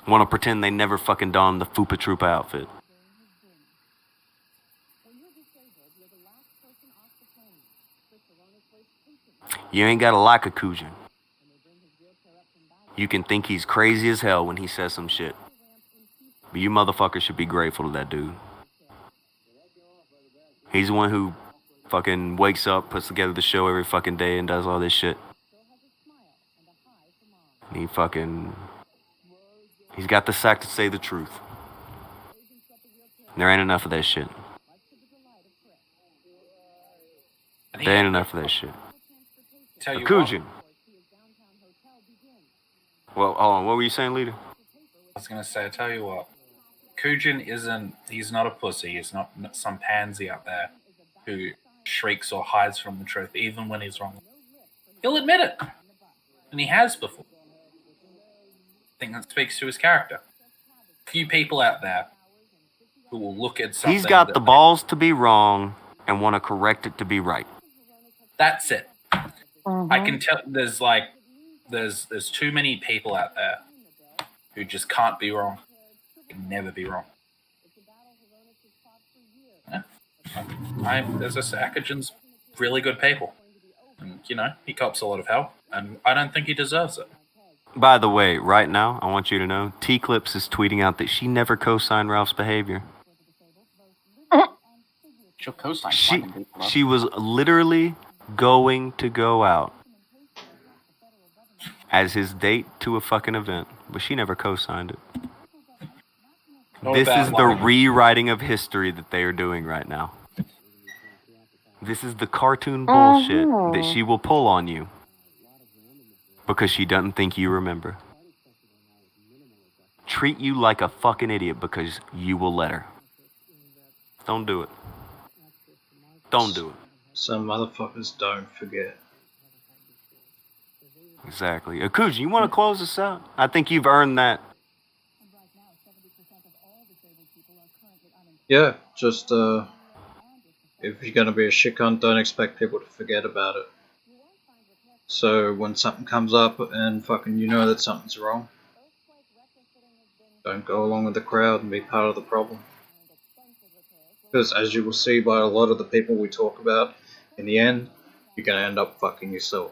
Want to pretend they never fucking donned the Fupa Troopa outfit. You ain't gotta like Akujin. You can think he's crazy as hell when he says some shit. But you motherfuckers should be grateful to that dude. He's the one who fucking wakes up, puts together the show every fucking day and does all this shit. And he's got the sack to say the truth. There ain't enough of that shit. There ain't enough of that shit. Akujin. Well, hold on. What were you saying, Leader? I was going to say, I tell you what. Akujin he's not a pussy. He's not some pansy out there who shrieks or hides from the truth, even when he's wrong. He'll admit it. And he has before. I think that speaks to his character. Few people out there who will look at something. He's got the balls to be wrong and want to correct it to be right. That's it. I can tell there's too many people out there who just can't be wrong. Can never be wrong. Yeah. There's Akujin's really good people. And, he cops a lot of hell. And I don't think he deserves it. By the way, right now, I want you to know, T-Clips is tweeting out that she never co-signed Ralph's behavior. She'll co-sign. She was literally going to go out as his date to a fucking event, but she never co-signed it. This is the rewriting of history that they are doing right now. This is the cartoon bullshit that she will pull on you because she doesn't think you remember. Treat you like a fucking idiot because you will let her. Don't do it. Don't do it. Some motherfuckers don't forget. Exactly. Akujin, you want to close this out? I think you've earned that. Yeah, just, if you're gonna be a shit cunt, don't expect people to forget about it. So when something comes up and fucking you know that something's wrong, Don't go along with the crowd and be part of the problem. Because as you will see by a lot of the people we talk about, in the end, you're going to end up fucking yourself.